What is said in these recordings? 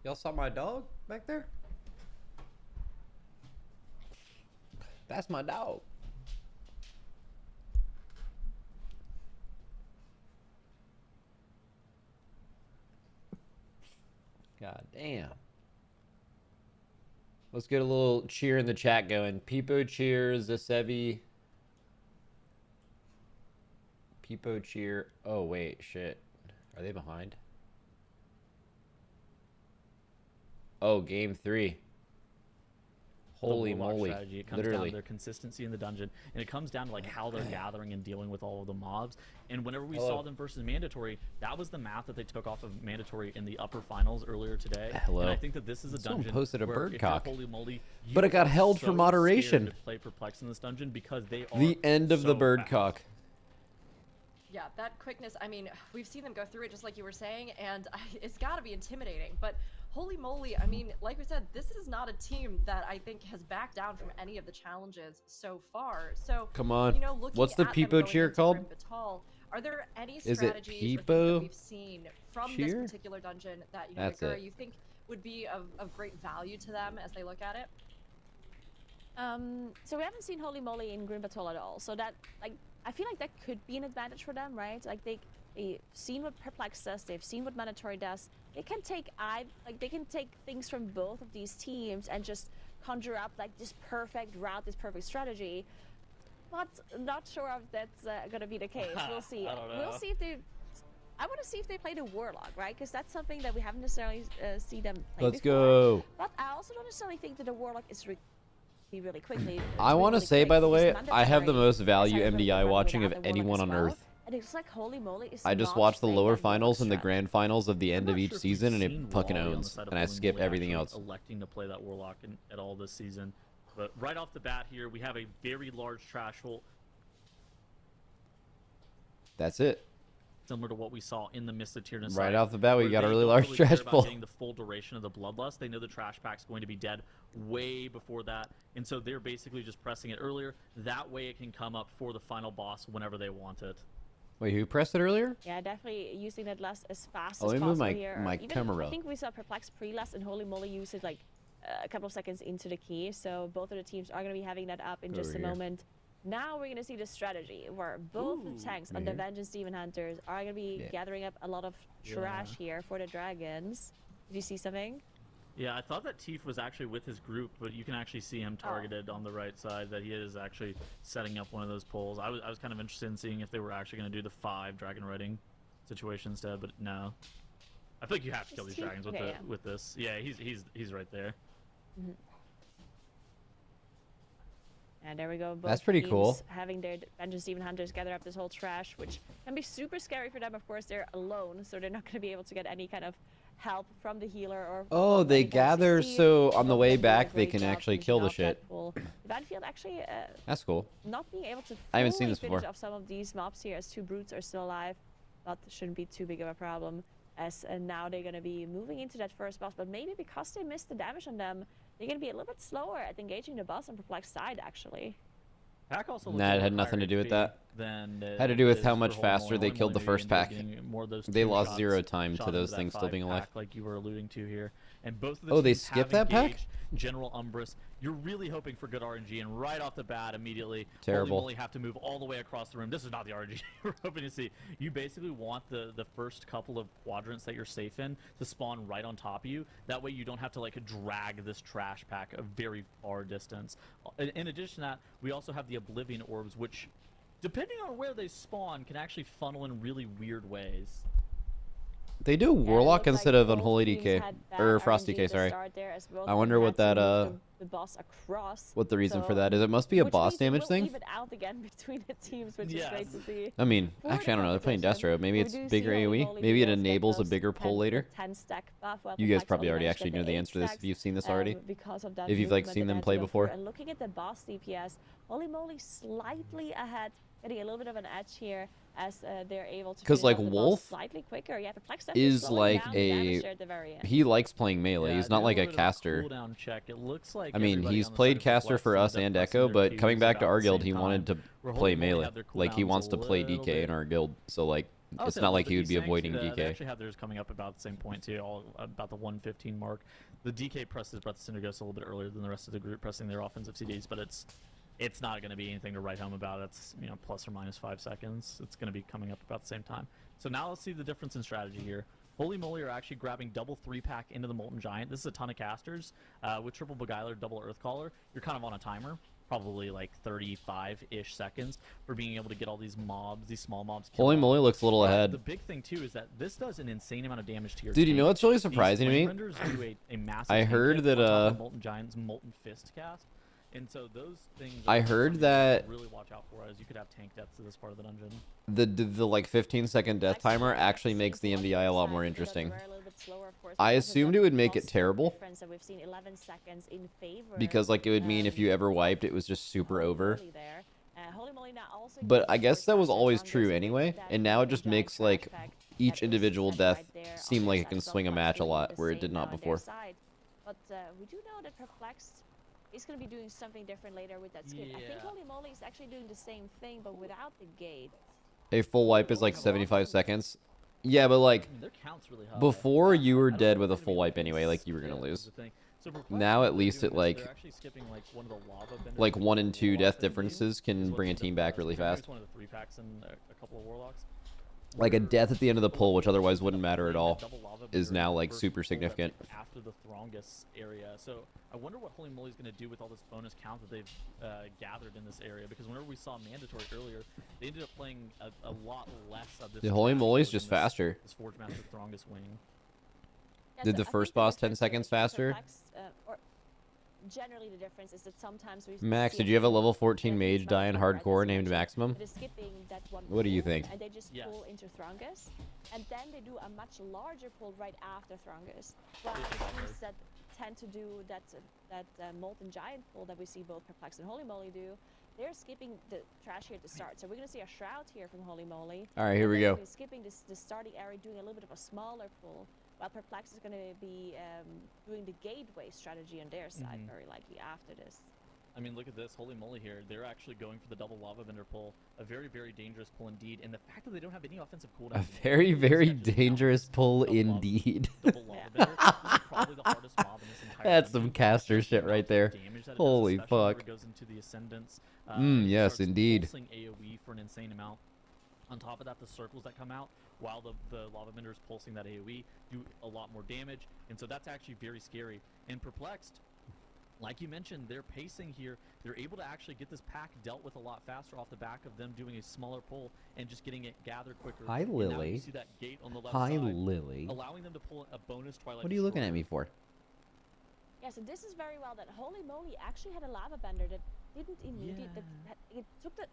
Y'all saw my dog back there? That's my dog. God damn. Let's get a little cheer in the chat going. Peepo cheers, Zasevi. Peepo cheer. Oh, wait, shit. Are they behind? Oh, game 3. Holy moly. Strategy. It comes Literally. down to their consistency in the dungeon, and it comes down to like how they're gathering and dealing with all of the mobs. And whenever we saw them versus mandatory, that was the map that they took off of mandatory in the upper finals earlier today. Hello. And I think that this is a Someone dungeon posted a where bird if you're cock. holy moly, But it got held so for moderation. scared to play perplex in this dungeon because they are The end of so the bird fast. cock. Yeah, that quickness, I mean, we've seen them go through it just like you were saying, and it's got to be intimidating. But holy moly, I mean, like we said, this is not a team that I think has backed down from any of the challenges so far. So, Come on. you know, looking What's the at them Peepo going cheer into called? Grim Batol, are there any Is it strategies or things Peepo that we've seen from cheer? this particular dungeon that, you know, That's Igor, it. you think would be of great value to them as they look at it? So we haven't seen Holy Moly in Grim Batol at all. So that, like, I feel like that could be an advantage for them, right? Like they've seen what Perplex does, they've seen what Mandatory does. They can take they can take things from both of these teams and just conjure up like this perfect route, this perfect strategy. But not sure if that's gonna be the case. We'll see. I don't know. We'll see if they. I want to see if they play the Warlock, right? Because that's something that we haven't necessarily see them play Let's before. go. But I also don't necessarily think that the Warlock is really quickly. I want to really say, quick, by the because way, I have the Mandatory most value has really MDI run watching of without the anyone Warlock on as well. Earth. And it's like holy moly is I just not watched the playing lower on Warlock finals and the strat. grand finals of the I'm end not of sure each if we've season, and it seen fucking Wally on the owns. side of And I Holy skip Moly everything actually else. electing to play that Warlock at all this season. But right off the bat here, we have a very large trash hole, That's it. similar to what we saw in the Mist of Tyrannus. Right off the bat, we where got a they really don't large care trash about pull. Getting the full duration of the Bloodlust. They know the trash pack's going to be dead way before that, and so they're basically just pressing it earlier. That way, it can come up for the final boss whenever they want it. Wait, who pressed it earlier? Yeah, definitely using that last as fast Oh, as let me move possible my- here. my Even, camera. I think we saw Perplex pre-last and Holy Moly use it like a couple of seconds into the key. So both of the teams are going to be having that up in Go just over a here. moment. Now we're going to see the strategy where both Ooh, the tanks right on the here. Vengeance Demon Hunters are going to be Yeah. gathering up a lot of trash here for the dragons. Did you see something? Yeah, I thought that Teef was actually with his group, but you can actually see him targeted on the right side, that he is actually setting up one of those poles. I was kind of interested in seeing if they were actually going to do the 5 dragon riding situation instead, but no. I feel like you have to kill Is these Teef- dragons with okay, the yeah. with this. Yeah, he's right there. And there we go. Both That's pretty teams cool. Having their Vengeance Demon Hunters gather up this whole trash, which can be super scary for them. Of course, they're alone, so they're not going to be able to get any kind of help from the healer or. Oh, from they any kind of gather CC. so on the Both way of them doing a back they great can job actually finishing kill the off that shit. pool. Battlefield actually That's cool. not being able to I haven't seen fully this finish before. off some of these mobs here as 2 brutes are still alive. That shouldn't be too big of a problem, as now they're going to be moving into that first boss, but maybe because they missed the damage on them, they're going to be a little bit slower at engaging the boss on Perplex side, actually. Pack also Nah, looks a it little had nothing to higher do with HP that. than Had to do with it how is much for faster Holy they Moly. killed the Maybe first ended up pack. getting more of those They 2 lost shots 0 time to shot those into that things still 5 being alive. pack, like you were alluding to here. And both of the Oh, they teams skipped have that pack? engaged General Umbrus. You're really hoping for good RNG, and right off the bat, immediately, Terrible. Holy Moly have to move all the way across the room. This is not the RNG we're hoping to see. You basically want the first couple of quadrants that you're safe in to spawn right on top of you. That way you don't have to like drag this trash pack a very far distance. In addition to that, we also have the Oblivion Orbs, which, depending on where they spawn, can actually funnel in really weird ways. They do Yeah, it Warlock looked like instead of both Unholy teams DK. had bad Or Frost RNG DK, at the sorry. start there as both I of wonder them what had to that, move the boss across. what the reason for So- that is. It must be a which boss means it damage will thing? even out again between the teams, which Yes. is great to see. I mean, For actually, the I don't know. They're playing competition, Destro. Maybe we it's do see bigger Holy AoE. Moly Maybe it does get enables a those bigger pull 10 later. 10 stack buff, while You guys Perplex probably only already managed to actually get know the 8 answer to this if stacks, you've seen this already. because of that If you've, like, movement seen that them they had play to go before. through. And looking at the boss DPS, Holy Moly slightly ahead, getting a little bit of an edge here as they're able to 'Cause, finish like, off the boss Wolf slightly quicker. Yeah, Perplex definitely is slowing like down the damage a there at the very end. he likes playing melee. Yeah, He's not did like a little bit of caster. cooldown check. It looks like I mean, everybody he's on the played side of caster Perplex for us ended up and pressing Echo, their but coming Qs back to about our the guild, same he wanted time, to where play Holy Moly melee. had their Like he cooldowns wants a to play little DK in bit. our guild. So like I would It's say not all like the he would be desanks, avoiding They DK. actually have theirs coming up about the same point too, all about the 115 mark. The DK presses Breath of Cinder Ghost a little bit earlier than the rest of the group pressing their offensive CDs, but it's not going to be anything to write home about. It's, you know, plus or minus 5 seconds. It's going to be coming up about the same time. So now let's see the difference in strategy here. Holy Moly are actually grabbing double 3-pack into the Molten Giant. This is a ton of casters. With triple Beguiler, double Earthcaller, you're kind of on a timer. Probably like 35-ish seconds for being able to get all these mobs, these small mobs. Holy Moly looks a little The ahead. big thing too is that this does an insane amount of damage to your Dude, you know tank. what's really These surprising to flame me? renders do a massive I tank heard hit that, on top of the Molten Giant's Molten Fist cast. And so those things I are heard something that to really watch out for, as you could have tank deaths to this part of the dungeon. the like 15-second death timer actually makes the MDI a lot more interesting. I assumed it would make it terrible, because like it would mean if you ever wiped, it was just super over. But I guess that was always true anyway, and now it just makes like each individual death seem like it can swing a match a lot, where it did not before. But we do know that Perplexed is going to be doing something different later with that skin. I think Yeah. Holy Moly is actually doing the same thing, but without the gate. A full wipe is like 75 seconds. Yeah, but like I mean, their count's really high. before you were I don't dead know with a if it's full gonna be wipe like anyway, like you were this. gonna Yeah, lose. this is the thing. So Perplexed, Now what at they're least doing it is like they're actually skipping like one of the lava benders. like 1 and 2 death Warlock bending differences is can what bring a they team did back last really year. It's fast. one of the 3-packs and a couple of Warlocks. Like a Where death at the end of the pull, which otherwise wouldn't Perplexed matter at playing all, that double lava is bender now like first super pull that's, significant. like, after the Throngus area. So I wonder what Holy Moly's going to do with all this bonus count that they've gathered in this area, because whenever we saw Mandatory earlier, they ended up playing a lot less of this. The Holy fast Moly's mode just in this- faster. This Forge Master Throngus wing. Yeah, Did so the I think first boss 10 difference seconds here is faster? Perplexed, or generally the difference is that sometimes we Max, see did you have a level team 14 that mage needs die in Mandatory, right, hardcore as you named mentioned, Maximum? that is skipping that one What do you pull, think? And they just Yes. pull into Throngus, and then they do a much larger pull right after Throngus. While Yeah, the I've teams that tend to do that Molten Giant pull that we see both Perplexed and Holy Moly do, they're skipping the trash here to start. So we're going to see a Shroud here from Holy Moly. All right, here we go. Skipping the starting area, doing a little bit of a smaller pull, while Perplex is going to be doing the gateway strategy on their side, very likely after this. I mean, look at this, Holy Moly here. They're actually going for the double lava bender pull. A very, very dangerous pull indeed. And the fact that they don't have any offensive cooldown. A very, very dangerous pull indeed. Double lava bender. This is probably the hardest mob in this entire That's dungeon. some caster Just the shit right amount of there. damage that it does, Holy especially whenever fuck. it goes into the Ascendants. Yes, starts indeed. pulsing AoE for an insane amount. On top of that, the circles that come out while the lava bender is pulsing that AoE do a lot more damage, and so that's actually very scary. And Perplexed, like you mentioned, their pacing here, they're able to actually get this pack dealt with a lot faster off the back of them doing a smaller pull and just getting it gathered quicker. Hi, And now Lily. you see that gate on the left Hi, side, Lily. allowing them to pull a bonus Twilight What are you looking at Destroyer. me for? Yeah, so this is very well that Holy Moly actually had a lava bender that didn't immediately. It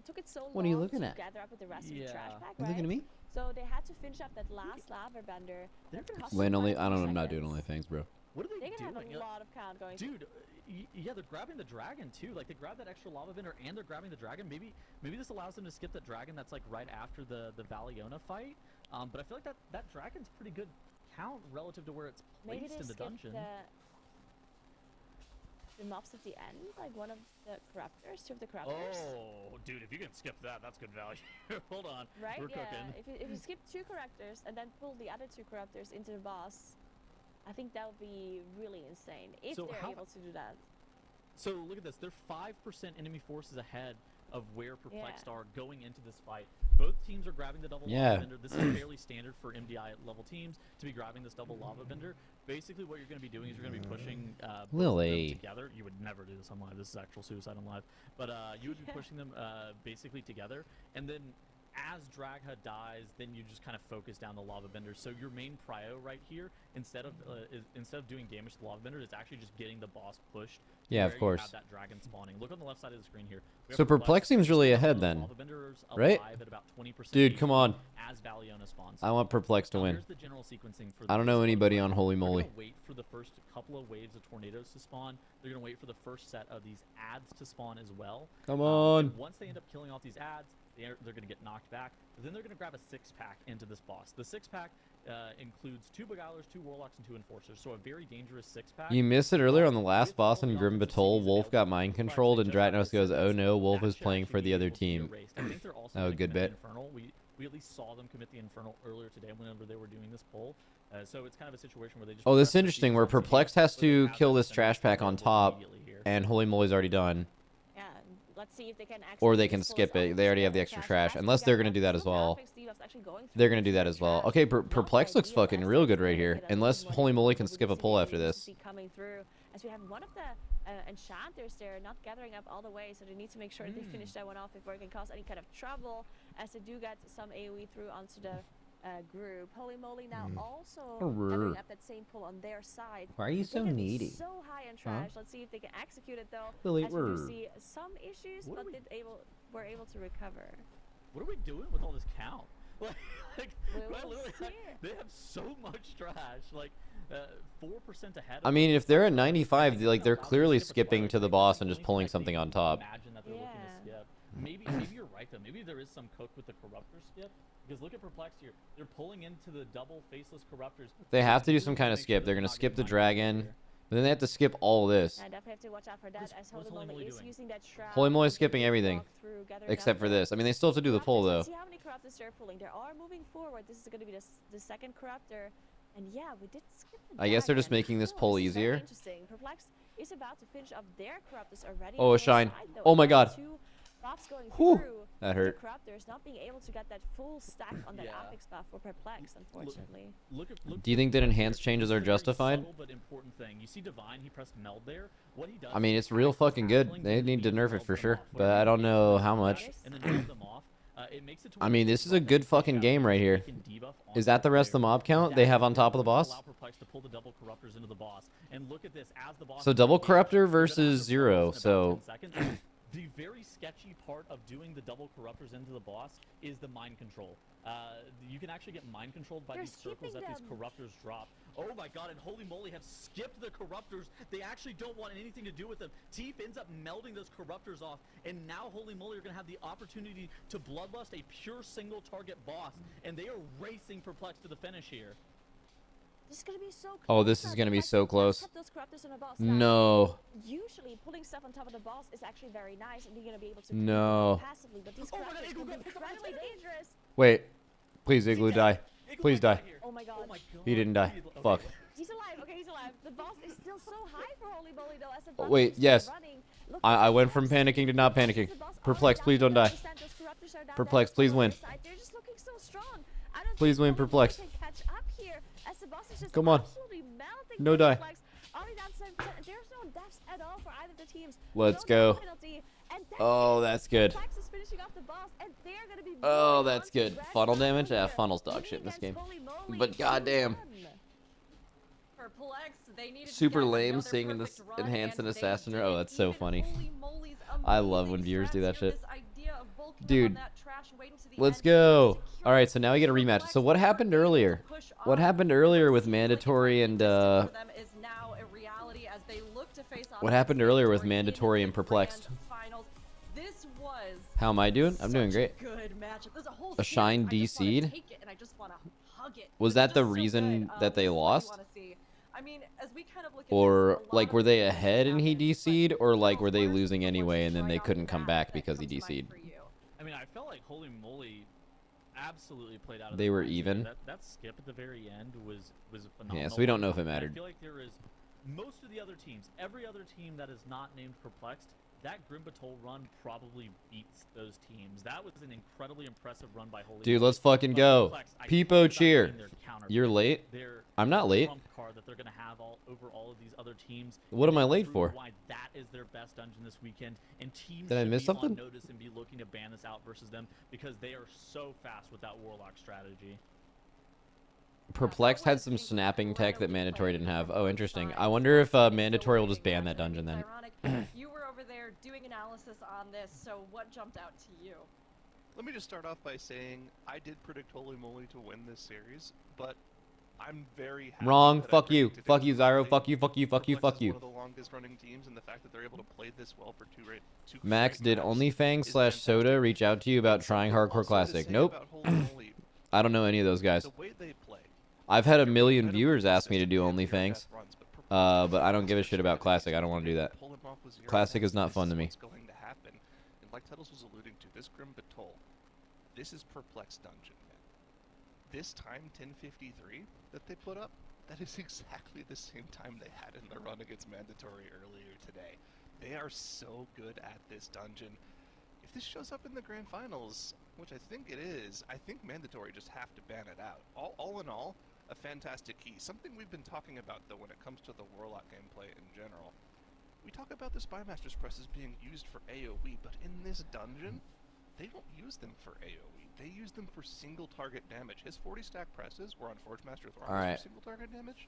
took it so long What are you looking to at? gather up with the rest of the Yeah. trash pack, You right? looking at me? So they had to finish up that last lava bender. They're gonna cost Wait, them only 5 I don't know. I'm not doing seconds. only things, bro. What are They're they gonna doing? have a lot of count going. Dude, yeah, they're grabbing the dragon too. Like they grab that extra lava bender and they're grabbing the dragon. Maybe this allows them to skip that dragon that's like right after the Valiona fight. But I feel like that dragon's pretty good count relative to where it's Maybe placed they in the skipped dungeon. the mobs at the end, like one of the corruptors, two of the corruptors. Oh, dude, if you can skip that, that's good value. Hold on, Right? we're Yeah. cooking. If you skip two corruptors and then pull the other two corruptors into the boss, I think that would be really insane if So they're how- able to do that. So look at this. They're 5% enemy forces ahead of where Perplexed are going into this fight. Both teams are grabbing the double Yeah. lava bender. This is fairly standard for MDI level teams to be grabbing this double lava bender. Basically, what you're going to be doing is you're going to be pushing both of them Lily. together. You would never do this on live. This is actual suicide on live. But you would be pushing them basically together, and then as Dragha dies, then you just kind of focus down the lava bender. So your main prio right here, instead of doing damage to the lava bender, is actually just getting the boss pushed. to Yeah, of where you course. have that dragon spawning. Look on the left side of the screen here. We have So Perplex seems really ahead the then, lava bender's right? alive at about 20% Dude, come on. as Valiona spawns. I want Perplex to Now, win. here's the general sequencing for I don't this know one. anybody on Holy They're Moly. gonna wait for the first couple of waves of tornadoes to spawn. They're gonna wait for the first set of these ads to spawn as well. Come And on. once they end up killing off these ads, they're gonna get knocked back. But then they're gonna grab a 6-pack into this boss. The 6-pack includes 2 Beguilers, 2 Warlocks, and 2 Enforcers. So a very dangerous 6-pack. You missed it earlier on the last boss in Grim Batol. Wolf got mind controlled, and Dratnos goes, "Oh no, Wolf is playing for the other team." Oh, good bit. Infernal. We at least saw them commit the Infernal earlier today whenever they were doing this pull. So it's kind of a situation where they just... Oh, this is press the interesting, Thieves where once again, Perplex has so they to have kill that this trash defensive pack on available top, immediately here. and Holy Moly's already done. Yeah, let's see if they can Or execute they can this pull skip as it. They already have the extra trash, unless they're gonna do that as well. They're gonna do that as well. Okay, Perplex looks fucking real good right here. Unless Holy Moly can skip a pull after this. Coming through, as we have one of the enchanters there not gathering up all the way, so they need to make sure they finish that one off before it can cause any kind of trouble, as they do get some AoE through onto the group. Holy Moly now also gathering up that same pull on their side. Why are you so needy? So high on trash. Let's see if they can execute it though. Lily, as we do see some issues, but were able to recover. What are we doing with all this count? Like We'll they have so much trash. Like 4% ahead. I mean, if they're at 95, like they're clearly skipping to the boss and just pulling something on top. Imagine that they're looking to skip. Maybe you're right though. Maybe there is some cook with the corruptor skip. Because look at Perplex here. They're pulling into the double faceless corruptors. They have to do some kind of skip. They're gonna skip the dragon, but then they have to skip all this. I definitely have to watch out for that, as Holy Moly is using that shroud. Holy Moly's skipping everything, except for this. I mean, they still have to do the pull though. See how many corruptors they're pulling. They are moving forward. This is going to be the second corruptor, and yeah, we did skip the I guess they're just dragon. making this Cool, pull this is very easier. Interesting. Perplex is about to finish up their corruptors already. Oh, on a their shine. side, though. Oh my god. Two buffs going Whew, through. that hurt. The corruptors not being able to get that full stack on that Yeah. Apex buff for Perplex, unfortunately. Look Do you think that enhanced changes are This is a very justified? subtle but important thing. You see Divine, he pressed meld there. What he does I mean, is it's real acts fucking good. tackling They the need to enemy, nerf it melds for them sure, off. but Whenever I don't you know engage how with much. them and then meld them off, it makes it to I where mean, you this is can a good take fucking out game right here. they can debuff Is on that the rest of the player. mob count That they have on will top of the boss? allow Perplex to pull the double corruptors into the boss. And look at this, as the boss So is double engaged, corruptor you're gonna have versus to zero, focus in about so 10 seconds. The very sketchy part of doing the double corruptors into the boss is the mind control. You can actually get mind controlled by They're these circles that skipping these them. corruptors drop. Oh my god, and Holy Moly have skipped the corruptors. They actually don't want anything to do with them. Teef ends up melding those corruptors off, and now Holy Moly are going to have the opportunity to bloodlust a pure single target boss, and they are racing Perplex to the finish here. This is gonna be so close. Oh, this is gonna be so close. Kept those corruptors on the boss. No. Usually, pulling stuff on top of the boss is actually very nice, and you're gonna be able to No. passively. But these Oh my God, corruptors Igloo can got be picked up by incredibly Igloo. dangerous. Wait. Please, Igloo, die. Igloo Please got die. here. Oh my god. god. He didn't die. Okay. Fuck. He's alive. Okay, he's alive. The boss is still so high for Holy Moly, though. As the Oh, boss wait, is still yes. running. Look I at went the from boss. panicking to not The boss panicking. is already Perplex, down please there. don't die. Understand those corruptors are down Perplex, there please on win. their side. They're just looking so strong. I don't Please think win, Holy Perplex. Moly can catch up here, as the boss is just Come on. absolutely melting No through die. Perplex. Already down to 7%. There's no deaths at all for either of the teams. Let's No go. penalty, and that's Oh, it. that's good. Perplex is finishing off the boss, and they're gonna be Oh, moving that's on to good. grand Funnel final damage? Yeah, here. funnel's dog Winning shit in this game. against Holy Moly, But goddamn. 2-1. Perplex, they needed to Super get lame another seeing perfect an run, enhanced and and they assassin. did. Oh, that's so Even funny. Holy Moly's I love when amazing viewers do strats that here, shit. this idea of bulking Dude, on that trash, waiting to the let's end, go. secure All right, so now we get a rematch. Perplex So what were happened able to earlier? push What on. happened earlier with Seems like mandatory it's and consistent for them is now a reality as they look to face off What against happened earlier with in mandatory the and perplexed? grand finals. This was How am I doing? I'm doing such great. a good matchup. There's a whole A series. shine I just wanna DC'd? take it and I just want to hug it. Was It's that the just so reason good. that they This is what you lost? wanna see. I mean, as we kind of look at Or this, a lot like of were they things ahead and he happened, but DC'd, or like Charles, were they what are losing some of the anyway ones and then right they off couldn't the come bat back that because he come to mind DC'd? for you? I mean, I felt like Holy Moly absolutely played out of They their were minds here. even? That skip at the very end was phenomenal. Yeah, so we don't know if it And mattered. I feel like there is most of the other teams, every other team that is not named Perplexed, that Grim Batol run probably beats those teams. That was an incredibly impressive run by Holy Dude, Moly. let's fucking But go. Perplexed, I Peepo talked about cheer. being their counterpart. You're late? Their I'm not late. trump card that they're going to have over all of these other teams. What and am I they late prove for? Why that is their best dungeon this weekend, and teams Did I should miss be something? on notice and be looking to ban this out versus them because they are so fast with that Warlock strategy. Perplexed had some snapping tech that Mandatory didn't have. Oh, interesting. I wonder if Mandatory will just ban that dungeon then. Ironic. You were over there doing analysis on this, so what jumped out to you? Let me just start off by saying I did predict Holy Moly to win this series, but I'm very happy Wrong. that I Fuck you. predicted it Fuck was you, Zyro. right. Fuck you. Fuck you. Fuck you. Perplex Fuck is you. one of the longest running teams, and the fact that they're able to play this well for two Max, straight did maps OnlyFans is / Soda fantastic. reach out to you about But trying something Hardcore also to Classic? say Nope. about Holy Moly, I don't know any of those guys. the way they play, I've had a they're million incredibly viewers ask me to consistent do in their OnlyFans. best runs, but But I don't give a shit about Classic. Classic. I don't want to do that. Pull him off with zero Classic points. is not This fun to me. What's going to happen. And like Tuttles was alluding to, this Grim Batol This is Perplex Dungeon, man. This time 1053 that they put up, that is exactly the same time they had in the run against Mandatory earlier today. They are so good at this dungeon. If this shows up in the grand finals, which I think it is, I think Mandatory just have to ban it out. All in all, a fantastic key. Something we've been talking about, though, when it comes to the Warlock gameplay in general. We talk about the Spymaster's presses being used for AoE, but in this dungeon, they don't use them for AoE. They use them for single target damage. His 40 stack presses were on Forge Master's Armor for single target damage,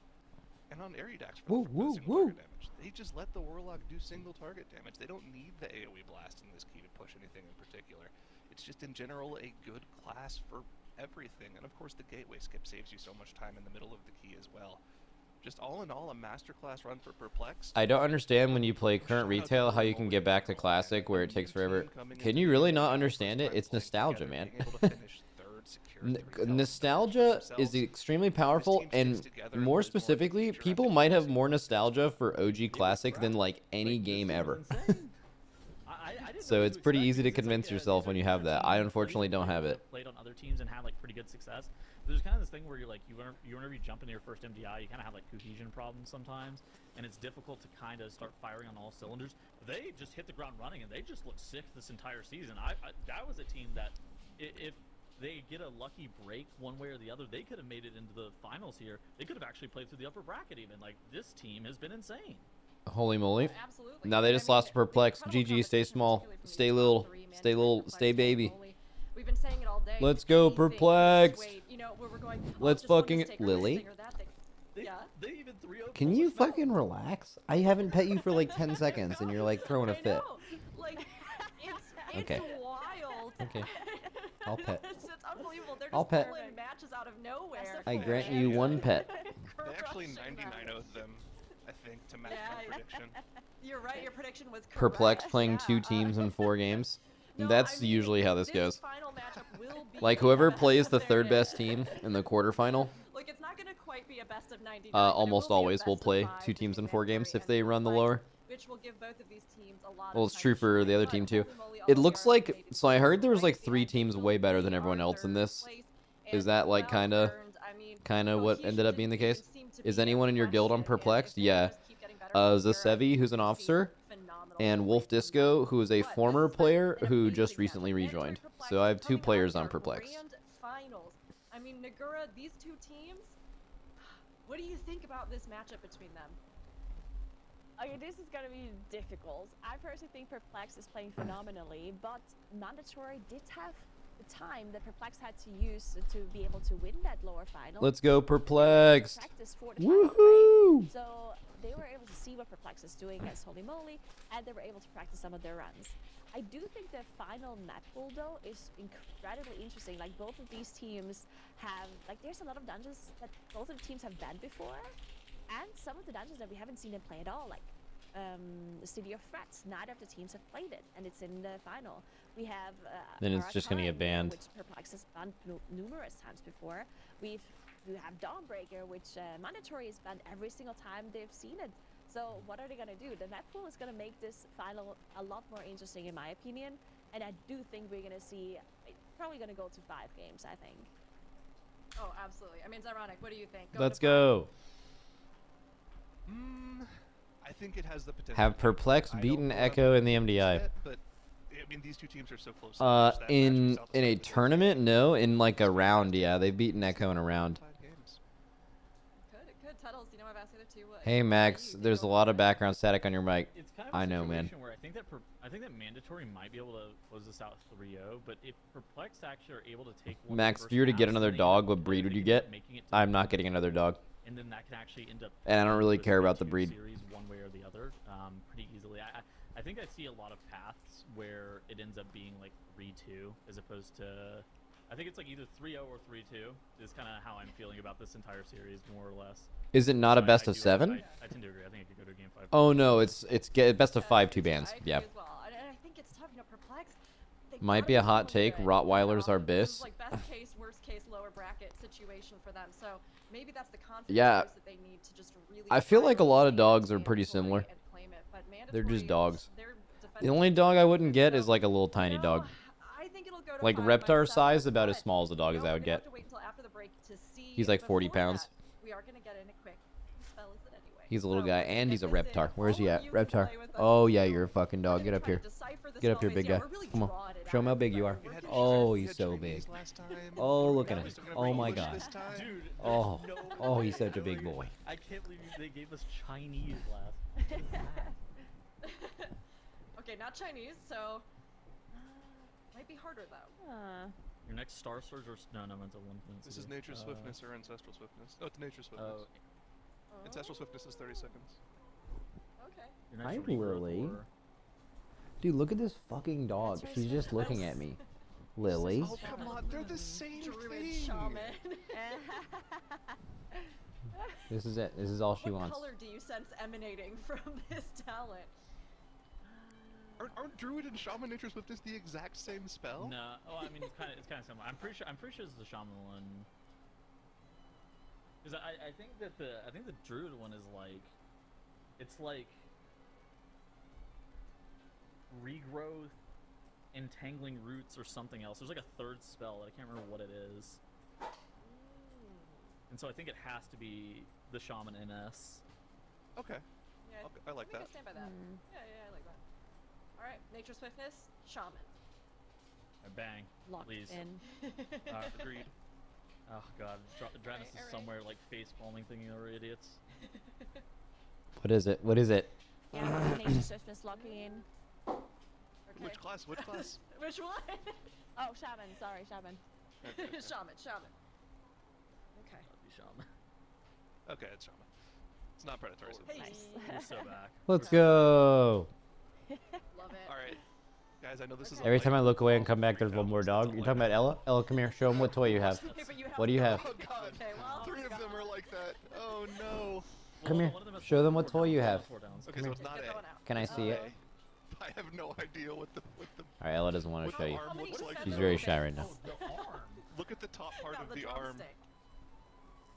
and on Eridax for single target damage. They just let the Warlock do single target damage. They don't need the AoE blast in this key to push anything in particular. It's just in general a good class for everything, and of course the gateway skip saves you so much time in the middle of the key as well. Just all in all, a masterclass run for Perplex. I don't understand when you play current retail how you can get back to classic where it takes forever. Can you really not understand it? It's nostalgia, man. Nostalgia is extremely powerful, and more specifically, people might have more nostalgia for OG Classic than like any game ever. So it's pretty easy to convince yourself when you have that. I unfortunately don't have it. Played on other teams and had like pretty good success. There's kind of this thing where you're like, whenever you jump into your first MDI, you kind of have like cohesion problems sometimes, and it's difficult to kind of start firing on all cylinders. They just hit the ground running, and they just looked sick this entire season. That was a team that, if they get a lucky break one way or the other, they could have made it into the finals here. They could have actually played through the upper bracket even. Like, this team has been insane. Holy moly. Absolutely. Now they just lost to Perplex. GG, stay small. Stay little. Stay little. Stay baby. We've been saying it all day. Let's go, Perplex. You know, where we're going, Let's fucking... Lily? They even 3-0. Can you fucking relax? I haven't pet you for like 10 seconds and you're like throwing a fit. Like, it's Okay. wild. Okay. I'll pet. It's unbelievable. They're I'll just pet. pulling matches out of nowhere. I grant you one pet. They actually 99-0'd them, I think, to match my prediction. You're right, your prediction was correct. Perplex playing yeah. 2 teams in 4 games. No, That's I mean, usually how this goes. Final matchup will be Like whoever the plays best the of third their- best team in the quarterfinal, Look, it's not going to quite be a best of 99. almost always will play 2 teams in 4 games if they run the lower. Which will give both of these teams a lot Well, of it's time true to for shine, the other but team too. holy moly, It all looks the like, Arcade so I heard there was like Crazy. 3 teams way better than everyone else in this. Is that like kinda what ended up being the case? Is anyone in your guild on Perplexed? Yeah. Zasevi, who's an officer, and Wolf Disco, who is a former player who just recently rejoined. So I have 2 players on Perplexed. Finals. I mean, Nagura, these 2 teams, what do you think about this matchup between them? Okay, this is gonna be difficult. I personally think Perplex is playing phenomenally, but Mandatory did have the time that Perplex had to use to be able to win that lower final. Let's go Perplexed! Practice for the final, Woohoo! right? So they were able to see what Perplex is doing against Holy Moly, and they were able to practice some of their runs. I do think the final map pool, though, is incredibly interesting. Like, both of these teams have, like, there's a lot of dungeons that both of the teams have banned before, and some of the dungeons that we haven't seen them play at all, like the City of Threats. Neither of the teams have played it, and it's in the final. We have Then it's just gonna get banned. which Perplex has banned numerous times before. We have Dawnbreaker, which Mandatory is banned every single time they've seen it. So what are they gonna do? The map pool is gonna make this final a lot more interesting, in my opinion, and I do think we're gonna see probably gonna go to 5 games. I think. Oh, absolutely. I mean, it's ironic. What do you think? Let's go. I think it has the potential. Have Perplexed beaten Echo in the MDI? But I mean, these 2 teams are so close. In a tournament, no. In like a round, yeah, they've beaten Echo in a round. Good. Tuttles, you know, I've asked the other 2. Hey Max, there's a lot of background static on your mic. It's kind of I know, man. Where I think that Mandatory might be able to close this out 3-0, but if Perplex actually are able to take one Max, if you were to get another dog, what breed would you get? I'm not getting another dog. And then that can actually end up. And I don't really care about the breed. Series one way or the other, pretty easily. I think I see a lot of paths where it ends up being like 3-2 as opposed to. I think it's like either 3-0 or 3-2 is kind of how I'm feeling about this entire series, more or less. Is it not a So best I of do- 7? I tend to agree. I think it could go to game 5. Oh no, it's best of 5 2 bands. I agree Yeah. as well. And I think it's tough, you know, Perplex. they Might gotta be a hot feeling take. good. Rottweilers are This is bis. like best case, worst case, lower bracket situation for them. So maybe that's the confidence Yeah. boost that they need to just really. I feel like a lot of fire dogs up are pretty Mandatory similar. and claim it. But They're just Mandatory, dogs. they're The only dog I wouldn't get is like a little tiny dog. I think it'll go to Like Reptar size, about as small as a dog as I would get. He's like 40 pounds. We are gonna get in a quick spell is it anyway. He's a little So, guy, we're gonna and get he's a this in. Reptar. Where's he All at? of you can Reptar. play with us Oh this yeah, week. you're a fucking We're dog. gonna Get up try to here. decipher the Get up here, spell big phase. Yeah, guy. we're really Come on. drawing it Show him out, how big you but are. we're gonna Oh, try he's to- so big. Last time. Oh, look at Now him. he's gonna Oh bring my English god. this time. Dude, there's Oh. no Oh, way he's such a big failure. boy. I can't believe they gave us Chinese last. Okay, not Chinese, so might be harder though. Your next Star Surge or no, it's a one. This is Nature Swiftness or Ancestral Swiftness. Oh, it's Nature Swiftness. Ancestral Swiftness is 30 seconds. Okay. Your Hi, next regrowth Lily. or- Dude, look at this fucking dog. That's She's just looking at me. Lily. Oh, come on. They're the same Druid thing. shaman. This is it. This is all she What wants. color do you sense emanating from this talent? Aren't Druid and Shaman Nature Swiftness the exact same spell? No, oh, I mean it's kind of similar. I'm pretty sure it's the Shaman one. Because I think that the Druid one is like, it's like regrowth, entangling roots, or something else. There's like a third spell that I can't remember what it is. And so I think it has to be the Shaman NS. Okay. Yeah, Okay, I like think that. I stand by that. Yeah, I like that. All right, nature swiftness, shaman. Bang. Locked Please. in. Agreed. Oh god, Dranus is alright. somewhere like face palming thinking we're idiots. What is it? What is it? Yeah, nature swiftness locking in. Okay. Which class? Which class? Which one? Oh, shaman. Sorry, shaman. Okay, okay. Shaman. Okay. That'd be Shaman. Okay, it's Shaman. It's not predatory. So Hey. Nice. We're so back. Let's go. Love it. All right, guys. I know this is a Every light time I look away and call come back, to there's freak one out, more but dog. it's You're a talking about light Ella? Ella, come here. Show him what toy you have. Okay, but you have What do you have? Oh god. Okay, well, 3 of them are like that. Oh no. Come here. One of them has Show them what 4 toy you downs, have. 4 downs. Okay, so it's not Get A. that one out. Can I see it? I have no idea what the All right, Ella doesn't want to what show the you. arm looks like. She's feathers? very Okay. shy right now. Oh, the arm. Look at the top part No, of the arm. drumstick.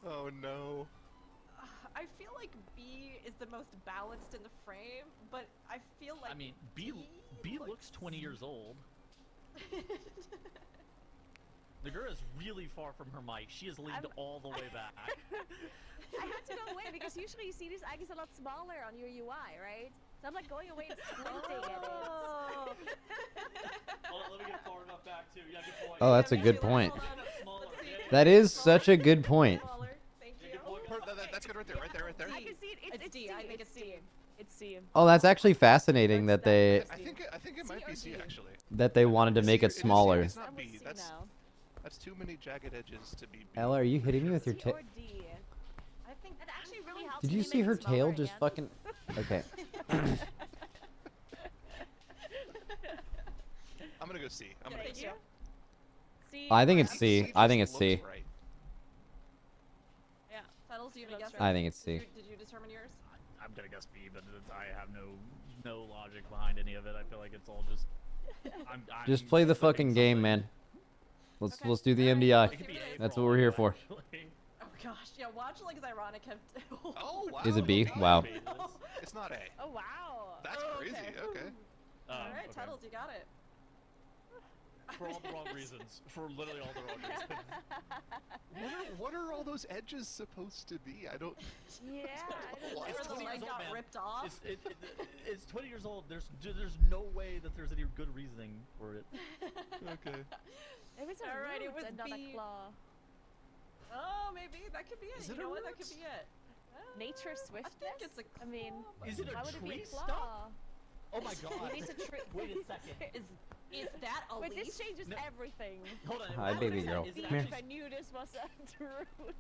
Oh no. I feel like B is the most balanced in the frame, but I feel like I mean, B looks 20 years old. Nagura is really far from her mic. She has leaned all the way back. I had to go away because usually you see these eggs a lot smaller on your UI, right? So I'm like going away and squinting at it. Oh. Hold on, let me get far enough back too. Yeah, good point. Oh, that's a Yeah, good maybe, point. hold on. Smaller. Let's see. Yeah, yeah, That is such a good point. Smaller. Thank you. That's good right there. Right there. Right there. I can see it. It's D. I think it's D. It's C. Oh, that's actually fascinating that they I think it might be C actually. wanted to make it C or- smaller. It's not I'm B. with C That's now. too many jagged edges to be B. Ella, are you hitting me with C your tail? or D. I think That actually really helps. Did me you make see it her smaller tail just again. fucking? Okay. I'm gonna go C. I'm gonna go Thank C. you. C. I think it's C C. just I think it's looks C. right. Yeah. Settles, do you have any Looks guess? I think it's C. Did you determine yours? I'm gonna guess B, but I have no logic behind any of it. I feel like it's all just. I'm Just play the clicking fucking game, something. man. Let's Okay. do the Alright. MDI. It could be A That's for what all we're I here know, for. actually. Oh gosh, yeah. Watch like ironic have. Oh wow. Is it B? B. Wow. B it is. It's not A. Oh wow. That's Oh, crazy. okay. Okay. All right, Okay. Tuddles, you got it. For all the wrong reasons. For literally all the wrong reasons. What are all those edges supposed to be? I don't. Yeah. I don't Why? know. Where It's the 20 leg years old, got man. ripped off. It's 20 years old. There's no way that there's any good reasoning for it. Okay. Maybe it's a Alright, it root was and not a B. claw. Oh, maybe that could be it. Is You it a know what? That root? could be it. Nature I swiftness. think it's a. I mean, claw, but- Is it a why would it be tree a stump? claw? Oh my god. Maybe it's a tree. Wait a second. Is that a Wait, leaf? this changes No. everything. Hold on. Hi, wait a baby second. girl. Is it Come here. If I knew this was a root.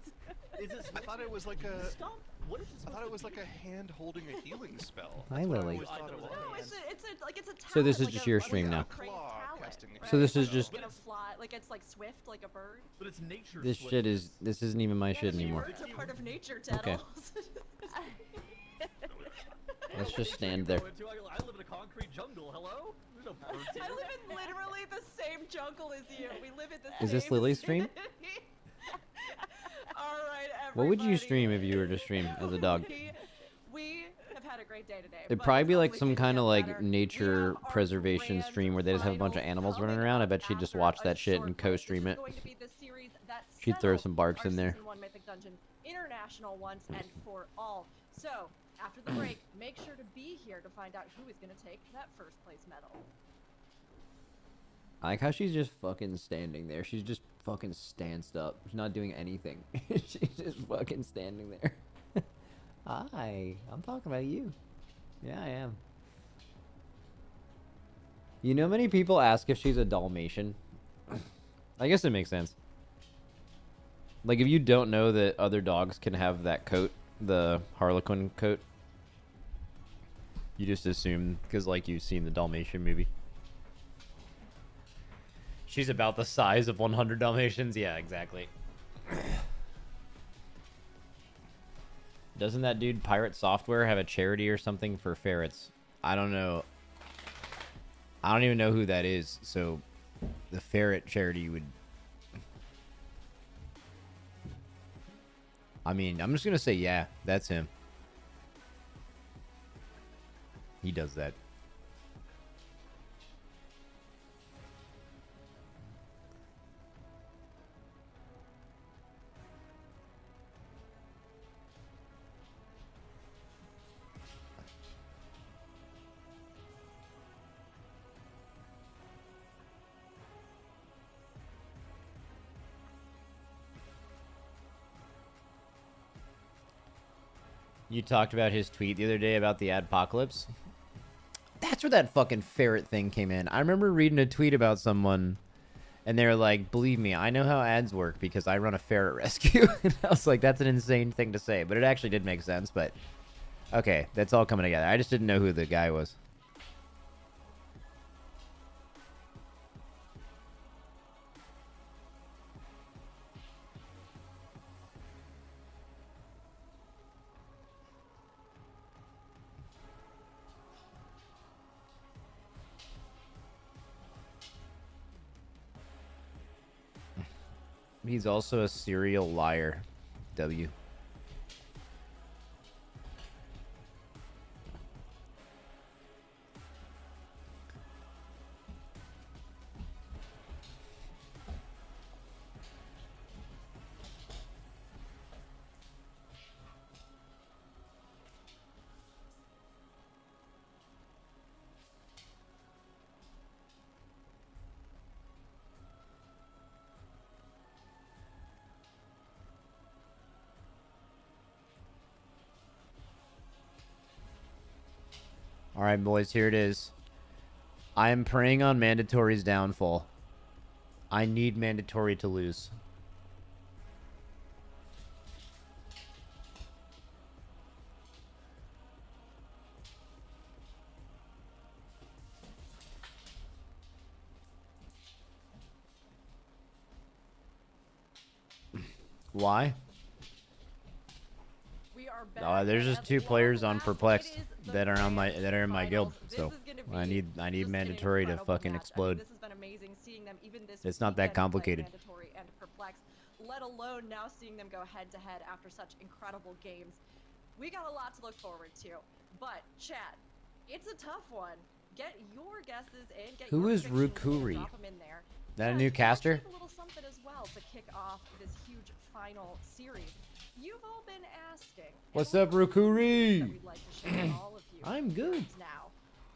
Is this I thought it was like a. stump? What is this? I thought it was like a hand holding a healing spell. Hi, That's what I Lily. always I thought thought it it was was. No, it's a talent. So this is like just a- your like stream a now. crazed Claw talent, casting right? So this is Like, just- gonna fly, like it's like swift, like a bird. But it's nature. This shit is. This isn't even my shit Yeah, anymore. birds are part of nature, Okay. Tuddles. Let's just stand there. I live in a concrete jungle. Hello? There's no birds here. I live in literally the same jungle as you. We live in the Is this same Lily's stream? city. All right, everybody. What would you stream if you were to stream as a dog? We have had had a great day today. It'd but probably it's be like only some gonna kind of get like better. nature We have our preservation grand stream where they just have a bunch of finals animals running coming around. I up bet she'd just after watch a that shit short and break. co-stream This it. is going to be the series that She'd throw settled some barks our in there. Season 1 Mythic Dungeon International once and for all. So, after the break, make sure to be here to find out who is going to take that first place medal. I like how she's just fucking standing there. She's just fucking stanced up. She's not doing anything. She's just fucking standing there. Hi, I'm talking about you. Yeah, I am. You know, many people ask if she's a Dalmatian. I guess it makes sense. Like, if you don't know that other dogs can have that coat, the Harlequin coat, you just assume, because, like, you've seen the Dalmatian movie. She's about the size of 100 Dalmatians? Yeah, exactly. Doesn't that dude Pirate Software have a charity or something for ferrets? I don't know. I don't even know who that is, so the ferret charity would... I mean, I'm just gonna say yeah, that's him. He does that. You talked about his tweet the other day about the adpocalypse. That's where that fucking ferret thing came in. I remember reading a tweet about someone, and they were like, believe me, I know how ads work because I run a ferret rescue. And I was like, that's an insane thing to say. But it actually did make sense. But, okay, that's all coming together. I just didn't know who the guy was. He's also a serial liar. W. Alright, boys, here it is. I am preying on Mandatory's downfall. I need Mandatory to lose. Why? There's just two players on Perplexed that are on my in my guild, so I need Mandatory to fucking explode. This has been amazing seeing them even this It's not that weekend play complicated. Mandatory and Perplexed, let alone now seeing them go head to head after such incredible games. We got a lot to look forward to, but chat, it's a tough one. Get your guesses in. Get Who your is predictions in, Rukuri? drop 'em in there. That a And new we'll caster? take a little something as well to kick off this huge final series. You've all been asking. and What's we up, have some news Rukuri? that we'd like to share with all of you I'm good. now.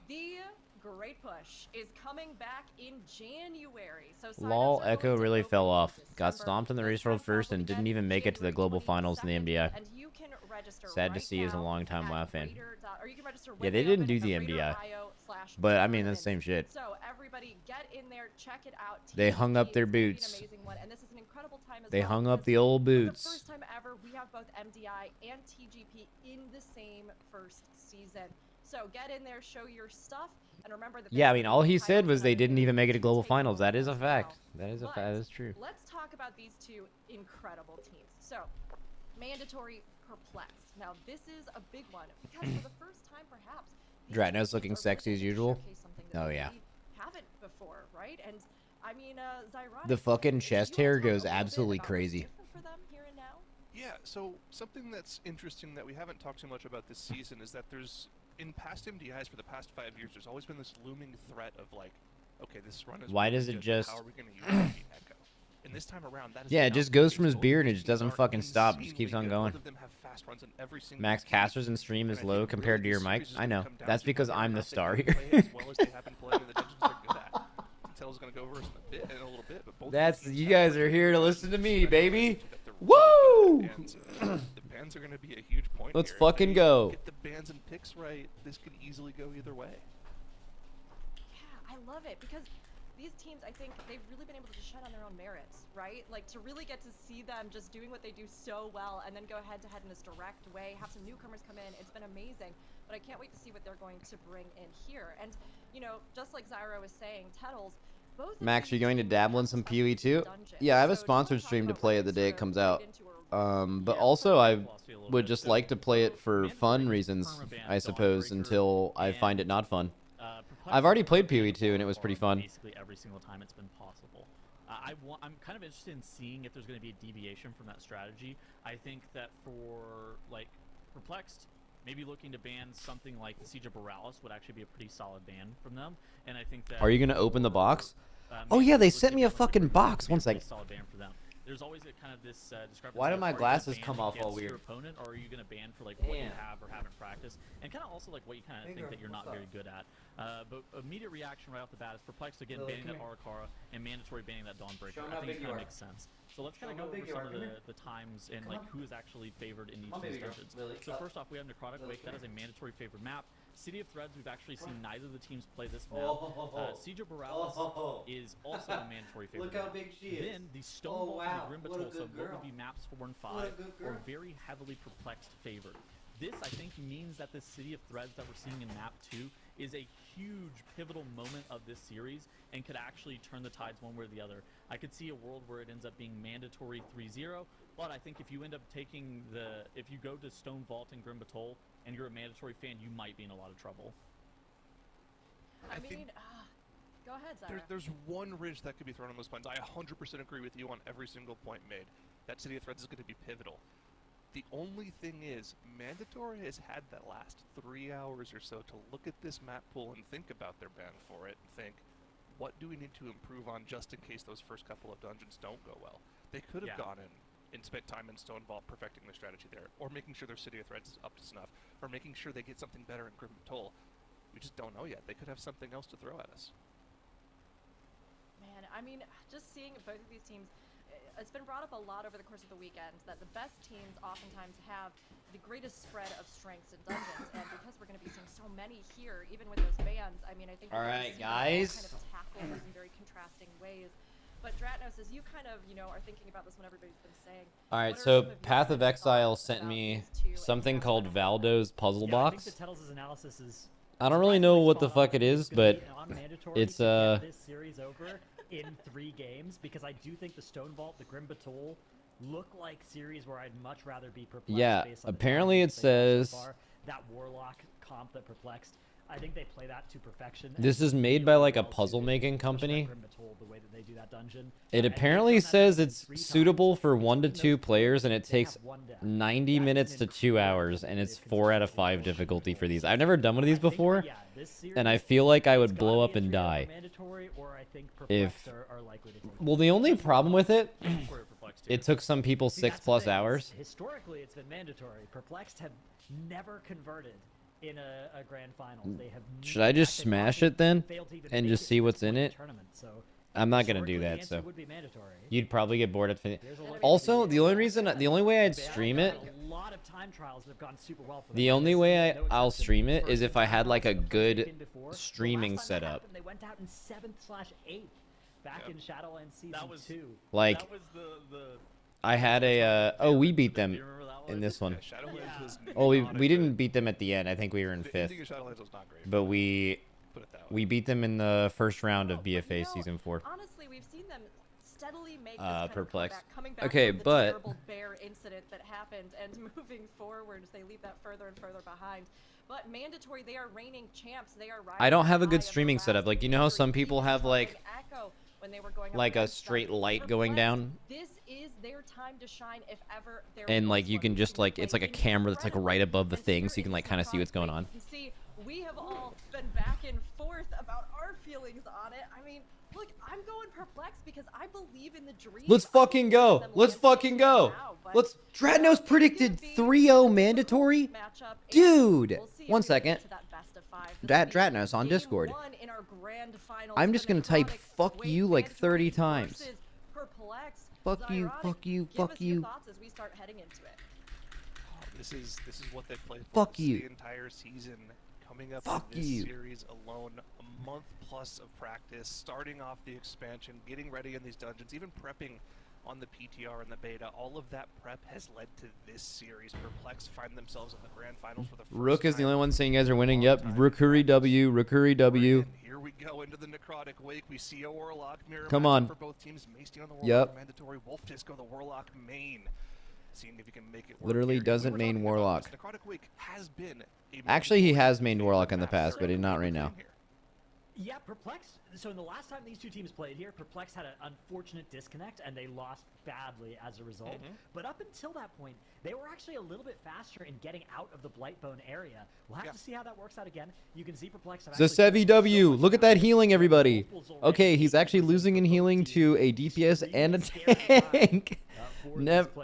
The Great Push is coming back in January. So Lol, signups are Echo going to really open fell in off. Got December. stomped in the This race world time first and will didn't begin even make it to the January global finals in the 22nd, MDI. and you can register Sad to right see as a now longtime at WoW fan. Raider. Or you can register Yeah, when they didn't open do the at MDI. Raider.io/tournaments. But I mean, that's the same shit. So everybody get in there, check it out. They hung up TGG their is gonna be an boots. amazing one, and this is an incredible time as They well hung up because the old for the boots. first time ever, we have both MDI and TGP in the same first season. So get in there, show your stuff, and remember that. Yeah, I mean, all he there's said was they titles didn't that even make it to to global take finals. home That is a as fact. well. That is a But fact. That is true. Let's talk about these two incredible teams. So, Mandatory Perplexed. Now, this is a big one because for the first time, perhaps, these two Dratnos teams looking are sexy really as gonna usual. showcase something that Oh, they yeah. really haven't before, right? And I mean, Zyronic, The fucking do you chest wanna hair talk a goes little bit absolutely about what's crazy. different for them here and now? Yeah, so something that's interesting that we haven't talked too much about this season is that there's, in past MDIs for the past 5 years, there's always been this looming threat of like, okay, this run is Why really does it good, just... how are we going to use the Echo? And this time around, that is Yeah, it not just the goes case. from his Both beard of and it these just teams doesn't are fucking stop. It just keeps insanely on good. going. Both of them have fast runs in every single Max game. casters and stream And is I low think compared to really your this mic. series is I gonna know. come down That's to because whether or I'm the not they star can here. play as well as they have been playing in the dungeons they're good at. Intel's going to go over us in a little bit, but both That's... teams You have guys like are here to a listen to me, stretch baby. that they're really Woo! good at, and the bans are going to be a huge point Let's here. If fucking they go. Get the bans and picks right, this could easily go either way. Yeah, I love it because these teams, I think they've really been able to just shine on their own merits, right? Like to really get to see them just doing what they do so well and then go head to head in this direct way, have some newcomers come in. It's been amazing, but I can't wait to see what they're going to bring in here. And, you know, just like Zyro was saying, Tettles, both of Max, are you these going to teams dabble in have some some PoE too? dungeons. Yeah, I have a So just sponsored wanna talk stream to about play what it the they day it sort of comes played out. into or But Yeah, also we'll I talk philosophy a little would bit. just So, like to play it for mandatory fun reasons, permaban I suppose, Dawnbreaker until I find it and, not fun. Perplexity I've already played permaban PoE 2 and it was pretty are fun. Basically every single time it's been possible. I'm kind of interested in seeing if there's going to be a deviation from that strategy. I think that for like Perplexed, maybe looking to ban something like the Siege of Borealis would actually be a pretty solid ban from them. And I think that Are you going to open the for, box? Oh maybe yeah, they looking sent at me a something like fucking Perplexed box. would be a One pretty second. solid ban for them. There's always a kind of this discrepancy. Why do of, my are you glasses gonna come ban off all against weird? your opponent, or are you going to ban for like what you Damn. have or haven't practiced, and kind of also like what you kind of think that you're not very good at. But immediate reaction right off the bat is Perplexed again Lily, banning come that Arakara and mandatory banning that Dawnbreaker. Show 'em I how think big it you kind of are. makes sense. So let's kind of Show 'em go how over big you some are. of Come here. the times and Come like on. who is actually favored in each Come of on, these baby girl. dungeons. Lily, So up. first off, we have Necrotic Lily, Wake. That come is a mandatory favored map. City of Threads, we've actually seen neither of the teams play this map. Oh. Siege of Borealis Oh. is also a mandatory favorite. Look how map. big she is. Then the Stonevault wow. and the What a Grimbatol, so good what girl. would be maps 4 and What a 5, good or girl. very heavily Perplexed favored. This, I think, means that the City of Threads that we're seeing in map 2 is a huge pivotal moment of this series and could actually turn the tides one way or the other. I could see a world where it ends up being mandatory 3-0, but I think if you end up taking if you go to Stonevault and Grimbatol and you're a mandatory fan, you might be in a lot of trouble. I think- mean, go ahead, Zyra. There's one ridge that could be thrown on those points. I 100% agree with you on every single point made. That City of Threads is going to be pivotal. The only thing is, Mandatory has had that last 3 hours or so to look at this map pool and think about their ban for it and think, what do we need to improve on just in case those first couple of dungeons don't go well? They could have Yeah. gone in and spent time in Stonevault perfecting their strategy there, or making sure their City of Threads is up to snuff, or making sure they get something better in Grim Toll. We just don't know yet. They could have something else to throw at us. Man, I mean, just seeing both of these teams, it's been brought up a lot over the course of the weekend that the best teams oftentimes have the greatest spread of strengths in dungeons, and because we're going to be seeing so many here, even with those bans, I mean, I think we're All gonna right, see them all guys. kind of tackle these in very contrasting ways. But Dratnos, as you kind of, are thinking about this when everybody's been saying. All right, what are so some of your Path of kind Exile thoughts sent about me these two and something how called they're gonna Valdo's puzzle Yeah, I box. think that Tettles' analysis is I don't really know what the spot fuck on. it is, It's gonna be but non-mandatory it's, to get this series over in 3 games, because I do think the Stonevault, the Grim Batol look like series where I'd much rather be Perplexed. Yeah, based on the apparently dominance it they have says- so far. That Warlock comp that Perplexed, I think they play that to perfection. and This is really made by like a well puzzle suited, making especially that company. Grim Batol, the way that they do that dungeon. It And they've apparently done that says dungeon it's 3 times. suitable for Each 1 to of those 2 three players, and games, it they takes have one death. 90 That is minutes an to 2 incredible hours, and way it's of 4 out of consistently 5 difficulty for pushing these. things. I've never done one of I these think, before, yeah, this and I series, feel like I it's would gotta blow be up a and 3-hour die. mandatory, or I think If- Perplexed are likely to take it. Well, the only problem with it, For Perplexed too. it took some people See, 6 that's the plus thing, is hours. Historically, it's been mandatory. Perplexed have never converted in a grand finals. They have. Should I just actually smash often it then, failed to even and make just it see to what's this in point it? Tournament. So I'm not gonna do historically, that, the answer so would be mandatory. you'd probably get bored at There's a lot- Also, the only way I'd They have stream done it, a lot of time trials that have gone super well for them. the And only this way is no I'll exception. stream it is First if I had like a time good they've been before. The streaming last time that setup. happened, they went out in 7/8 back Yep. in Shadowlands season That was 2. Like, that was the I had a oh, we beat Do them you remember that in one? this one. Yeah, Shadowlands Yeah. was Oh, we not a didn't good- beat them at the end. I think we were in The 5th, ending of Shadowlands was not great. but we Put it that way. we beat them in the first round No, of but you BFA know, season 4. Honestly, we've seen them steadily make this kind of Perplexed. comeback, coming back Okay, from the but- terrible bear incident that happened, and moving forward, they leave that further and further behind. But mandatory, they are reigning champs. They are. I don't have a riding good high of the streaming last setup. Like, you know how victory, some people even have, coming like, Echo when they were going up like a against them. straight light For going Plex, down. This is their time to shine if ever there And was like you one. can We've just seen them like it's play like a camera that's like right incredibly. above the And thing, here so you can in like this kind of see what's Necrotic going wake, on. you can see we have all been back and forth about our feelings on it. I mean, look, I'm going perplexed because I believe in the dream. Let's I fucking believe in go. them Let's landing fucking go. now, but, Let's. Dratnos it's predicted gonna be 3-0 a mandatory. difficult matchup, and Dude, we'll see if one we make it second. to that best of five. This will be Dratnos on game Discord. one in our grand finals I'm for just the gonna type Necrotic fuck Wake you like Mandatory 30 times. versus Perplexed. Fuck you, Zyrotic, fuck you, give fuck us your you. thoughts as we start heading into it. Oh, this is what they played for. Fuck This is you. the entire season. Coming up Fuck in this you. series alone, a month plus of practice, starting off the expansion, getting ready in these dungeons, even prepping on the PTR and the beta. All of that prep has led to this series. Perplex find themselves in the grand finals for the first Rook is the time only one saying you guys are in a winning. long Yep. time. Rookuri W. Rookuri W. We're in. Here we go into the Necrotic Wake. We see a Warlock mirror Come matchup on. for both teams. Maesty on the Warlock Yep. mandatory. Wolf Disco the Warlock main. Seeing if he can make it work Literally here. doesn't We're main talking about Warlock. this. Necrotic Wake has been a Actually, he mandatory has mained favorite Warlock in the match. past, but They're not right able to now. claim here. Yeah, Perplexed. So in the last time these two teams played here, Perplexed had an unfortunate disconnect, and they lost badly as a result. But up until that point, they were actually a little bit faster in getting out of the Blightbone area. We'll have to see how that works out again. You can see Perplexed. have actually Zasevi done W. so much Look at that damage. healing, everybody. Multiples already. Okay, he's actually losing in healing to a DPS and a tank.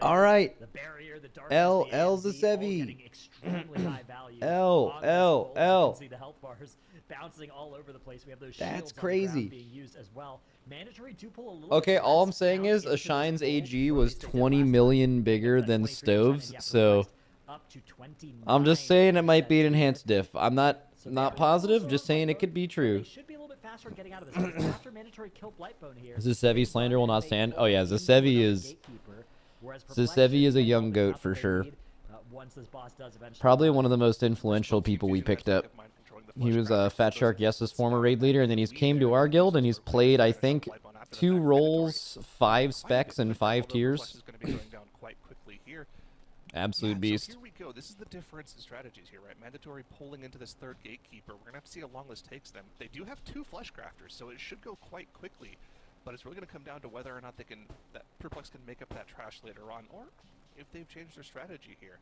All right. The barrier, the darkness, L, the L AMD, all Zasevi. getting extremely high value L, on this L, gold. L. You can see the health bars bouncing all over the place. We have those That's shields on the crazy. ground being used as well. Mandatory do pull a little Okay, bit all less I'm saying down is into a Shine's this gold, AG or at was least they did 20 last time. million bigger That than 23%, Stove's, and yeah, so Perplexed up to 29%. I'm just saying it might be an enhanced diff. I'm not So they are positive, also just on saying it Blightbone, could be but true. They should be a little bit faster getting out of this. Because after mandatory kill Blightbone here. Zasevi slander will not stand. Oh yeah, Zasevi is a young goat for sure. Probably one of the most influential people we picked up. He was Fat Shark Yes's former raid leader, and then he's came to our guild, and he's played, I think, 2 roles, 5 specs, and 5 tiers. Absolute beast. So here we go. This is the difference in strategies here, right? Mandatory pulling into this third gatekeeper. We're gonna have to see how long this takes them. They do have 2 flesh crafters, so it should go quite quickly. But it's really gonna come down to whether or not that Perplex can make up that trash later on, or if they've changed their strategy here.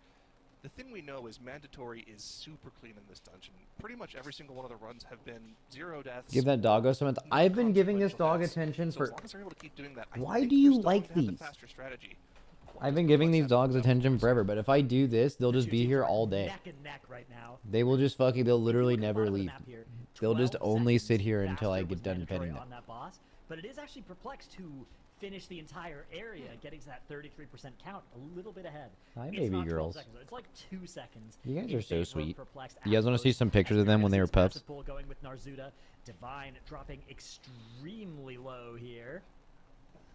The thing we know is Mandatory is super clean in this dungeon. Pretty much every single one of the runs have been 0 deaths. Give that doggo some. I've been giving this dog attention So for. as long as they're able to keep doing that, I Why think do they're you still like going to have the these? faster strategy. I've been giving these dogs attention forever, but if I do this, they'll just be here all day. Neck and neck right now. They will just fucking. They'll literally If you look at the never bottom of the leave. map here, They'll just 12 only seconds sit here until I faster get was done mandatory petting them. on that boss, but it is actually Perplexed who finished the entire area, getting to that 33% count, a little bit ahead. Hi, It's baby not 12 girls. seconds, it's like 2 seconds. You guys in are so favor of sweet. Perplexed You guys at wanna see most. some pictures of As them when they were Gragas's passive pups? pull going with Narzuda. Divine dropping extremely low here.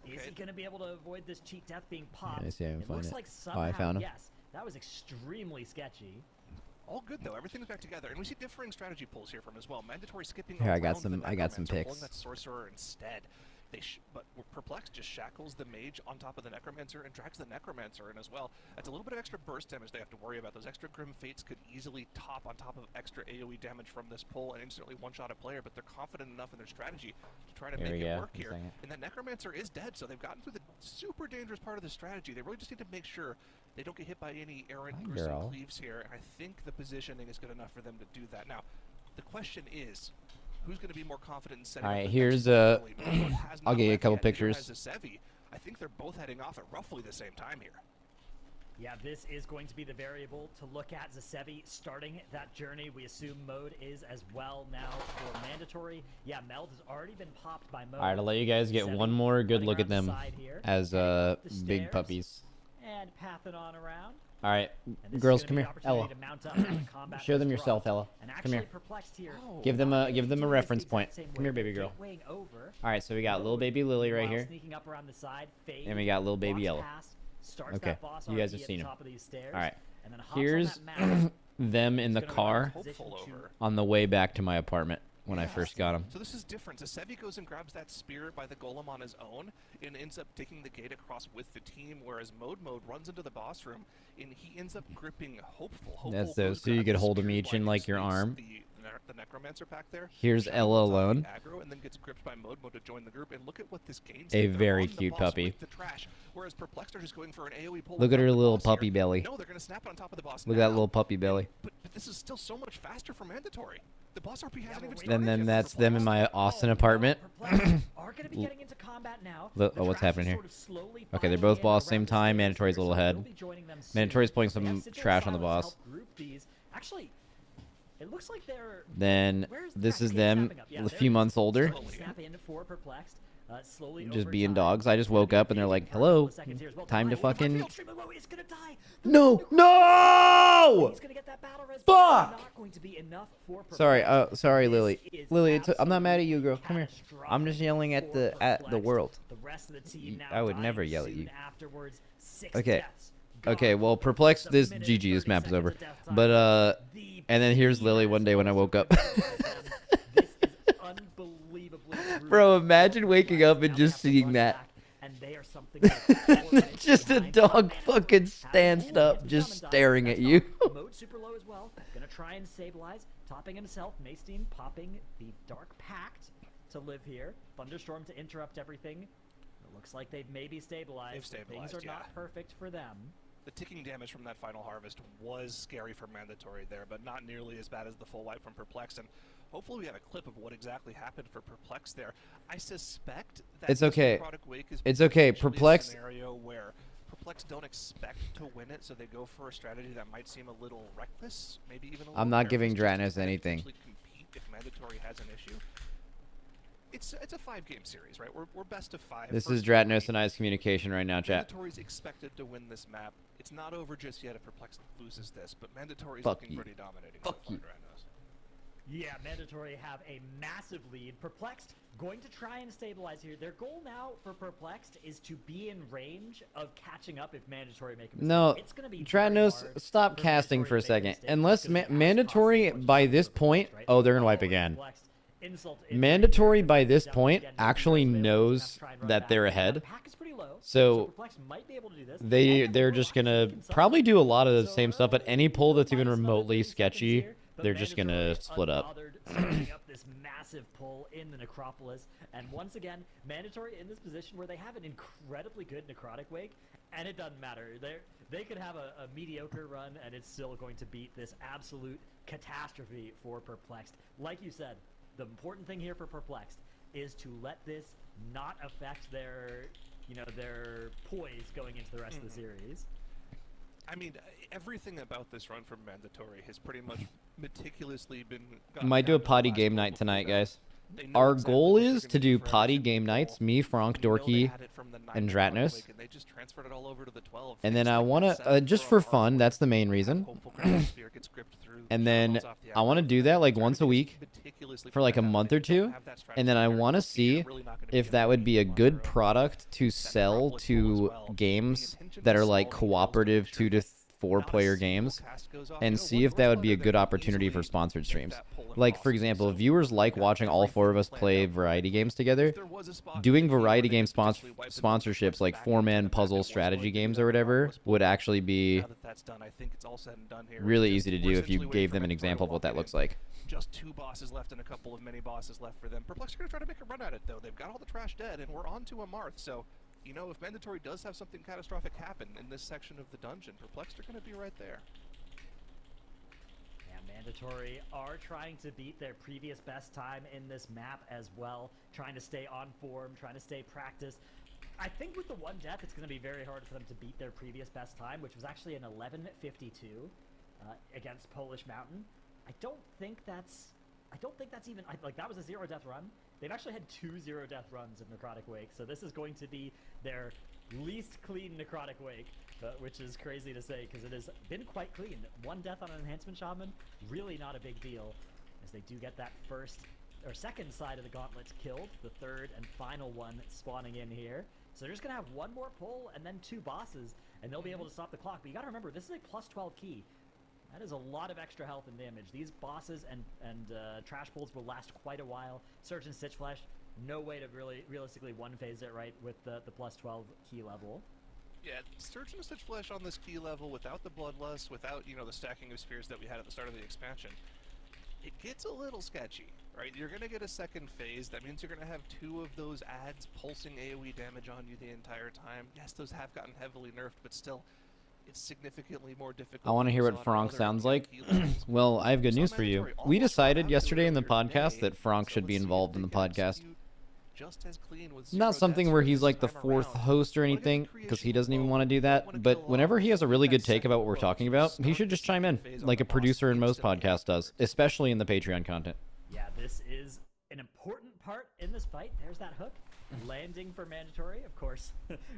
Is he going to be able to avoid this cheat death being popped? I see, I can It find looks it. like Oh, somehow, I found him. yes, that was extremely sketchy. All good though. Everything's back together, and we see differing strategy pulls here from as well. Mandatory skipping. Here, I got around the some Necromancer, pics. Pulling that sorcerer instead. But Perplexed just shackles the mage on top of the Necromancer and drags the Necromancer in as well. That's a little bit of extra burst damage they have to worry about. Those extra Grim Fates could easily top on top of extra AoE damage from this pull and instantly one-shot a player, but they're confident enough in their strategy to try to Here make we it go. work One here. second. And that Necromancer is dead, so they've gotten through the super dangerous part of the strategy. They really just need to make sure they don't get hit by any errant Hi, gruesome girl. cleaves here, and I think the positioning is good enough for them to do that. Now, the question is, who's going to be more confident in setting All up right, the here's, next rally? Batol has I'll not get you a left couple yet, neither pictures. has Zasevi. I think they're both heading off at roughly the same time here. Yeah, this is going to be the variable to look at. Zasevi starting that journey. We assume Mode is as well now for mandatory. Yeah, Meld has already been popped by Mode. All right, I'll let you guys get Zasevi one more good running look at around the them side here, as heading up the big stairs, puppies. And pathing on around. All right, And this girls, is come gonna here, be an Ella. opportunity to mount up as the combat Show them does yourself, drop. Ella. And Come actually here. Perplexed here. Give them a Doing this reference the point. exact same Come here, way. baby girl. Gatewaying over. All right, so we got little baby Lily right While here, sneaking up around the side, Fade, and we got little baby walks Yellow. past, starts Okay, that boss you guys RP have at seen the him. top of these stairs, All right, and then hops on here's that map. them in the He's gonna car run position Hopeful to- over. on the way back to my apartment when I Yes. first got them. So this is different. Zasevi goes and grabs that spear by the golem on his own and ends up taking the gate across with the team, whereas Mode runs into the boss room and he ends up gripping Hopeful. That's Hopeful so- goes so you grabs could the hold 'em spear each in, blade like, your and arm. the the Necromancer pack there. Here's Shadow Ella runs off the alone. aggro and then gets gripped by Mode to join the group. And look at what this game A They're very on the cute boss puppy. with the trash, whereas Perplexed are just going for an AoE pull. Look at without her the little boss here. puppy belly. No, they're going to snap it on top of the boss. Look at now. that little puppy belly. But this is still so much faster for Mandatory. The boss RP hasn't even but started. Then yet. that's them in my Austin apartment. Perplexed are going to be getting into combat now. Look, The oh, what's trash happening is here? sort of slowly Okay, they're filing both in boss around same the time. stairs Mandatory's a here, little so ahead. we'll be joining them soon. Mandatory's playing They have some Sigil trash on the Silence to boss. help group these. Actually, it looks like they're Then Where's the this trash? is Okay, them, snapping up. Yeah, a there few it is. months older, Slowly snap in for Perplexed. Slowly just over being time. dogs. I just woke up and they're like, For a couple "Hello, of seconds here as well. time to Delay. fucking." Field stream below is gonna die. No, no! He's gonna get that battle res, Fuck! but not going to be enough for Sorry, Perplexed. sorry, This Lily. is Lily, I'm not mad at you, girl. absolutely Come here. catastrophic I'm just yelling at for the Perplexed. world. The rest of the team now I would dying never yell at soon you. afterwards. 6 Okay. deaths. Okay, Gone. well, Perplexed, Just a this minute GG, and this map 30 is over. seconds of death time. But, The and then here's team Lily has one day when I woke up. This is unbelievably Bro, brutal. imagine waking up and Now they just have to seeing rush that. back, and they are something like Just a behind. dog Has fucking it. stands Ooh, up, gets just the summon die. staring That's at you. gone. Mode super low as well. Gonna try and stabilize. Topping himself. Mastein popping the Dark Pact to live here. Thunderstorm to interrupt everything. It looks like they've maybe stabilized. They've stabilized, Things are yeah. not perfect for them. The ticking damage from that final harvest was scary for Mandatory there, but not nearly as bad as the full wipe from Perplex. And hopefully we have a clip of what exactly happened for Perplex there. I suspect that It's this okay. Necrotic Wake is It's okay. potentially a Perplex- scenario where Perplex don't expect to win it, so they go for a strategy that might seem a little reckless, maybe even a little I'm not giving careless, just Dratnus to anything. potentially compete if Mandatory has an issue. It's a 5-game series, right? We're best of 5. This First is of all, Dratnus and I's communication right now, chat. Mandatory's expected to win this map. It's not over just yet if Perplex loses this, but Mandatory's Fuck looking you. pretty dominating. Fuck so far, you. Dratnos. Yeah, Mandatory have a massive lead. Perplexed going to try and stabilize here. Their goal now for Perplexed is to be in range of catching up if Mandatory make a mistake. No, It's gonna be very Dratnos, hard stop for casting Mandatory for a to make second. mistake. It's Unless gonna be as Mandatory costly by as this Perplexed, point, right? oh, they're gonna wipe Oh, again. Perplexed, insult to injury Mandatory here. by this Down point again, actually Mandatory knows has to try and run that back. they're The ahead. pack is pretty low, So Perplexed might be able to do this. they're just gonna probably do a lot of the same stuff, but any pull that's even remotely sketchy, they're just gonna split up. Starting up this massive pull in the Necropolis, and once again, Mandatory in this position where they have an incredibly good Necrotic Wake, and it doesn't matter. They could have a mediocre run, and it's still going to beat this absolute catastrophe for Perplexed. Like you said, the important thing here for Perplexed is to let this not affect their poise going into the rest of the series. I mean, everything about this run from Mandatory has pretty much meticulously been. gotten Might do a down to the potty last game pull night before tonight, that. guys. They know Our exactly goal what they're is gonna to do for every potty single game pull. nights, me, Frank, We know they Dorky, had it from the 9 and Necrotic Dratnus. Wake, and they just transferred it all over to the 12. And Things then I like want that to, seven just a for hard fun, one. that's the main reason. Hopeful Crown Spear gets gripped through, And shadow then runs off the I want to aggro. do that like Try to once a do this week meticulously for from like a the month half. or They don't two, have that and strategy then I there. want to You're see really not gonna be if able that to would beat be a them on good their own. product to That sell Necropolis pull as to well. The games intention that is are like solving those cooperative make 2 sure to that 4 not a player single games, cast goes off. and You know, see one if that would be a Northlander good there could opportunity for easily sponsored take streams. that pull and Like, for possibly example, so viewers like got watching all 4 of us everything play planned out. variety games together. If there was a spot Doing in the game where variety they game could potentially wipe the sponsorships like back into 4-man the map, puzzle it was strategy going to be games that or whatever Necropolis pull. would actually be Now that that's done, I think it's all said and done here. really Just- easy to we're do if you essentially waiting gave for them an Mandatory to example of what walk that it looks in. like. Just 2 bosses left and a couple of mini bosses left for them. Perplex are going to try to make a run at it, though. They've got all the trash dead, and we're on to a Marth. So, you know, if Mandatory does have something catastrophic happen in this section of the dungeon, Perplex are going to be right there. Yeah, Mandatory are trying to beat their previous best time in this map as well, trying to stay on form, trying to stay practiced. I think with the 1 death, it's going to be very hard for them to beat their previous best time, which was actually an 11:52 against Polish Mountain. I don't think that's even like that was a 0 death run. They've actually had 2 0 death runs in Necrotic Wake, so this is going to be their least clean Necrotic Wake, which is crazy to say because it has been quite clean. 1 death on an Enhancement Shaman, really not a big deal, as they do get that first or second side of the gauntlet killed, the third and final one spawning in here. So they're just gonna have 1 more pull and then 2 bosses, and they'll be able to stop the clock. But you gotta remember, this is a +12 key. That is a lot of extra health and damage. These bosses and trash pulls will last quite a while. Surge and Stitch Flesh, no way to really realistically one-phase it right with the +12 key level. Yeah, Surge and Stitch Flesh on this key level without the Bloodlust, without, you know, the stacking of spears that we had at the start of the expansion. it gets a little sketchy, right? You're going to get a second phase. That means you're going to have 2 of those ads pulsing AoE damage on you the entire time. Yes, those have gotten heavily nerfed, but still, it's significantly more difficult. I want to hear what Franck sounds like. Well, I have good news for you. We decided yesterday in the podcast that Franck should be involved in the podcast. Not something where he's like the 4th host or anything, because he doesn't even want to do that. But whenever he has a really good take about what we're talking about, he should just chime in, like a producer in most podcasts does, especially in the Patreon content. Yeah, this is an important part in this fight. There's that hook. Landing for mandatory, of course,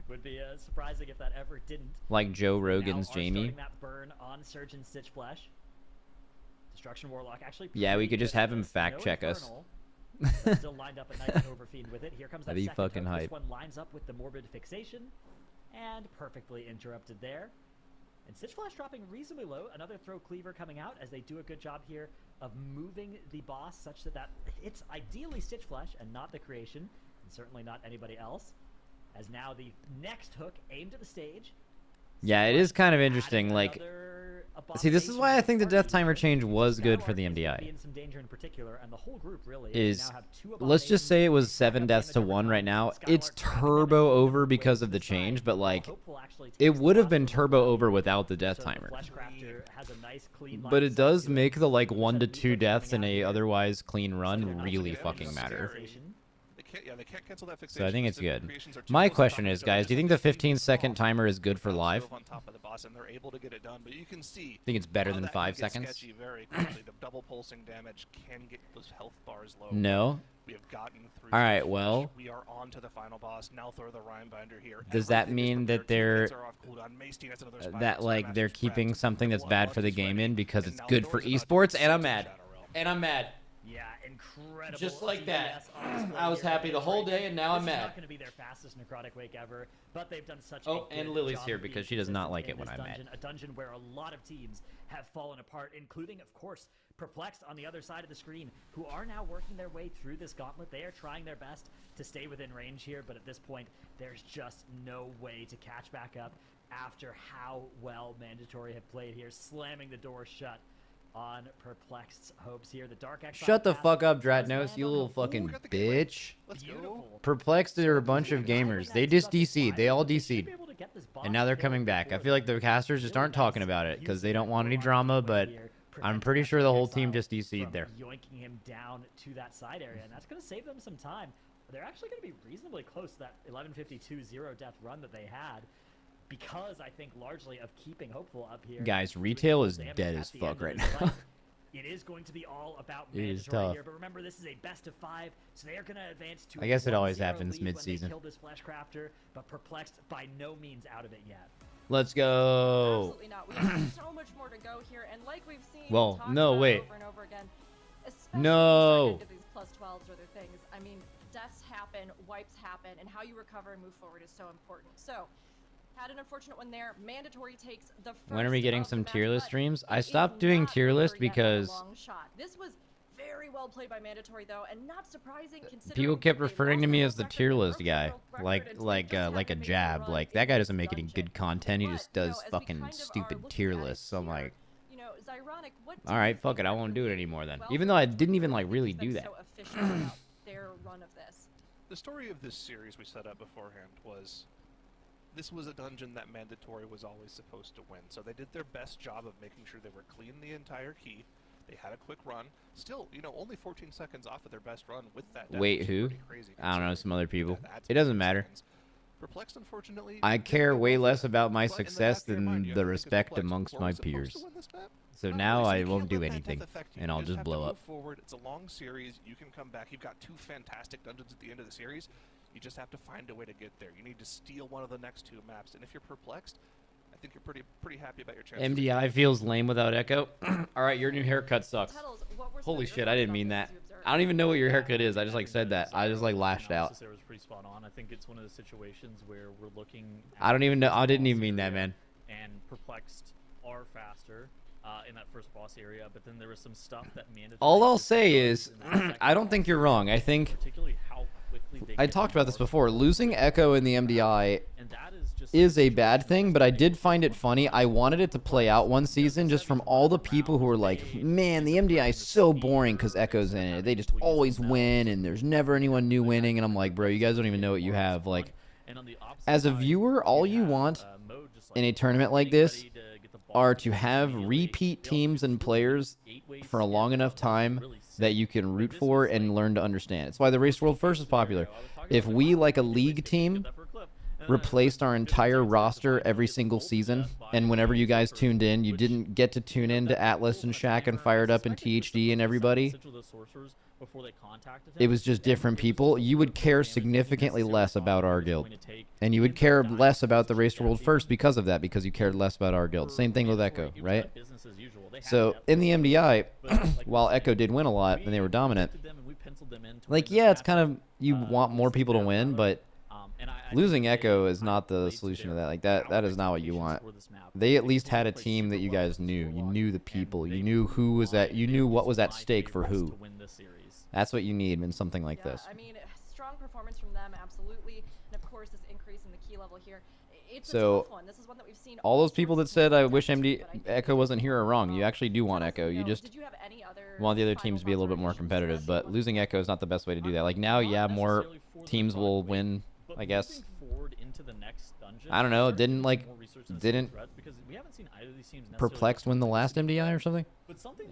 would be surprising if that ever didn't. Like Joe Rogan's Jamie. That burn on Surgeon Stitch Flesh. Destruction Warlock actually. Yeah, we could just have him fact check us. Still lined up a nice Overfiend with it. Here comes that second fucking hook. hype. This one lines up with the Morbid Fixation, and perfectly interrupted there. And Stitch Flash dropping reasonably low. Another throw cleaver coming out as they do a good job here of moving the boss such that hits ideally Stitch Flash and not the creation, and certainly not anybody else. As now the next hook aimed at the stage. Yeah, it is kind of interesting. Like, see, this is why I think the death timer change was good for the MDI. Let's just say it was 7 deaths to 1 right now. It's turbo over because of the change, but like, it would have been turbo over without the death timer. But it does make the like 1 to 2 deaths in a otherwise clean run really fucking matter. They can't cancel that So I think it's good. Creations are My too close question behind, is, so guys, it's do you think the just a 15-second timer is good for live? on top of the boss, and they're able to get it done, but you can see Think it's better how than that 5 can get seconds? sketchy very quickly. The double pulsing damage can get those health bars low. No. We have gotten through. All right, Stitch well, Flash. We are on to the final boss. Now throw the Rhyme Binder here. Does that Everything is mean that prepared. 2 they're hits are off cooldown. Mace Team has another spike. that like they're Grandmaster's keeping prepped. something that's bad for the Warlock is game ready. in because And it's now good the for doors are about to esports? And I'm sit mad. to Shadow Realm. And I'm mad. Yeah, incredible. Just like that. DPS on display I was here. happy the whole day, and now I'm This is mad. not going to be their fastest necrotic wake ever, but they've done such Oh, a and good Lily's job here of being because she does not consistent like in it when this I'm mad. dungeon, a dungeon where a lot of teams have fallen apart, including, of course, Perplexed on the other side of the screen, who are now working their way through this gauntlet. They are trying their best to stay within range here, but at this point, there's just no way to catch back up after how well Mandatory have played here, slamming the door shut on Perplexed's hopes here. The Dark Exile Shut the path fuck up, does Dratnos, land you on little the fucking got the gateway. bitch. Let's go. Beautiful. Perplexed are a bunch of gamers. They just DC'd. They all DC'd. And now they're coming back. I feel like the casters just aren't talking about it because they don't want any drama, but I'm pretty sure the whole team just DC'd there. Yoinking him down to that side area, and that's going to save them some time. They're actually going to be reasonably close to that 11:52 0 death run that they had, because I think largely of keeping Hopeful up here. Guys, doing retail full is damage dead at as the fuck end of right this now. fight. It is going to be all about It is mandatory tough. here, but remember, this is a best of 5, so they are going to advance to I guess it always 1-0 happens lead when they mid-season. kill this Fleshcrafter, but Perplexed by no means out of it yet. Let's go. Absolutely not. We have so much more to go here, and like we've seen, Well, talked no, about wait. over and over again, especially No. when you start getting into these +12s or other things. I mean, deaths happen, wipes happen, and how you recover and move forward is so important. So, had an unfortunate one there. Mandatory takes the first When are we getting of the some match, tier list but streams? it I is stopped doing not tier list over yet by a because long shot. This was very well played by Mandatory, though, and not surprising considering people kept they referring lost to the me world as the record, tier they list broke the guy, world record, like and so they just had like to a make jab. run Like that in guy this doesn't make any dungeon. good content. He But, just you know, does as we fucking kind of are stupid looking tier at it lists. So I'm here, like, you know, it's ironic. What all right, fuck it. I won't do it anymore then. Even though I didn't even like really do that. So efficient about their run of this. The story of this series we set up beforehand was this was a dungeon that Mandatory was always supposed to win. So they did their best job of making sure they were clean the entire key. They had a quick run. Still, you know, only 14 seconds off of their best run with that. death, Wait, which is who? pretty crazy I don't know, considering some other people. that adds It doesn't 14 matter. seconds. Perplexed, unfortunately, I did care play way well less for about them, my but in the success back of your mind, than you have the to think as respect Perplexed, amongst were my we supposed to peers. win this map? So Not now really, so I you won't can't do let that anything, death affect you. and You I'll just have to blow move up. forward. It's a long series. You can come back. You've got 2 fantastic dungeons at the end of the series. You just have to find a way to get there. You need to steal one of the next 2 maps. And if you're Perplexed, I think you're pretty happy about your chances. MDI feels lame without Echo. All right, your new haircut sucks. Tuttles, what were some Holy of your shit, I thoughts didn't on mean this that. as you observed? I don't even know what your haircut is. I just like said that. I just like lashed out. Analysis there was pretty spot on. I think it's one of the situations where we're looking. I don't even know. I didn't boss even mean that, area, man. And Perplexed are faster in that first boss area, but then there was some stuff that Mandatory. All I'll just say does is, in that second I don't think boss you're area, wrong. I think particularly how quickly they I get talked about this more before. Losing Echo in the MDI and that is just is a bad thing, but I did find it funny. I wanted it to play out one season just from all the people who were like, man, the MDI is so boring because Echo's in it. They just always win, and there's never anyone new winning. And I'm like, bro, you guys don't even know what you have. Like, as a viewer, all you want in a tournament like this are to have repeat teams and players for a long enough time that you can root for and learn to understand. It's why the Race World First is popular. If we, like a league team, replaced our entire roster every single season, and whenever you guys tuned in, you didn't get to tune in to Atlas and Shaq and Fired Up and THD and everybody, it was just different people, you would care significantly less about our guild. And you would care less about the Race World First because of that, because you cared less about our guild. Same thing with Echo, right? So, in the MDI, while Echo did win a lot and they were dominant, like, yeah, it's kind of, you want more people to win, but losing Echo is not the solution to that. Like, that is not what you want. They at least had a team that you guys knew. You knew the people. You knew who was at, you knew what was at stake for who. That's what you need in something like this. I mean, strong performance from them, absolutely. And of course, this increase in the key level here. It's so, a tough one. This is one that we've seen all those people that said, I wish Echo wasn't here are wrong. You actually do want Echo. You just want the other teams to be a little bit more competitive. But losing Echo is not the best way to do that. Like, now, yeah, more teams will win, I guess. I don't know. Didn't Perplexed win the last MDI or something?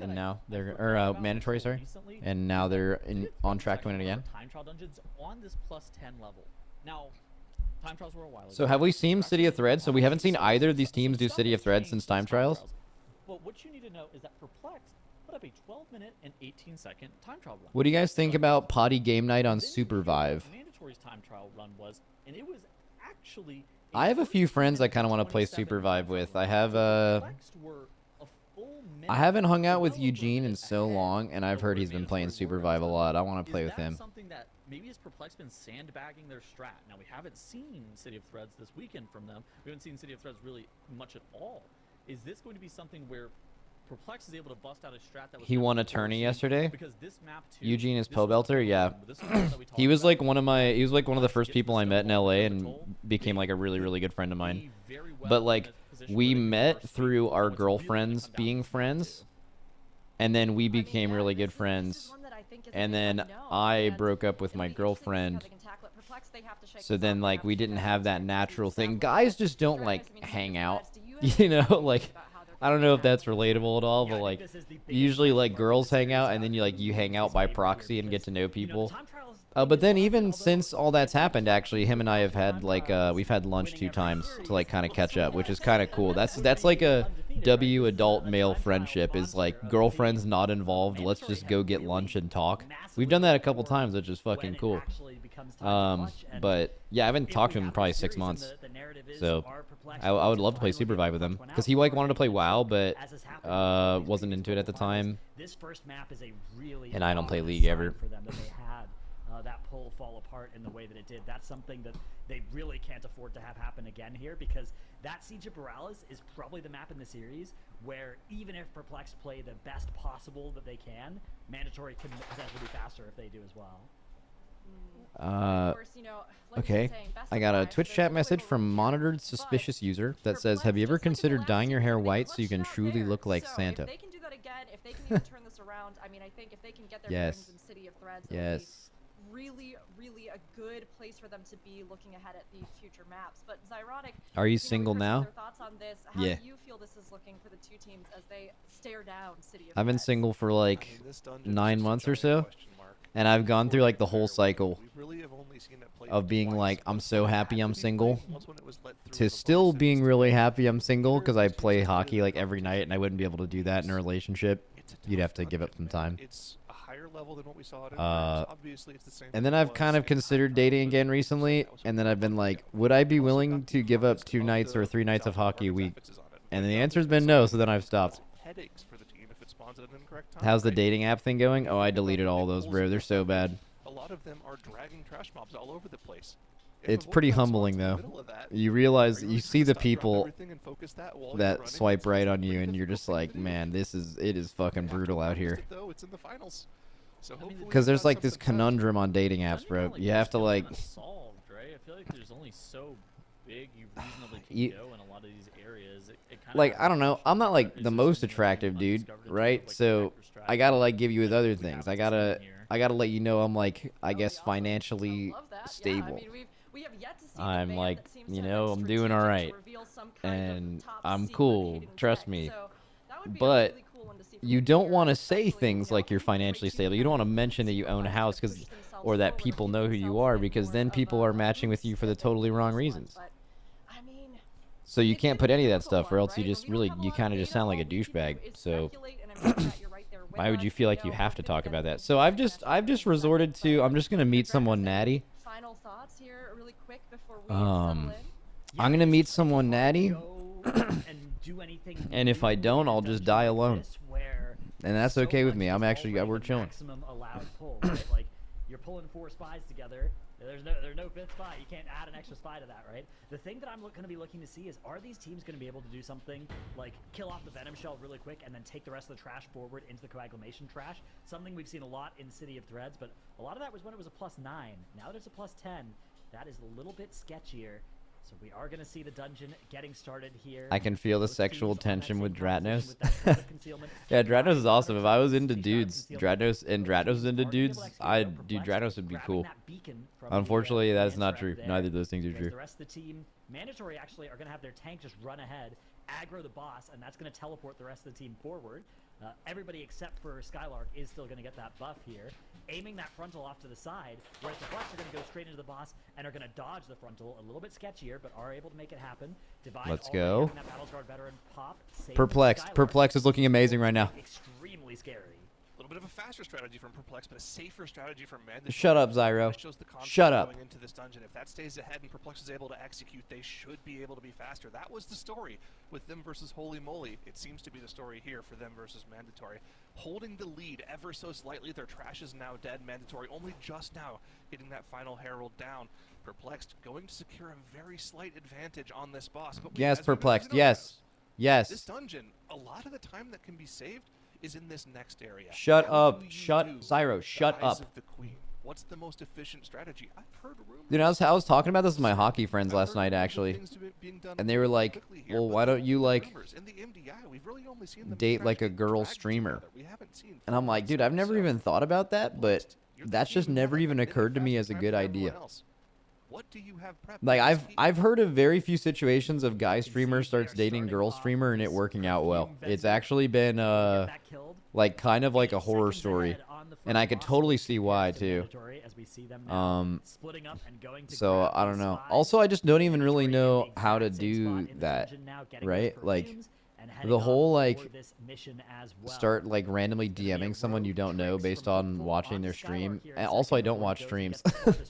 And now they're, or mandatory, sorry. And now they're on track to win it again. Time trial dungeons on this +10 level. Now, time trials were a while ago. So have we seen City of Threads? So we haven't seen either of these teams do City of Threads since time trials? Well, what you need to know is that Perplexed put up a 12-minute and 18-second time trial run. What do you guys think about Potty Game Night on Supervive? Mandatory's time trial run was, and it was actually. I have a few friends I kind of want to play Supervive with. I have I haven't hung out with Eugene in so long, and I've heard he's been playing Supervive a lot. I want to play with him. Something that maybe has Perplexed been sandbagging their strat. Now, we haven't seen City of Threads this weekend from them. We haven't seen City of Threads really much at all. Is this going to be something where Perplex is able to bust out a strat that was... He won a tourney yesterday. Because this map too, Eugene is Pobelter, yeah. He was like one of the first people I met in LA and became like a really, really good friend of mine. But like, we met through our girlfriends being friends, and then we became really good friends. And then I broke up with my girlfriend. So then, like, we didn't have that natural thing. Guys just don't, like, hang out. You know, like, I don't know if that's relatable at all, but, like, usually, like, girls hang out, and then you hang out by proxy and get to know people. But then even since all that's happened, actually, him and I have had, like, we've had lunch 2 times to, like, kind of catch up, which is kind of cool. That's like a adult male friendship, is, like, girlfriends not involved. Let's just go get lunch and talk. We've done that a couple times, which is fucking cool. But, yeah, I haven't talked to him in probably 6 months. So, I would love to play Supervive with him. Because he, like, wanted to play WoW, but wasn't into it at the time. And I don't play League ever. That pull fall apart in the way that it did. That's something that they really can't afford to have happen again here, because that Siege of Borealis is probably the map in the series where even if Perplexed play the best possible that they can, Mandatory can potentially be faster if they do as well. Okay, I got a Twitch chat message from monitored suspicious user that says, have you ever considered dyeing your hair white so you can truly look like Santa? If they can do that again, if they can even turn this around, I mean, I think if they can get their bearings in City of Threads, yes. Really a good place for them to be looking ahead at the future maps. But Xyronic, are you single now? Thoughts on this? How do you feel this is looking for the 2 teams as they stare down City of Threads? I've been single for like 9 months or so, and I've gone through like the whole cycle of being like, I'm so happy I'm single, to still being really happy I'm single because I play hockey like every night, and I wouldn't be able to do that in a relationship. You'd have to give up some time. Level than what we saw obviously it's the same. And then I've kind of considered dating again recently, and then I've been like, would I be willing to give up 2 nights or 3 nights of hockey a week? And the answer's been no, so then I've stopped. How's the dating app thing going? Oh, I deleted all those, bro. They're so bad. A lot of them are dragging trash mobs all over the place. It's pretty humbling though. You realize, you see the people that swipe right on you, and you're just like, man, it is fucking brutal out here. Because there's like this conundrum on dating apps, bro. You have to like... big you reasonably can You- go in a lot of these areas, it kind Like, of I don't know. I'm not like the most attractive dude, right? So I gotta like give you with other things. I gotta let you know I'm like, I guess financially Love that. Yeah, I stable. mean, we have yet to see the I'm band like, that seems you to have know, been I'm doing all strategic right, to reveal some kind of and top I'm secret cool. hidden Trust tech. me. So that would be a But really cool one to see from you don't here, want to say especially, things you know, like you're who can financially break stable. two You don't want to and mention that see you what own a lines house to because, push themselves or that forward people keep know who you themselves are, in because more then of people a are matching with loose you for the fit totally in wrong this one. reasons. But I mean, So you it's can't gonna put be a any of that difficult stuff, or one, else you right? When just we don't really, have a you lot kind of of just data, sound like all a we can do douchebag. is So speculate, and I'm glad that you're right there with why would you us. feel like you know, have we're to gonna talk get about that? into So I've the just next few resorted seconds, to, but I'm just gonna meet Dread, someone any natty. final thoughts here, really quick, before we settle in? I'm gonna it's meet just- someone it's hard to natty, go and do anything and if I new don't, in a I'll just dungeon die like alone. this where And that's so okay with much me. is I'm actually, already we're the chilling. maximum allowed pull, right? Like you're pulling 4 spies together. There's no 5th spy. You can't add an extra spy to that, right? The thing that I'm going to be looking to see is, are these teams going to be able to do something like kill off the Venom Shell really quick and then take the rest of the trash forward into the coagulation trash? Something we've seen a lot in City of Threads, but a lot of that was when it was a +9. Now that it's a +10, that is a little bit sketchier. So we are going to see the dungeon getting started here. I can feel the Both sexual teams on that tension same with composition Dratnos. with that shroud of concealment. Yeah, Dratnos is awesome. If I was into Shroud of dudes, concealment. Dratnos and Both Dratnos teams into are gonna be able dudes, to execute without dude, perplex, Dratnos would be grabbing cool. that beacon from Unfortunately, the that's not Lancer true. up there, Neither of those things are whereas true. The rest of the team, Mandatory actually, are going to have their tank just run ahead, aggro the boss, and that's going to teleport the rest of the team forward. Everybody except for Skylark is still going to get that buff here, aiming that frontal off to the side, whereas the Flex are going to go straight into the boss and are going to dodge the frontal, a little bit sketchier, but are able to make it happen. Divide Let's already go. having that Battlesguard veteran pop, saving Perplex. Skylark. Perplex is looking amazing right now. Extremely scary. A little bit of a faster strategy from Perplex, but a safer strategy from Mandatory. Shut up, Zyro. That shows the concept Shut up. Going into this dungeon. If that stays ahead and Perplex is able to execute, they should be able to be faster. That was the story with them versus Holy Moly. It seems to be the story here for them versus Mandatory. Holding the lead ever so slightly. Their trash is now dead. Mandatory only just now getting that final Herald down. Perplexed going to secure a very slight advantage on this boss. But Yes, as we Perplexed. mentioned, Yes. This Yes. dungeon, a lot of the time that can be saved is in this next area. Shut How up. do you Shut- do Zyro, the shut Eyes up. of the Queen? What's the most efficient strategy? I've heard rumors. Dude, I was talking about this with my hockey friends I've last heard night, rumors of actually. things being done And they were like, quickly here, well, but why they're don't you, only like, rumors. In the MDI, we've really only seen them date try like to a get girl dragged streamer? together. We haven't seen And I'm like, dude, I've never even thought about that, but that's just never even occurred to me as a good idea. What do you have prepped Like, for this heat? I've heard of very few situations of guy streamer starts dating girl streamer and it working out well. It's actually been like kind of like a horror story, and I could totally see why too. So I don't know. Also, I just don't even really know how to do that, right? Like the whole like start like randomly DMing someone you don't know based on watching their stream. And also, I don't watch streams,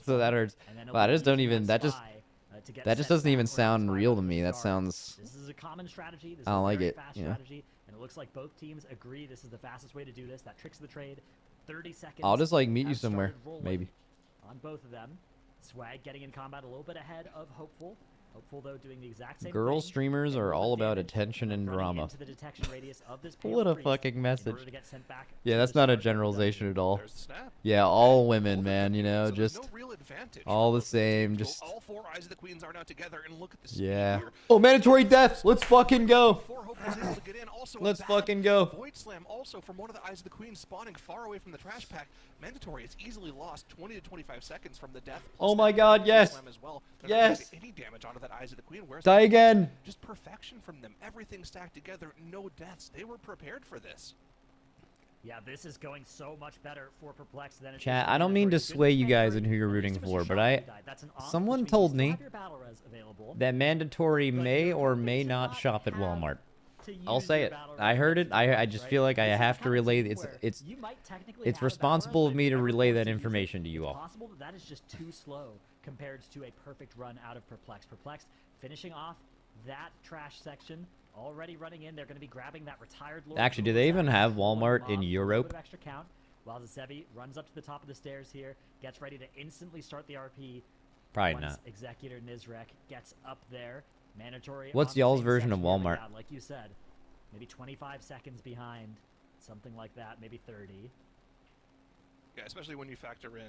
so that hurts. Wow, I just don't even. That just doesn't even sound real to me. That sounds. This is a common strategy. This I don't is a like very it, fast you know? strategy, and it looks like both teams agree this is the fastest way to do this. That tricks the trade. 30 seconds. I'll just like meet you has somewhere, started rolling maybe. on both of them. Swag getting in combat a little bit ahead of Hopeful. Hopeful though doing the exact same Girl thing. streamers Getting are a little all bit about damage, attention and running drama. into the detection radius of this What a pale priest fucking in message. order to get sent back Yeah, to that's the not a start of the generalization dungeon. at all. There's the snap. Yeah, all And women, both man, you know, so there's just no real advantage all for the both of these same, teams. just All 4 Eyes of the Queens are now together, and look at the speed yeah. here. Oh, mandatory death. Let's fucking go. Before Hope was able to get in, also a Let's bad fucking go. Void Slam also from one of the Eyes of the Queen spawning far away from the trash pack. Mandatory has easily lost 20 to 25 seconds from the death. Oh plus my that God, Void yes. Slam as well. They're not Yes. getting any damage onto that Eyes of the Queen. Whereas Die again. just perfection from them. Everything stacked together, no deaths. They were prepared for this. Yeah, this is going so much better for Perplex than it Chat, is for I don't mean to Mandatory. Good sway you thing guys for in who you're at rooting least it was for, your but shot I that died. That's an op, someone which means told you still me have your battle res available, that mandatory but may you're or going may to not shop at have Walmart. to I'll use say your it. battle I res heard it. against I Perplex, just right? feel like I This is the have to kind of relay. team It's where it's you might technically it's have a battle res, responsible of but me to never relay force that to use it. information to you It's all. possible that that is just too slow compared to a perfect run out of Perplex. Perplex finishing off that trash section. Already running in, they're going to be grabbing that retired Lord. Actually, do Who they was even out, have pulling him Walmart in off for a little Europe? bit of extra count, while Zasevi runs up to the top of the stairs here, gets ready to instantly start the RP. Probably Once not. Executor Nizrek gets up there. Mandatory. What's on the y'all's same version of section here, but Walmart? yeah, like you said, maybe 25 seconds behind, something like that, maybe 30. Yeah, especially when you factor in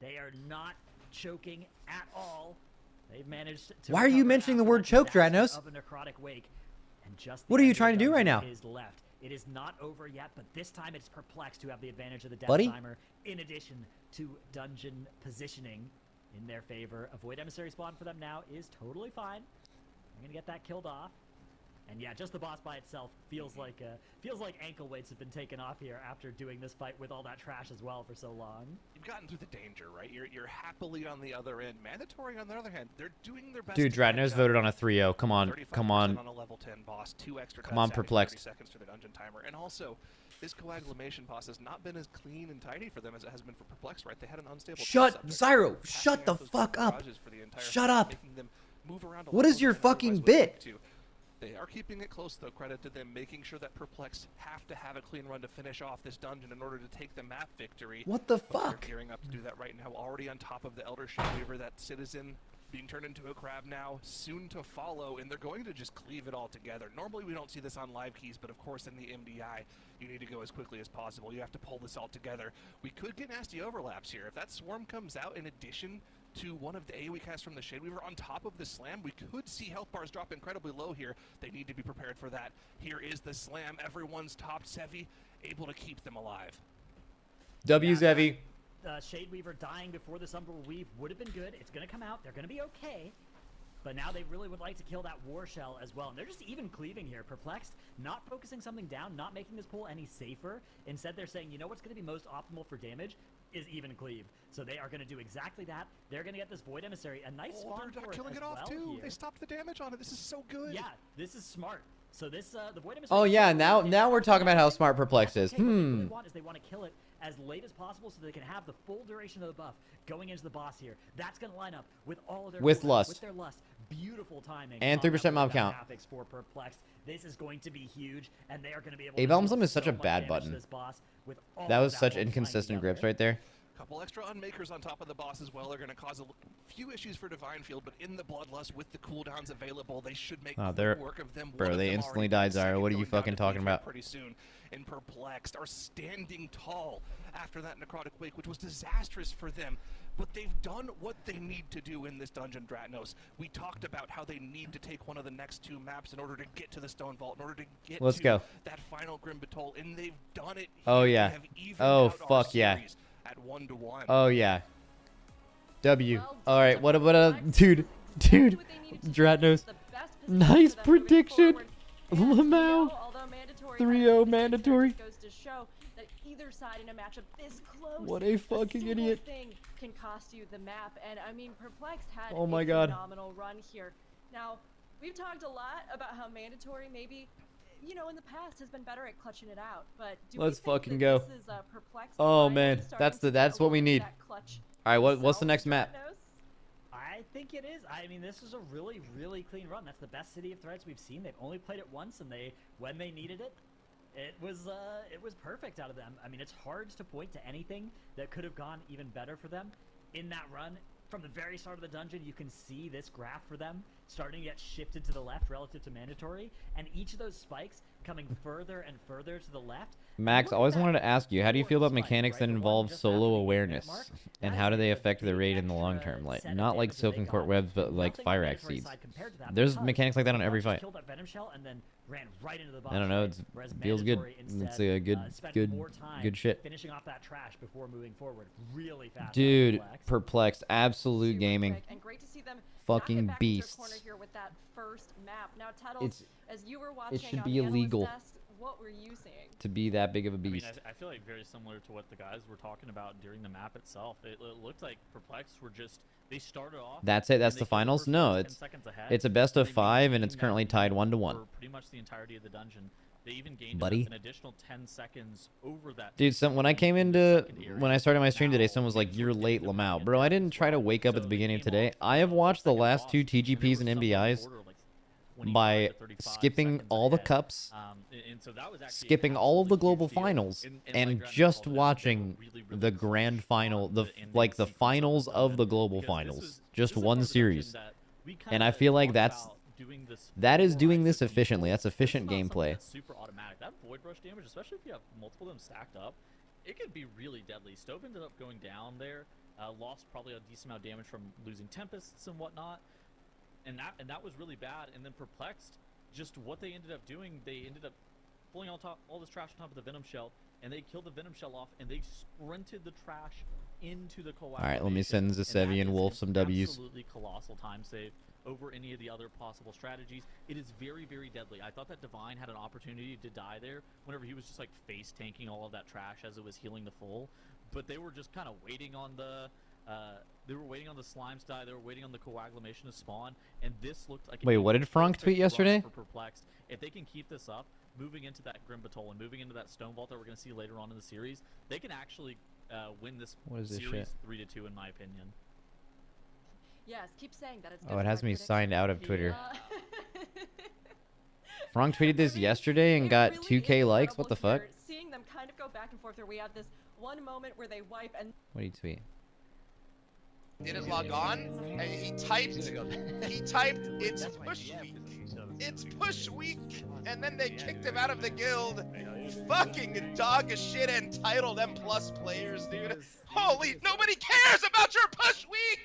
They are not choking at all. They've managed to Why are you recover mentioning the after word a choke, disaster Dranos? of a necrotic wake. And just What the are you end trying to do right now? is left. It is not over yet, but this time it's Perplexed who have the advantage of the death Buddy? timer, in addition to dungeon positioning in their favor. A Void Emissary spawn for them now is totally fine. They're going to get that killed off. And yeah, just the boss by itself feels like ankle weights have been taken off here after doing this fight with all that trash as well for so long. You've gotten through the danger, right? You're happily on the other end. Mandatory, on the other hand, they're doing their best. Dude, Dratnos voted on a 3-0. Come on, come on. On a level 10 boss, 2 extra Come on, deaths, adding Perplexed. 30 seconds to the dungeon timer. And also, this coagulation boss has not been as clean and tidy for them as it has been for Perplexed, right? They had an unstable Shut, subject, Zyro, passing shut the out those fuck up. garages for the entire Shut fight, up. making them move around a What lot is your more than otherwise fucking would bit? like to. They are keeping it close, though. Credit to them, making sure that Perplexed have to have a clean run to finish off this dungeon in order to take the map victory. What the But they're fuck? gearing up to do that right now. Already on top of the Elder Shadeweaver, that Citizen being turned into a crab now, soon to follow, and they're going to just cleave it all together. Normally we don't see this on live keys, but of course in the MDI, you need to go as quickly as possible. You have to pull this all together. We could get nasty overlaps here. If that Swarm comes out in addition to one of the AoE casts from the Shadeweaver on top of the Slam, we could see health bars drop incredibly low here. They need to be prepared for that. Here is the Slam. Everyone's topped. Sevi able to keep them alive. W Zevi. Shadeweaver dying before this Umbral Weave would have been good. It's going to come out. They're going to be okay. But now they really would like to kill that War Shell as well. And they're just even cleaving here. Perplexed, not focusing something down, not making this pull any safer. Instead, they're saying, you know what's going to be most optimal for damage is even cleave. So they are going to do exactly that. They're going to get this Void Emissary. A nice spawn They're for killing it it as off well too. here. They stopped the damage on it. This is so good. Yeah, this is smart. So this, the Void Emissary... Oh yeah, now we're talking about how smart Perplexed is. Okay, what they really want is they want to kill it as late as possible so they can have the full duration of the buff going into the boss here. That's going to line up with all of their With cooldowns, Lust. with their Lust. Beautiful timing. And on 3% that mob cooldown count. graphics for Perplexed. This is going to be huge, and they are going to be able Abe to Elmslam deal is such so a much bad damage to button. this boss with all That of was such while flying inconsistent grips together. right there. Couple extra unmakers on top of the boss as well are going to cause a few issues for Divine Field, but in the Bloodlust with the cooldowns available, they should make Oh, quick they're- work of them. bro, One of they them instantly already died, dead, Zyro. second What are you going down fucking to talking Defeat about? Pretty soon. And Perplexed are standing tall after that Necrotic Wake, which was disastrous for them. But they've done what they need to do in this dungeon, Dratnos. We talked about how they need to take one of the next 2 maps in order to get to the Stonevault, in order to get Let's to go. that final Grim Batol, and they've done it. Oh, here. yeah. They have evened Oh, out our fuck yeah. series at 1-1. Oh yeah. W. Well, All right, what Perplexed dude, did dude. what they needed to do. Dratnos. The best position Nice for them moving prediction. forward. And, you Lamau. know, although mandatory 3-0 mandatory. goes to show that either side in a matchup this close, What a fucking single idiot. thing can cost you the map. And I mean, Perplexed had Oh my a God. phenomenal run here. Now, we've talked a lot about how mandatory maybe, you know, in the past has been better at clutching it out. But do we Let's think fucking that go. This is, Perplexed Oh, finally man. starting That's to that's get a what we little bit need. of that clutch All right, what's the next themselves, map? Dratnos? I think it is. I mean, this is a really, really clean run. That's the best City of Threats we've seen. They've only played it once, and when they needed it, it was perfect out of them. I mean, it's hard to point to anything that could have gone even better for them in that run. From the very start of the dungeon, you can see this graph for them starting to get shifted to the left relative to mandatory, and each of those spikes coming further and further to the left. Max, I Look at always that wanted to ask you, how do you feel about spike, mechanics right? that The one involve just after solo the 8-minute awareness? mark. And That how do is they a affect the big raid in the long extra term? Like, set of not like damage that Silken they Court got. Webs, but like Nothing on Fire the Axe mandatory Seeds. side compared to that, There's because mechanics like that on every Perplexed fight. killed that Venom Shell and then ran right into the boss, I don't know, right? it's Whereas feels good. mandatory It's instead, a good spent good more time good shit. finishing off that trash before moving forward really fast. Dude, Perplexed. Perplexed, absolute Super gaming. quick, and great to see them Fucking knock it back into beasts. a corner here with that first map. Now, Tuttle, It's- as you were watching should on be the analyst illegal. desk, what were you seeing? To be that big of a I mean, beast. I feel like very similar to what the guys were talking about during the map itself. It looked like Perplexed were just, they started off. That's it, that's and the they killed finals? first No, ones 10 it's seconds ahead, it's a best of they 5 and maintained it's that currently tied lead 1-1. For pretty much the entirety of the dungeon. They even gained Buddy. an additional 10 seconds over that. Dude, when I came in the into second area. when I started my stream today, Now, someone was like, things "You're were late, getting Lamau." them Bro, I again didn't as try to well. wake up So at the they beginning of came today. off I have watched the second last boss, 2 and there TGPs was and something on the MDIs order of, like, 25 by to 35 skipping seconds all the ahead. cups, And so that was actually skipping all of the absolutely global huge deal. finals, And and like Grandma just called it, they were watching really the close grand final, on the ending like the sequence finals of the dungeon, global because this finals, was- just this is one part of the dungeon series. that we And I kinda feel like talked that's about doing this that is before doing I this took efficiently. Evil. That's This is efficient not something gameplay. that's super automatic. That Void Rush damage, especially if you have multiple of them stacked up, it could be really deadly. Stove ended up going down there, lost probably a decent amount of damage from losing Tempests and whatnot, and that was really bad. And then Perplexed, just what they ended up doing, they ended up pulling all this trash on top of the Venom Shell, and they killed the Venom Shell off, and they sprinted the trash into the coagulation. All right, let me send Zasevi and Wolf some W's. Absolutely colossal time save over any of the other possible strategies. It is very, very deadly. I thought that Divine had an opportunity to die there whenever he was just like face tanking all of that trash as it was healing the full, but they were just kind of waiting on the slimes to die. They were waiting on the coagulation to spawn, and this looked like. Wait, what did Frank tweet yesterday? For Perplexed. If they can keep this up, moving into that Grim Batol and moving into that Stonevault that we're going to see later on in the series, they can actually win this series 3-2, in my opinion. Yes, keep saying that. It's Oh, it has me signed out of Twitter. Frank tweeted this yesterday and got really 2K likes. What the fuck? Seeing them kind of go back and forth, where we have this one moment where they wipe and. What do you tweet? Didn't log on, and he typed, it's push week. It's push week, and then they kicked him out of the guild. Fucking dog of shit entitled M+ players, dude. Holy, nobody cares about your push week!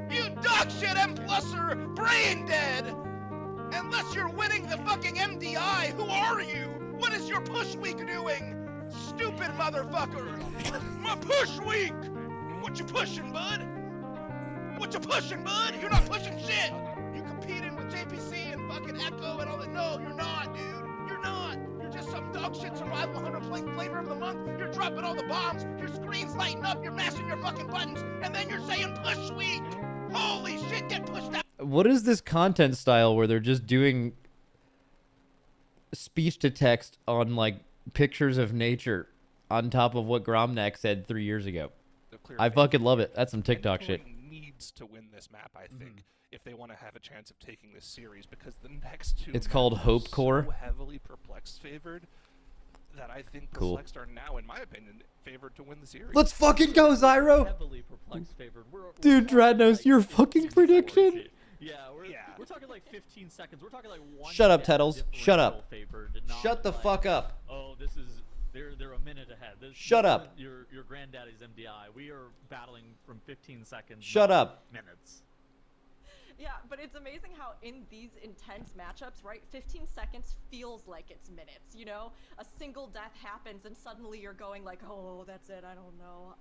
You dog shit M+er, brain dead! Unless you're winning the fucking MDI, who are you? What is your push week doing? Stupid motherfucker! My push week! What you pushing, bud? What you pushing, bud? You're not pushing shit! You competing with JPC and fucking Echo and all that. No, you're not, dude. You're not. You're just some dog shit survival hunter playing flavor of the month. You're dropping all the bombs. Your screen's lighting up. You're mashing your fucking buttons. And then you're saying push week. Holy shit, get pushed out. What is this content style where they're just doing speech to text on like pictures of nature on top of what Gromnak said 3 years ago? I fucking love it. That's some TikTok shit. Needs to win this map, I think, if they want to have a chance of taking this series, because the next two It's called Hope Core. So heavily Perplexed favored that I think Perplexed are now, in my opinion, favored to win the series. Let's fucking go, Zyro! Heavily Perplexed favored. Dude, Dradnos, your fucking prediction. Yeah, we're talking like 15 seconds. We're talking like one. Shut up, Tettles. Shut up. Favored, Shut the fuck up. Oh, this is they're a minute ahead. Shut up. Your granddaddy's MDI. We are battling from 15 seconds. Shut up. Minutes. Yeah, but it's amazing how in these intense matchups, right, 15 seconds feels like it's minutes, you know? A single death happens and suddenly you're going like, oh, that's it, I don't know,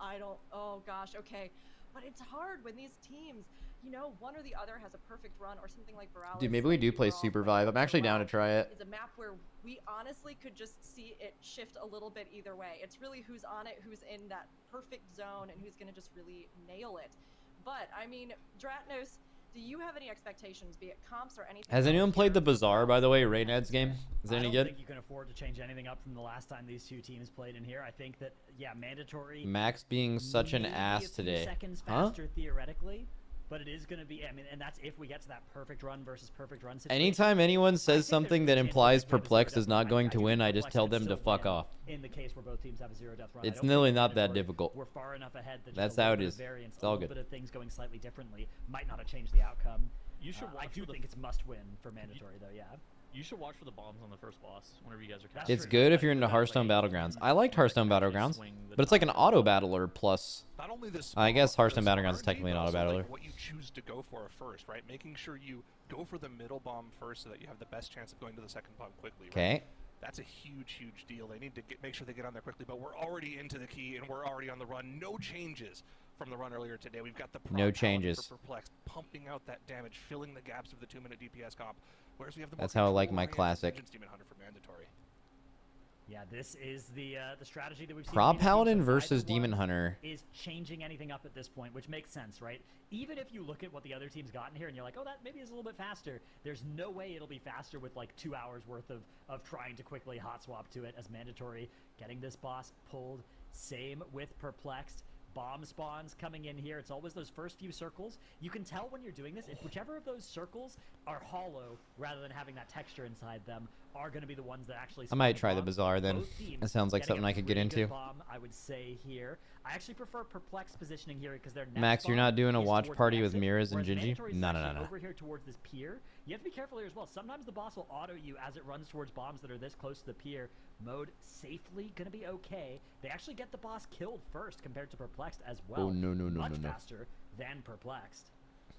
oh gosh, okay. But it's hard when these teams, you know, one or the other has a perfect run or something like Borales. Dude, maybe we do play Super Vibe. I'm actually down to try it. It's a map where we honestly could just see it shift a little bit either way. It's really who's on it, who's in that perfect zone, and who's going to just really nail it. But, I mean, Dratnos, do you have any expectations, be it comps or anything? Has anyone played the Bazaar, by the way, Raynad's game? Is it any good? I don't think you can afford to change anything up from the last time these two teams played in here. I think that, yeah, mandatory. Max being such an ass today. Seconds faster, theoretically. But it is going to be, I mean, and that's if we get to that perfect run versus perfect run situation. Anytime anyone says something that implies Perplexed is not going to win, I just tell them to fuck off. In the case where both teams have a zero death run, it's nearly not that difficult. We're far enough ahead that that's how it is. It's all good. A little bit of things going slightly differently might not have changed the outcome. You should. I do think it's must win for mandatory, though. Yeah. You should watch for the bombs on the first boss whenever you guys are casting. It's good if you're into Hearthstone Battlegrounds. I liked Hearthstone Battlegrounds, but it's like an auto battler plus. Not only this, I guess Hearthstone Battlegrounds is technically an auto battler. Like what you choose to go for first, right? Making sure you go for the middle bomb first, so that you have the best chance of going to the second bomb quickly. Okay. Right? That's a huge deal. They need to make sure they get on there quickly. But we're already into the key, and we're already on the run. No changes from the run earlier today. We've got the no changes. For Perplexed, pumping out that damage, filling the gaps of the 2-minute DPS comp. Whereas we have the that's how I like my classic. Demon Hunter for mandatory. Yeah, this is the strategy that we've seen. Prob Paladin versus Demon Hunter is changing anything up at this point, which makes sense, right? Even if you look at what the other team's gotten here and you're like, oh, that maybe is a little bit faster. There's no way it'll be faster with like 2 hours worth of trying to quickly hot swap to it as mandatory. Getting this boss pulled. Same with Perplexed. Bomb spawns coming in here. It's always those first few circles. You can tell when you're doing this if whichever of those circles are hollow rather than having that texture inside them are going to be the ones that actually spawn. I might try the Bazaar then. That sounds like something I could get into. Bomb, I would say here. I actually prefer Perplexed positioning here because they're Max, you're not doing a watch party with Miraz and Gingy? No. Over here towards this pier. You have to be careful here as well. Sometimes the boss will auto you as it runs towards bombs that are this close to the pier. Mode safely gonna be okay. They actually get the boss killed first compared to Perplexed as well. Oh no. Much faster than Perplexed.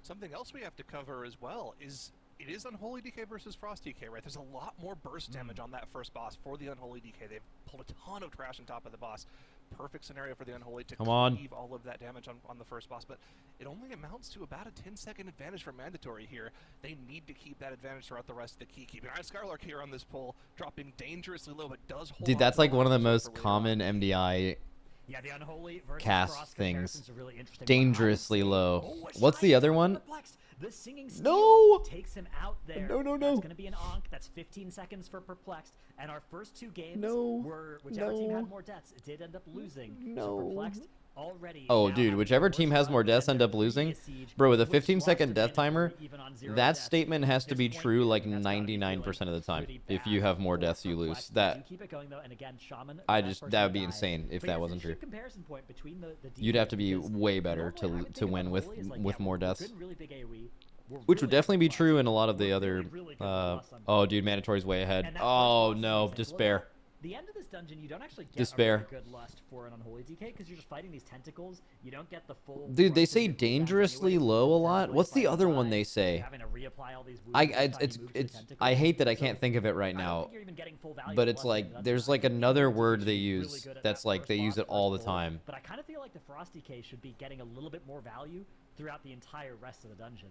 Something else we have to cover as well is it is Unholy DK versus Frost DK, right? There's a lot more burst damage on that first boss for the Unholy DK. They've pulled a ton of trash on top of the boss. Perfect scenario for the Unholy to cleave all of that damage on the first boss, but it only amounts to about a 10-second advantage for Mandatory here. They need to keep that advantage throughout the rest of the key. Keep an eye on Skylark here on this pull, dropping dangerously low, but does hold. Dude, that's like one of the most common MDI Yeah, the Unholy versus cast Frost things. comparison's a really interesting one. Dangerously low. What's the other one? Perplexed. The singing No! steel takes him out there. No. That's going to be an Onk. That's 15 seconds for Perplexed. And our first 2 games were whichever team had more deaths did end up losing. So Perplexed already. Oh, dude, whichever team has more deaths end up losing. Bro, with a 15-second death timer, that statement has to be true like 99% of the time. If you have more deaths, you lose. That would be insane if that wasn't true. You'd have to be way better to win with more deaths. Which would definitely be true in a lot of the other. Oh, dude, Mandatory's way ahead. Oh no, despair. The end of this dungeon, you don't actually get Despair. a really good lust for an Unholy DK because you're just fighting these tentacles. You don't get the full. Dude, they say dangerously low a lot. What's the other one they say? I hate that I can't think of it right now. But it's like there's like another word they use that's like they use it all the time. But I kind of feel like the Frost DK should be getting a little bit more value throughout the entire rest of the dungeon.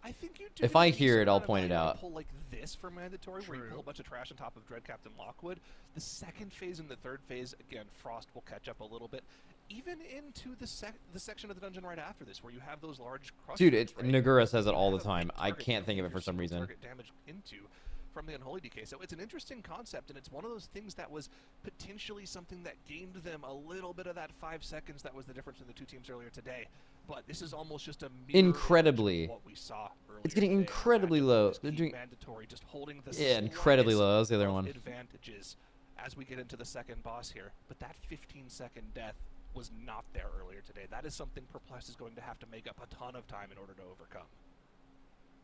I think you do. If I hear it, I'll point it out. Pull like this for Mandatory, where you pull a bunch of trash on top of Dread Captain Lockwood. The second phase and the third phase, again, Frost will catch up a little bit. Even into the section of the dungeon right after this, where you have those large crushers. Dude, Nagura says it all the time. I can't think of it for some reason. Damage into from the Unholy DK. So it's an interesting concept, and it's one of those things that was potentially something that gained them a little bit of that 5 seconds that was the difference in the two teams earlier today. But this is almost just a incredibly. What we saw earlier it's getting today. incredibly low. They're doing Mandatory, just holding the incredibly low. That's the other one. Advantages as we get into the second boss here, but that 15-second death was not there earlier today. That is something Perplexed is going to have to make up a ton of time in order to overcome.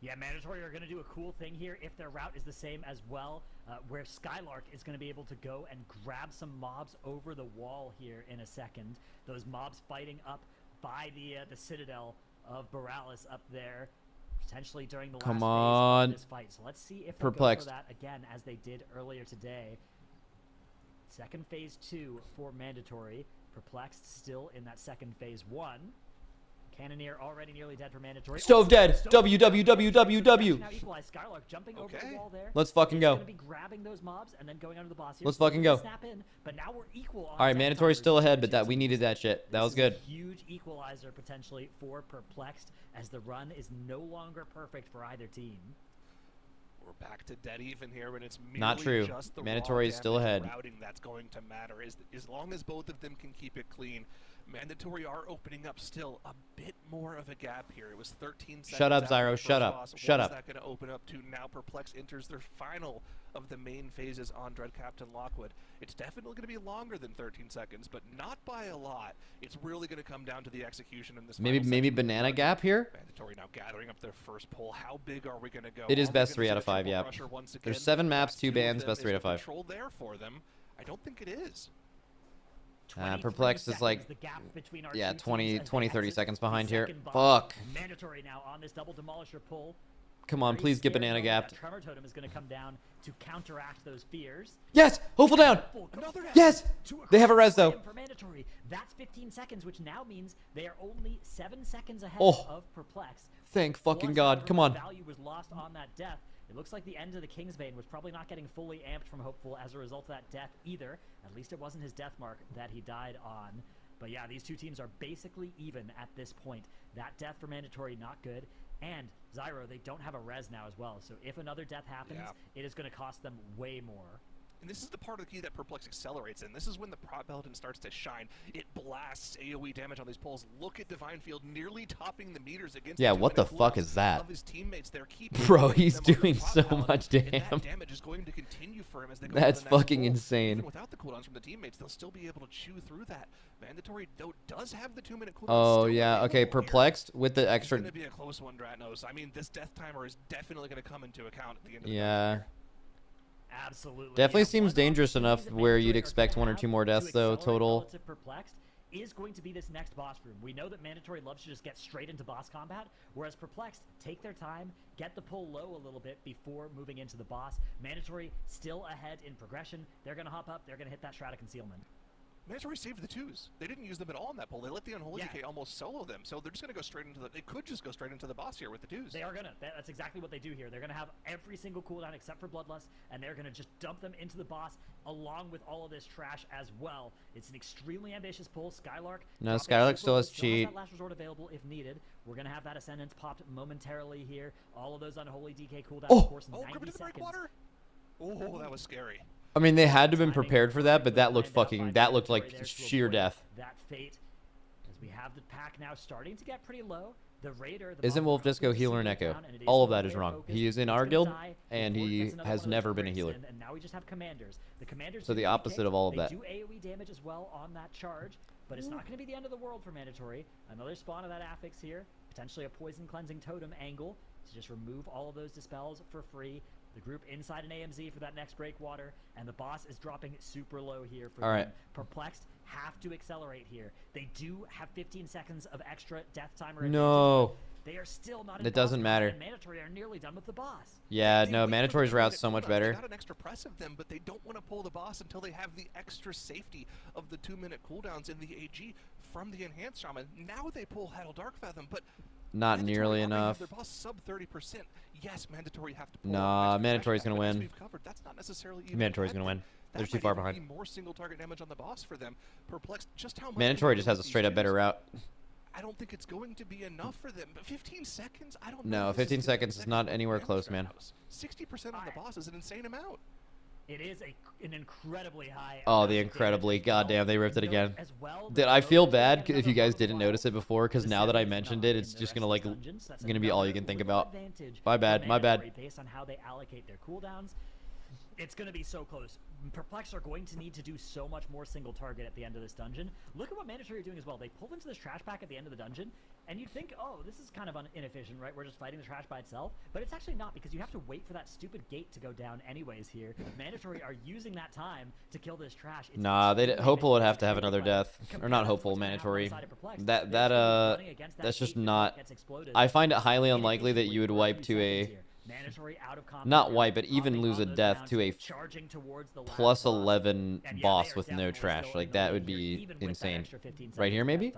Yeah, Mandatory are going to do a cool thing here if their route is the same as well, where Skylark is going to be able to go and grab some mobs over the wall here in a second. Those mobs fighting up by the Citadel of Borealis up there, potentially during the last phase of this fight. So let's see if they go for that again as they did earlier today. Second phase 2 for Mandatory. Perplexed still in that second phase 1. Cannoneer already nearly dead for Mandatory. Stove dead. WWWWW. Now equalize. Skylark jumping over the wall there. Let's fucking go. Going to be grabbing those mobs and then going under the boss here. Let's fucking go. Snap in, but now we're equal on all right, Mandatory's still ahead, but that we needed that shit. That was good. Huge equalizer potentially for Perplexed as the run is no longer perfect for either team. We're back to dead even here, and it's merely not true. Just the Mandatory is still ahead. Routing that's going to matter as long as both of them can keep it clean. Mandatory are opening up still a bit more of a gap here. It was 13 seconds. Shut up, Zyro. Shut up. Boss. Shut what up. What is that going to open up to now? Perplex enters their final of the main phases on Dread Captain Lockwood. It's definitely going to be longer than 13 seconds, but not by a lot. It's really going to come down to the execution in this. Maybe banana gap here. Mandatory now gathering up their first pull. How big are we going to go? It is best 3 out of 5. Yeah. There's 7 maps, 2 bans, best 3 out of 5. Control there for them. I don't think it is. Perplexed is like, yeah, 20, 30 seconds behind here. Fuck. Mandatory now on this double demolisher pull. Come on, please get banana gapped. Tremor Totem is going to come down to counteract those fears. Yes! Hopeful down! Yes! They have a res though. For Mandatory. That's 15 seconds, which now means they are only 7 seconds ahead of Perplexed. Thank fucking God. Come on. Value was lost on that death. It looks like the end of the Kingsbane was probably not getting fully amped from Hopeful as a result of that death either. At least it wasn't his death mark that he died on. But yeah, these two teams are basically even at this point. That death for Mandatory, not good. And Zyro, they don't have a res now as well. So if another death happens, it is going to cost them way more. And this is the part of the key that Perplex accelerates in. This is when the Prot Paladin starts to shine. It blasts AoE damage on these pulls. Look at Divine Field nearly topping the meters against. Yeah, what the fuck is that? Of his teammates there. Bro, he's doing so much damage. And that damage is going to continue for him as they go That's to the next fucking pull. insane. Even without the cooldowns from the teammates, they'll still be able to chew through that. Mandatory, though, does have the 2-minute cooldown. Oh, yeah. Okay, Perplexed with the extra. It's going to be a close one, Dratnos. I mean, this death timer is definitely going to come into account at the end of the yeah. Absolutely. Definitely seems dangerous enough where you'd expect 1 or 2 more deaths though total. is going to be this next boss room. We know that Mandatory loves to just get straight into boss combat, whereas Perplexed take their time, get the pull low a little bit before moving into the boss. Mandatory still ahead in progression. They're going to hop up. They're going to hit that Shroud of Concealment. Mandatory saved the twos. They didn't use them at all in that pull. They let the Unholy DK almost solo them, so they're just going to go straight into the... They could just go straight into the boss here with the twos. They are going to. That's exactly what they do here. They're going to have every single cooldown except for Bloodlust, and they're going to just dump them into the boss along with all of this trash as well. It's an extremely ambitious pull. Skylark... No, Skylark still has cheat. That last resort available if needed. We're going to have that Ascendance popped momentarily here. All of those Unholy DK cooldowns, of course, 90 seconds. Breakwater? Oh, that was scary. I mean, they had to have been prepared for that, but that looked fucking... That looked like sheer death. That fate, as we have the pack now starting to get pretty low. The Raider... Isn't Wolf Disco healer and Echo? All of that is wrong. He is in our guild, and he has never been a healer. And now we just have Commanders. The Commanders... So the opposite of all of that. They do AoE damage as well on that charge, but it's not going to be the end of the world for Mandatory. Another spawn of that Affix here. Potentially a Poison Cleansing Totem angle to just remove all of those Dispels for free. The group inside an AMZ for that next breakwater, and the boss is dropping super low here for them. Perplexed have to accelerate here. They do have 15 seconds of extra death timer. No. They are still not. It doesn't matter. Mandatory are nearly done with the boss. Yeah, no, Mandatory's route's so much better. They got an extra press of them, but they don't want to pull the boss until they have the extra safety of the 2-minute cooldowns in the AG from the Enhanced Shaman. Now they pull Heddle Dark Fathom, but not nearly enough. Their boss sub 30%. Yes, Mandatory have to pull. Nah, Mandatory's gonna win. That's not necessarily even Mandatory's gonna win. They're too far behind. More single target damage on the boss for them. Perplexed just how much. Mandatory just has a straight up better route. I don't think it's going to be enough for them. But 15 seconds? I don't know. No, 15 seconds is not anywhere close, man. 60% on the boss is an insane amount. It is an incredibly high... Oh, the incredibly. Goddamn, they ripped it again. Did I feel bad if you guys didn't notice it before? Because now that I mentioned it, it's just gonna gonna be all you can think about. My bad, my bad. Based on how they allocate their cooldowns, it's gonna be so close. Perplex are going to need to do so much more single target at the end of this dungeon. Look at what Mandatory are doing as well. They pull into this trash pack at the end of the dungeon, and you'd think, oh, this is kind of inefficient, right? We're just fighting the trash by itself. But it's actually not, because you have to wait for that stupid gate to go down anyways here. Mandatory are using that time to kill this trash. It's nah, Hopeful would have to have another death. Or not Hopeful, Mandatory. That's just not... I find it highly unlikely that you would wipe to a... Not wipe, but even lose a death to a plus 11 boss with no trash. Like, that would be insane. Right here, maybe?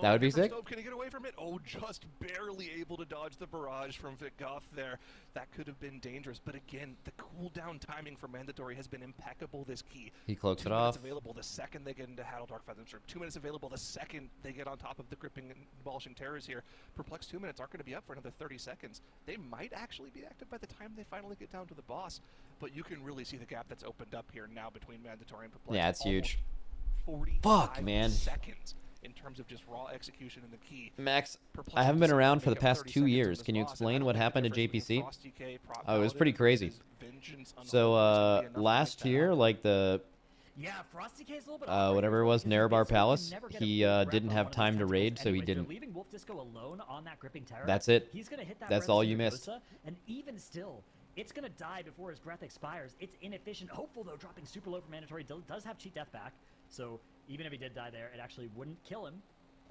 That would be sick. Can he get away from it? Oh, just barely able to dodge the barrage from Vitgoth there. That could have been dangerous. But again, the cooldown timing for Mandatory has been impeccable this key. He cloaks it 2 off. minutes available the second they get into Heddle Dark Fathom's room. 2 minutes available the second they get on top of the gripping and abolishing terrors here. Perplexed 2 minutes aren't going to be up for another 30 seconds. They might actually be active by the time they finally get down to the boss, but you can really see the gap that's opened up here now between Mandatory and Perplexed. Yeah, it's huge. 45 seconds in terms of just raw execution in the key. Max, I haven't been around for the past 2 years. Can you explain what happened to JPC? Oh, it was pretty crazy. So, last year, like the... Yeah, Frosty K's a little bit whatever it was, Nerebar Palace, he didn't have time to raid, so he didn't. That's it. That's all you missed. And even still, it's going to die before his breath expires. It's inefficient. Hopeful, though, dropping super low for Mandatory. Does have cheat death back, so even if he did die there, it actually wouldn't kill him.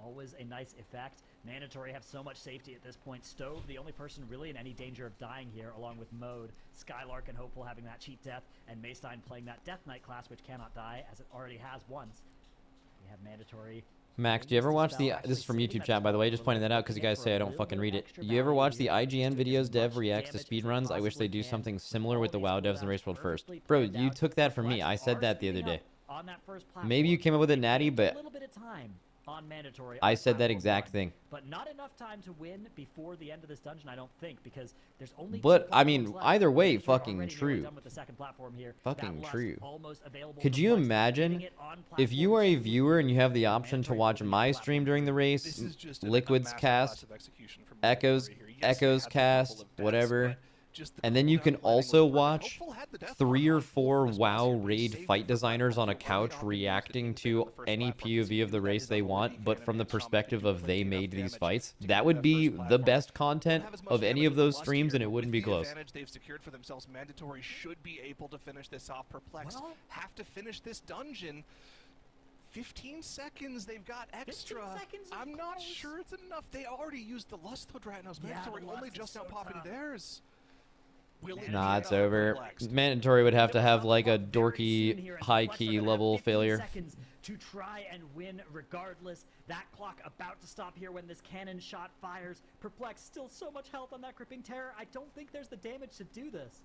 Always a nice effect. Mandatory have so much safety at this point. Stove, the only person really in any danger of dying here, along with Mode. Skylark and Hopeful having that cheat death, and Maystein playing that Death Knight class, which cannot die, as it already has once. We have Mandatory. Max, do you ever watch the... This is from YouTube chat, by the way, just pointing that out because you guys say I don't fucking read it. You ever watch the IGN videos dev reacts to speedruns? I wish they do something similar with the WoW devs and Race World First. Bro, you took that from me. I said that the other day. Maybe you came up with it, Natty, but... On Mandatory, I said that exact thing. But not enough time to win before the end of this dungeon, I don't think, because there's only... But, I mean, either way, fucking true. Fucking true. Could you imagine if you are a viewer and you have the option to watch my stream during the race, Liquid's cast, Echo's cast, whatever, and then you can also watch 3 or 4 WoW raid fight designers on a couch reacting to any POV of the race they want, but from the perspective of they made these fights. That would be the best content of any of those streams, and it wouldn't be close. They've secured for themselves. Mandatory should be able to finish this off. Perplexed have to finish this dungeon. 15 seconds they've got extra. 15 seconds, of I'm not course. sure it's enough. They already used the Lust though, Dratnos. Yeah, Mandatory the only Lust is just now so popping tough. theirs. Will it Nah, be it's enough for over. Perplexed? Mandatory would have to It was have up like a above very soon dorky here, and high Perplexed are key gonna have level 15 failure. seconds to try and win regardless. That clock about to stop here when this cannon shot fires. Perplexed, still so much health on that Gripping Terror. I don't think there's the damage to do this.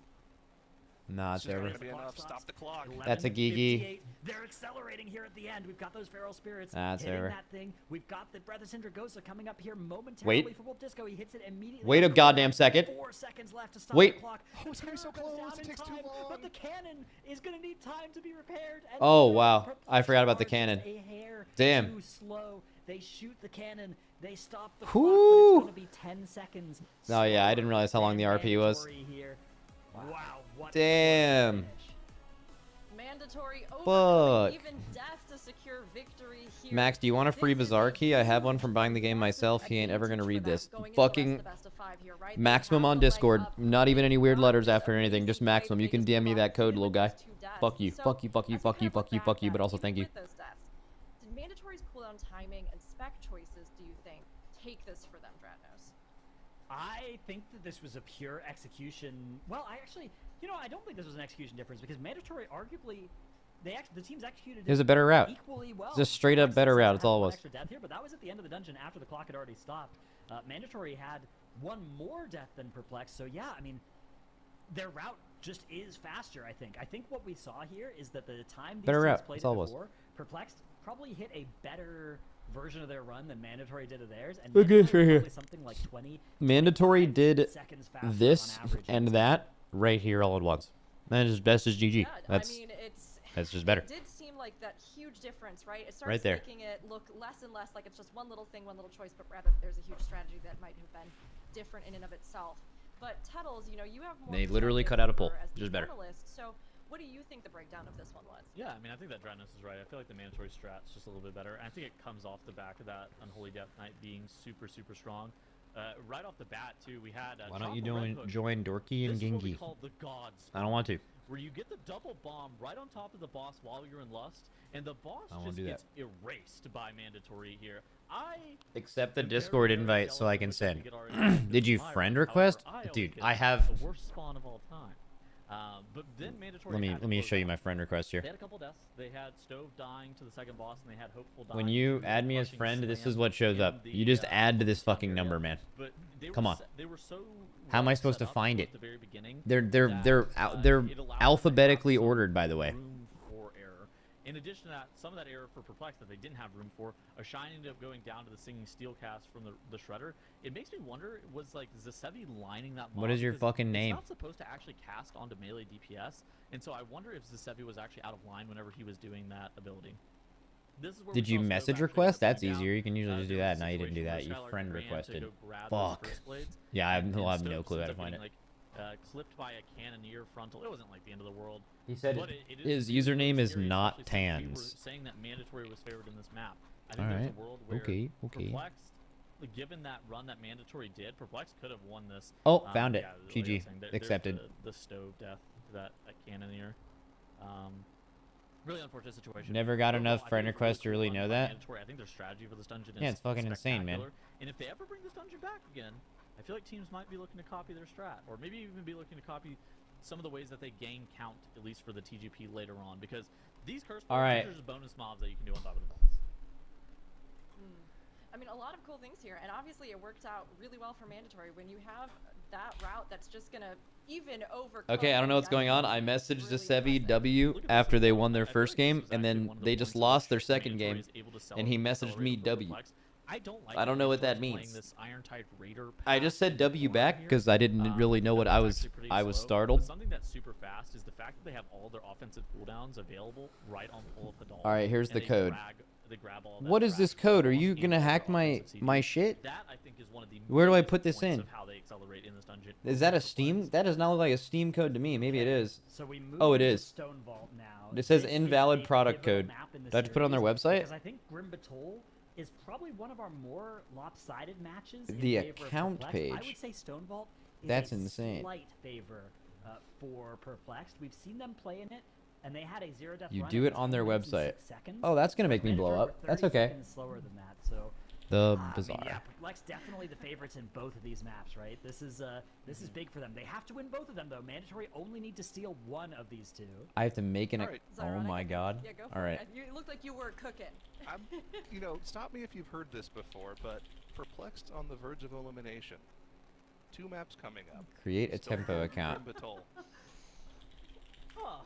Nah, It's it's just over. gonna be enough. Stop the clock. That's a Gigi. 11:58. They're accelerating here at the end. We've got those Feral Spirits That's hitting over. that thing. We've got the Breath of Syndragosa coming up here momentarily for Wolf Disco. He hits it immediately. Wait a after goddamn that. second. 4 seconds left to stop Wait. the clock. Oh, it's gonna be so Terror goes close. down It in takes too time, long. But the cannon is gonna need time to be repaired. And Oh, now wow. Perplexed I forgot about the are just cannon. a hair Damn. too slow. They shoot the cannon. They stop the Whew. clock, but it's gonna be 10 seconds. Oh, yeah, I didn't slower realize how long the than RP was. mandatory here. Wow, what a Damn. finish. Mandatory Fuck. overcoming even death to secure victory here. Max, do you want a free This is Bazaar a key? I have one huge from buying the game myself. He ain't ever gonna advantage read for them this. going into the rest Fucking of the best of 5 here, right? They maximum have on the leg Discord. up. Not even any weird Not letters this after anything. amazing Just play maximum. that You they can just DM me move that on code, even little with guy. those 2 deaths. Fuck you. So, Fuck you. Fuck you. as we Fuck you. kind of Fuck you. look Fuck you. back But at, also even thank you. with those deaths, did Mandatory's cooldown timing and spec choices, do you think, take this for them, Dratnos? I think that this was a pure execution. Well, I actually, I don't think this was an execution difference because Mandatory arguably, the teams executed It was a better route. equally well. Just straight up Perplexed better route, had that's all it one was. extra death here, but that was at the end of the dungeon after the clock had already stopped. Mandatory had one more death than Perplexed, so yeah, I mean, their route just is faster. I think what we saw here is that the time these Better teams route, played that's all it it was. before, Perplexed probably hit a better version of their run than Mandatory did of theirs, and Look at this Mandatory right here. was probably something like 20 Mandatory 25 did seconds faster this on average. and that right here all at once. That is best as GG. Yeah, That's I mean, that's just better. It did seem like that huge difference, right? It starts Right there. making it look less and less like it's just one little thing, one little choice, but rather there's a huge strategy that might have been different in and of itself. But Tettles, you have more. They literally perspective cut out a over poll, as the just better. analyst. So, what do you think the breakdown of this one was? Yeah, I mean, I think that Dratnos is right. I feel like the Mandatory strat's just a little bit better. And I think it comes off the back of that Unholy Death Knight being super, super strong. Right off the bat, too, we had Why don't you Tropical Red Hook. join Dorky and This is what we Gingy? call the Gods. I don't want to. Where you get the double bomb right on top of the boss while you're in Lust, and the boss I won't just do that. gets erased by Mandatory here. Accept the am very, Discord very invite so I jealous can of the send. fact that we get our Did you Myra. friend However, request? I only Dude, get I have. the worst spawn of all time. But then Mandatory Let me had to close show you out. my friend request here. They had a couple deaths. They had Stove dying to the second boss, and they had Hopeful dying. When you to add me as crushing friend, this slam is what shows in up. the, You just add to this Thunder fucking area. number, man. But they Come were on. They were so How am I well supposed set to up find at it? the very beginning They're that, they're it allowed them to have alphabetically some ordered, by the way. room for error. In addition to that, some of that error for Perplex that they didn't have room for, a Shine ended up going down to the Singing Steel cast from the Shredder. It makes me wonder, was like Zasevi lining that mob? What is your Because fucking name? It's not supposed to actually cast onto melee DPS, and so I wonder if Zasevi was actually out of line whenever he was doing that ability. This is where Did we you saw Stove message actually request? come That's down. easier. You can usually just do There that. was a Now you didn't do situation that. You where Skylar friend ran to requested. go grab those Fuck. first blades, Yeah, I and will have no Stove clue how to ends up find it. getting, clipped by a cannoneer frontal. It wasn't like the end of the world. He said But it his is really username is scary, not especially since we were Tans. saying that Mandatory was favored in this map. I think Alright. there's a world where Okay. Perplexed, given that run that Mandatory did, Perplexed could have won this. Oh, found it. yeah, like I was GG. saying, there's Accepted. The Stove death to that cannoneer. Really unfortunate situation. Never got Overall, enough I think friend it was requests to cool really run know by that. Mandatory. I think their strategy for this dungeon is Yeah, it's fucking insane, man. spectacular. And if they ever bring this dungeon back again, I feel like teams might be looking to copy their strat, or maybe even be looking to copy some of the ways that they gain count, at least for the TGP later on, because these curse All right. are just bonus mobs that you can do on top of the boss. I mean, a lot of cool things here, and obviously it worked out really well for Mandatory. When you have that route that's just gonna even overcome. Okay, I don't know what's going on. I messaged Zasevi W after they won their first game, and then they just lost their second game, and he messaged me W. I don't know what that means. I just said W back because I didn't really know what I was startled. Something that's super fast is the fact that they have all their offensive cooldowns available right on pull of Hadal. All right, here's and the they code. they grab all that What is trash this and code? put Are it you on gonna their hack my offensive my CPU. shit? That I think is one of the Where do I major put this points in? of how they accelerate in this dungeon. Is that a Steam? That does not look like a Steam code to me. Maybe it is. So we move Oh, it into is. Stonevault now. It says This is invalid a product pivotal code. map in the Do I have to put it on their series website? Because I think Grim Batol is probably one of our more lopsided matches. in The favor of account Perplexed. I page. would say Stonevault is That's a insane. slight favor for Perplexed. We've seen them play in it and they had a 0 death You run do in it on their 10 minutes and website. 6 seconds. Oh, that's gonna make me blow Mandatory up. were That's 30 okay. seconds slower than that, so The I mean, bizarre. yeah, Perplex definitely the favorites in both of these maps, right? This is big for them. They have to win both of them though. Mandatory only need to steal one of these two. I have to make an. Alright. Oh my god. Yeah, go for All right. it. You looked like you were cooking. You know, stop me if you've heard this before, but Perplexed on the verge of elimination. 2 maps coming up. Create a Stonevault tempo account. and Batol. Huh.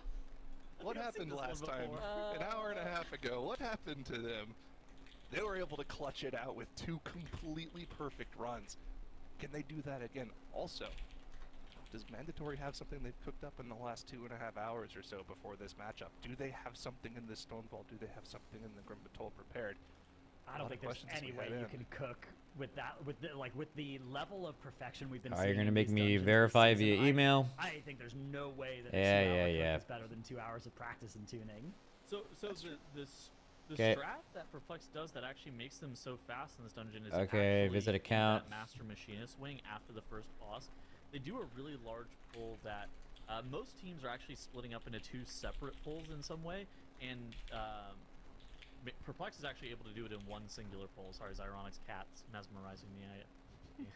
What think I've seen happened this one last time? before. An hour and a half ago. What happened to them? They were able to clutch it out with 2 completely perfect runs. Can they do that again? Also, does Mandatory have something they've cooked up in the last 2.5 hours or so before this matchup? Do they have something in this Stonevault? Do they have something in the Grim Batol prepared? I don't think there's any way you can cook with that, with the level of perfection we've been Oh, seeing. you're gonna in make these me dungeons this verify season. via email. I think there's no way that Yeah, a 2-hour yeah. cook is better than 2 hours of practice and tuning. So the Okay. strat that Perplex does that actually makes them so fast in this dungeon is Okay, actually visit in account. that Master Machinist wing after the first boss. They do a really large pull that most teams are actually splitting up into 2 separate pulls in some way, and Perplex is actually able to do it in 1 singular pull. Sorry, Zyronic's cat's mesmerizing me.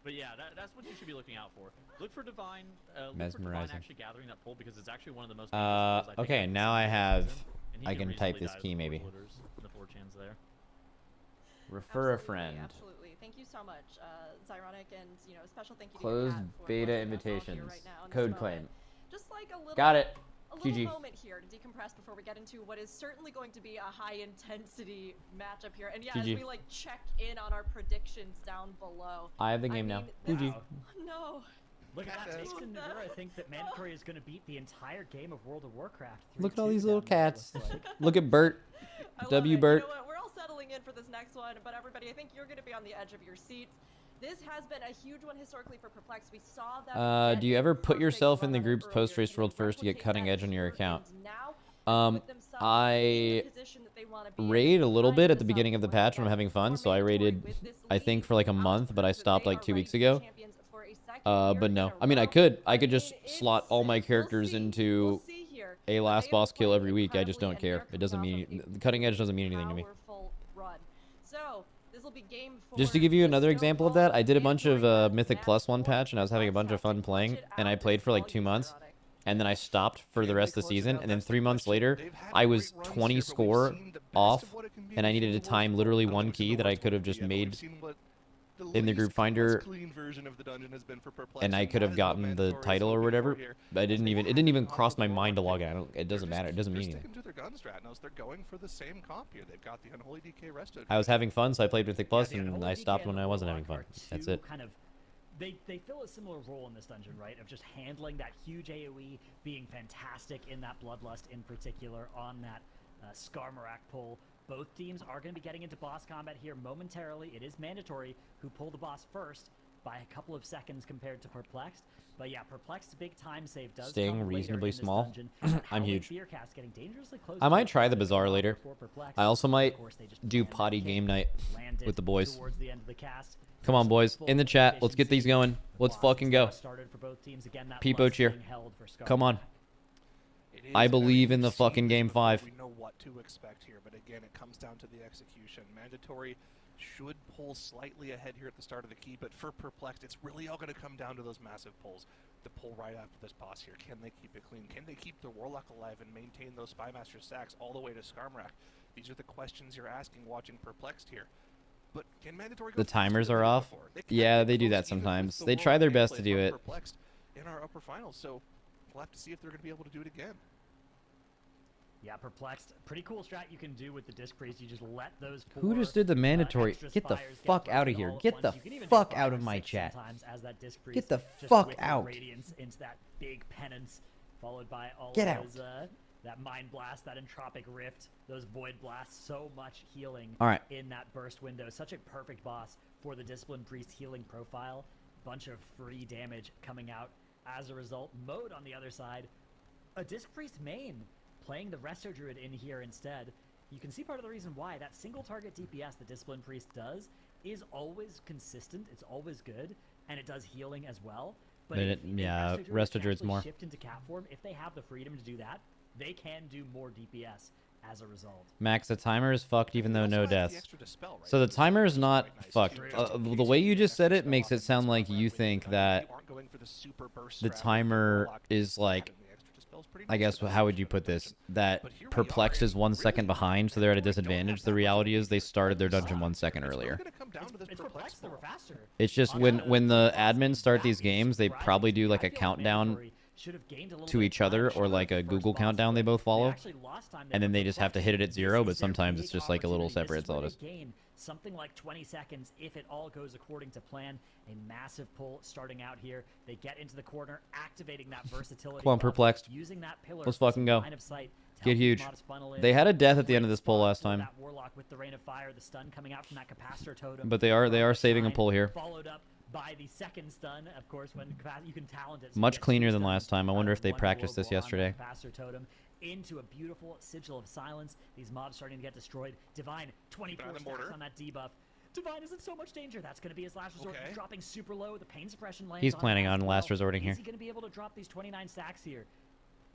But yeah, that's what you should be looking out for. Look for Divine. Look for Divine Mesmerizing. actually gathering that pull because it's actually one of the most. dangerous pulls I think okay, I've now seen I this have. season, and he I can type reasonably this die key with maybe. 4 looters and the 4 chans there. Refer a Absolutely, friend. Absolutely. Thank you so much, Zyronic, and special thank you to Closed your cat for beta blessing us all here invitations. right now in this Code moment. claim. Just like a little. Got it. A little GG. moment here to decompress before we get into what is certainly going to be a high intensity matchup here. And yeah, as GG. we like check in on our predictions down below. I have the game now. this- GG. No. Look at that. Cat Jason ass. Nagura think that Mandatory is going to beat the entire game of World of Warcraft. Look at all 3-2 these little down there, it cats. looks like. Look at Bert. I love W it. Bert. You know what? We're all settling in for this next one, but everybody, I think you're going to be on the edge of your seats. This has been a huge one historically for Perplex. We saw that. Do you ever put yourself in the group's post-race world first to get cutting edge on your account? I raid a little bit at the beginning of the patch when I'm having fun, so I raided, I think, for like a month, but I stopped like 2 weeks ago. But no, I mean, I could just slot all my characters into a last boss kill every week. I just don't care. It doesn't mean, the cutting edge doesn't mean anything to me. Just to give you another example of that, I did a bunch of Mythic Plus 1 patch, and I was having a bunch of fun playing, and I played for like 2 months, and then I stopped for the rest of the season, and then 3 months later, I was 20 score off, and I needed to time literally 1 key that I could have just made in the group finder, and I could have gotten the title or whatever, but it didn't even cross my mind to log in. It doesn't matter. It doesn't mean anything. They're going for the same comp here. They've got the Unholy DK Resto. I was having fun, so I played Mythic Plus, Yeah, the and Unholy I DK stopped and when the I wasn't Warlock having fun. are That's two it. Kind of, they fill a similar role in this dungeon, right? Of just handling that huge AoE, being fantastic in that Bloodlust in particular, on that Skarmorak pull. Both teams are going to be getting into boss combat here momentarily. It is Mandatory who pull the boss first by a couple of seconds compared to Perplexed. But yeah, Perplexed's big time save does Staying come later reasonably in this small. dungeon. I'm Howling huge. Fearcast getting dangerously close I to might the try the first Bazaar block later. before Perplexed. I also Of might course, they just do land that potty kick, game night land it with the boys. towards the end of the cast. Come on, boys. In the chat. Let's get these going. Let's fucking go. Started for both teams. Again, that Peepo lust cheer. being held for Come on. It is, I and believe in we've the seen fucking this game before. 5. We know what to expect here, but again, it comes down to the execution. Mandatory should pull slightly ahead here at the start of the key, but for Perplexed, it's really all going to come down to those massive pulls. The pull right after this boss here. Can they keep it clean? Can they keep the Warlock alive and maintain those Spymaster stacks all the way to Skarmorak? These are the questions you're asking watching Perplexed here. But can Mandatory go The faster timers than are they did off. before? They Yeah, kinda they do close that even with sometimes. the They try World their best gameplay to do from it. Perplexed in our upper finals, so we'll have to see if they're going to be able to do it again. Yeah, Perplexed. Pretty cool strat you can do with the Disc Priest. You just let those Who just did the mandatory? extra Get the spires fuck broken out of here. all at Get once. the You can even do fuck 5 out or of my 6 chat. sometimes as that Disc Priest, Get the just fuck whipping out. Radiance into that big penance, followed by all Get of out. those, that Mind Blast, that Entropic Rift, those Void Blasts. So much healing All right. in that burst window. Such a perfect boss for the Discipline Priest healing profile. Bunch of free damage coming out as a result. Mode on the other side, a Disc Priest main, playing the Resto Druid in here instead. You can see part of the reason why that single target DPS the Discipline Priest does is always consistent, it's always good, and it does healing as well. But But if yeah, Resto Resto can Druid's actually more. shift into cat form, if they have the freedom to do that, they can do more DPS as a result. Max, the timer is fucked even though Also no has the deaths. extra dispel, right? So the This timer is quite not nice fucked. too, just in The case way you you get just said extra it spell makes off it and sound it's like run you right with think you that aren't going for the super burst the strat with timer Warlock. is like, Having the extra dispel is pretty I nice guess, for that how would portion you of put the this? dungeon. That But here we Perplexed are, is 1 and second really, behind, so they're at a Mandatory don't have disadvantage. that The much reality of a is they lead. started their That dungeon sucks. 1 second It's really earlier. gonna come down to this It's Perplexed that we're world. faster. It's just when the admins start these games, they probably do like a countdown to each other or like a Google countdown they both follow. And then they just have to hit it at 0, but sometimes it's just like a little separate. That's all it is. Something like 20 seconds if it all goes according to plan. A massive pull starting out here. They get into the corner, activating that versatility. Come on, Perplexed. Using that pillar Let's fucking go. line of sight to Get help huge. these mods funnel in. They had a death at the Great end of this pull spot last for time. that Warlock with the rain of fire, the stun coming out from that capacitor totem. But they are saving a Shine, pull here. Followed up by the second stun, of course, when you can talent it. So Much you get cleaner two than stuns last time. I out wonder of if they one practiced this global on that yesterday. capacitor totem into a beautiful sigil of silence. These mobs starting to get destroyed. Divine, 24 the stacks mortar. on that debuff. Divine is in so much danger. That's going to be his last resort. Okay. He's dropping super low. The pain suppression lands He's on planning him on as last well. resorting here. Is he going to be able to drop these 29 stacks here?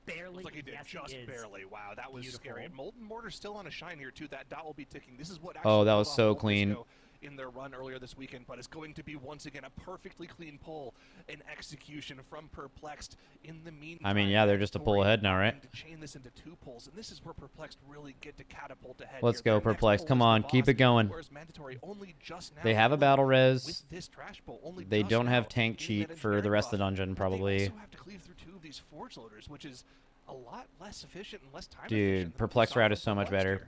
Barely. Looks like he did, Yes, just he is. barely. Wow, that was Beautiful. scary. And Molten Mortar's still on a shine here too. That dot will be ticking. This is what Oh, actually that pulled was off so Wolf clean. Disco in their run earlier this weekend, but it's going to be once again a perfectly clean pull and execution from Perplexed. In the meantime, I mean, yeah, they're just a pull ahead now, right? To chain this into 2 pulls, and this is where Perplexed really get to catapult ahead. Let's here. go, Their next Perplexed. pull Come is the on, keep boss, it going. whereas Mandatory only just now They have a really battle res. with this trash pull, only They just don't have now tank getting that cheat for the engineering rest of the buff, dungeon, but probably. They also have to cleave through 2 of these forge loaders, which is a lot less efficient and less time Dude, efficient than Perplex we saw route from is so much Perplexed better. here.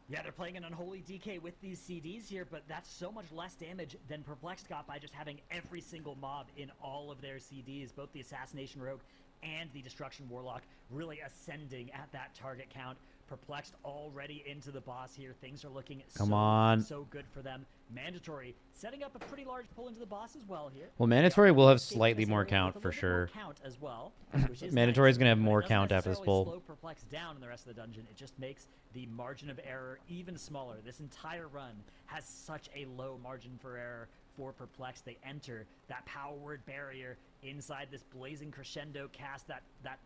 Yeah, they're playing an unholy DK with these CDs here, but that's so much less damage than Perplexed got by just having every single mob in all of their CDs, both the Assassination Rogue and the Destruction Warlock really ascending at that target count. Perplexed already into the boss here. Things are looking so good for them. Mandatory setting up a pretty large pull into the boss as well here. Well, Mandatory will have Escaping slightly this more area count with a for little bit more sure. count as well, which is Mandatory is nice, gonna have but it more doesn't count after this necessarily pull. slow Perplexed down in the rest of the dungeon. It just makes the margin of error even smaller. This entire run has such a low margin for error for Perplexed. They enter that power word barrier inside this blazing crescendo cast, that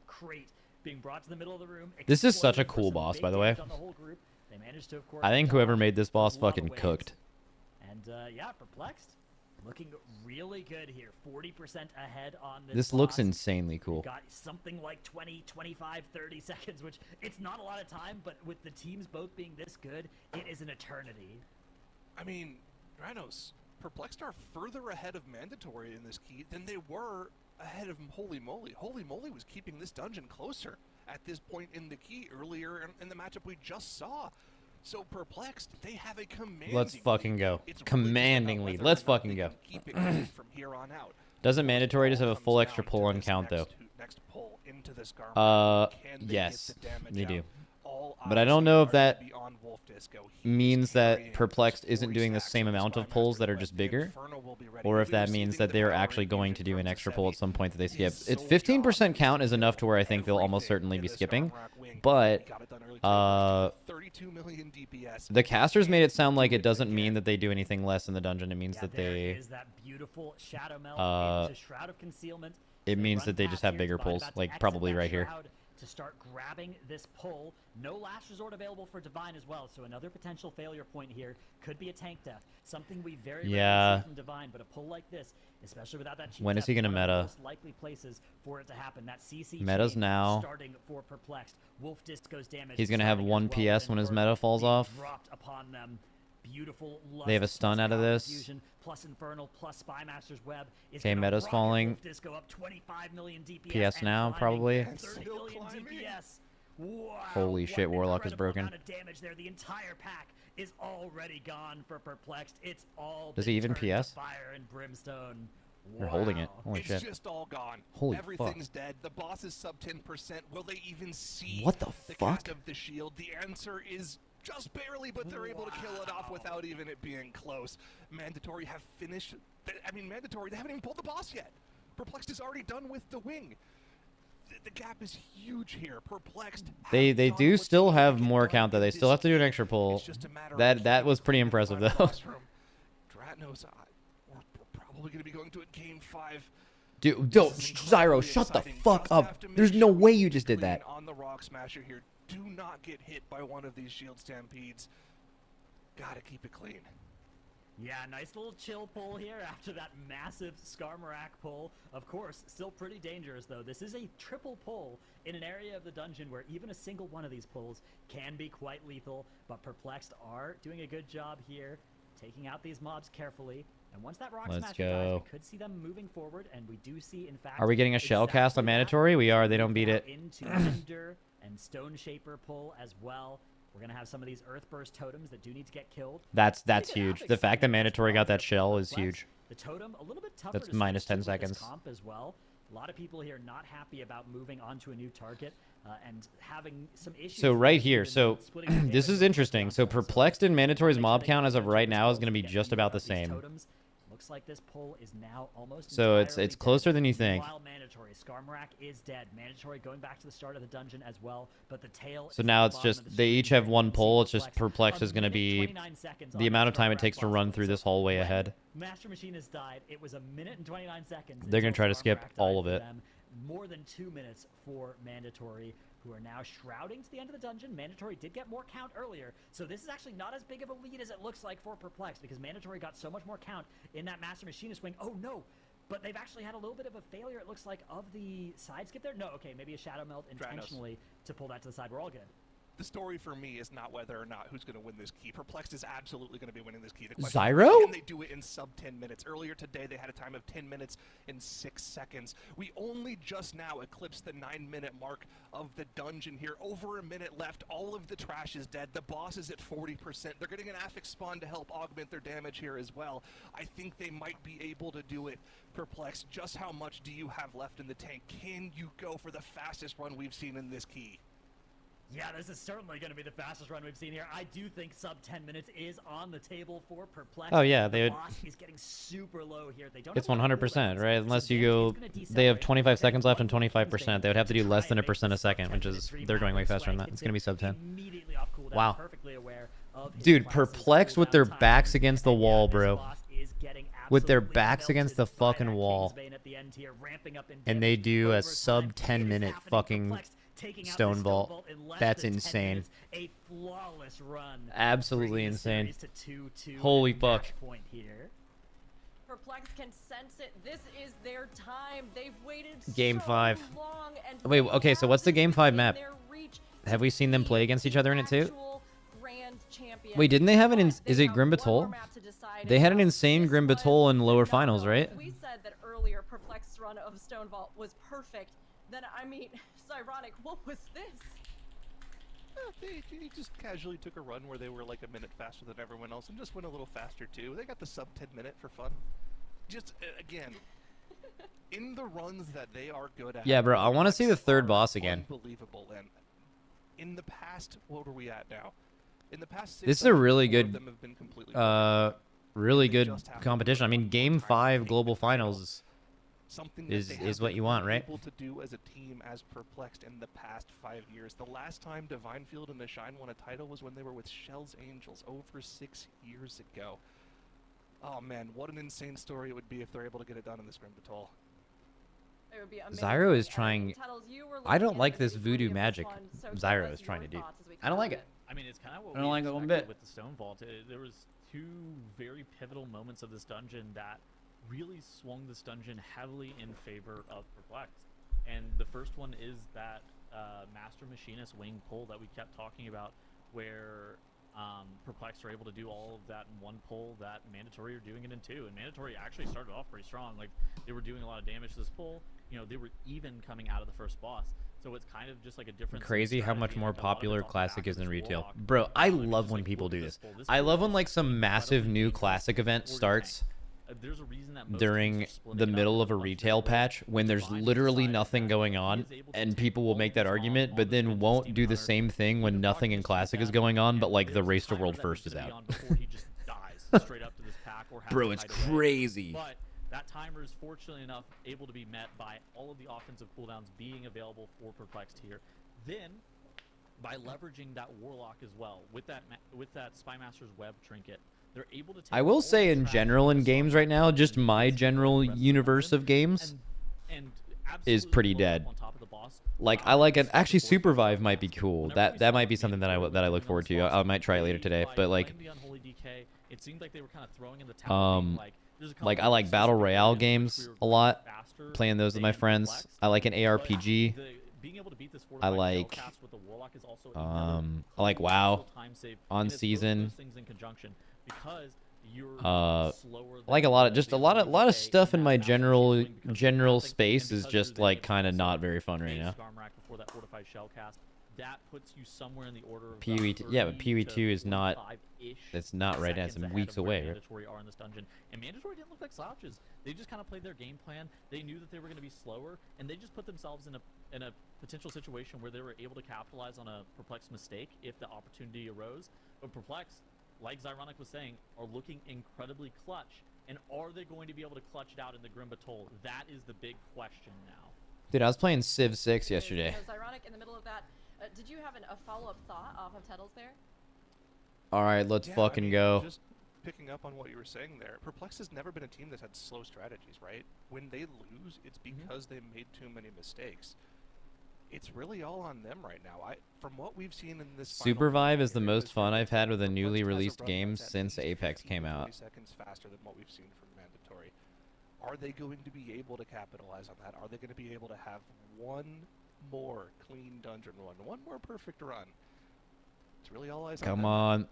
crate being brought to the middle of the room. This is such a exploding for cool some boss, big by the way. damage on the whole group. They managed to, of course, I think whoever dodge made this boss those lava fucking waves. cooked. And yeah, Perplexed looking really good here. 40% ahead on this This looks boss. insanely cool. Got something like 20, 25, 30 seconds, which it's not a lot of time, but with the teams both being this good, it is an eternity. I mean, Dranos, Perplexed are further ahead of Mandatory in this key than they were ahead of Holy Moly. Holy Moly was keeping this dungeon closer at this point in the key earlier in the matchup we just saw. So Perplexed, they have a commanding Let's fucking go. lead. It's really just Commanding about lead. whether Let's or not fucking they go. can keep it going from here on out. Doesn't Of course, Mandatory it just have all a full comes extra down pull to on this count, though? next pull into this Garment. Can they Yes, get the damage they out? do. All But I eyes don't know if are that be on Wolf Disco. He is means carrying that Perplexed those isn't 40 doing the stacks same on this amount of Spymaster pulls that are quest. just The bigger, Inferno will be ready. or if We're that seeing means the that they're power actually going to infusion do an from extra pull at Giuseppe. some point that they skip. His It's sole 15% job count is is enough to where I think they'll almost everything certainly in be this skipping, Garmrock wing. but He got it done early today, 32 million DPS. the casters made it sound like Do it doesn't again. mean that they do anything less in the dungeon. It means Yeah, that there they is that beautiful shadow melt into Shroud of Concealment. it means run that they just past have here. bigger Divine pulls, about to like exit probably that right here. Shroud to start grabbing this pull. No last resort available for Divine as well, so another potential failure point here could be a tank death. Something we very rarely Yeah. see from Divine, but a pull like this, especially without that cheap When is death, he gonna one of the meta? most likely places for it to happen. That CC Meta's chain now. starting for Perplexed. Wolf Disco's damage. He's gonna have starting 1 as well, PS when his Inferno meta falls being off. dropped upon them. Beautiful. They have a Lust stun plus out of Power this. Infusion plus Infernal plus Spymaster's Web is Okay, gonna meta's rocket falling. Wolf Disco up 25 million DPS PS and now, climbing, probably. 30 Still million climbing. DPS. Wow, Holy what shit, an Warlock is incredible broken. amount of damage there. The entire pack is already gone for Perplexed. It's all Does been he even turned to PS? fire and brimstone. They're holding it. Wow. Holy It's shit. just all gone. Holy Everything's fuck. dead. The boss is sub 10%. Will they even see What the the fuck? cast of the shield? The answer is just barely, but they're able to kill it off without even it being close. Mandatory have finished. I mean, Mandatory, they haven't even pulled the boss yet. Perplexed is already done with the wing. The gap is huge here. Perplexed. They have done do what still they need to have get more done count though. in They this still have to do an game. extra pull. It's just a matter of That keeping was pretty the impressive final though. boss room. Dratnos, we're probably going to be going to a game 5 Dude, don't, Zyro, shut the fuck up. There's no way you just did that. On the Rock Smasher here. Do not get hit by one of these shield stampedes. Gotta keep it clean. Yeah, nice little chill pull here after that massive Skarmorak pull. Of course, still pretty dangerous though. This is a triple pull in an area of the dungeon where even a single one of these pulls can be quite lethal, but Perplexed are doing a good job here, taking out these mobs carefully. And once that Rock Smasher dies, we could see them moving forward, and we do see, in fact... Are we getting a shell cast on Mandatory? We are. They don't beat it. Into Ender and Stone Shaper pull as well. We're going to have some of these Earthburst totems that do need to get killed. That's huge. The fact that Mandatory got that shell is huge. The totem, a little bit tougher. That's minus 10 seconds. Comp as well. A lot of people here not happy about moving onto a new target and having some issues. So right here, so this is interesting. So Perplexed and Mandatory's mob count as of right now is going to be just about the same. Looks like this pull is now almost so it's closer than you think. While Mandatory, Skarmorak is dead. Mandatory going back to the start of the dungeon as well, but the tail. So now it's just they each have one pull. It's just Perplexed is going to be the amount of time it takes to run through this hallway ahead. Master Machine has died. It was 1 minute and 29 seconds. They're going to try to skip all of it. More than 2 minutes for Mandatory, who are now shrouding to the end of the dungeon. Mandatory did get more count earlier, so this is actually not as big of a lead as it looks like for Perplexed, because Mandatory got so much more count in that Master Machinist wing. Oh no, but they've actually had a little bit of a failure, it looks like, of the side skip there. No, okay, maybe a Shadow Melt intentionally to pull that to the side. We're all good. The story for me is not whether or not who's going to win this key. Perplexed is absolutely going to be winning this key. Zyro? Can they do it in sub 10 minutes? Earlier today, they had a time of 10 minutes and 6 seconds. We only just now eclipsed the 9-minute mark of the dungeon here. Over a minute left. All of the trash is dead. The boss is at 40%. They're getting an Affix spawn to help augment their damage here as well. I think they might be able to do it. Perplexed, just how much do you have left in the tank? Can you go for the fastest run we've seen in this key? Yeah, this is certainly going to be the fastest run we've seen here. I do think sub 10 minutes is on the table for Perplexed. Oh yeah, the boss is getting super low here. They don't. It's 100%, right? Unless you go, they have 25 seconds left and 25%. They would have to do less than 1% a second, which is they're going way faster than that. It's going to be sub 10. Wow. Dude, Perplexed with their backs against the wall, bro. With their backs against the fucking wall, and they do a sub 10-minute fucking Stonevault. That's insane. A flawless run. Absolutely insane. Holy fuck. Perplexed can sense it. This is their time. They've waited Game so 5. long and Wait, okay, so what's the Game 5 map? Have we seen them play against each other in it too? Wait, didn't they have an is it Grim Batol? They had an insane Grim Batol in lower finals, right? We said that earlier Perplexed's run of Stonevault was perfect. Then I mean, it's ironic. What was this? They just casually took a run where they were like a minute faster than everyone else and just went a little faster too. They got the sub 10 minute for fun. Just again, in the runs that they are good at. Yeah, bro, I want to see the third boss again. Unbelievable. And in the past, what are we at now? In the past, this is a really good, really good competition. I mean, Game 5 Global Finals is what you want, right? Able to do as a team as Perplexed in the past 5 years. The last time Divine Field and the Shine won a title was when they were with Shell's Angels over 6 years ago. Oh man, what an insane story it would be if they're able to get it done in this Grim Batol. Zyro is trying. I don't like this voodoo magic Zyro is trying to do. I don't like it. I mean, it's kind of what I don't like it one bit. With the Stonevault. There was two very pivotal moments of this dungeon that really swung this dungeon heavily in favor of Perplexed. And the first one is that Master Machinist wing pull that we kept talking about, where Perplexed are able to do all of that in one pull that Mandatory are doing it in two. And Mandatory actually started off pretty strong. Like, they were doing a lot of damage to this pull. You know, they were even coming out of the first boss. So it's kind of just like a different. Crazy how much more popular Classic is in retail. Bro, I love when people do this. I love when like some massive new Classic event starts there's a reason that during the middle of a retail patch when there's literally nothing going on, and people will make that argument, but then won't do the same thing when nothing in Classic is going on, but like the Race to World First is out. Bro, it's crazy. But that timer is fortunately enough able to be met by all of the offensive cooldowns being available for Perplexed here. Then, by leveraging that Warlock as well, with that Spymaster's Web trinket, they're able to take. I will say in general in games right now, just my general universe of games, and is pretty absolutely dead. on top of the boss. Like I like it. Actually, Supervive might be cool. That might be something that I look forward to. I might try it later today. But like, it seemed like they were kind of throwing in the towel, being like I like battle royale games a lot. Playing those with my friends. I like an ARPG. I like WoW on season. Like a lot of stuff in my general space is just like kind of not very fun right now. That puts you somewhere in the order of PoE2, yeah, but PoE2 is not. It's not right now. It's weeks away. Mandatory are in this dungeon, and Mandatory didn't look like slouches. They just kind of played their game plan. They knew that they were going to be slower, and they just put themselves in a potential situation where they were able to capitalize on a Perplex mistake if the opportunity arose. But Perplex, like Zyronic was saying, are looking incredibly clutch, and are they going to be able to clutch it out in the Grim Batol? That is the big question now. Dude, I was playing Civ 6 yesterday. Zyronic, in the middle of that, did you have a follow-up thought off of Tettles there? All right, let's fucking go. Just picking up on what you were saying there, Perplex has never been a team that's had slow strategies, right? When they lose, it's because they made too many mistakes. It's really all on them right now. From what we've seen in this Supervive is the most fun I've had with a newly released game since Apex came out. Seconds faster than what we've seen from Mandatory. Are they going to be able to capitalize on that? Are they going to be able to have one more clean dungeon run, one more perfect run? It's really all eyes on them. Come on.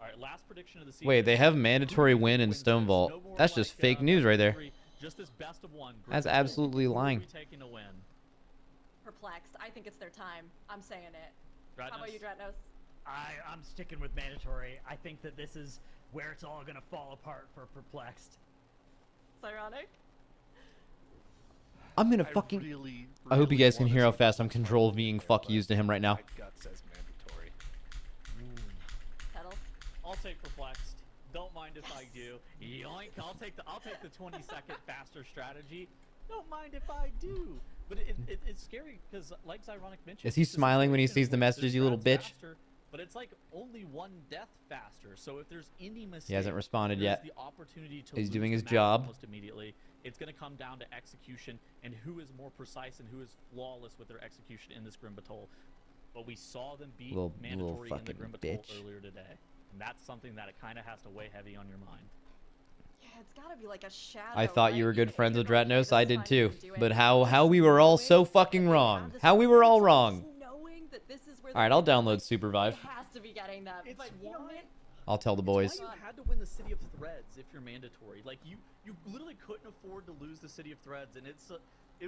All right, last prediction of the season. Wait, they have mandatory win in Stonevault. That's just fake news right there. Just this best of one. That's absolutely lying. Taking a win. Perplexed. I think it's their time. I'm saying it. Dratnos? How about you, Dratnos? I'm sticking with Mandatory. I think that this is where it's all gonna fall apart for Perplexed. It's ironic. I'm gonna fucking. I hope you guys can hear how fast I'm control Ving fuck yous to him right now. I'll take Perplexed. Don't mind if I do. Yoink! I'll take the 20-second faster strategy. Don't mind if I do. But it's scary because, like Zyronic mentioned, Is he smiling when he sees the messages, you little bitch? Faster, but it's like only one death faster. So if there's any mistake, He hasn't responded yet. the opportunity to He's lose doing the his match job. almost immediately. It's going to come down to execution and who is more precise and who is flawless with their execution in this Grim Batol. But we saw them beat Mandatory in the Grim Batol earlier today. And that's something that it kind of has to weigh heavy on your mind. Yeah, it's gotta be like a shadow. I thought you were good friends with Dratnos. I did too. But But how we were all so fucking wrong. How we were all wrong. Alright, I'll download Supervive. Has to be getting that. It's But you know, man, I'll tell the boys. You had to win the City of Threads if you're mandatory. Like you literally couldn't afford to lose the City of Threads, and it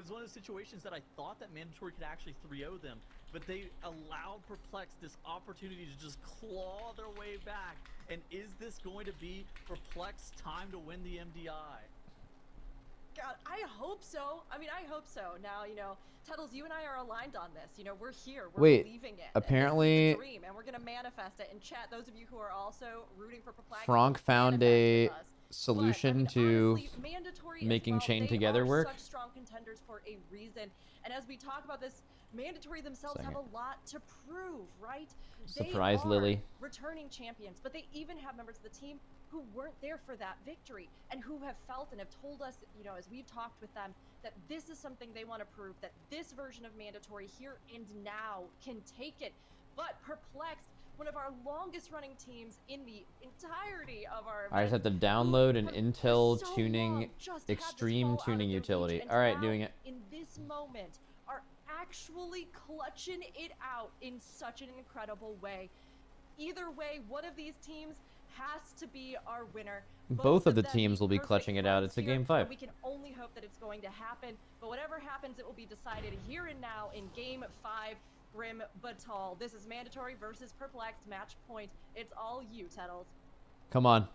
was one of those situations that I thought that mandatory could actually 3-0 them, but they allowed Perplex this opportunity to just claw their way back. And is this going to be Perplex time to win the MDI? God, I hope so. I mean, I hope so. Now, you know, Tettles, you and I are aligned on this. You know, we're here. We're believing it. Apparently, this is the dream, and we're gonna manifest it. In chat, those of you who are also rooting for Perplex, Frank found a but, I solution mean, to honestly, Mandatory as making well, Chain they Together are work. Such strong contenders for a reason. And as we talk about this, Mandatory themselves have a lot to prove, right? Surprise, they are Lily. returning champions, but they even have members of the team who weren't there for that victory and who have felt and have told us, you know, as we've talked with them, that this is something they want to prove, that this version of Mandatory here and now can take it. But Perplexed, one of our longest running teams in the entirety of our I just have to download an Intel tuning extreme tuning utility. All right, doing it. In this moment are actually clutching it out in such an incredible way. Either way, one of these teams has to be our winner. Both of the teams will be clutching it out. It's a game 5. We can only hope that it's going to happen, but whatever happens, it will be decided here and now in game 5. Grim Batol. This is Mandatory versus Perplexed match point. It's all you, Tettles. Come on.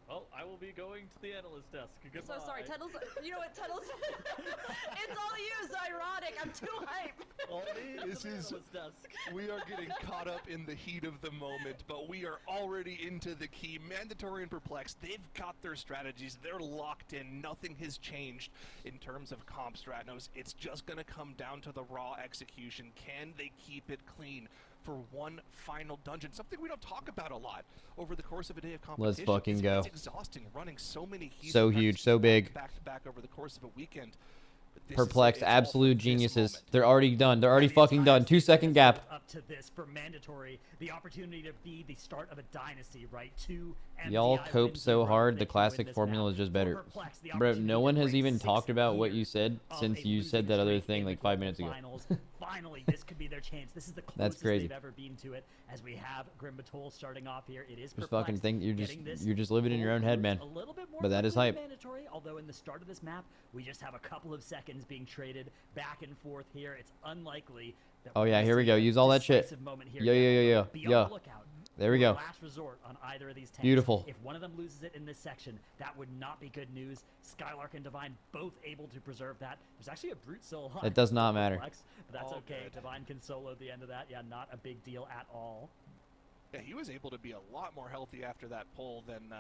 Well, I will be going to the analyst desk. Goodbye. So sorry, Tettles. You know what, Tettles? It's all you, Zyronic. I'm too hype. All me. This is, we are getting caught up in the heat of the moment, but we are already into the key. Mandatory and Perplexed, they've got their strategies. They're locked in. Nothing has changed in terms of comp Stratnos. It's just going to come down to the raw execution. Can they keep it clean for one final dungeon? Something we don't talk about a lot over the course of a day of competition. Let's fucking go. It's exhausting running so many heats So huge, so big. back to back over the course of a weekend. Perplexed, absolute geniuses. They're already done. They're already fucking done. 2-second gap. Up to this for Mandatory, the opportunity to be the start of a dynasty, right? Two Y'all MDI cope wins so in a row hard. that The can classic win this formula map. is just For better. Perplexed, the Bro, opportunity no one to has break even 6 talked about what you years said of since a you said losing that other streak thing in the like 5 global minutes ago. finals. Finally, this could be their chance. This is the That's closest crazy. they've ever been to it. As we have Grim Batol starting off here, it is Just Perplexed fucking think you're getting this just living in your own head, man. a little bit more But that is quickly hype. than Mandatory, although in the start of this map, we just have a couple of seconds being traded back and forth here. It's unlikely that Oh we're yeah, gonna here we see go. a Use all that shit. decisive moment here Yo, yet, yo, yo, although yo, be on yo. the lookout There we for a go. last resort on either of these tanks. Beautiful. If one of them loses it in this section, that would not be good news. Skylark and Divine both able to preserve that. There's actually a Brute still alive. It does not for matter. Perplex, but that's All okay. good. Divine can solo the end of that. Yeah, not a big deal at all. Yeah, he was able to be a lot more healthy after that pull than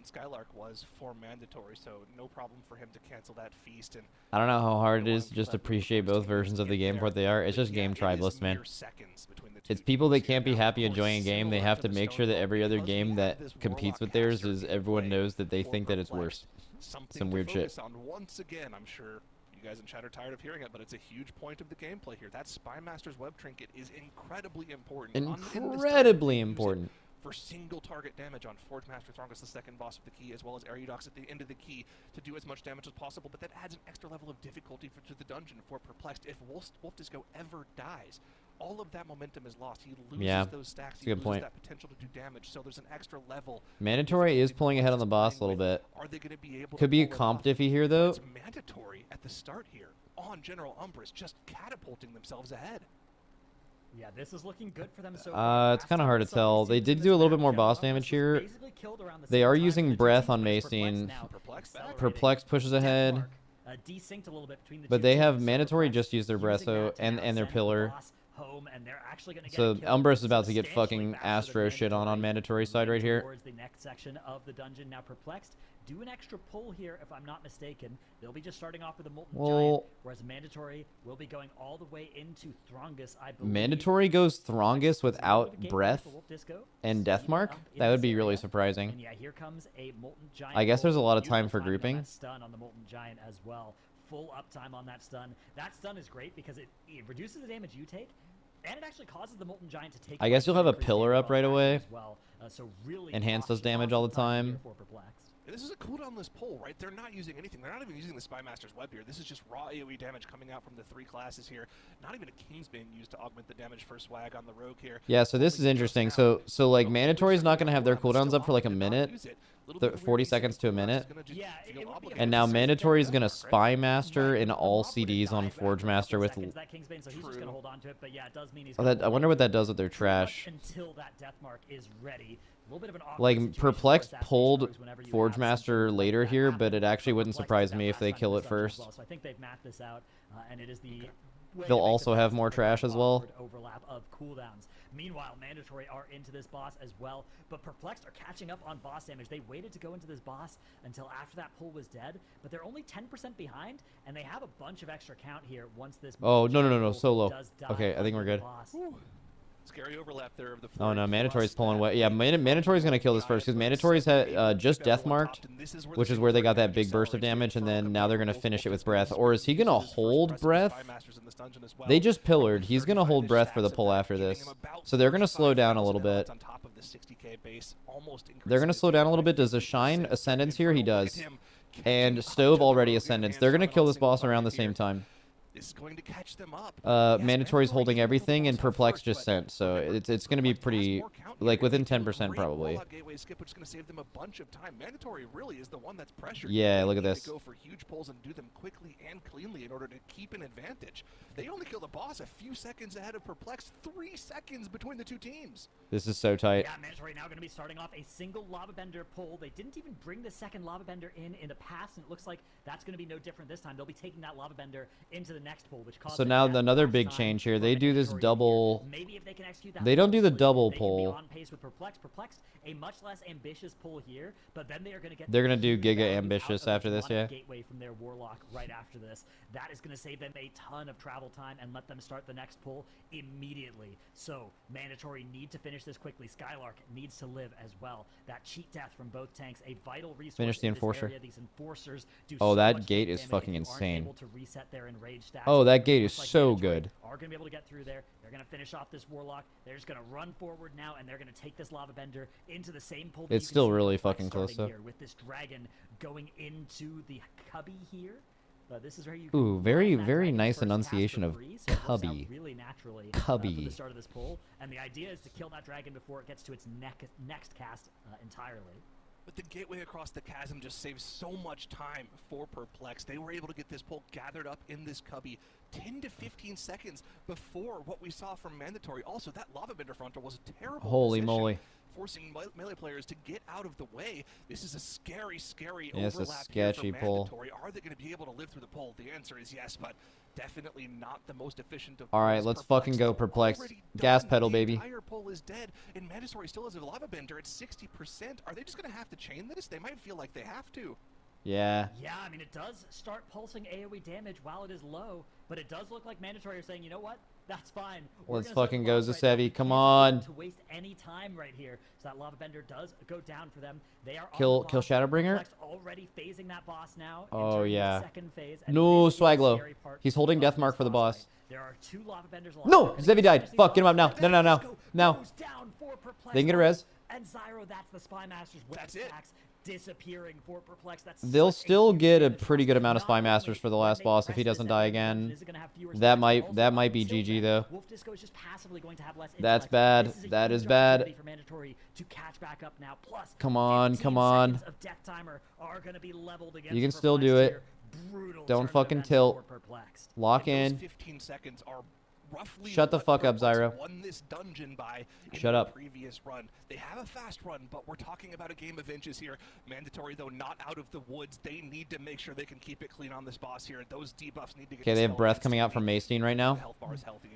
Skylark was for Mandatory, so no problem for him to cancel that feast. And I don't know how hard it go on is to for just that appreciate first both team versions to of the get game for there. what they are. It's But just yeah, game it is tribalists, man. mere seconds between the two It's people that teams here. can't be Now, happy of course, enjoying a game. They similar have to the make sure that Stonevault, every other because we game have that this competes Warlock with theirs caster is in everyone play knows that they for think that it's Perplexed. worse. Something Some to weird shit. focus on once again. I'm sure you guys in chat are tired of hearing it, but it's a huge point of the gameplay here. That Spymaster's web trinket is incredibly important. In this time, Incredibly use it important. for single target damage on Forge Master Throngus, the second boss of the key, as well as Ariudox at the end of the key to do as much damage as possible, but that adds an extra level of difficulty to the dungeon for Perplexed. If Wolf Disco ever dies, all of that momentum is lost. He loses Yeah, those stacks, that's a he good loses point. that potential to do damage, so there's an extra level. Mandatory is pulling ahead on the boss a little bit. Are they going to be able Could to be a pull it comp off? diffy here But though. it's Mandatory at the start here on General Umbrus, just catapulting themselves ahead. Yeah, this is looking good for them so far. It's Last kind of time hard we to saw tell. these They teams did in do a this little bit map, more General boss Umbrus damage was here. basically killed around the They same are time using as the two breath teams, on whereas Perplex Macine. now Perplexed. accelerating. Perplex pushes ahead. Deathmark, desynced a little bit between the But two they have teams, so Mandatory Perplex just used their breath, using so that to and now their send the pillar. boss home, and they're actually gonna get So a kill Umbrus is about to get substantially fucking faster than Astro shit on Mandatory. Mandatory side Moving right here. towards the next section of the dungeon. Now Perplexed do an extra pull here, if I'm not mistaken. They'll be just starting off with a Molten Giant, Well, whereas Mandatory will be going all the way into Thrungus, I believe. Mandatory goes Thrungus Perplex was a little without bit of a gateway breath for Wolf Disco, and speeding Deathmark. up in That would this be really area. surprising. And yeah, here comes a Molten Giant. I guess there's a lot of time for Beautiful timing on grouping. that stun on the Molten Giant as well. Full uptime on that stun. That stun is great because it reduces the damage you take, and it actually causes the Molten Giant to take. I guess you'll have a increased pillar damage up right while away. active as well. So really Enhance those awesome damage all the time here time. for Perplexed. And this is a cooldownless pull, right? They're not using anything. They're not even using the Spymaster's web here. This is just raw AoE damage coming out from the three classes here. Not even a King's being used to augment the damage for Swag on the Rogue here. Yeah, so this is Only interesting. just now. So like But Mandatory is Wolves not are going to have their cooldown, cooldowns still up for like a opting to not minute. use it. Little bit of 40 weird seconds to a Perplex is minute. gonna just Yeah, feel it would be obligated And to now save Mandatory is that going to Deathmark, right? Spy Master in all Rob would've CDs on died Forge after a Master couple with. seconds, that Kingsbane, so he's just True. gonna hold on to it. But yeah, it does mean he's Oh, gonna that, I hold wonder on what that does with their pretty much trash. until that Deathmark is ready. A little bit of an awkward Like situation for Perplexed Assassination pulled Rogues whenever you Forge have Master something like later that here, happen. but it actually wouldn't Perplexed surprise did that me if last they time kill in it this dungeon as first. well, so I think they've mapped this out, and it is the way They'll to make also the have best more of a trash as well. awkward overlap of cooldowns. Meanwhile, Mandatory are into this boss as well, but Perplexed are catching up on boss damage. They waited to go into this boss until after that pull was dead, but they're only 10% behind, and they have a bunch of extra count here once this. Oh, no, no, no, no, pull so low. does die Okay, I think we're under the good. boss. Scary overlap there of the Oh no, 40 Mandatory's plus pulling that away. Yeah, Mandatory's going to kill this first because Mandatory's had just Death Marked, which is where they got that big burst of damage, and then now they're going to finish it with Breath. Or is he going to hold Breath? They just pillared. He's going to hold Breath for the pull after this. So they're going to slow down a little bit. They're going to slow down a little bit. Does the Shine Ascendance here? He does. And Stove already Ascendance. They're going to kill this boss around the same time. Is going to catch them up. Mandatory's holding everything, and Perplex just sent, so it's going to be pretty, like, within 10% probably. Gateway skip, which is going to save them a bunch of time. Mandatory really is the one that's pressured. Yeah, They look at need this. to go for huge pulls and do them quickly and cleanly in order to keep an advantage. They only kill the boss a few seconds ahead of Perplex. 3 seconds between the two teams. This is so tight. Yeah, Mandatory now going to be starting off a single Lava Bender pull. They didn't even bring the second Lava Bender in the past, and it looks like that's going to be no different this time. They'll be taking that Lava Bender into the the next pull, which causes So now another big change here. They do this double. Maybe if they can execute that, They don't do the flawlessly, double they can be pull. on pace with Perplexed, a much less ambitious pull here, but then they are going to get. They're gonna do huge Giga value ambitious out of after the this, Demonic yeah. Gateway from their Warlock right after this. That is going to save them a ton of travel time and let them start the next pull immediately. So Mandatory need to finish this quickly. Skylark needs to live as well. That cheat death from both tanks, a vital resource. Finish the in this Enforcer. area. These Enforcers do Oh, so that much gate damage is if fucking you aren't insane. able to reset their enraged stacks. Oh, that gate Looks is like so Mandatory good. are going to be able to get through there. They're going to finish off this Warlock. They're just going to run forward now, and they're going to take this Lava Bender into the same pull. That It's you can still see really Perplex fucking close, starting though. here with this dragon going into the cubby here. This is where you Ooh, can very, run that very dragon's nice first cast enunciation for of free, so it works out cubby. really naturally Cubby. for the start of this pull. And the idea is to kill that dragon before it gets to its next cast entirely. But the gateway across the chasm just saves so much time for Perplex. They were able to get this pull gathered up in this cubby 10 to 15 seconds before what we saw from Mandatory. Also, that Lava Bender frontal was a terrible Holy position, moly. forcing melee players to get out of the way. This is a scary, scary Yeah, it's a overlap here sketchy for pull. Mandatory. Are they going to be able to live through the pull? The answer is yes, but definitely not the most efficient of All right, pulls. let's fucking go, though, Perplex. already Gas done. pedal, The baby. entire pull is dead, and Mandatory still has a Lava Bender at 60%. Are they just going to have to chain this? They might feel like they have to. Yeah. Yeah, I mean, it does start pulsing AoE damage while it is low, but it does look like Mandatory are saying, you know what? That's fine. We're Let's gonna start fucking the go, boss right now. Zasevi. We Come can't on. afford to waste any time right here. So that Lava Bender does go down for them. They are Kill on the boss. Shadowbringer? Perplex already phasing that boss now. Oh, entering the yeah. second phase, and No, this is the Swaglow. scary part He's holding of Death this Mark for the boss. fight. There are 2 Lava Benders alive. No! And Zevi died. these Fuck, get him boss- up now. and No, no, no. Disco No. goes down for Perplex. They can get a res. And Zyro, that's the Spy Masters with That's it. attacks disappearing for Perplex. That's They'll such a still huge get a damage pretty loss. good amount of Not Spy only Masters for the when last they boss if he press doesn't this die at the end, again. is it gonna have fewer That stacks, might- but that also might be until GG then, though. Wolf Disco is just passively going to have less That's intellect. bad. This is a That huge is bad. opportunity for Mandatory to catch back up now. Plus, Come on, 15 come on. seconds of death timer are going to be leveled against You can still Perplexed do it. here. Brutal Don't tournament fucking events tilt. for Perplexed. Lock And in. those 15 seconds are roughly Shut the what fuck up, Perplex Zyro. won this dungeon by in Shut the up. previous run. They have a fast run, but we're talking about a game of inches here. Mandatory, though, not out of the woods. They need to make sure they can keep it clean on this boss here. Those debuffs need to get Okay, they have dispelled breath coming out instantly. from Maystine right now. Health bar is healthy.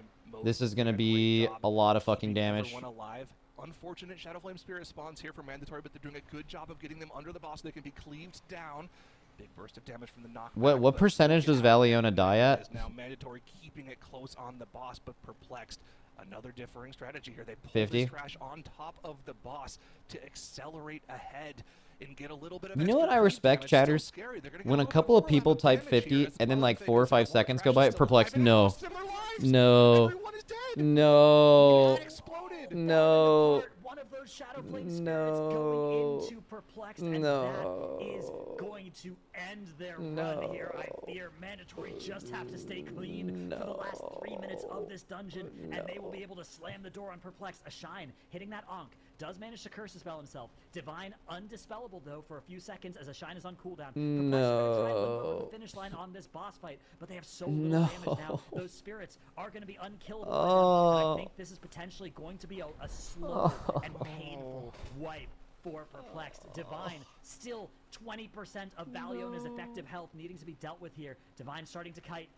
This is gonna Doing a be great job a lot of fucking keeping damage. everyone alive. Unfortunate Shadow Flame Spirit spawns here for Mandatory, but they're doing a good job of getting them under the boss so they can be cleaved down. Big burst of damage from the knockback. What but percentage does get out of Valiona there. die at? Is now Mandatory keeping it close on the boss, but Perplexed. Another differing strategy here. They pull 50. this trash on top of the boss to accelerate ahead and get a little bit of You know what extra I creep respect, damage. Still chatters? scary. They're gonna get When a little bit couple of more people amount of type damage 50 here. It's and then one like thing 4 or is 5 that seconds Trash go is by, still Perplexed, alive and no. most of them are alive. No. Everyone is dead. No. Cat exploded. No. One of those Shadow Flame Spirits going into Perplexed, and No. that is going to end their run here. I fear Mandatory just have to stay clean for the last 3 minutes of this dungeon, and they will be able to slam the door on Perplexed. A Shine hitting that Ankh does manage to curse dispel himself. Divine undispellable though for a few seconds as a Shine is on cooldown. Perplexed are gonna try and limber over the finish line on this boss fight, but they have so little damage now. Those spirits are going to be unkillable. Right now, and I think this is potentially going to be a slow and painful wipe for Perplexed. Divine still 20% of Valiona's effective health needing to be dealt with here. Divine starting to kite,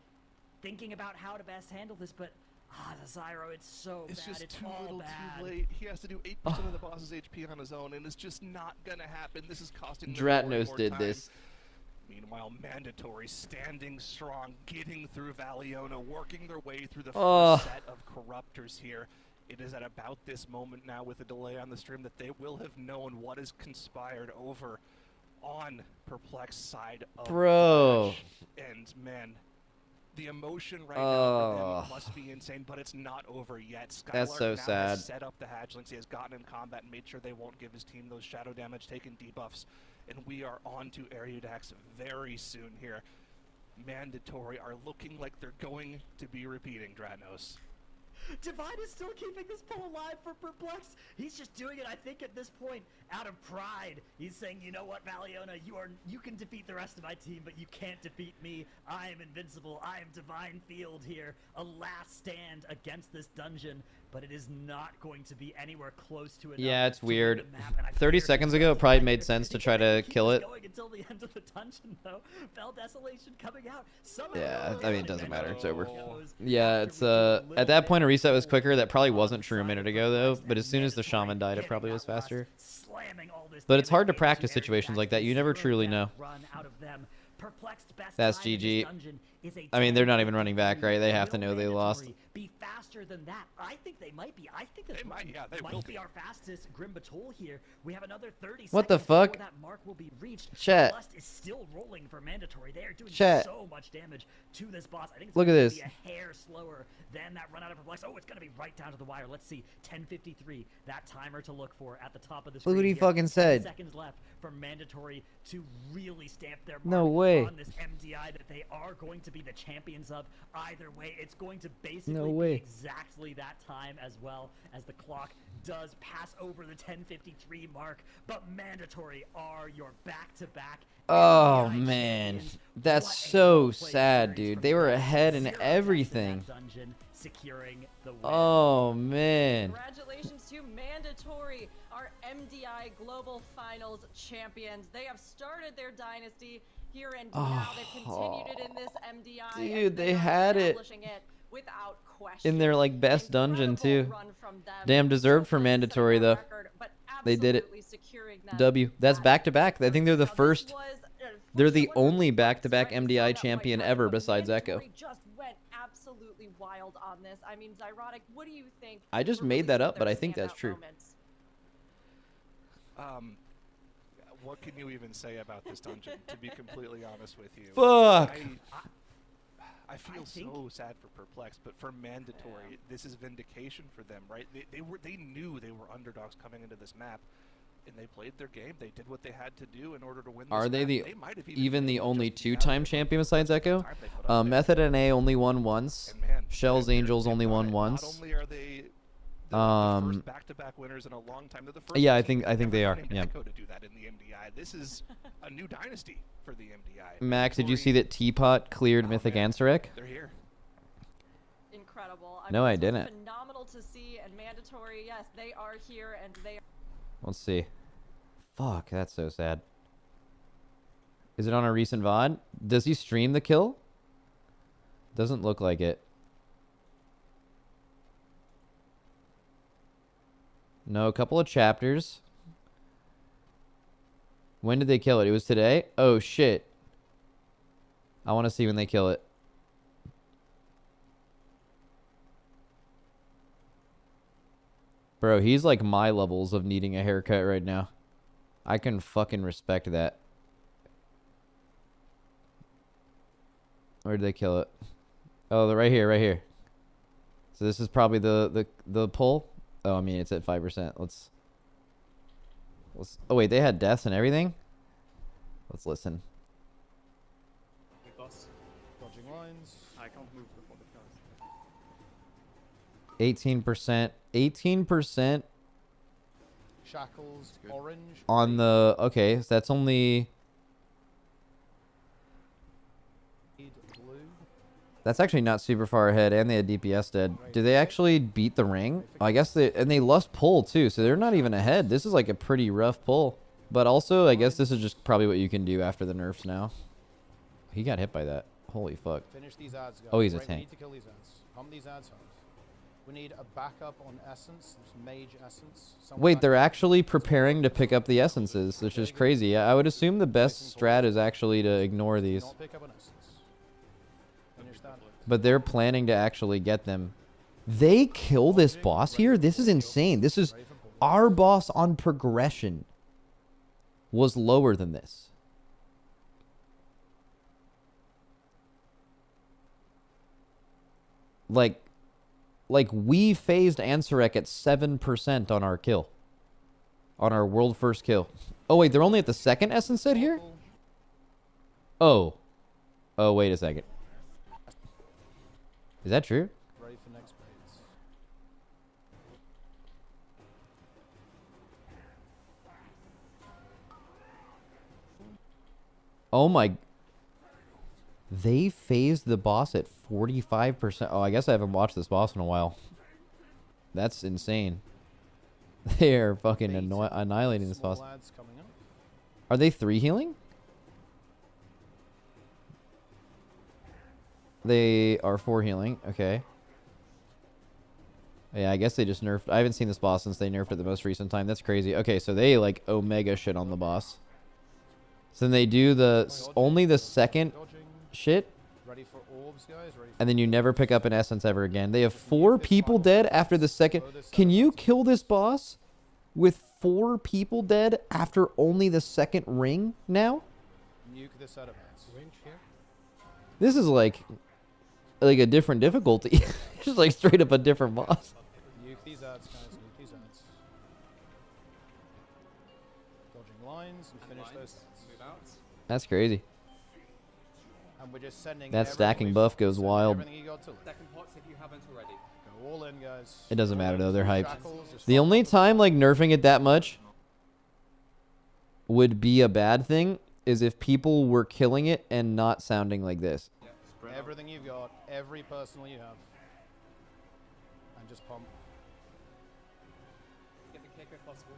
thinking about how to best handle this, but the Zyro, it's so It's bad. just It's too all little, bad. too late. He has to do 8% of the boss's HP on his own, and it's just not gonna happen. This is costing them more and Dratnos more did time. this. Meanwhile, Mandatory standing strong, getting through Valiona, working their way through the Oh. first set of Corruptors here. It is at about this moment now with a delay on the stream that they will have known what has conspired over on Perplexed side of Bro. the Clash. And man, the emotion right now for them must be insane, but it's not over yet. Skylark That's so now sad. has set up the hatchlings. He has gotten in combat and made sure they won't give his team those shadow damage, taken debuffs, and we are on to Eriudax very soon here. Mandatory are looking like they're going to be repeating Dratnos. Divine is still keeping this pull alive for Perplex. He's just doing it, I think, at this point, out of pride. He's saying, you know what, Valiona, you can defeat the rest of my team, but you can't defeat me. I am invincible. I am Divine Field here. A last stand against this dungeon, but it is not going to be anywhere close to enough. Yeah, it's to win weird. the map, and I 30 fear seconds he ago, it does probably like made it. sense to He's try gonna to keep kill this it. going until the end of the dungeon, though. Fell Desolation coming out. Somehow Yeah, I mean, it doesn't matter. It's over. goes Yeah, it's at that point a reset was quicker. That probably wasn't true a minute ago though. But as soon as the shaman died, it probably was faster. But it's hard to practice situations like that. You never truly know. That's GG. I mean, they're not even running back, right? They have to know they lost. Be faster than that. I think they might be. I think They might, yeah, they will be be. our fastest Grim Batol here. We have another 30 What the seconds before fuck? that mark will be reached. Chat. Lust is still rolling for mandatory. They are doing Chat. so much damage to this boss. I think it's Look at gonna this. be a hair slower than that run out of Perplex. Oh, it's gonna be right down to the wire. Let's see. 10:53. That timer to look for at the top of the screen. Look what he here. fucking 10 said. Seconds left for mandatory to really stamp their mark No way. on this MDI that they are going to be the champions of. Either way, it's going to basically No be way. exactly that time, as well as the clock does pass over the 10:53 mark. But mandatory are your back-to-back. Oh MDI man, champions. that's What a so play sad, series dude. from They were them. ahead in 0 deaths in that everything. dungeon, securing the win. Oh man. Congratulations to Mandatory, our MDI Global Finals champions. They have started their dynasty here and now they've continued it in this MDI. and Dude, they are had it establishing it without question. in their like best dungeon Incredible too. run from them. Damn deserved for So close to setting mandatory that though. record, but They did it. absolutely securing them W. That's that back to back. I think they're the Now, this first. was, They're the unfortunately, only one back-to-back right? We saw MDI that champion white ever run, but besides Echo. Mandatory just went absolutely wild on this. I mean, Zyrotic, what do you think? I just were made really that some of up, but their I think that's standout true. moments? What can you even say about this dungeon? To be completely honest with you, Fuck. I feel so sad for Perplex, but for mandatory, this is vindication for them, right? They knew they were underdogs coming into this map, and they played their game. They did what they had to do in order to win. Are this they map. the They might have even the been only just two-time out champion besides Echo? time they put up there. Method and A only won once. And man, Shell's they're- Angels they've only got won it. once. Not only are they the first back-to-back winners in a long time, they're the first. Yeah, I team think they ever are. named Yeah. Echo to do that in the MDI. This is a new dynasty for the MDI. Max, did you see Mandatory- that Teapot cleared Oh, Mythic man. Ansarek? They're here. Incredible. No, I this was didn't. Phenomenal to see, and Mandatory, yes, they are here, and they. Let's see. Fuck, that's so sad. Is it on a recent VOD? Does he stream the kill? Doesn't look like it. No, a couple of chapters. When did they kill it? It was today? Oh, shit. I want to see when they kill it. Bro, he's like my levels of needing a haircut right now. I can fucking respect that. Where did they kill it? Oh, they're right here, right here. So this is probably the pull. Oh, I mean it's at 5%. Let's. Oh wait, they had deaths and everything. Let's listen. Dodging lines. I can't move before the cast. 18%. 18% Shackles, orange. on the. Okay, so that's only. Blue. That's actually not super far ahead, and they had DPS dead. Do they actually beat the ring? I guess they lost pull too, so they're not even ahead. This is like a pretty rough pull. But also, I guess this is just probably what you can do after the nerfs now. He got hit by that. Holy fuck. Finish these ads, guys. Oh, he's a Right, tank. We need to kill these ads. Hum these ads home. We need a backup on essence. There's mage essence. Someone Wait, back they're up. actually preparing to pick up the essences, which is crazy. I would assume the best strat is actually to ignore Do these. not pick up an essence. Finish that. But they're planning to actually get them. They kill this boss here? This is insane. This is our boss on progression was lower than this. Like we phased Ansarek at 7% on our kill. On our world first kill. Oh wait, they're only at the second essence set here? Oh. Oh, wait a second. Is that true? Ready for next phase. Oh my. They phased the boss at 45%. Oh, I guess I haven't watched this boss in a while. That's insane. They are fucking annihilating this boss. Are they 3 healing? They are 4 healing. Okay. Yeah, I guess they just nerfed. I haven't seen this boss since they nerfed it the most recent time. That's crazy. Okay, so they like omega shit on the boss. So then they do only the second shit. Ready for orbs, guys? And then you never pick up an essence ever again. They have 4 people dead after the second. Can you kill this boss with 4 people dead after only the second ring now? Nuke this out of hands. This is like a different difficulty. Just like straight up a different boss. Nuke these ads, guys. Nuke these ads. Dodging lines and finish those. That's crazy. And we're just sending That stacking buff goes wild. Go all in, guys. It doesn't matter though, they're hyped. The only time like nerfing it that much would be a bad thing is if people were killing it and not sounding like this. Everything you've got, every personal you have. And just pump. Get the kick if possible.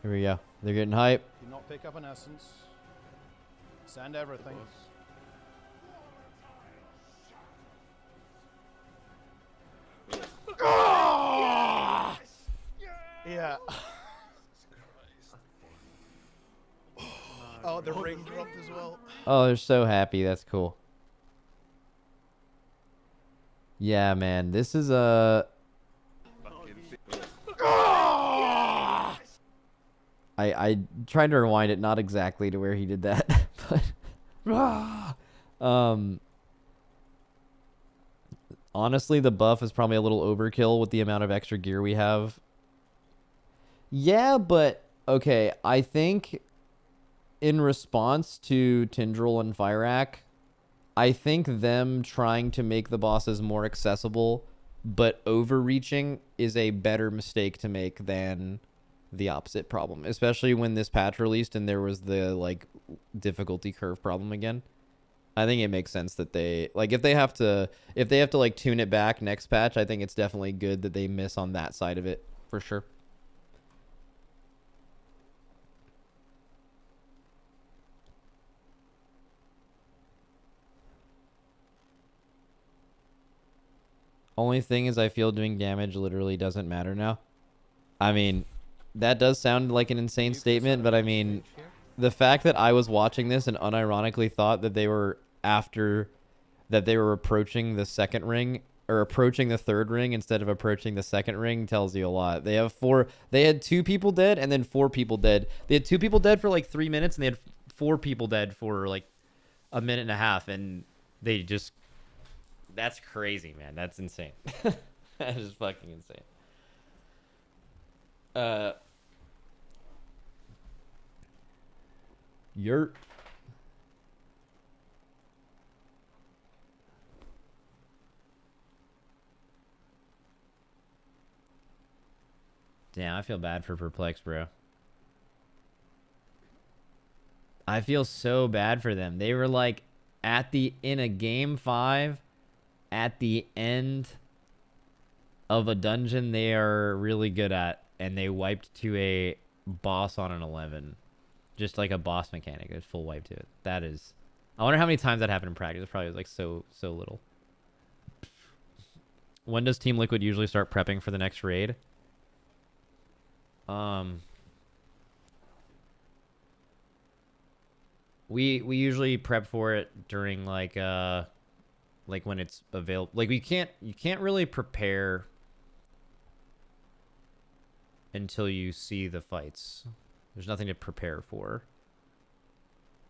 Here we go. They're getting hype. Do not pick up an essence. Send everything. Yeah. Oh, the ring dropped as well. Oh, they're so happy. That's cool. Yeah, man. This is a... I tried to rewind it, not exactly to where he did that, but honestly, the buff is probably a little overkill with the amount of extra gear we have. Yeah, but okay, I think in response to Tindril and Fyrak, I think them trying to make the bosses more accessible but overreaching is a better mistake to make than the opposite problem, especially when this patch released and there was the like difficulty curve problem again. I think it makes sense that they like if they have to like tune it back next patch, I think it's definitely good that they miss on that side of it for sure. Only thing is I feel doing damage literally doesn't matter now. I mean, that does sound like an insane statement, but I mean, the fact that I was watching this and unironically thought that they were approaching the second ring or approaching the third ring instead of approaching the second ring tells you a lot. They had 2 people dead and then 4 people dead. They had 2 people dead for like 3 minutes and they had 4 people dead for like a minute and a half, and they just, that's crazy, man. That's insane. That is fucking insane. Yurt. Damn, I feel bad for Perplex, bro. I feel so bad for them. They were like in a game 5 at the end of a dungeon they are really good at, and they wiped to a boss on an 11. Just like a boss mechanic. There's full wipe to it. That is... I wonder how many times that happened in practice. It probably was like so little. When does Team Liquid usually start prepping for the next raid? We usually prep for it during like when it's available. Like you can't really prepare until you see the fights. There's nothing to prepare for.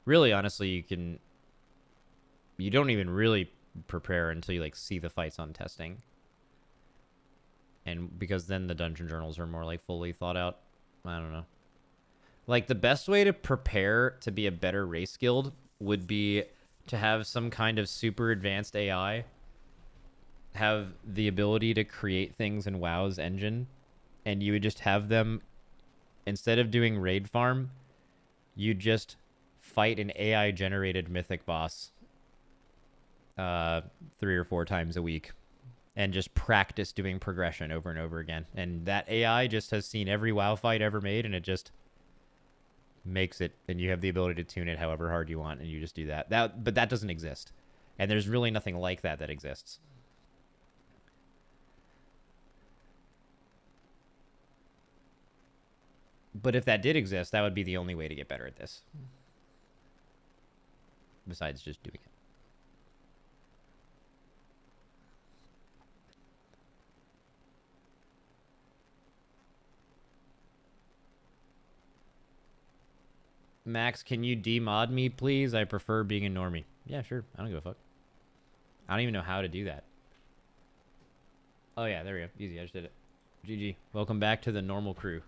Really, honestly, you don't even really prepare until you like see the fights on testing. And because then the dungeon journals are more like fully thought out. I don't know. Like the best way to prepare to be a better race guild would be to have some kind of super advanced AI have the ability to create things in WoW's engine, and you would just have them, instead of doing raid farm, You just fight an AI generated mythic boss 3 or 4 times a week and just practice doing progression over and over again. And that AI just has seen every WoW fight ever made, and it just makes it, and you have the ability to tune it however hard you want, and you just do that. But that doesn't exist. And there's really nothing like that that exists. But if that did exist, that would be the only way to get better at this. Besides just doing it. Max, can you demod me, please? I prefer being a normie. Yeah, sure. I don't give a fuck. I don't even know how to do that. Oh, yeah, there we go. Easy, I just did it. GG. Welcome back to the normal crew.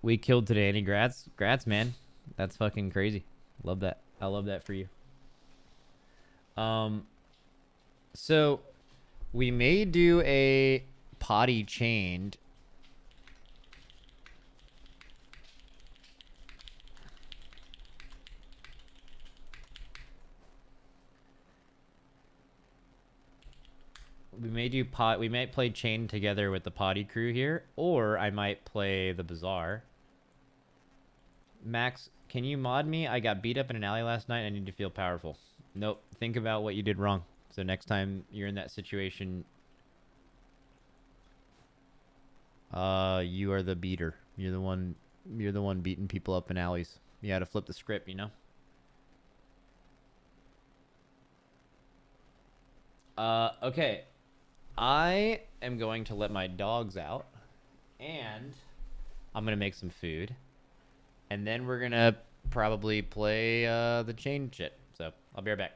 We killed today. Any grats, man. That's fucking crazy. Love that. I love that for you. So we may do a potty chained. We may do we might play chained together with the potty crew here, or I might play the bazaar. Max, can you mod me? I got beat up in an alley last night. I need to feel powerful. Nope. Think about what you did wrong. So next time you're in that situation, you are the beater. You're the one beating people up in alleys. You had to flip the script, you know? Okay. I am going to let my dogs out, and I'm going to make some food. And then we're going to probably play the chain shit. So I'll be right back.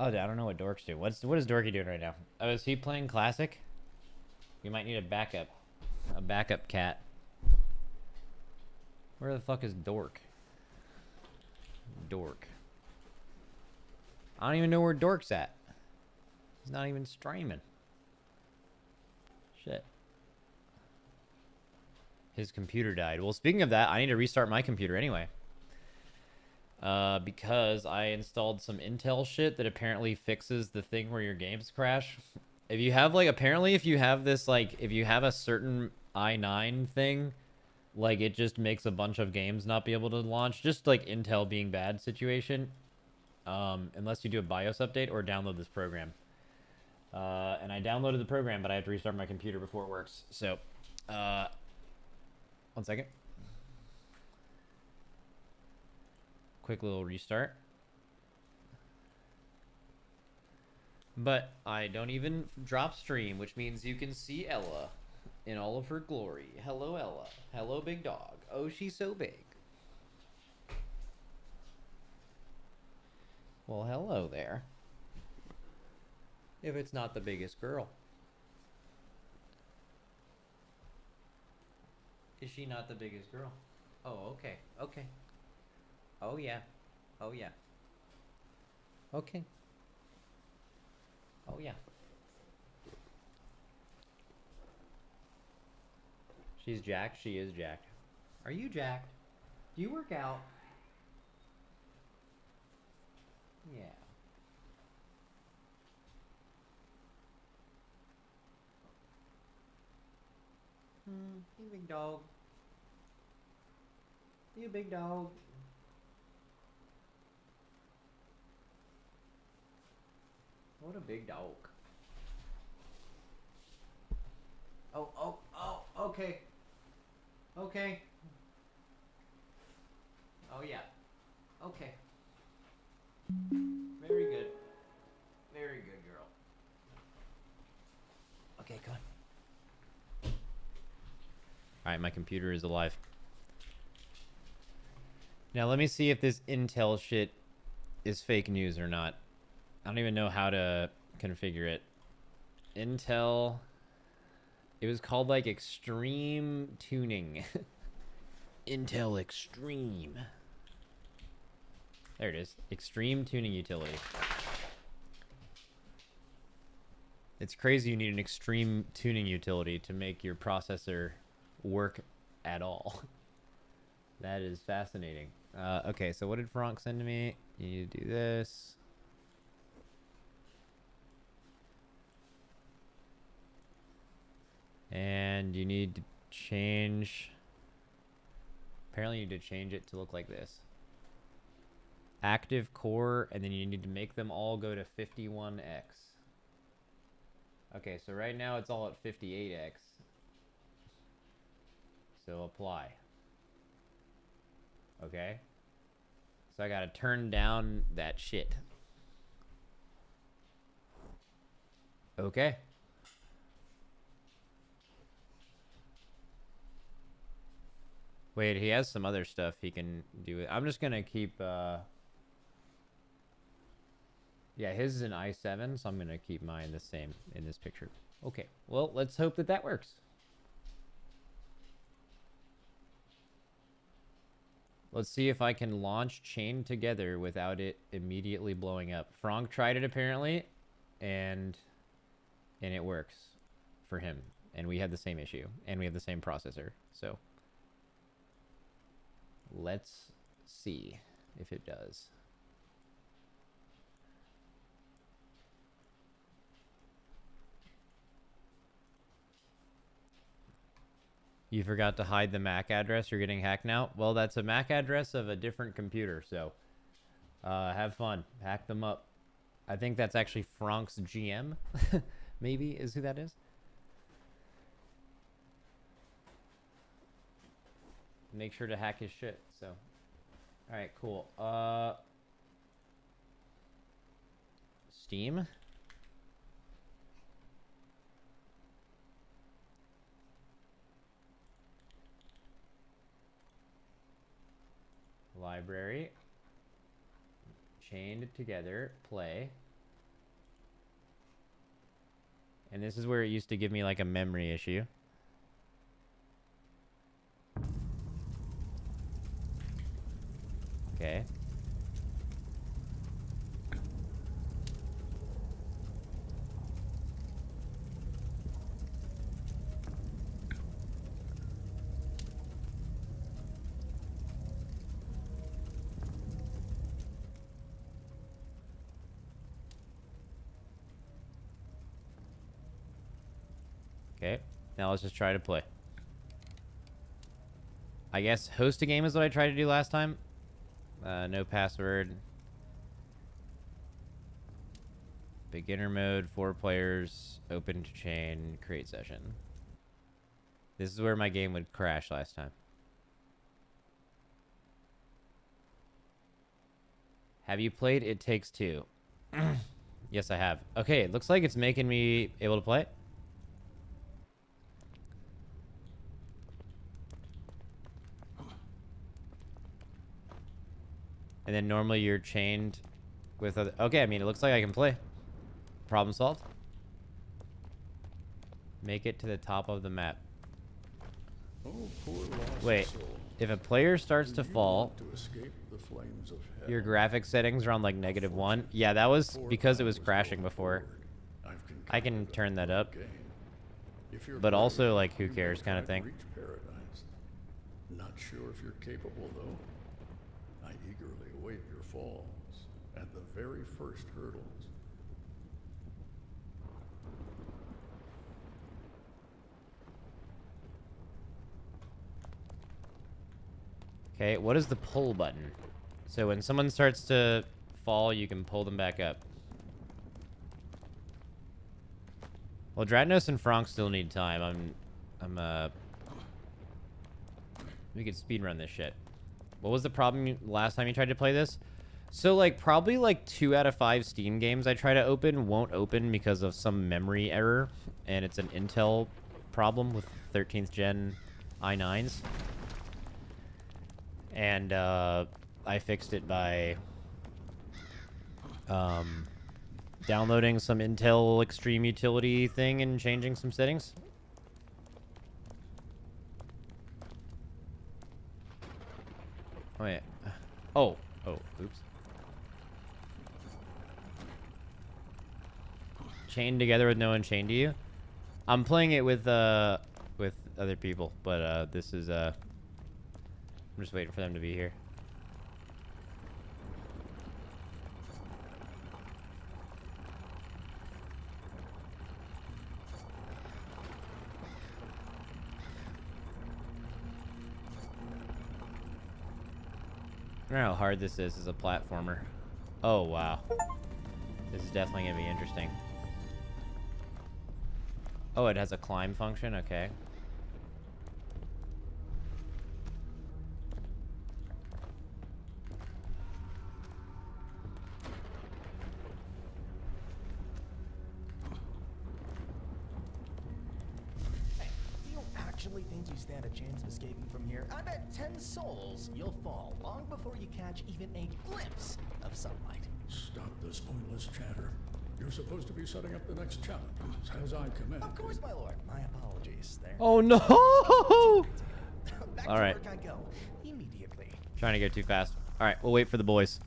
Oh, I don't know what Dork's do. What is Dorky doing right now? Oh, is he playing Classic? We might need a backup cat. Where the fuck is Dork? Dork. I don't even know where Dork's at. He's not even streaming. Shit. His computer died. Well, speaking of that, I need to restart my computer anyway. Because I installed some Intel shit that apparently fixes the thing where your games crash. If you have, like, apparently if you have this, like, if you have a certain i9 thing, like, it just makes a bunch of games not be able to launch. Just, like, Intel being bad situation. Unless you do a BIOS update or download this program. And I downloaded the program, but I have to restart my computer before it works. So, 1 second. Quick little restart. But I don't even drop stream, which means you can see Ella in all of her glory. Hello, Ella. Hello, big dog. Oh, she's so big. Well, hello there. If it's not the biggest girl. Is she not the biggest girl? Oh, okay. Okay. Oh, yeah. Oh, yeah. Okay. Oh, yeah. She's jacked. She is jacked. Are you jacked? Do you work out? Yeah. You big dog. You big dog. What a big dog. Oh, okay. Okay. Oh, yeah. Okay. Very good. Very good, girl. Okay, come on. Alright, my computer is alive. Now, let me see if this Intel shit is fake news or not. I don't even know how to configure it. Intel... It was called, like, Extreme Tuning. Intel Extreme. There it is. Extreme Tuning Utility. It's crazy you need an extreme tuning utility to make your processor work at all. That is fascinating. Okay, so what did Frank send to me? You need to do this. And you need to change... Apparently you need to change it to look like this. Active core, and then you need to make them all go to 51x. Okay, so right now it's all at 58x. So apply. Okay. So I gotta turn down that shit. Okay. Wait, he has some other stuff he can do. I'm just gonna keep, yeah, his is an i7, so I'm gonna keep mine the same in this picture. Okay, well, let's hope that that works. Let's see if I can launch Chain Together without it immediately blowing up. Frank tried it apparently, and it works for him. And we had the same issue, and we have the same processor, so let's see if it does. You forgot to hide the MAC address. You're getting hacked now? Well, that's a MAC address of a different computer, so have fun. Hack them up. I think that's actually Frank's GM, maybe, is who that is. Make sure to hack his shit, so. Alright, cool. Steam? Library. Chained together. Play. And this is where it used to give me like a memory issue. Okay. Okay, now let's just try to play. I guess host a game is what I tried to do last time. No password. Beginner mode, 4 players, open to chain, create session. This is where my game would crash last time. Have you played It Takes Two? Yes, I have. Okay, it looks like it's making me able to play. And then normally you're chained with other... Okay, I mean, it looks like I can play. Problem solved. Make it to the top of the map. Oh, poor lost Wait, soul. if a player starts to Do you fall, want to escape the flames of hell? your graphic settings are on like -1. Yeah, that was because it was crashing before. I can turn that up. But also, like, who cares kind of thing. Reach paradise. Not sure if you're capable, though. I eagerly await your falls at the very first hurdles. Okay, what is the pull button? So when someone starts to fall, you can pull them back up. Well, Dratnos and Frank still need time. We could speedrun this shit. What was the problem last time you tried to play this? So, like, probably, like, 2 out of 5 Steam games I try to open won't open because of some memory error. And it's an Intel problem with 13th gen i9s. And, I fixed it by, downloading some Intel Extreme Utility thing and changing some settings. Oh, yeah. Oh, oops. Chained together with no one chained to you? I'm playing it with other people, but, this is, I'm just waiting for them to be here. I don't know how hard this is as a platformer. Oh, wow. This is definitely going to be interesting. Oh, it has a climb function? Okay. Do you actually think you stand a chance of escaping from here? I bet 10 souls you'll fall long before you catch even a glimpse of sunlight. Stop this pointless chatter. You're supposed to be setting up the next challenge, as I command. Of course, my lord. My apologies. There. Oh, no! Back All to right. work I go immediately. Trying to go too fast. All right, we'll wait for the boys.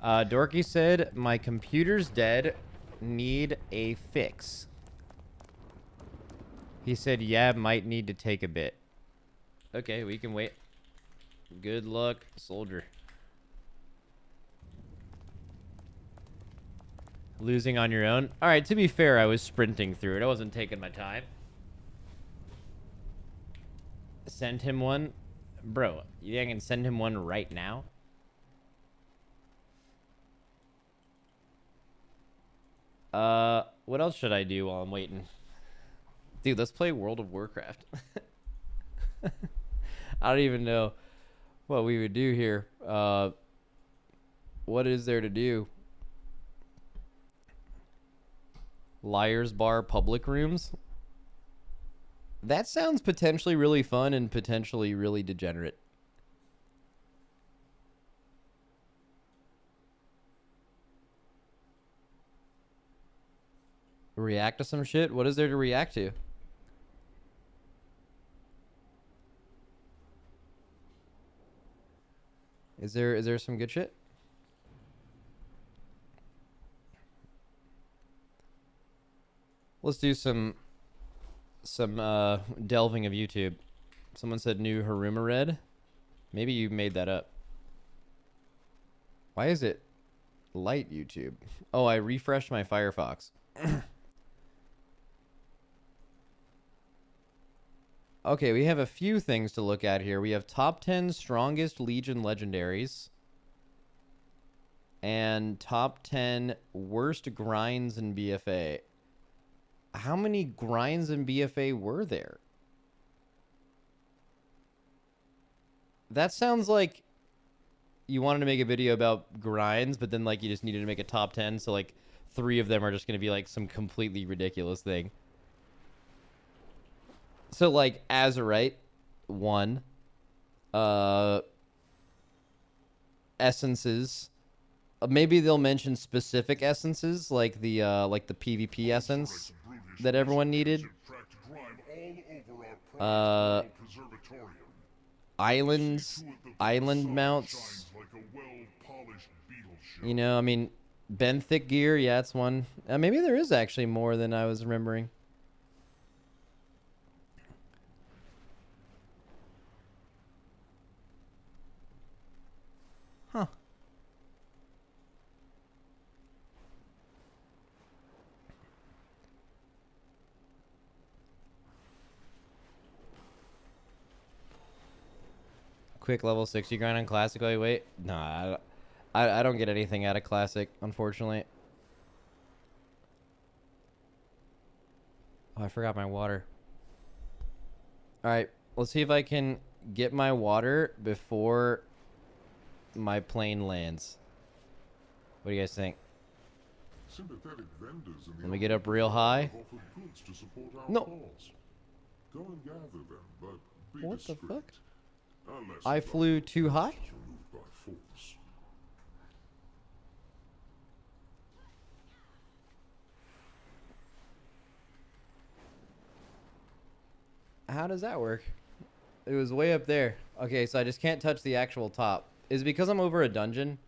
Dorky said, my computer's dead. Need a fix. He said, yeah, might need to take a bit. Okay, we can wait. Good luck, soldier. Losing on your own? All right, to be fair, I was sprinting through it. I wasn't taking my time. Send him one? Bro, you think I can send him one right now? What else should I do while I'm waiting? Dude, let's play World of Warcraft. I don't even know what we would do here. What is there to do? Liar's Bar public rooms? That sounds potentially really fun and potentially really degenerate. React to some shit? What is there to react to? Is there some good shit? Let's do some delving of YouTube. Someone said new Haruma Red. Maybe you made that up. Why is it light YouTube? Oh, I refreshed my Firefox. Okay, we have a few things to look at here. We have top 10 strongest Legion legendaries. And top 10 worst grinds in BFA. How many grinds in BFA were there? That sounds like you wanted to make a video about grinds, but then like you just needed to make a top 10, so like 3 of them are just going to be like some completely ridiculous thing. So like Azurite, 1. Essences. Maybe they'll mention specific essences like the PvP essence that everyone needed. Island mounts. You know, I mean, benthic gear, yeah, it's one. Maybe there is actually more than I was remembering. Huh. Quick level 60 grind on classic. Oh, wait. Nah, I don't get anything out of classic, unfortunately. Oh, I forgot my water. Alright, let's see if I can get my water before my plane lands. What do you guys think? Let me get up real high. No. Go and gather them, but be What the discreet. fuck? Unless I you flew too high? are removed by force. How does that work? It was way up there. Okay, so I just can't touch the actual top. Is it because I'm over a dungeon?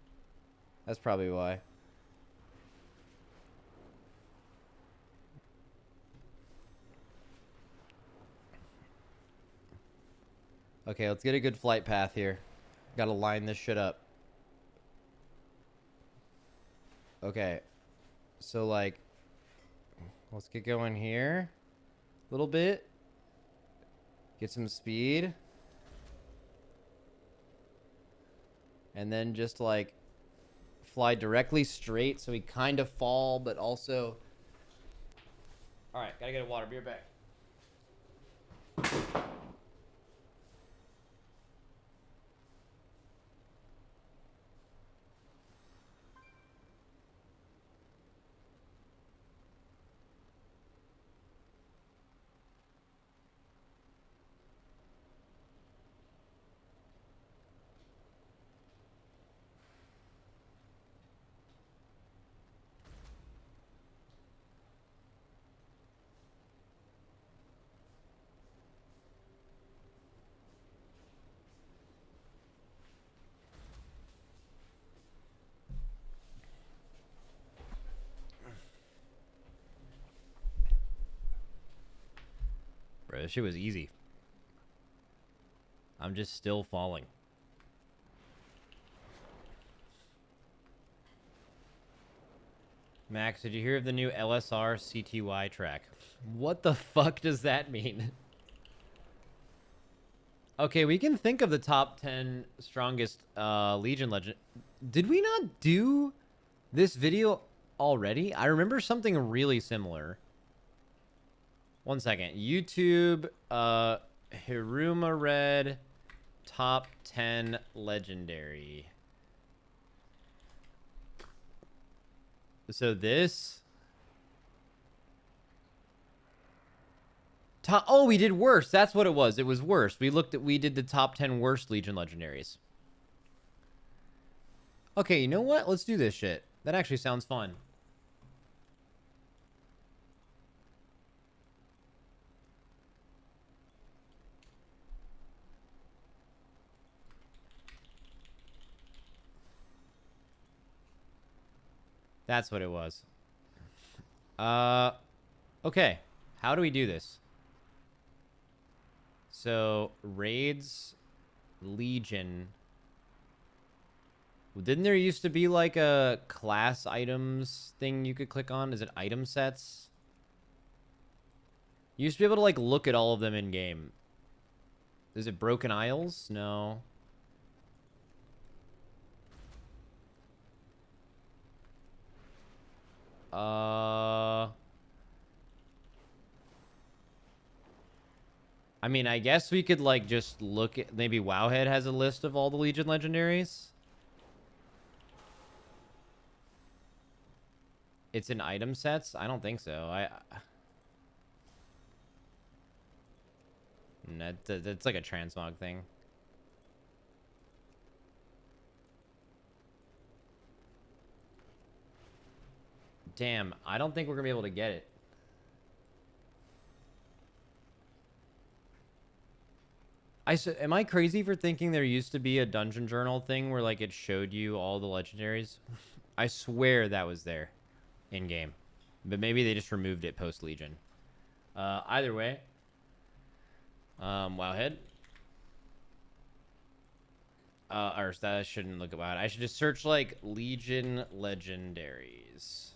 That's probably why. Okay, let's get a good flight path here. Gotta line this shit up. Okay. So, like, let's get going here. A little bit. Get some speed. And then just, like, fly directly straight so we kind of fall, but also... Alright, gotta get a water. Be right back. Bro, this shit was easy. I'm just still falling. Max, did you hear of the new LSR CTY track? What the fuck does that mean? Okay, we can think of the top 10 strongest Legion legend. Did we not do this video already? I remember something really similar. One second. YouTube, Haruma Red, top 10 legendary. So this... Oh, we did worst. That's what it was. It was worst. We did the top 10 worst Legion legendaries. Okay, you know what? Let's do this shit. That actually sounds fun. That's what it was. Okay. How do we do this? So, raids, Legion. Didn't there used to be like a class items thing you could click on? Is it item sets? You used to be able to like look at all of them in game. Is it Broken Isles? No. I mean, I guess we could like just look at, maybe Wowhead has a list of all the Legion legendaries. It's in item sets? I don't think so. That's like a transmog thing. Damn, I don't think we're gonna be able to get it. Am I crazy for thinking there used to be a dungeon journal thing where like it showed you all the legendaries? I swear that was there in game, but maybe they just removed it post Legion. Either way, Wowhead. Or that I shouldn't look about. I should just search like Legion legendaries.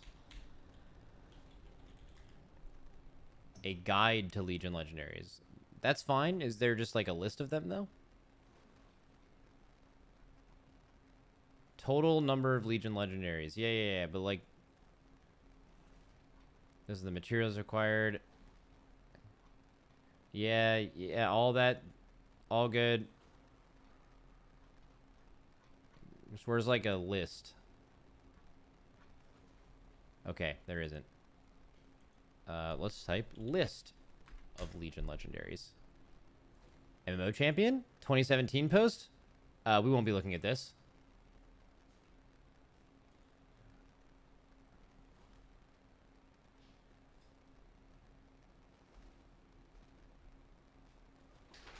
A guide to Legion legendaries. That's fine. Is there just like a list of them though? Total number of Legion legendaries. Yeah. But like, this is the materials required. Yeah. All that, all good. Just where's like a list? Okay, there isn't. Let's type list of Legion legendaries. MMO champion 2017 post. We won't be looking at this.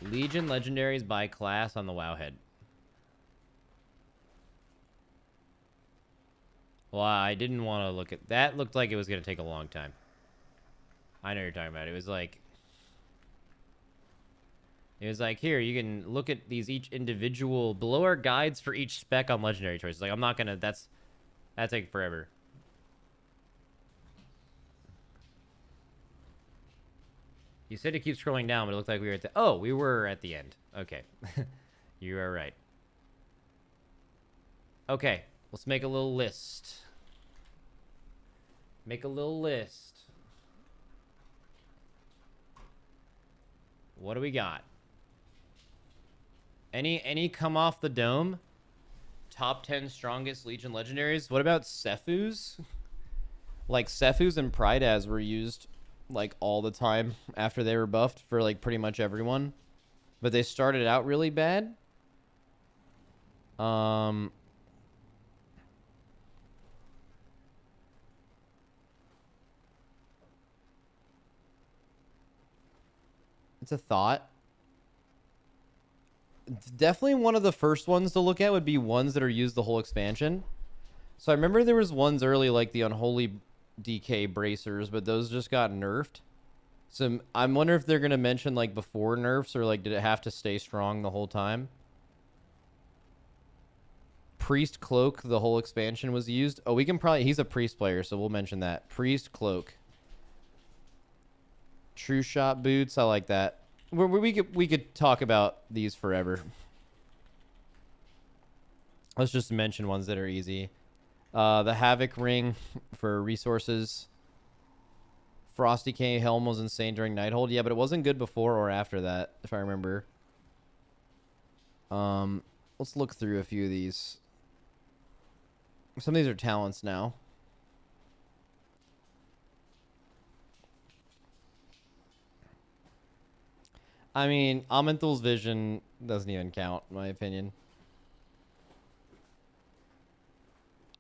Legion legendaries by class on the Wowhead. Well, I didn't want to look at that. Looked like it was going to take a long time. I know what you're talking about. It was like, here, you can look at these each individual, below our guides for each spec on legendary choices. Like, I'm not going to, that'd take forever. You said to keep scrolling down, but it looked like we were at the, oh, we were at the end. Okay. You are right. Okay. Let's make a little list. Make a little list. What do we got? Any come off the dome? Top 10 strongest Legion legendaries? What about Sephuz? Like, Sephuz and Prydaz were used, like, all the time after they were buffed for, like, pretty much everyone. But they started out really bad. It's a thought. Definitely one of the first ones to look at would be ones that are used the whole expansion. So I remember there was ones early like the Unholy DK bracers, but those just got nerfed. So I'm wondering if they're going to mention like before nerfs or like did it have to stay strong the whole time? Priest Cloak, the whole expansion was used. Oh, we can probably, he's a Priest player, so we'll mention that. Priest Cloak. True Shot boots, I like that. We could talk about these forever. Let's just mention ones that are easy. The Havoc Ring for resources. Frosty K Helm was insane during Nighthold. Yeah, but it wasn't good before or after that, if I remember. Let's look through a few of these. Some of these are talents now. I mean, Amanthal's Vision doesn't even count, in my opinion.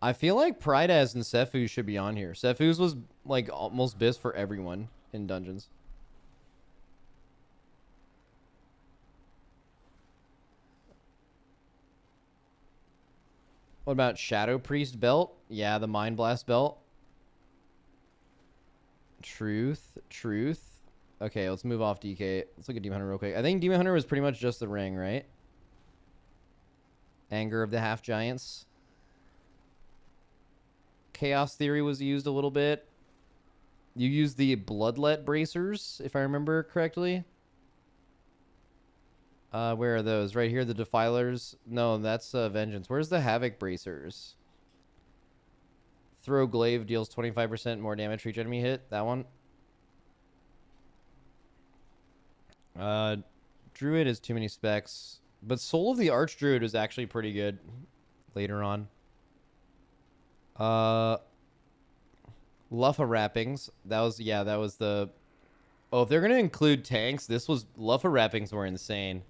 I feel like Prydaz and Sephuz should be on here. Sephuz was, like, almost BIS for everyone in Dungeons. What about Shadow Priest belt? Yeah, the Mind Blast belt. Truth. Okay, let's move off DK. Let's look at Demon Hunter real quick. I think Demon Hunter was pretty much just the ring, right? Anger of the Half Giants. Chaos Theory was used a little bit. You used the Bloodlet Bracers, if I remember correctly. Where are those? Right here, the Defilers. No, that's Vengeance. Where's the Havoc Bracers? Throw Glaive deals 25% more damage for each enemy hit. That one. Druid has too many specs. But Soul of the Archdruid is actually pretty good later on. Luffa Wrappings. That was the... Oh, if they're going to include tanks, Luffa Wrappings were insane.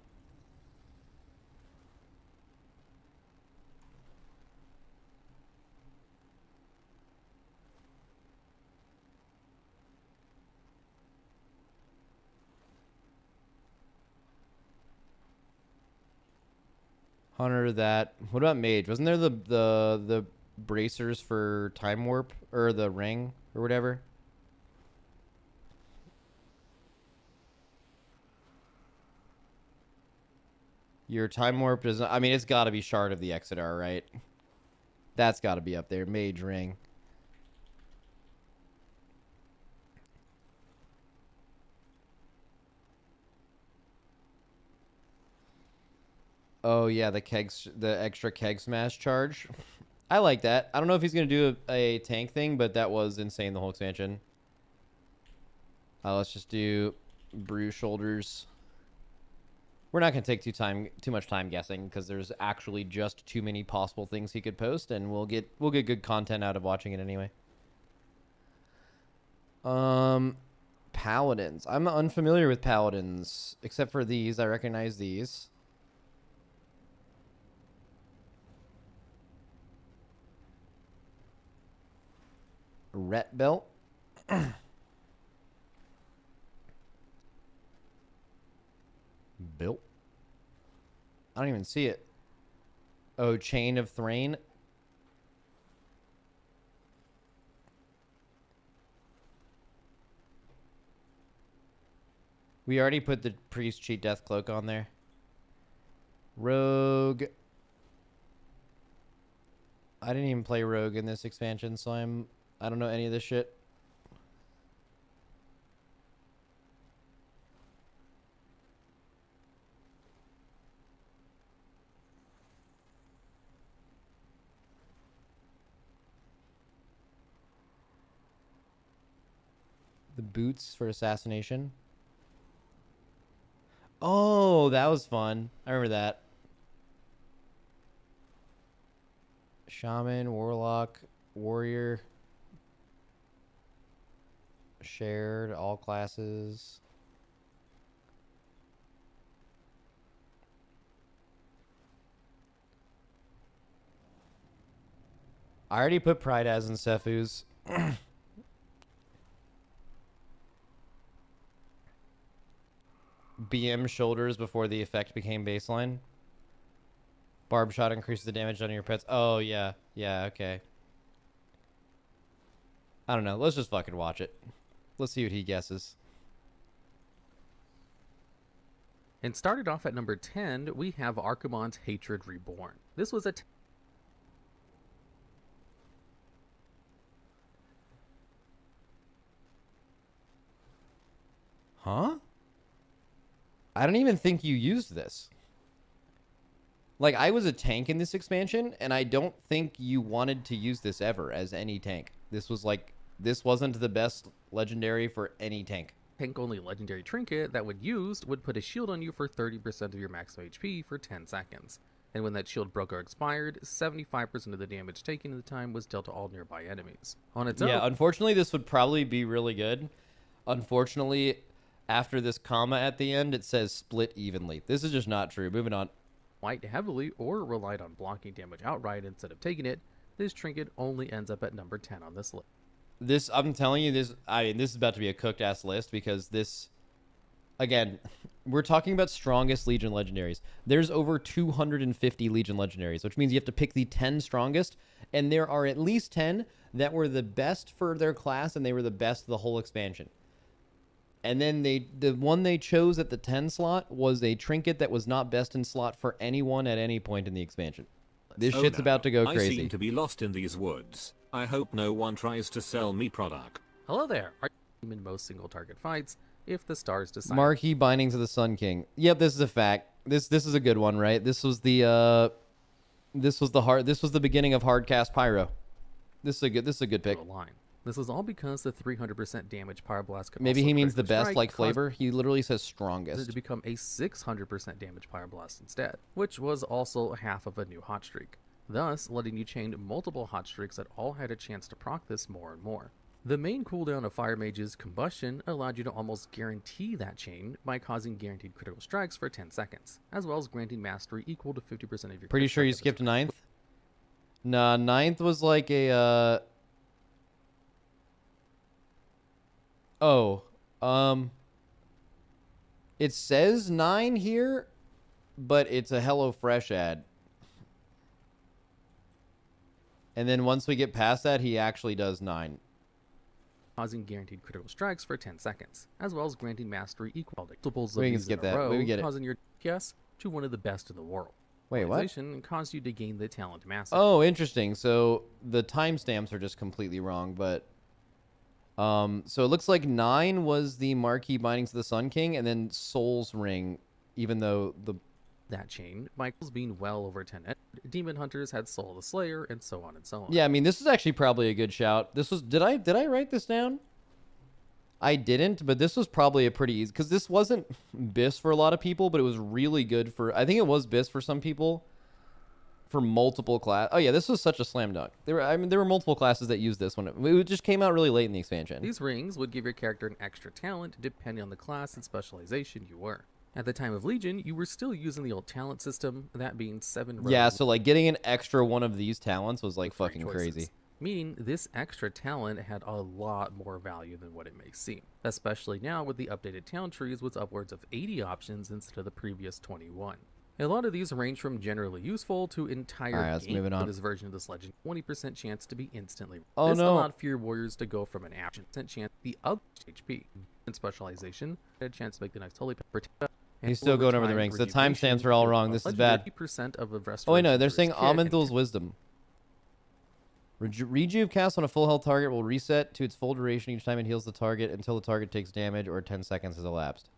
Hunter that. What about Mage? Wasn't there the bracers for Time Warp or the ring or whatever? Your Time Warp doesn't... I mean, it's got to be Shard of the Exodar, right? That's got to be up there. Mage ring. Oh, yeah, the extra keg smash charge. I like that. I don't know if he's going to do a tank thing, but that was insane, the whole expansion. Let's just do Brew Shoulders. We're not going to take too much time guessing, because there's actually just too many possible things he could post, and we'll get good content out of watching it anyway. Paladins. I'm unfamiliar with Paladins, except for these. I recognize these. Ret belt. Built. I don't even see it. Oh, Chain of Thrain. We already put the Priest Cheat Death Cloak on there. Rogue. I didn't even play Rogue in this expansion, so I don't know any of this shit. The boots for assassination. Oh, that was fun. I remember that. Shaman, Warlock, Warrior. Shared, all classes. I already put Pride as in Sefu's. BM shoulders before the effect became baseline. Barb shot increases the damage on your pets. Oh, yeah. Yeah, okay. I don't know. Let's just fucking watch it. Let's see what he guesses. And started off at number 10, we have Archimonde's Hatred Reborn. This was a... Huh? I don't even think you used this. Like, I was a tank in this expansion, and I don't think you wanted to use this ever as any tank. This was like, this wasn't the best legendary for any tank. Tank-only legendary trinket that when used would put a shield on you for 30% of your maximum HP for 10 seconds. And when that shield broke or expired, 75% of the damage taken at the time was dealt to all nearby enemies. On its own... Yeah, unfortunately, this would probably be really good. Unfortunately, after this comma at the end, it says split evenly. This is just not true. Moving on. Quite heavily or relied on blocking damage outright instead of taking it, this trinket only ends up at number 10 on this list. This, I'm telling you, this is about to be a cooked ass list, because this, again, We're talking about strongest Legion legendaries. There's over 250 Legion legendaries, which means you have to pick the 10 strongest, and there are at least 10 that were the best for their class, and they were the best of the whole expansion. And then the one they chose at the 10 slot was a trinket that was not best in slot for anyone at any point in the expansion. This shit's about to go crazy. I seem to be lost in these woods. I hope no one tries to sell me product. Hello there. Are you in most single target fights if the stars decide? Marquee Bindings of the Sun King. Yep, this is a fact. This is a good one, right? This was the beginning of Hardcast Pyro. This is a good pick. Line. This was all because the 300% damage Pyro Blast could Maybe also he means the critical best strike, like flavor. He literally says strongest. to become a 600% damage Pyro Blast instead, which was also half of a new hot streak, thus letting you chain multiple hot streaks that all had a chance to proc this more and more. The main cooldown of Fire Mage's Combustion allowed you to almost guarantee that chain by causing guaranteed critical strikes for 10 seconds, as well as granting mastery equal to 50% of your Pretty sure you skipped 9th? Nah, 9th was like a it says 9 here, but it's a HelloFresh ad. And then once we get past that, he actually does 9. Causing guaranteed critical strikes for 10 seconds, as well as granting mastery equal to multiples of We can these skip in a that. row, We get it. causing your DPS to one of the best in the world. Wait, what? Optimization caused you to gain the talent mastery. Oh, interesting. So the timestamps are just completely wrong, but so it looks like 9 was the Marquee Bindings of the Sun King, and then Soul's Ring, even though that chain, Michael's being well over 10. Demon Hunters had Soul of the Slayer, and so on and so on. Yeah, I mean, this is actually probably a good shout. This was did I write this down? I didn't, but this was probably a pretty easy, because this wasn't BIS for a lot of people, but it was really good for, I think it was BIS for some people, for multiple class. Oh yeah, this was such a slam dunk. There were multiple classes that used this one. It just came out really late in the expansion. These rings would give your character an extra talent depending on the class and specialization you were. At the time of Legion, you were still using the old talent system, that being 7 Yeah, so like getting an extra one of these talents was like fucking choices. crazy. Meaning this extra talent had a lot more value than what it may seem, especially now with the updated talent trees with upwards of 80 options instead of the previous 21. A lot of these range from generally useful to entire Alright, let's move it on. This version of this legend, 20% chance to be instantly. Oh, this no. allowed for your warriors to go from an action chance the other HP and specialization, had a chance to make the next holy pepper. He's still going over the ranks. The timestamps are all wrong. This is bad. 30% of the Oh wait, no, they're restoration saying for his kit Amenthul's Wisdom. Rejuve cast on a full health target will reset to its full duration each time it heals the target until the target takes damage or 10 seconds has elapsed.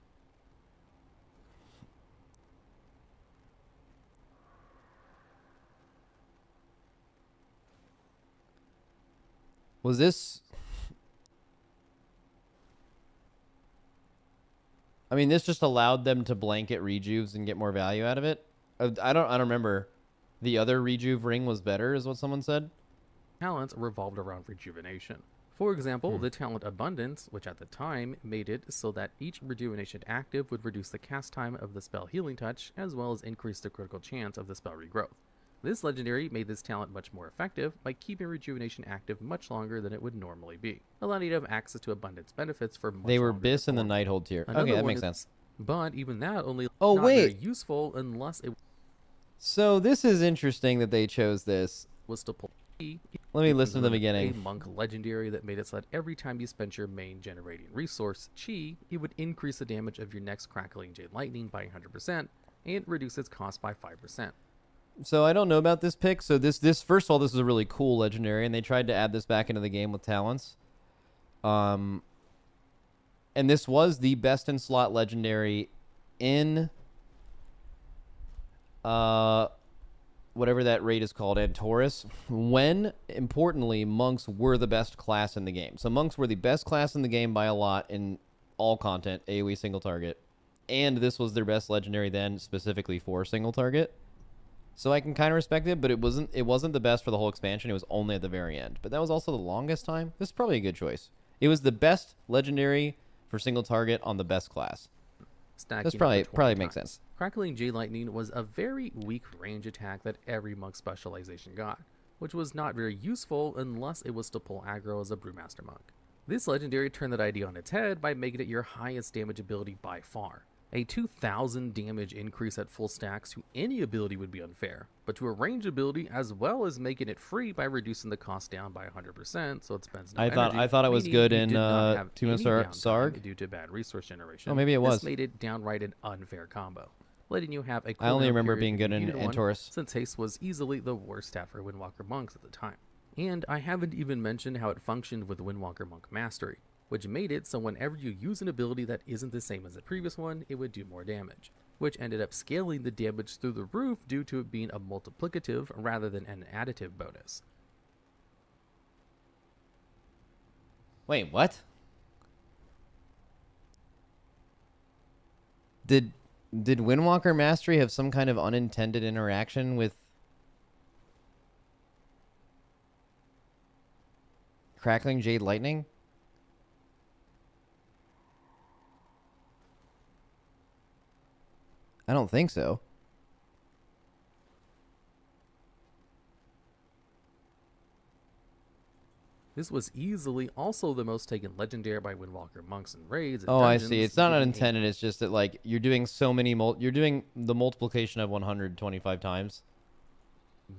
Was this... I mean, this just allowed them to blanket rejuves and get more value out of it. I don't remember. The other rejuve ring was better, is what someone said. talents revolved around rejuvenation. For example, the talent Abundance, which at the time made it so that each rejuvenation active would reduce the cast time of the spell Healing Touch, as well as increase the critical chance of the spell regrowth. This legendary made this talent much more effective by keeping rejuvenation active much longer than it would normally be, allowing you to have access to Abundance benefits for much They were longer BIS in the performance. Nighthold tier. Another Okay, that one makes is- sense. But even that only Oh, not very wait. useful unless it So this is interesting that they chose this. was to pull. Let me listen to the A beginning. monk legendary that made it so that every time you spent your main generating resource, Chi, it would increase the damage of your next Crackling Jade Lightning by 100% and reduce its cost by 5%. So I don't know about this pick. So this first of all, this is a really cool legendary, and they tried to add this back into the game with talents. And this was the best in slot legendary in whatever that raid is called, Antorus, when, importantly, monks were the best class in the game. So monks were the best class in the game by a lot in all content, AoE single target. And this was their best legendary then, specifically for single target. So I can kind of respect it, but it wasn't the best for the whole expansion. It was only at the very end. But that was also the longest time. This is probably a good choice. It was the best legendary for single target on the best class. Stacking That's up probably to 20 makes times. sense. Crackling Jade Lightning was a very weak range attack that every monk specialization got, which was not very useful unless it was to pull aggro as a Brewmaster monk. This legendary turned that idea on its head by making it your highest damage ability by far, A 2000 damage increase at full stacks to any ability would be unfair, but to a range ability as well as making it free by reducing the cost down by 100%, so it spends no energy. I thought it was meaning good you in did not have Tuma any Sarg. downtime due to bad resource generation. Oh, maybe it was. This made it downright an unfair combo, letting you have a I only cooldown remember period being if you good in needed one, Antorus. since haste was easily the worst stat for Windwalker monks at the time. And I haven't even mentioned how it functioned with Windwalker Monk Mastery, which made it so whenever you use an ability that isn't the same as the previous one, it would do more damage, which ended up scaling the damage through the roof due to it being a multiplicative rather than an additive bonus. Wait, what? Did Windwalker Mastery have some kind of unintended interaction with Crackling Jade Lightning? I don't think so. This was easily also the most taken legendary by Windwalker monks and raids. And Oh, I dungeons, see. It's not giving unintended. It's just that like you're doing so many you're doing the multiplication of 125 times.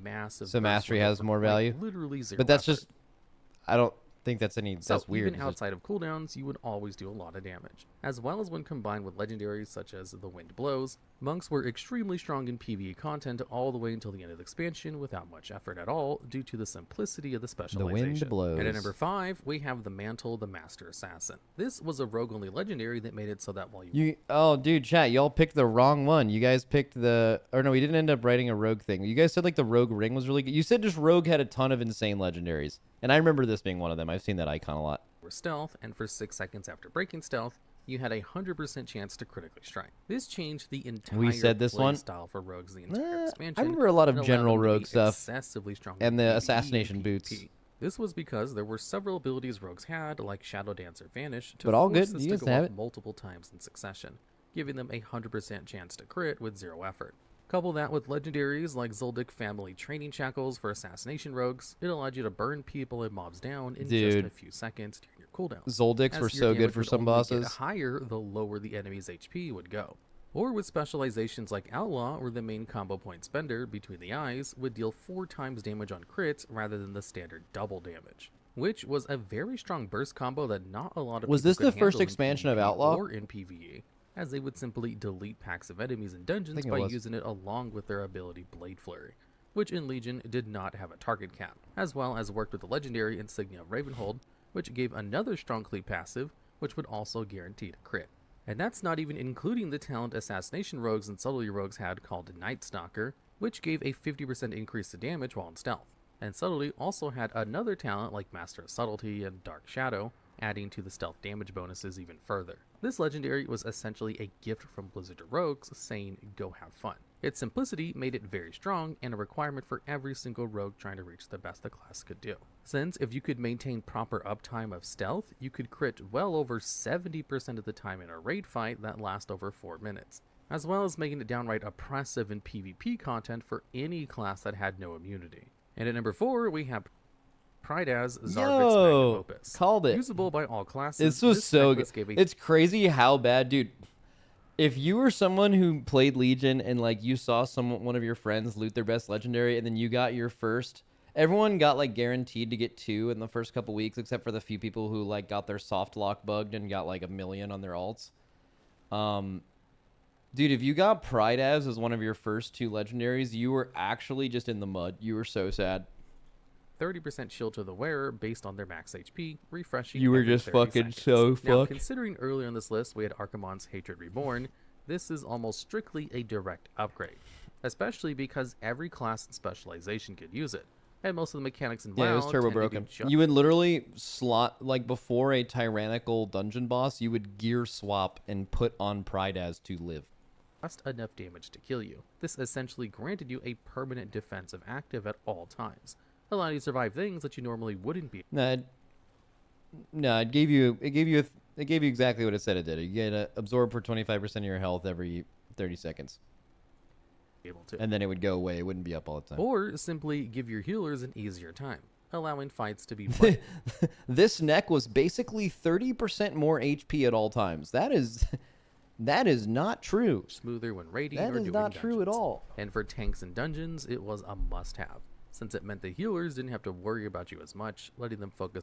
massive. So burst mastery window has for, more like, value. literally zero. But that's effort. just I don't think that's any So that's weird. even outside of cooldowns, you would always do a lot of damage, as well as when combined with legendaries such as the Wind Blows. Monks were extremely strong in PvE content all the way until the end of the expansion without much effort at all due to the simplicity of the specialization. Blows. And at number 5, we have the Mantle, the Master Assassin. This was a rogue-only legendary that made it so that while Oh, dude, chat, y'all picked the wrong one. You guys picked or no, we didn't end up writing a rogue thing. You guys said like the rogue ring was really good. You said just rogue had a ton of insane legendaries. And I remember this being one of them. I've seen that icon a lot. were stealth, and for 6 seconds after breaking stealth, you had a 100% chance to critically strike. This changed the entire play style for rogues the entire expansion. I remember a lot of and allowed general them to be rogue stuff. Excessively strong And in the PvE assassination and boots. PvP. This was because there were several abilities rogues had, like Shadow Dance or Vanish, to But all force good. this You to guys go can have off it. multiple times in succession, giving them a 100% chance to crit with 0 effort. Couple that with legendaries like Zoldyck Family Training Shackles for assassination rogues, it allowed you to burn people and mobs down in just Dude. a few seconds during your cooldowns. Zoldicks As were your so good damage for would some only get bosses. higher the lower the enemy's HP would go. Or with specializations like Outlaw, where the main combo point spender between the eyes would deal 4 times damage on crits rather than the standard double damage, which was a very strong burst combo that not a lot of Was people this could the first handle in expansion of PvP Outlaw? or in PvE, as they would simply delete packs of enemies in dungeons think it by was. using it along with their ability Blade Flurry, which in Legion did not have a target cap, as well as worked with the legendary Insignia of Ravenhold, which gave another strong cleave passive, which would also guarantee a crit. And that's not even including the talent assassination rogues and subtlety rogues had called Night Stalker, which gave a 50% increase to damage while in stealth. And subtlety also had another talent like Master of Subtlety and Dark Shadow, adding to the stealth damage bonuses even further. This legendary was essentially a gift from Blizzard to rogues, saying go have fun. Its simplicity made it very strong and a requirement for every single rogue trying to reach the best the class could do. Since if you could maintain proper uptime of stealth, you could crit well over 70% of the time in a raid fight that lasts over 4 minutes, as well as making it downright oppressive in PvP content for any class that had no immunity. And at number 4, we have Prydaz Zarvik's Magnum Opus. Called it. Usable by all classes. This was so good. necklace gave a It's crazy how bad, dude. If you were someone who played Legion and like you saw one of your friends loot their best legendary and then you got your first, everyone got like guaranteed to get 2 in the first couple weeks, except for the few people who like got their soft lock bugged and got like 1 million on their alts. Dude, if you got Prydaz as one of your first 2 legendaries, you were actually just in the mud. You were so sad. 30% shield to the wearer based on their max HP, refreshing. You were every just 30 fucking seconds. so Now, fucked. considering earlier on this list we had Archimonde's Hatred Reborn, this is almost strictly a direct upgrade, especially because every class and specialization could use it, and most of the mechanics in WoW Yeah, it was turbo tend to do broken. just You would literally slot, like before a tyrannical dungeon boss, you would gear swap and put on Prydaz to live. just enough damage to kill you. This essentially granted you a permanent defensive active at all times, allowing you to survive things that you normally wouldn't be. No, it gave you exactly what it said it did. You get absorb for 25% of your health every 30 seconds. Able to. And then it would go away. It wouldn't be up all the time. Or simply give your healers an easier time, allowing fights to be fun. This neck was basically 30% more HP at all times. That is That is not true. Smoother when raiding That or is doing not true at dungeons. all. And for tanks and dungeons, it was a must-have, since it meant the healers didn't have to worry about you as much, letting them focus.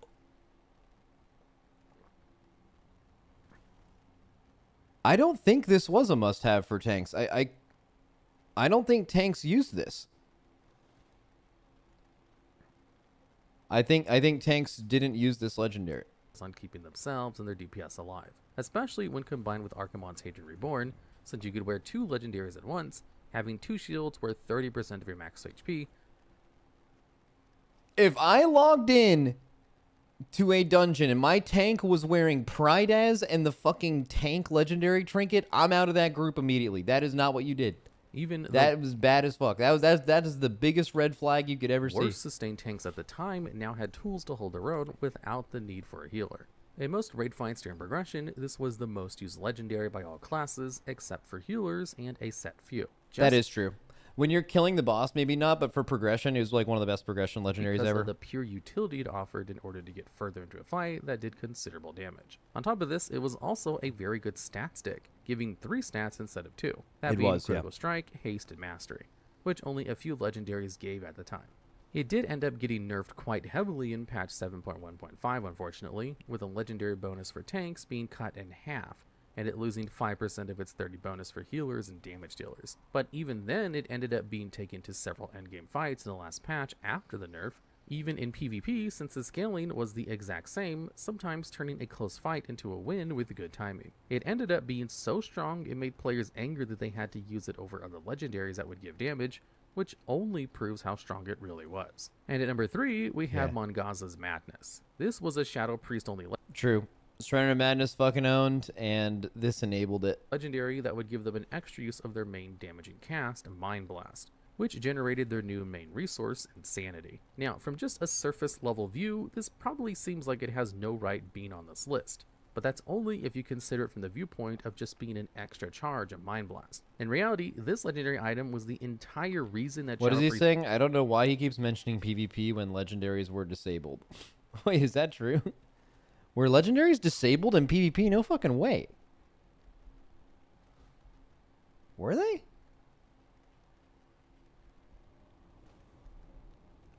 I don't think this was a must-have for tanks. I don't think tanks used this. I think tanks didn't use this legendary. On keeping themselves and their DPS alive, especially when combined with Archimonde's Hatred Reborn, since you could wear 2 legendaries at once, having 2 shields worth 30% of your max HP. If I logged in to a dungeon and my tank was wearing Pride as and the fucking tank legendary trinket, I'm out of that group immediately. That is not what you did. Even that was bad as fuck. That is the biggest red flag you could ever see. Worst sustained tanks at the time now had tools to hold their own without the need for a healer. In most raid fights during progression, this was the most used legendary by all classes except for healers and a set few. That is true. When you're killing the boss, maybe not, but for progression, it was like one of the best progression legendaries because ever. Of the pure utility it offered in order to get further into a fight that did considerable damage. On top of this, it was also a very good stat stick, giving 3 stats instead of 2. That being critical strike, haste, and mastery, which only a few legendaries gave at the time. It did end up getting nerfed quite heavily in patch 7.1.5, unfortunately, with a legendary bonus for tanks being cut in half, and it losing 5% of its 30 bonus for healers and damage dealers. But even then, it ended up being taken to several endgame fights in the last patch after the nerf, even in PvP, since the scaling was the exact same, sometimes turning a close fight into a win with good timing. It ended up being so strong it made players angry that they had to use it over other legendaries that would give damage, which only proves how strong it really was. And at number 3, we have Mongaza's Madness. This was a Shadow Priest only True. Surrender Madness fucking owned, and this enabled it. Legendary that would give them an extra use of their main damaging cast, Mind Blast, which generated their new main resource, Insanity. Now, from just a surface level view, this probably seems like it has no right being on this list, but that's only if you consider it from the viewpoint of just being an extra charge of Mind Blast. In reality, this legendary item was the entire reason that What is he saying? I don't know why he keeps mentioning PvP when legendaries were disabled. Wait, is that true? Were legendaries disabled in PvP? No fucking way. Were they?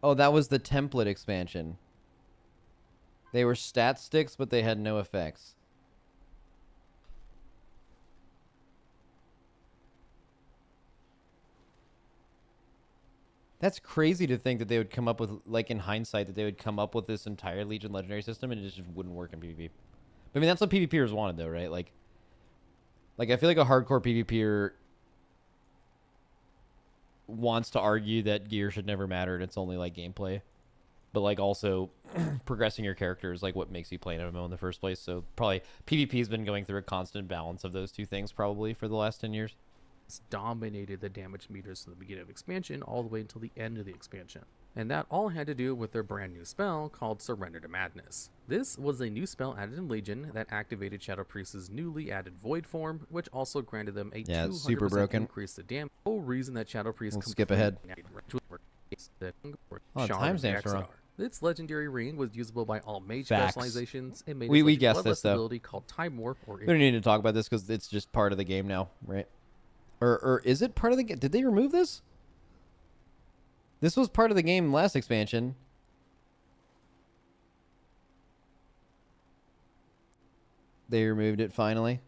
Oh, that was the template expansion. They were stat sticks, but they had no effects. That's crazy to think that they would come up with, like in hindsight, that they would come up with this entire Legion legendary system and it just wouldn't work in PvP. But, I mean, that's what PvPers wanted, though, right? Like I feel like a hardcore PvPer wants to argue that gear should never matter and it's only, like, gameplay. But, like, also progressing your character is, like, what makes you play an MMO in the first place. So, probably PvP has been going through a constant balance of those two things, probably, for the last 10 years. Dominated the damage meters from the beginning of expansion all the way until the end of the expansion. And that all had to do with their brand new spell called Surrender to Madness. This was a new spell added in Legion that activated Shadow Priest's newly added Void form, which also granted them a 200% increase to damage. The whole reason that Shadow Priest skip ahead. Oh, timestamps are wrong. Its legendary ring was usable by all mage Facts. specializations and made we guessed this, though. ability called Time Warp or we don't need to talk about this because it's just part of the game now, right? Or is it part of the game? Did they remove this? This was part of the game last expansion. They removed it finally.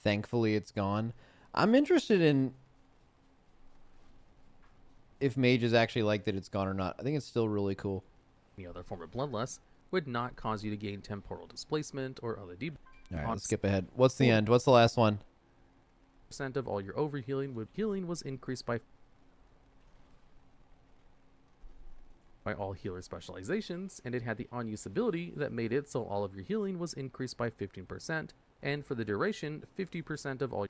Thankfully, it's gone. I'm interested in if mages actually like that it's gone or not. I think it's still really cool. Any other form of Bloodlust would not cause you to gain temporal displacement or other debuffs. All right, let's skip ahead. What's the end? What's the last one? % of all your overhealing with healing was increased by all healer specializations, and it had the on-use ability that made it so all of your healing was increased by 15%, and for the duration, 50% of all.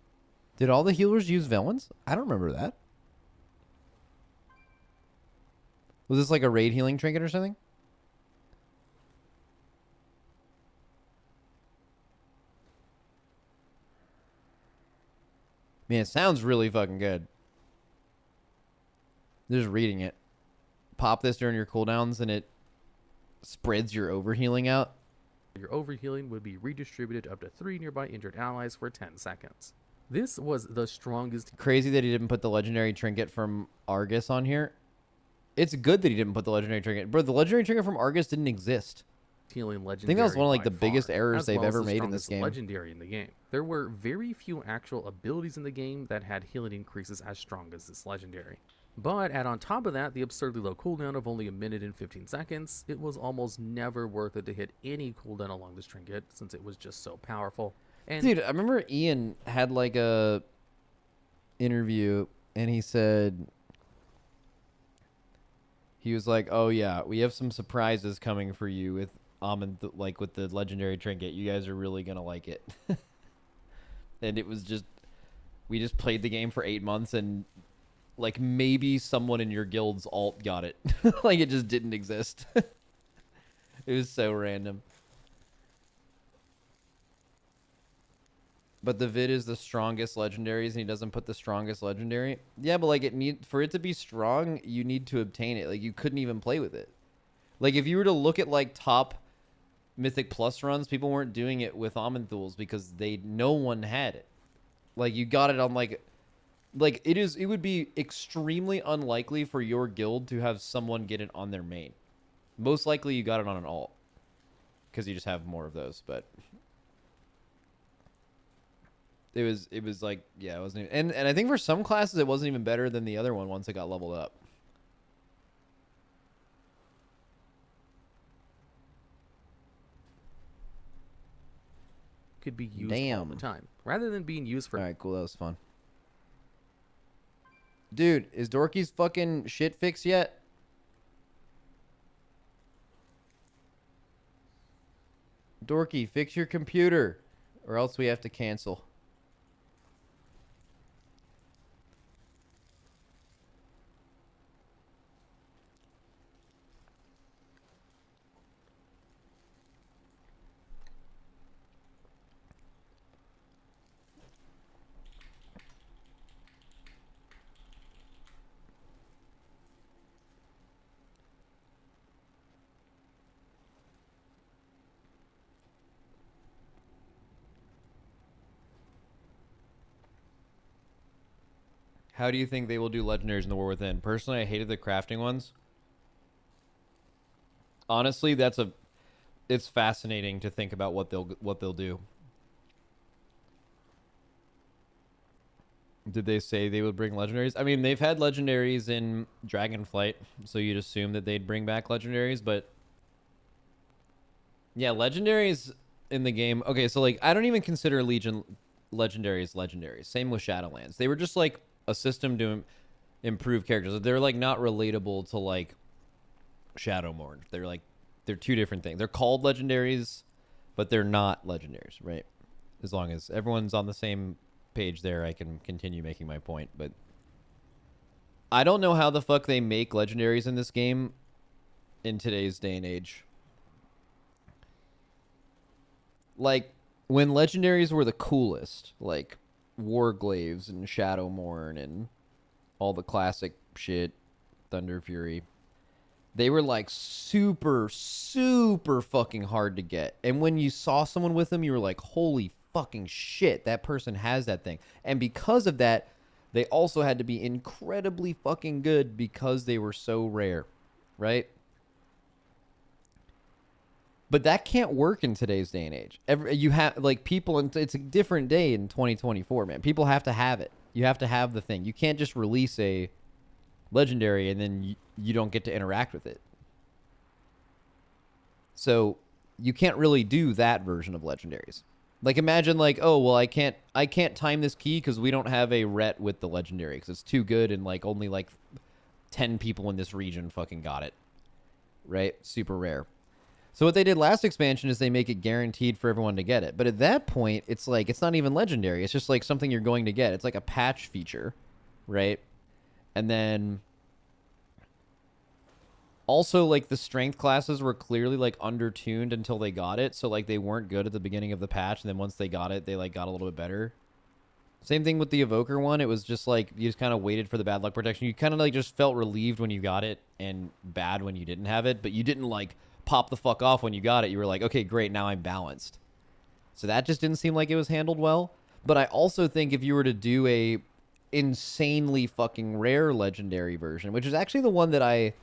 Did all the healers use villains? I don't remember that. Was this like a raid healing trinket or something? Man, it sounds really fucking good. Just reading it. pop this during your cooldowns and it spreads your overhealing out. Your overhealing would be redistributed up to 3 nearby injured allies for 10 seconds. This was the strongest. Crazy that he didn't put the legendary trinket from Argus on here. It's good that he didn't put the legendary trinket. Bro, the legendary trinket from Argus didn't exist. Healing legendary. I think that was one of like the by biggest far, errors as they've well as ever the made in this strongest game. Legendary in the game. There were very few actual abilities in the game that had healing increases as strong as this legendary. But add on top of that the absurdly low cooldown of only 1 minute and 15 seconds, it was almost never worth it to hit any cooldown along this trinket since it was just so powerful. And Dude, I remember Ian had like a interview and he said, he was like, oh yeah, we have some surprises coming for you with like with the legendary trinket. You guys are really gonna like it. And it was just, we just played the game for 8 months and like maybe someone in your guild's alt got it. Like it just didn't exist. It was so random. But the vid is the strongest legendaries and he doesn't put the strongest legendary. Yeah, but like for it to be strong, you need to obtain it. Like you couldn't even play with it. Like if you were to look at like top Mythic Plus runs, people weren't doing it with Aman'Thuls because no one had it. Like you got it on like it would be extremely unlikely for your guild to have someone get it on their main. Most likely you got it on an alt because you just have more of those, but it was like, yeah, it wasn't even, and I think for some classes it wasn't even better than the other one once it got leveled up. could be used all the time rather than being used for. All right, cool. That was fun. Dude, is Dorky's fucking shit fixed yet? Dorky, fix your computer, or else we have to cancel. How do you think they will do legendaries in the War Within? Personally, I hated the crafting ones. Honestly, it's fascinating to think about what they'll do. Did they say they would bring legendaries? I mean, they've had legendaries in Dragonflight, so you'd assume that they'd bring back legendaries, but yeah, legendaries in the game. Okay, so like I don't even consider Legion legendaries legendaries. Same with Shadowlands. They were just like a system to improve characters. They're like not relatable to like Shadowmourne. They're two different things. They're called legendaries, but they're not legendaries, right? As long as everyone's on the same page there, I can continue making my point. But I don't know how the fuck they make legendaries in this game in today's day and age. Like when legendaries were the coolest, like Warglaves and Shadowmourne and all the classic shit, Thunder Fury, they were like super fucking hard to get. And when you saw someone with them, you were like, holy fucking shit, that person has that thing. And because of that, they also had to be incredibly fucking good because they were so rare, right? But that can't work in today's day and age. You have like people, and it's a different day in 2024, man. People have to have it. You have to have the thing. You can't just release a legendary and then you don't get to interact with it. So you can't really do that version of legendaries. Like imagine like, oh well, I can't time this key because we don't have a ret with the legendary because it's too good and like only like 10 people in this region fucking got it, right? Super rare. So what they did last expansion is they make it guaranteed for everyone to get it. But at that point, it's like, it's not even legendary. It's just like something you're going to get. It's like a patch feature, right? And then also like the strength classes were clearly like undertuned until they got it. So like they weren't good at the beginning of the patch. And then once they got it, they like got a little bit better. Same thing with the Evoker one. It was just like you just kind of waited for the bad luck protection. You kind of like just felt relieved when you got it and bad when you didn't have it, but you didn't like pop the fuck off when you got it. You were like, okay, great, now I'm balanced. So that just didn't seem like it was handled well. But I also think if you were to do a insanely fucking rare legendary version, which is actually the one that I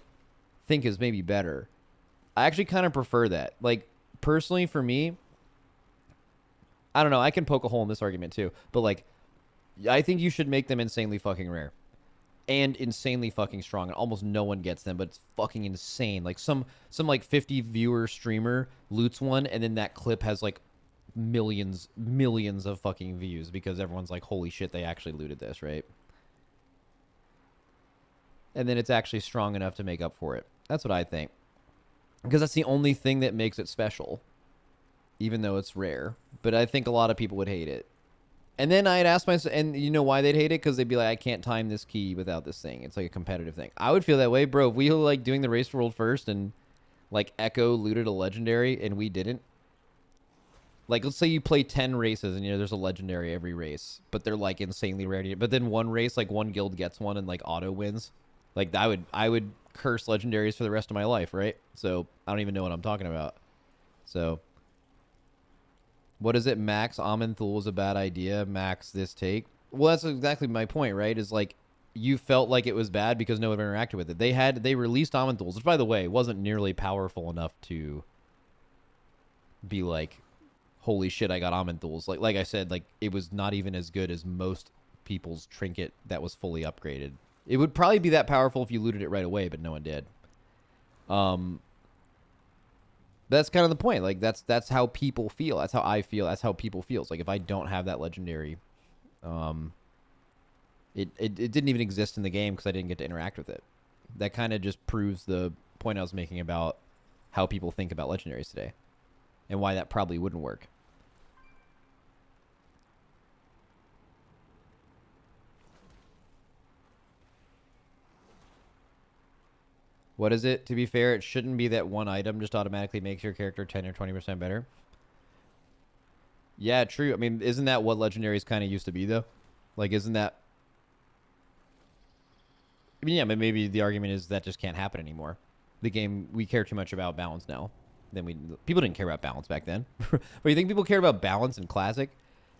think is maybe better, I actually kind of prefer that. Like, personally for me, I don't know, I can poke a hole in this argument too, but like, I think you should make them insanely fucking rare and insanely fucking strong, and almost no one gets them, but it's fucking insane. Like some like 50 viewer streamer loots one, and then that clip has like millions of fucking views because everyone's like, holy shit, they actually looted this, right? And then it's actually strong enough to make up for it. That's what I think, because that's the only thing that makes it special, even though it's rare. But I think a lot of people would hate it. And then I'd ask myself, and you know why they'd hate it? Because they'd be like, I can't time this key without this thing. It's like a competitive thing. I would feel that way, bro. If we were like doing the race world first and like Echo looted a legendary and we didn't. Like, let's say you play 10 races and, you know, there's a legendary every race, but they're like insanely rare. But then one race, like one guild gets one and like auto wins. Like, I would curse legendaries for the rest of my life, right? So I don't even know what I'm talking about. So what is it? Max Amenthul was a bad idea. Max this take. Well, that's exactly my point, right? Is like, you felt like it was bad because no one interacted with it. They released Amenthul's, which by the way wasn't nearly powerful enough to be like, holy shit, I got Amenthul's. Like I said, like, it was not even as good as most people's trinket that was fully upgraded. It would probably be that powerful if you looted it right away, but no one did. That's kind of the point. Like, that's how people feel. That's how I feel. That's how people feel. It's like, if I don't have that legendary, it didn't even exist in the game because I didn't get to interact with it. That kind of just proves the point I was making about how people think about legendaries today and why that probably wouldn't work. What is it? To be fair, it shouldn't be that one item just automatically makes your character 10 or 20% better. Yeah, true. I mean, isn't that what legendaries kind of used to be, though? Like, isn't that... I mean, yeah, but maybe the argument is that just can't happen anymore. The game, we care too much about balance now. People didn't care about balance back then. But you think people care about balance in Classic?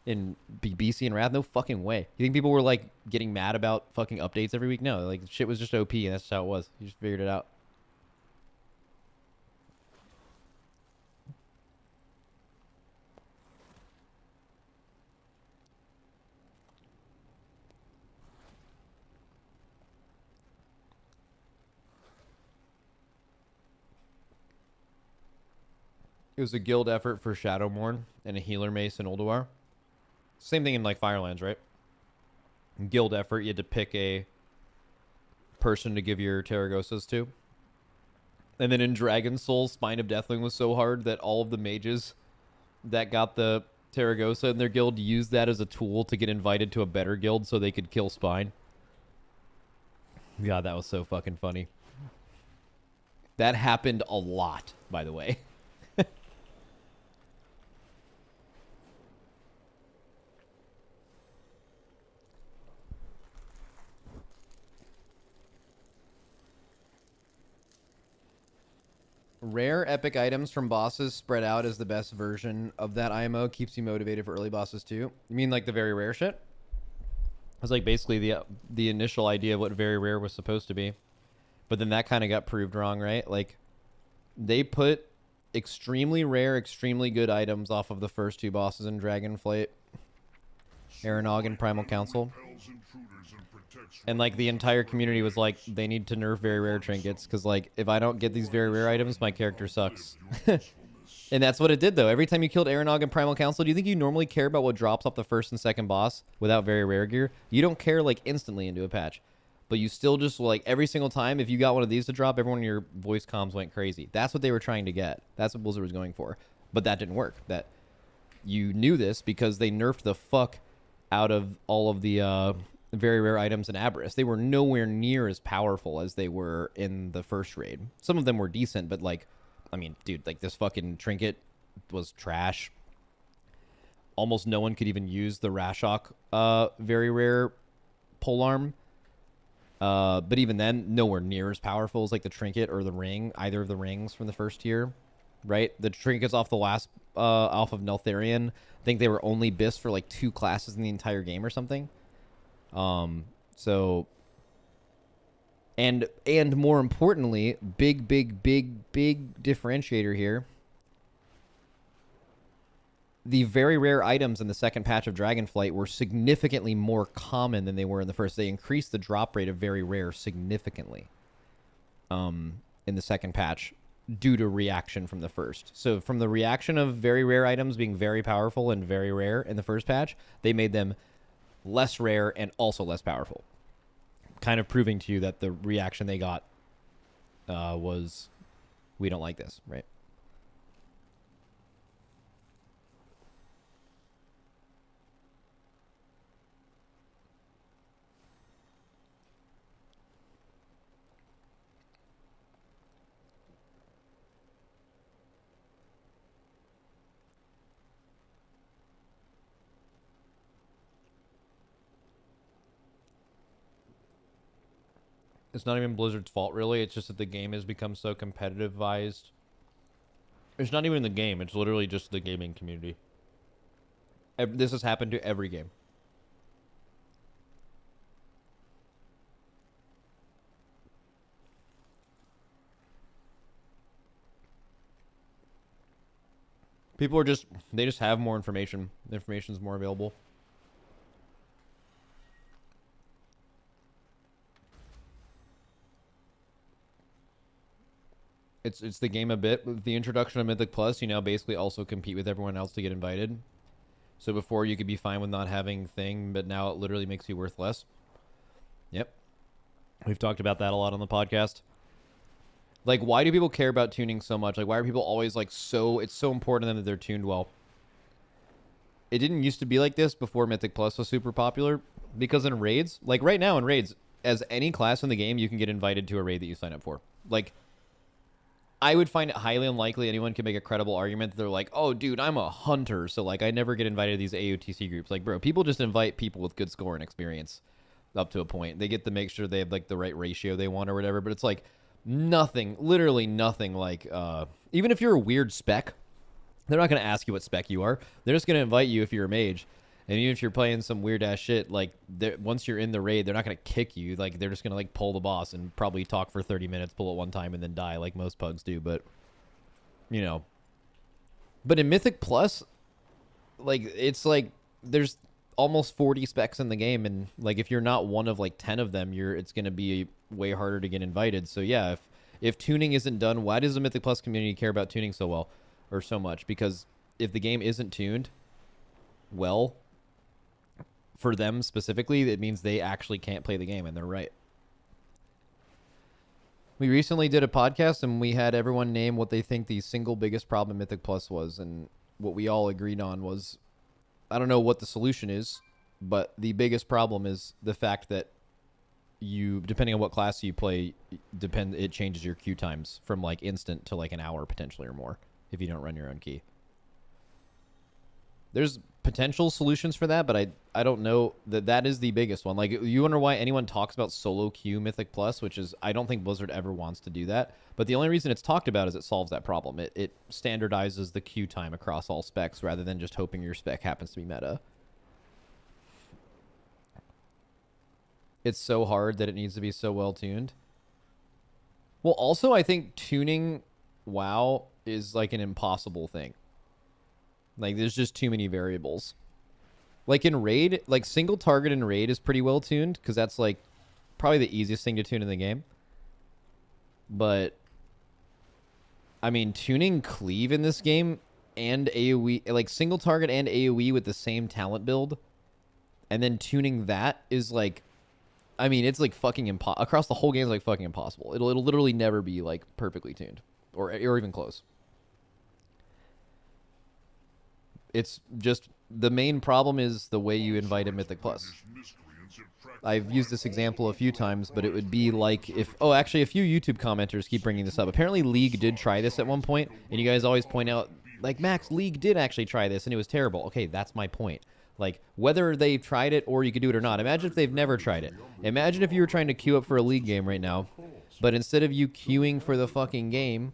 In BC and Wrath? No fucking way. You think people were like getting mad about fucking updates every week? No, like, shit was just OP and that's how it was. You just figured it out. It was a guild effort for Shadowmourne and a healer mace in Ulduar. Same thing in like Firelands, right? Guild effort, you had to pick a person to give your Terragosas to. And then in Dragon Souls, Spine of Deathling was so hard that all of the mages that got the Terragosa in their guild used that as a tool to get invited to a better guild so they could kill Spine. God, that was so fucking funny. That happened a lot, by the way. Rare epic items from bosses spread out as the best version of that IMO keeps you motivated for early bosses too. You mean like the very rare shit? It's like basically the initial idea of what very rare was supposed to be. But then that kind of got proved wrong, right? Like, they put extremely rare, extremely good items off of the first two bosses in Dragonflight, Aranog and Primal Council. And like the entire community was like, they need to nerf very rare trinkets because like, if I don't get these very rare items, my character sucks. And that's what it did though. Every time you killed Aranog and Primal Council, do you think you normally care about what drops off the first and second boss without very rare gear? You don't care like instantly into a patch. But you still just like every single time, if you got one of these to drop, everyone in your voice comms went crazy. That's what they were trying to get. That's what Blizzard was going for. But that didn't work. That you knew this because they nerfed the fuck out of all of the very rare items in Aberrus. They were nowhere near as powerful as they were in the first raid. Some of them were decent, but like, I mean, dude, like this fucking trinket was trash. almost no one could even use the Rashok very rare polearm. But even then, nowhere near as powerful as like the trinket or the ring, either of the rings from the first tier, right? The trinkets off the last off of Neltharion, I think they were only BIS for like 2 classes in the entire game or something. So, and more importantly, big differentiator here. The very rare items in the second patch of Dragonflight were significantly more common than they were in the first. They increased the drop rate of very rare significantly in the second patch due to reaction from the first. So from the reaction of very rare items being very powerful and very rare in the first patch, they made them less rare and also less powerful. Kind of proving to you that the reaction they got was, we don't like this, right? It's not even Blizzard's fault, really. It's just that the game has become so competitivized. It's not even the game. It's literally just the gaming community. This has happened to every game. People are just, they just have more information. The information's more available. It's the game a bit. With the introduction of Mythic Plus, you now basically also compete with everyone else to get invited. So before you could be fine with not having thing, but now it literally makes you worth less. Yep. We've talked about that a lot on the podcast. Like, why do people care about tuning so much? Like, why are people always like so, it's so important to them that they're tuned well? It didn't used to be like this before Mythic Plus was super popular. Because in raids, like right now in raids, as any class in the game, you can get invited to a raid that you sign up for. Like, I would find it highly unlikely anyone can make a credible argument that they're like, oh, dude, I'm a hunter, so, like, I never get invited to these AOTC groups. Like, bro, people just invite people with good score and experience up to a point. They get to make sure they have, like, the right ratio they want or whatever, but it's, like, nothing, literally nothing like, even if you're a weird spec, they're not going to ask you what spec you are. They're just going to invite you if you're a mage. And even if you're playing some weird-ass shit, like, once you're in the raid, they're not going to kick you. Like, they're just going to, like, pull the boss and probably talk for 30 minutes, pull it one time, and then die, like most pugs do. But, you know. But in Mythic Plus, like, it's, like, there's almost 40 specs in the game. And, like, if you're not one of, like, 10 of them, it's going to be way harder to get invited. So, yeah, if tuning isn't done, why does the Mythic Plus community care about tuning so well or so much? Because if the game isn't tuned well, for them specifically, it means they actually can't play the game, and they're right. We recently did a podcast, and we had everyone name what they think the single biggest problem Mythic Plus was, and what we all agreed on was, I don't know what the solution is, but the biggest problem is the fact that you, depending on what class you play, it changes your queue times from, like, instant to, like, an hour potentially or more if you don't run your own key. There's potential solutions for that, but I don't know that is the biggest one. Like, you wonder why anyone talks about solo queue Mythic Plus, which is, I don't think Blizzard ever wants to do that. But the only reason it's talked about is it solves that problem. It standardizes the queue time across all specs rather than just hoping your spec happens to be meta. It's so hard that it needs to be so well tuned. Well, also, I think tuning WoW is like an impossible thing. Like, there's just too many variables. Like, in Raid, like, single target in Raid is pretty well tuned, because that's, like, probably the easiest thing to tune in the game. But, I mean, tuning cleave in this game and AoE, like, single target and AoE with the same talent build, and then tuning that is, like, I mean, it's, like, fucking impossible. Across the whole game, it's, like, fucking impossible. It'll literally never be, like, perfectly tuned. Or even close. It's just, the main problem is the way you invite a Mythic Plus. I've used this example a few times, but it would be like if... Oh, actually, a few YouTube commenters keep bringing this up. Apparently, League did try this at one point, and you guys always point out Like, Max, League did actually try this, and it was terrible. Okay, that's my point. Like, whether they've tried it or you could do it or not. Imagine if they've never tried it. Imagine if you were trying to queue up for a League game right now, but instead of you queuing for the fucking game,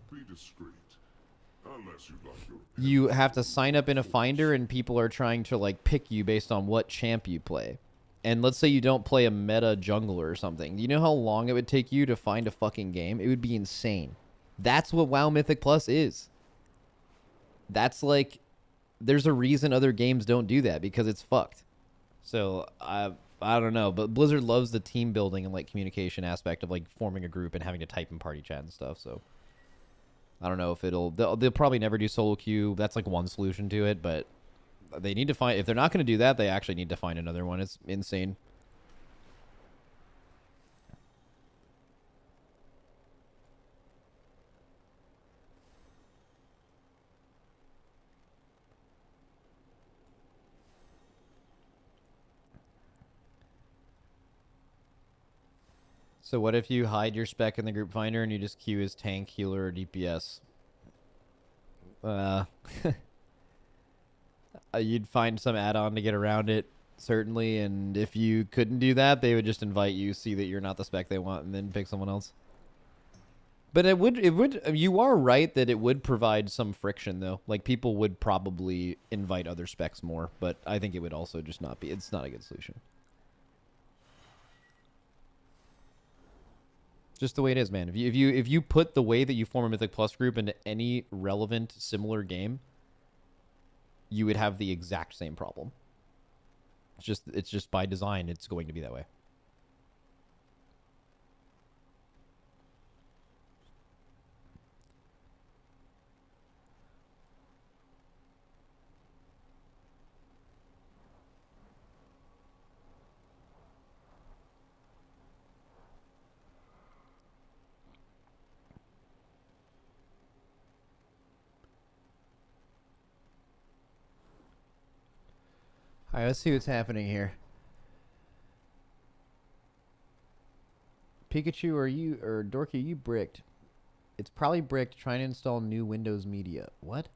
you have to sign up in a finder, and people are trying to, like, pick you based on what champ you play. And let's say you don't play a meta jungler or something. Do you know how long it would take you to find a fucking game? It would be insane. That's what WoW Mythic Plus is. That's like, there's a reason other games don't do that, because it's fucked. So I don't know, but Blizzard loves the team building and like communication aspect of like forming a group and having to type in party chat and stuff. So I don't know if they'll probably never do solo queue. That's like one solution to it, but they need to find, if they're not going to do that, they actually need to find another one. It's insane. So what if you hide your spec in the group finder and you just queue as tank, healer, or DPS? You'd find some add-on to get around it, certainly, and if you couldn't do that, they would just invite you, see that you're not the spec they want, and then pick someone else. But it would, you are right that it would provide some friction, though. Like, people would probably invite other specs more, but I think it would also just not be, it's not a good solution. Just the way it is, man. If you put the way that you form a Mythic Plus group into any relevant similar game, you would have the exact same problem. It's just by design, it's going to be that way. All right, let's see what's happening here. Pikachu, or Dorky, are you bricked? It's probably bricked trying to install new Windows Media. What?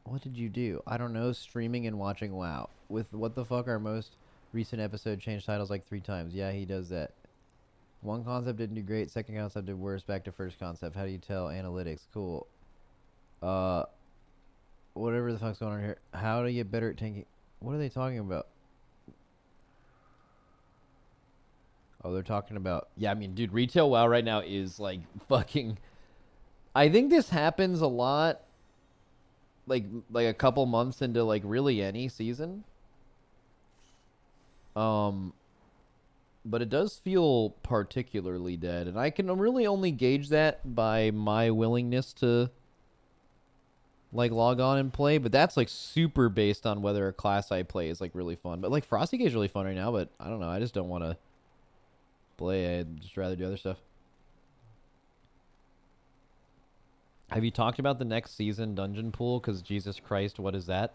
What did you do? I don't know, streaming and watching WoW. With what the fuck, our most recent episode changed titles like 3 times. Yeah, he does that. One concept didn't do great, second concept did worse, back to first concept. How do you tell? Analytics. Cool. Whatever the fuck's going on here. How to get better at tanking? What are they talking about? Oh, they're talking about... Yeah, I mean, dude, retail WoW right now is, like, fucking... I think this happens a lot, like a couple months into, like, really any season. But it does feel particularly dead. And I can really only gauge that by my willingness to... like log on and play, but that's like super based on whether a class I play is like really fun. But like Frosty Gate is really fun right now, but I don't know, I just don't want to play. I'd just rather do other stuff. Have you talked about the next season dungeon pool? Because Jesus Christ, what is that?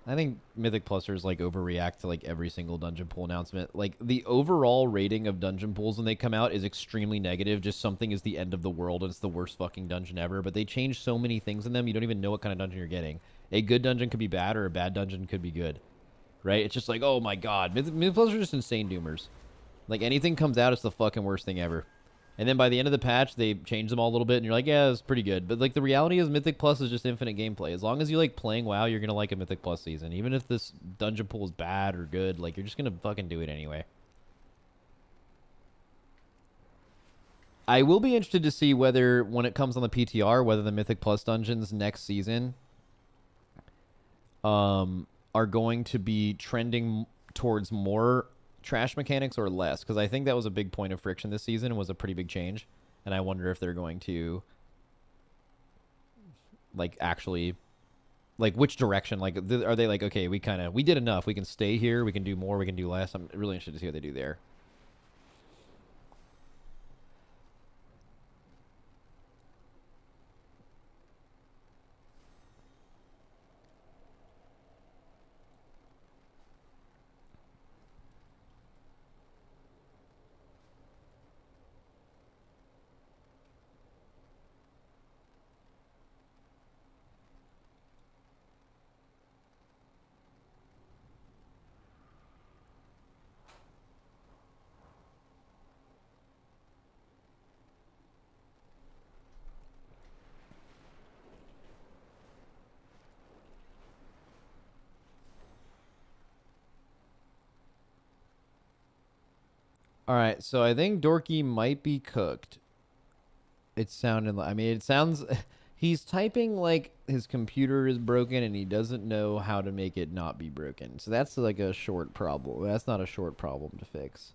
I think Mythic Plusers like overreact to like every single dungeon pool announcement. Like the overall rating of dungeon pools when they come out is extremely negative. Just something is the end of the world and it's the worst fucking dungeon ever. But they change so many things in them, you don't even know what kind of dungeon you're getting. A good dungeon could be bad or a bad dungeon could be good. Right? It's just like, oh my god. Mythic Plusers are just insane doomers. Like anything comes out, it's the fucking worst thing ever. And then by the end of the patch, they change them all a little bit, and you're like, yeah, it's pretty good. But, like, the reality is Mythic Plus is just infinite gameplay. As long as you like playing WoW, you're going to like a Mythic Plus season. Even if this dungeon pool is bad or good, like, you're just going to fucking do it anyway. I will be interested to see whether, when it comes on the PTR, whether the Mythic Plus dungeons next season are going to be trending towards more trash mechanics or less, because I think that was a big point of friction this season and was a pretty big change, and I wonder if they're going to like actually like which direction, like are they like, okay, we did enough, we can stay here, we can do more, we can do less. I'm really interested to see what they do there. All right, so I think Dorky might be cooked. It sounded like, I mean, it sounds, he's typing like his computer is broken and he doesn't know how to make it not be broken. So that's like a short problem. That's not a short problem to fix.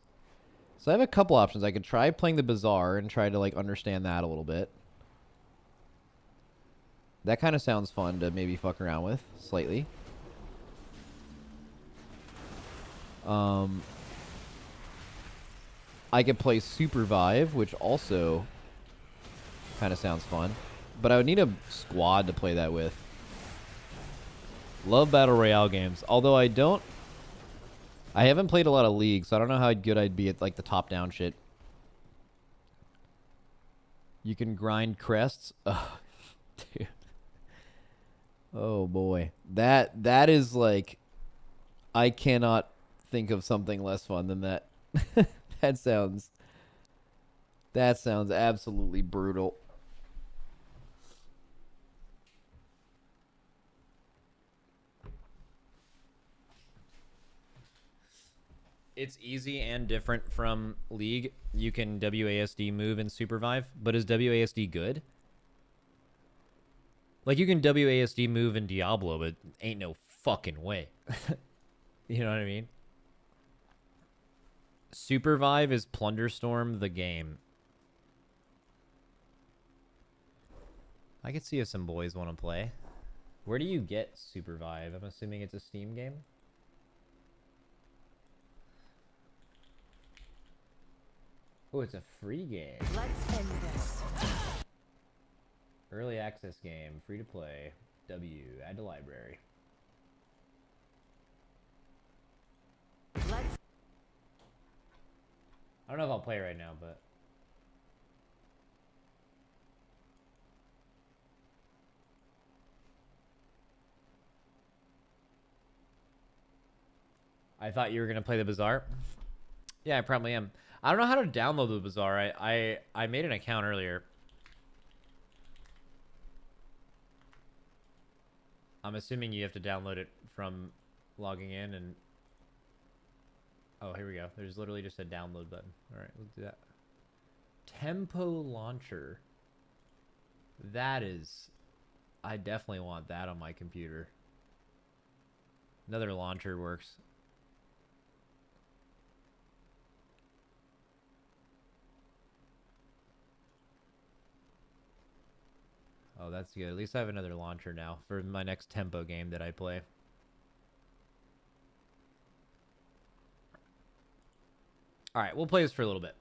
So I have a couple options. I could try playing the Bazaar and try to like understand that a little bit. That kind of sounds fun to maybe fuck around with slightly. I could play Supervive, which also kind of sounds fun. But I would need a squad to play that with. Love Battle Royale games. Although I haven't played a lot of League, so I don't know how good I'd be at like the top-down shit. You can grind crests. Oh, dude. Oh, boy. That is like... I cannot think of something less fun than that. That sounds absolutely brutal. It's easy and different from League. You can WASD move and Supervive, but is WASD good? Like, you can WASD move in Diablo, but ain't no fucking way. You know what I mean? Supervive is Plunderstorm the game. I could see if some boys want to play. Where do you get Supervive? I'm assuming it's a Steam game. Oh, it's a free game. Let's end this. Early access game, free to play. Add to library. I don't know if I'll play right now, but I thought you were gonna play the Bazaar. Yeah, I probably am. I don't know how to download the Bazaar. I made an account earlier. I'm assuming you have to download it from logging in and... Oh, here we go. There's literally just a download button. All right, let's do that. Tempo Launcher. That is... I definitely want that on my computer. Another launcher works. Oh, that's good. At least I have another launcher now for my next tempo game that I play. All right, we'll play this for a little bit.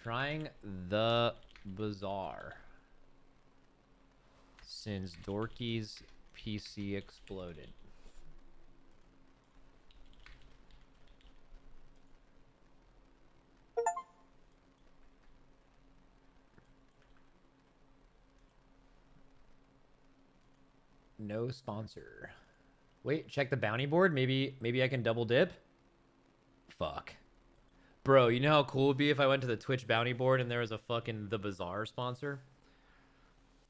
Trying the Bazaar. Since Dorky's PC exploded. No sponsor. Wait, check the bounty board. Maybe I can double dip. Fuck. Bro, you know how cool it would be if I went to the Twitch bounty board and there was a fucking The Bazaar sponsor?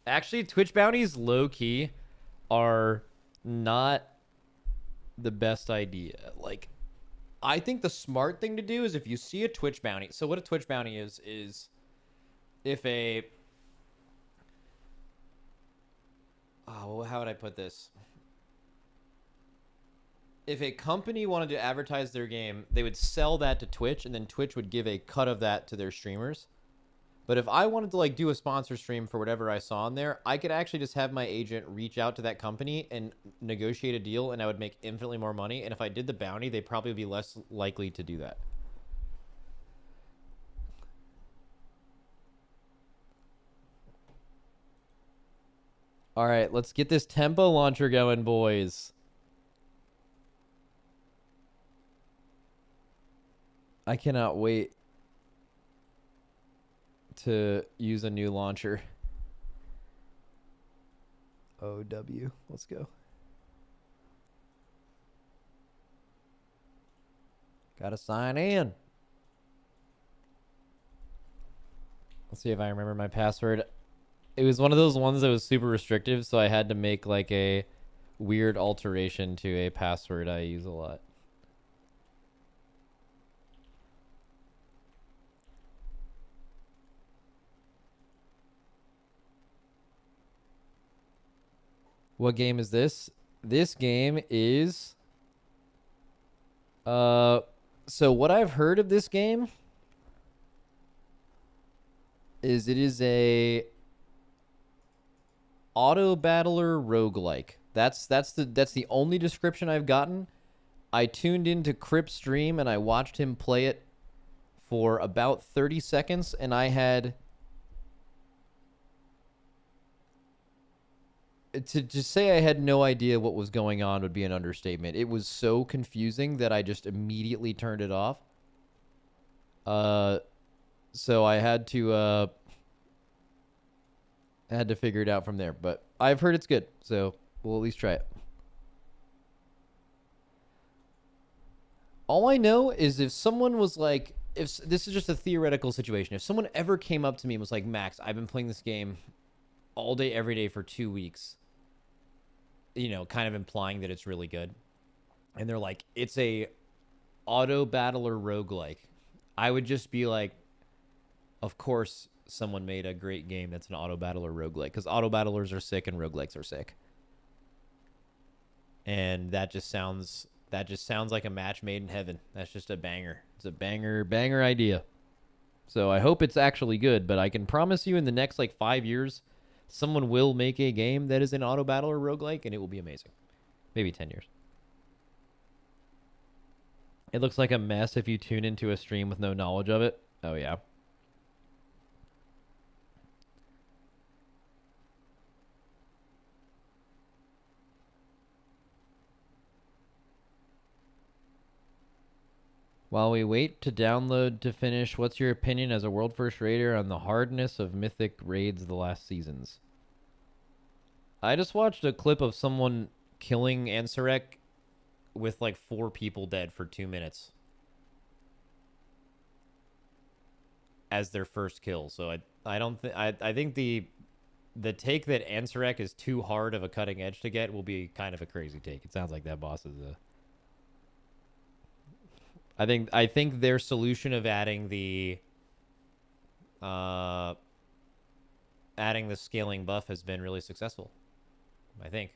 Actually, Twitch bounties low-key are not the best idea. Like, I think the smart thing to do is if you see a Twitch bounty... So what a Twitch bounty is if a... Oh, well, how would I put this? If a company wanted to advertise their game, they would sell that to Twitch, and then Twitch would give a cut of that to their streamers. But if I wanted to like do a sponsor stream for whatever I saw in there, I could actually just have my agent reach out to that company and negotiate a deal, and I would make infinitely more money. And if I did the bounty, they'd probably be less likely to do that. All right, let's get this tempo launcher going, boys. I cannot wait to use a new launcher. OW, let's go. Gotta sign in. Let's see if I remember my password. It was one of those ones that was super restrictive, so I had to make like a weird alteration to a password I use a lot. What game is this? This game is so what I've heard of this game is it is a auto battler roguelike. That's the only description I've gotten. I tuned into Crip's stream and I watched him play it for about 30 seconds and I had to just say I had no idea what was going on would be an understatement. It was so confusing that I just immediately turned it off. So I had to figure it out from there. But I've heard it's good, so we'll at least try it. All I know is if someone was like, if this is just a theoretical situation, if someone ever came up to me and was like, Max, I've been playing this game all day, every day for 2 weeks, you know, kind of implying that it's really good. And they're like, it's a auto battler roguelike. I would just be like, of course someone made a great game that's an auto battler roguelike, because auto battlers are sick and roguelikes are sick. And that just sounds like a match made in heaven. That's just a banger. It's a banger idea. So I hope it's actually good, but I can promise you in the next like 5 years, someone will make a game that is an auto battler roguelike, and it will be amazing. Maybe 10 years. It looks like a mess if you tune into a stream with no knowledge of it. Oh, yeah. While we wait to download to finish, what's your opinion as a world first raider on the hardness of mythic raids the last seasons? I just watched a clip of someone killing Ansurek with like 4 people dead for 2 minutes as their first kill. So I don't think I think the take that Ansurek is too hard of a cutting edge to get will be kind of a crazy take. It sounds like that boss is a I think their solution of adding the scaling buff has been really successful. I think.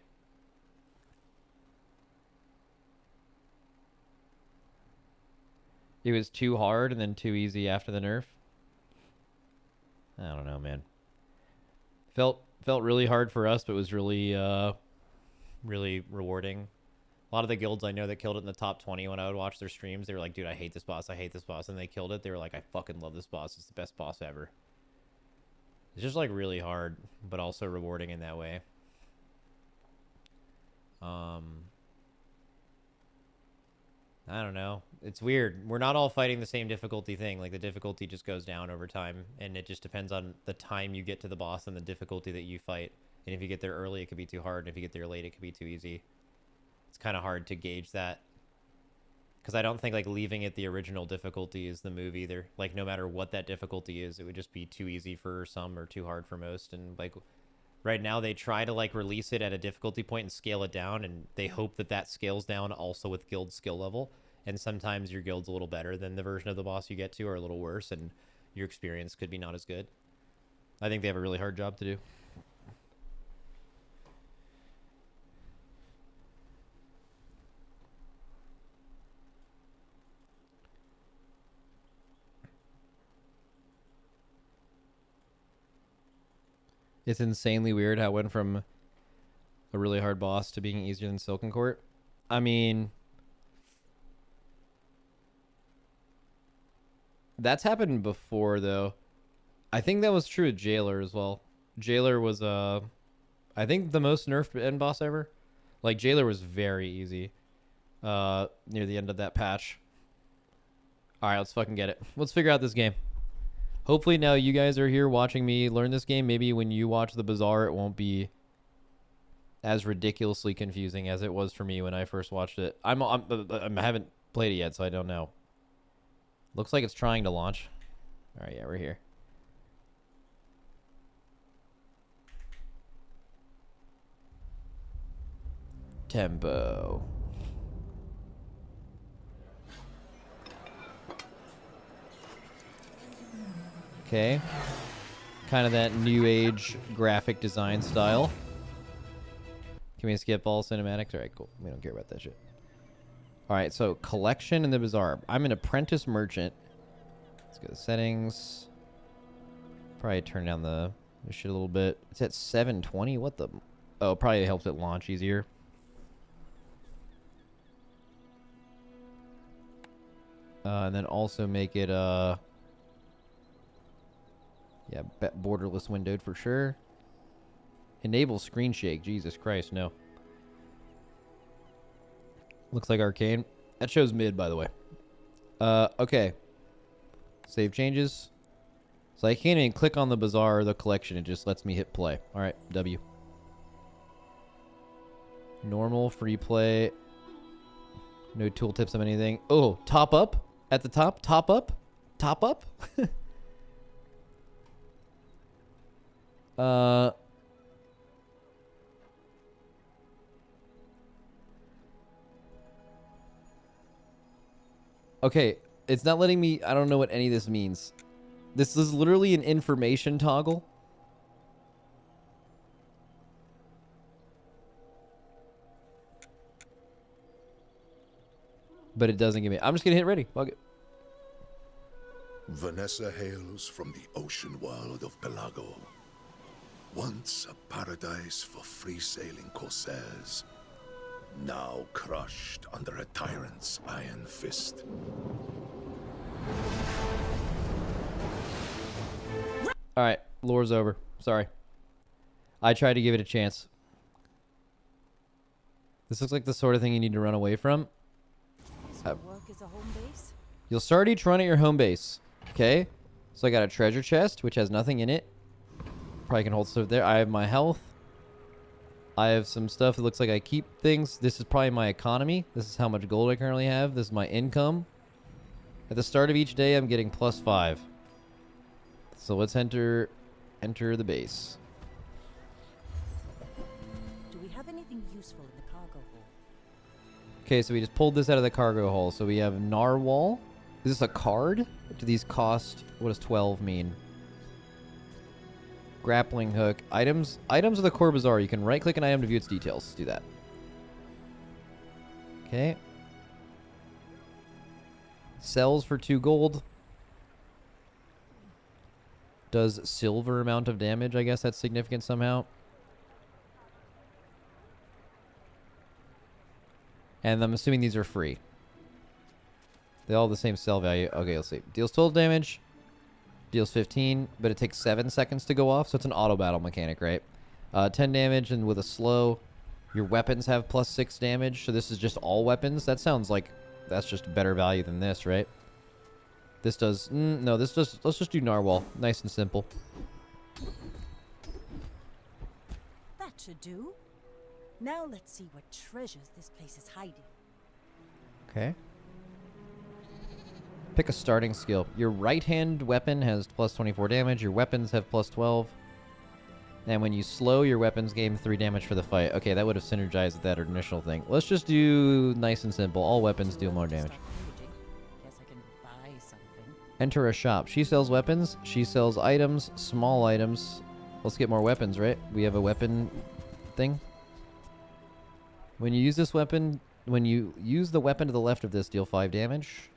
It was too hard and then too easy after the nerf. I don't know, man. Felt really hard for us, but it was really really rewarding. A lot of the guilds I know that killed it in the top 20 when I would watch their streams, they were like, dude, I hate this boss. I hate this boss. And they killed it. They were like, I fucking love this boss. It's the best boss ever. It's just like really hard, but also rewarding in that way. I don't know. It's weird. We're not all fighting the same difficulty thing. Like the difficulty just goes down over time, and it just depends on the time you get to the boss and the difficulty that you fight. And if you get there early, it could be too hard. And if you get there late, it could be too easy. It's kind of hard to gauge that, because I don't think like leaving it the original difficulty is the move either. Like no matter what that difficulty is, it would just be too easy for some or too hard for most. And like right now they try to like release it at a difficulty point and scale it down, and they hope that that scales down also with guild skill level. And sometimes your guild's a little better than the version of the boss you get to, or a little worse, and your experience could be not as good. I think they have a really hard job to do. It's insanely weird how it went from a really hard boss to being easier than Silken Court. I mean, that's happened before, though. I think that was true of Jailer as well. Jailer was, I think the most nerfed end boss ever. Like, Jailer was very easy near the end of that patch. Alright, let's fucking get it. Let's figure out this game. Hopefully now you guys are here watching me learn this game. Maybe when you watch the Bazaar, it won't be as ridiculously confusing as it was for me when I first watched it. I haven't played it yet, so I don't know. Looks like it's trying to launch. All right, yeah, we're here. Tempo. Okay. Kind of that new age graphic design style. Can we skip all cinematics? Alright, cool. We don't care about that shit. Alright, so collection in the bazaar. I'm an apprentice merchant. Let's go to settings. Probably turn down the shit a little bit. It's at 720. What the? Oh, probably helps it launch easier. And then also make it yeah, borderless windowed for sure. Enable screen shake. Jesus Christ, no. Looks like arcane. That shows mid, by the way. Okay. Save changes. So I can't even click on the bazaar or the collection. It just lets me hit play. All right, W. Normal, free play. No tooltips of anything. Oh, top up at the top. Top up. Top up. Okay, it's not letting me. I don't know what any of this means. This is literally an information toggle. But it doesn't give me. I'm just gonna hit ready. Fuck it. Vanessa hails from the ocean world of Pelago. Once a paradise for free-sailing corsairs, now crushed under a tyrant's iron fist. Alright, lore's over. Sorry. I tried to give it a chance. This looks like the sort of thing you need to run away from. You'll start each run at your home base. Okay? So I got a treasure chest, which has nothing in it. Probably can hold stuff there. I have my health. I have some stuff that looks like I keep things. This is probably my economy. This is how much gold I currently have. This is my income. At the start of each day, I'm getting +5. So let's enter the base. Do we have anything useful in the cargo hold? Okay, so we just pulled this out of the cargo hold. So we have narwhal. Is this a card? What do these cost? What does 12 mean? Grappling hook. Items. Items of the core bazaar. You can right-click an item to view its details. Do that. Okay. Sells for 2 gold. Does silver amount of damage. I guess that's significant somehow. And I'm assuming these are free. They all have the same sell value. Okay, let's see. Deals 12 damage. Deals 15, but it takes 7 seconds to go off, so it's an auto battle mechanic, right? 10 damage, and with a slow, your weapons have +6 damage, so this is just all weapons. That sounds like that's just better value than this, right? This does... no, this does... Let's just do narwhal. Nice and simple. That should do. Now let's see what treasures this place is hiding. Okay. Pick a starting skill. Your right-hand weapon has +24 damage. Your weapons have +12. And when you slow, your weapons gain 3 damage for the fight. Okay, that would have synergized with that initial thing. Let's just do nice and simple. All weapons deal more damage. Guess I can buy something. Enter a shop. She sells weapons. She sells items. Small items. Let's get more weapons, right? We have a weapon thing. When you use this weapon... When you use the weapon to the left of this, deal 5 damage.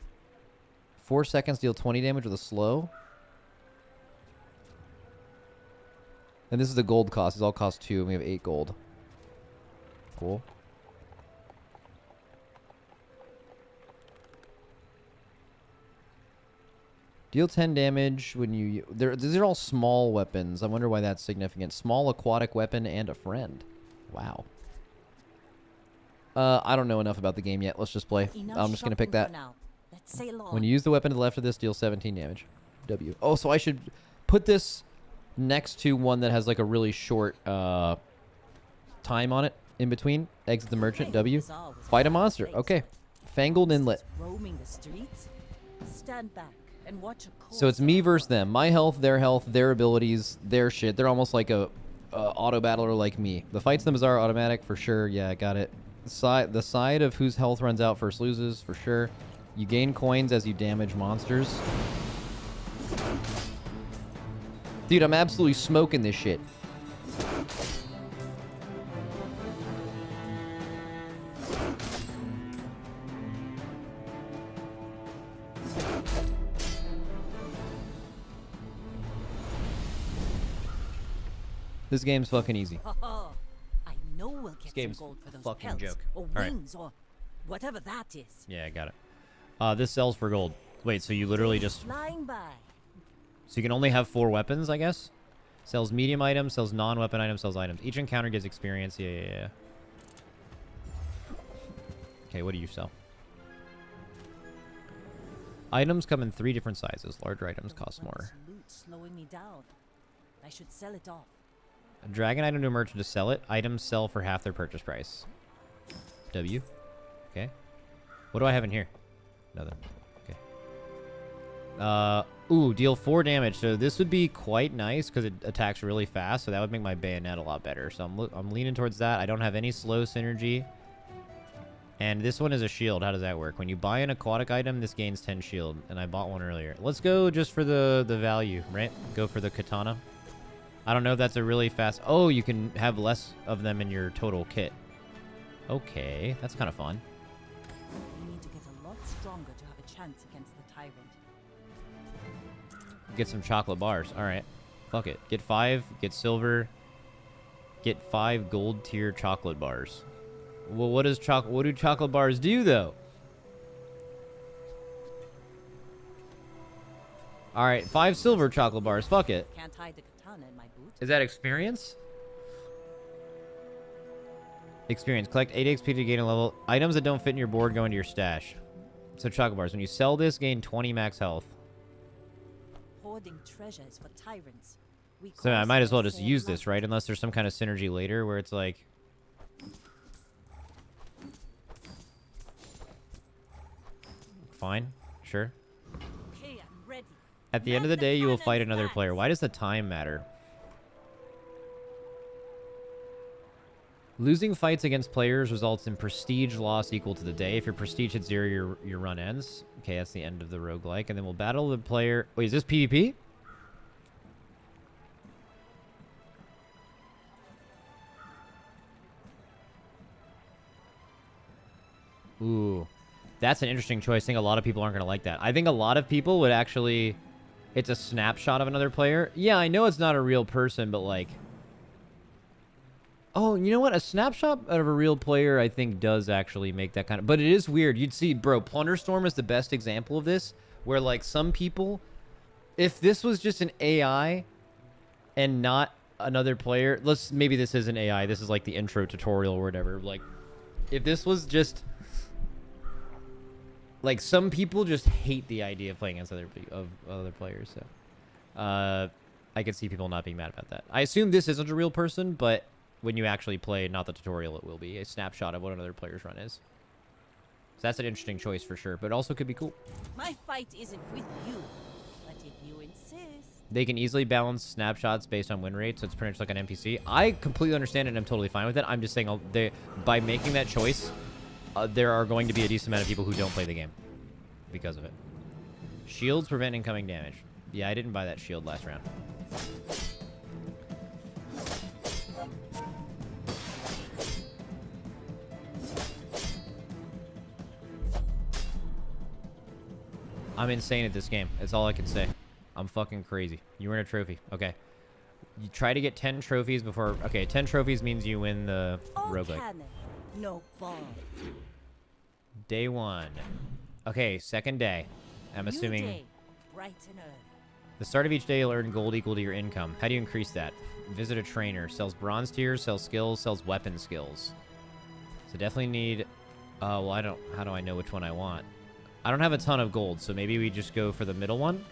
4 seconds, deal 20 damage with a slow. And this is the gold cost. These all cost 2, and we have 8 gold. Cool. Deal 10 damage when you... These are all small weapons. I wonder why that's significant. Small aquatic weapon and a friend. Wow. I don't know enough about the game yet. Let's just play. I'm just going to pick that. When you use the weapon to the left of this, deal 17 damage. W. Oh, so I should put this next to one that has like a really short time on it in between. Exit the merchant. W. Fight a monster. Okay. Fangled Inlet. Roaming the streets? Stand back and watch a So it's me versus them. My health, their abilities, their shit. They're almost like a auto battler like me. The fights in the bazaar are automatic for sure. Yeah, I got it. The side of whose health runs out first loses, for sure. You gain coins as you damage monsters. Dude, I'm absolutely smoking this shit. This game's fucking easy. I know we'll get some game's gold for those fucking pelts joke. or Alright. wings or whatever that is. Yeah, I got it. This sells for gold. Wait, so you literally just... Flying by. So you can only have 4 weapons, I guess? Sells medium items, sells non-weapon items, sells items. Each encounter gives experience. Yeah. Okay, what do you sell? Items come in 3 different sizes. Larger items cost more. Loot slowing me down. I should sell it off. Drag an item to a merchant to sell it. Items sell for half their purchase price. W. Okay. What do I have in here? Nothing. Okay. Ooh, deal 4 damage. So this would be quite nice because it attacks really fast. So that would make my bayonet a lot better. So I'm leaning towards that. I don't have any slow synergy. And this one is a shield. How does that work? When you buy an aquatic item, this gains 10 shield. And I bought one earlier. Let's go just for the value, right? Go for the katana. I don't know if that's a really fast... Oh, you can have less of them in your total kit. Okay, that's kind of fun. We need to get a lot stronger to have a chance against the tyrant. Get some chocolate bars. All right. Fuck it. Get 5. Get silver. Get 5 gold tier chocolate bars. Well, what do chocolate bars do, though? All right. 5 silver chocolate bars. Fuck it. Can't hide the katana in my boot. Is that experience? Experience. Collect 8 XP to gain a level. Items that don't fit in your board go into your stash. So chocolate bars. When you sell this, gain 20 max health. Hoarding treasures for tyrants. So I might as well just use this, right? Unless there's some kind of synergy later where it's like... Fine. Sure. Okay, I'm ready. At the end of the day, you will fight another player. Why does the time matter? Losing fights against players results in prestige loss equal to the day. If your prestige hits 0, your run ends. Okay, that's the end of the roguelike. And then we'll battle the player... Wait, is this PvP? Ooh. That's an interesting choice. I think a lot of people aren't going to like that. I think a lot of people would actually... It's a snapshot of another player. Yeah, I know it's not a real person, but like... Oh, you know what? A snapshot of a real player, I think, does actually make that kind of... But it is weird. You'd see, bro, Plunderstorm is the best example of this, where, like, some people... If this was just an AI and not another player... Maybe this isn't AI. This is, like, the intro tutorial or whatever. Like, if this was just... Like, some people just hate the idea of playing against other players, so... I could see people not being mad about that. I assume this isn't a real person, but... When you actually play, not the tutorial, it will be a snapshot of what another player's run is. So that's an interesting choice for sure, but it also could be cool. My fight isn't with you, but if you insist. They can easily balance snapshots based on win rate, so it's pretty much like an NPC. I completely understand it, and I'm totally fine with it. I'm just saying, by making that choice, there are going to be a decent amount of people who don't play the game because of it. Shields prevent incoming damage. Yeah, I didn't buy that shield last round. I'm insane at this game. That's all I can say. I'm fucking crazy. You win a trophy. Okay. You try to get 10 trophies before... Okay, 10 trophies means you win the roguelike. No ball. Day 1. Okay, second day. I'm assuming... New day, bright and early. The start of each day, you'll earn gold equal to your income. How do you increase that? Visit a trainer. Sells bronze tiers, sells skills, sells weapon skills. So definitely need... well, I don't... How do I know which one I want? I don't have a ton of gold, so maybe we just go for the middle one.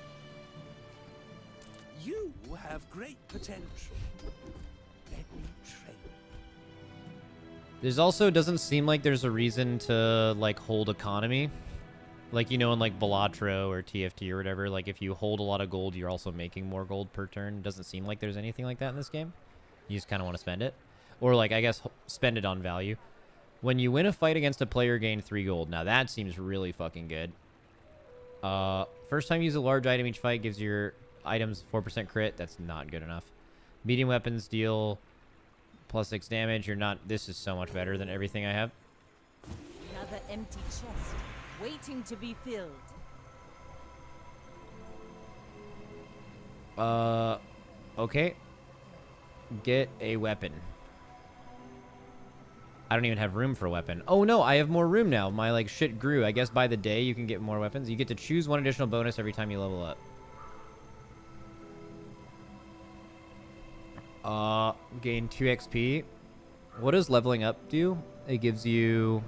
You have great potential. Let me train. There's also, doesn't seem like there's a reason to, like, hold economy. Like, you know, in, like, Balatro or TFT or whatever, like, if you hold a lot of gold, you're also making more gold per turn. Doesn't seem like there's anything like that in this game. You just kind of want to spend it. Or, like, I guess, spend it on value. When you win a fight against a player, gain 3 gold. Now that seems really fucking good. First time you use a large item each fight gives your items 4% crit. That's not good enough. Medium weapons deal +6 damage. You're not... This is so much better than everything I have. Another empty chest, waiting to be filled. Okay. Get a weapon. I don't even have room for a weapon. Oh no, I have more room now. My like shit grew. I guess by the day you can get more weapons. You get to choose 1 additional bonus every time you level up. Gain 2 XP. What does leveling up do? It gives you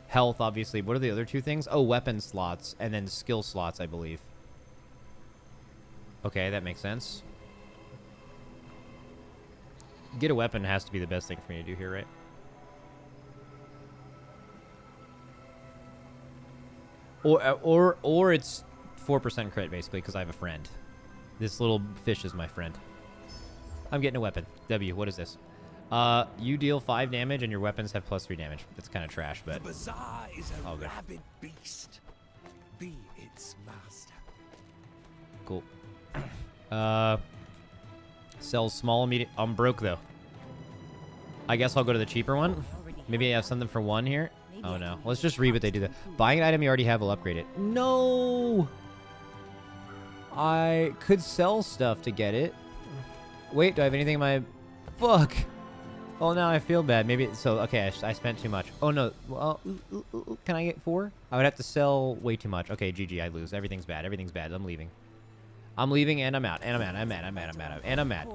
health, obviously. What are the other 2 things? Oh, weapon slots and then skill slots, I believe. Okay, that makes sense. Get a weapon has to be the best thing for me to do here, right? Or it's 4% crit, basically, because I have a friend. This little fish is my friend. I'm getting a weapon. W, what is this? You deal 5 damage and your weapons have +3 damage. That's kind of trash, but... The bazaar is a good. rabid beast. Be its master. Cool. Sells small, medium... I'm broke, though. I guess I'll go to the cheaper one. Maybe I have something for 1 here. Oh, no. Let's just read what they do there. Buying an item you already have will upgrade it. No! I could sell stuff to get it. Wait, do I have anything in my... Fuck! Oh, now I feel bad. Maybe... So, okay, I spent too much. Oh, no. Well, can I get 4? I would have to sell way too much. Okay, GG, I lose. Everything's bad. Everything's bad. I'm leaving. I'm leaving and I'm out. And I'm out. I'm mad. I'm mad. I'm mad. And I'm mad.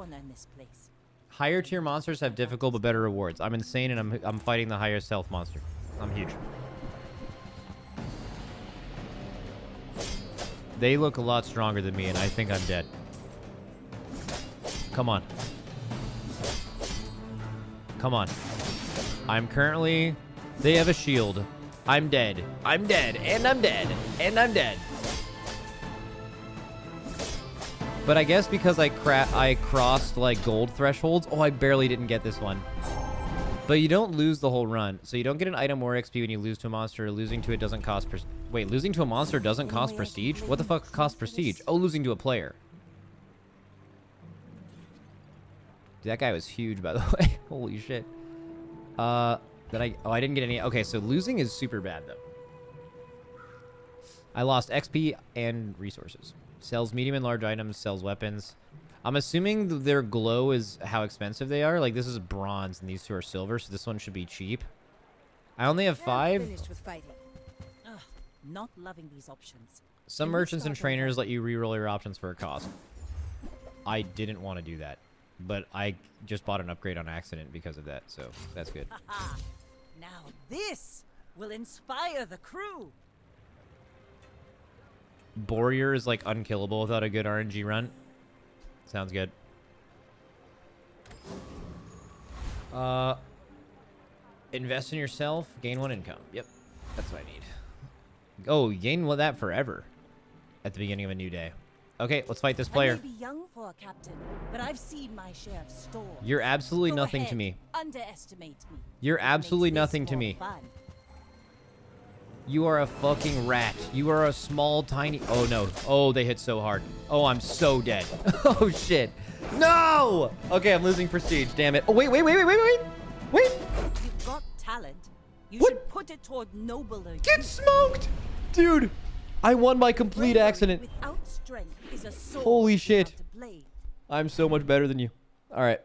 Higher tier monsters have difficult but better rewards. I'm insane and I'm fighting the highest health monster. I'm huge. They look a lot stronger than me and I think I'm dead. Come on. Come on. I'm currently... They have a shield. I'm dead. I'm dead. And I'm dead. And I'm dead. But I guess because I crossed, like, gold thresholds... Oh, I barely didn't get this one. But you don't lose the whole run. So you don't get an item or XP when you lose to a monster. Losing to it doesn't cost... Wait, losing to a monster doesn't cost prestige? What the fuck costs prestige? Oh, losing to a player. Dude, that guy was huge, by the way. Holy shit. Oh, I didn't get any... Okay, so losing is super bad, though. I lost XP and resources. Sells medium and large items, sells weapons. I'm assuming their glow is how expensive they are. Like, this is bronze and these 2 are silver, so this one should be cheap. I only have 5. Finished with fighting. Ugh, not loving these options. Some merchants and trainers let you reroll your options for a cost. I didn't want to do that, but I just bought an upgrade on accident because of that, so that's good. Now this will inspire the crew. Borear is like unkillable without a good RNG run. Sounds good. Invest in yourself, gain 1 income. Yep, that's what I need. Oh, gain that forever at the beginning of a new day. Okay, let's fight this player. I may be young for a captain, but I've seen my share of storms. You're absolutely Go nothing ahead, to me. Underestimate me. You're absolutely nothing to me. Fun. You are a fucking rat. You are a small, tiny... Oh, no. Oh, they hit so hard. Oh, I'm so dead. Oh, shit. No! Okay, I'm losing prestige. Damn it. Oh, wait. Wait. You've got talent. You What? should put it toward nobler Get use. smoked! Dude, I won by complete Bravery accident. without strength is a sword Holy without shit. a blade. I'm so much better than you. All right.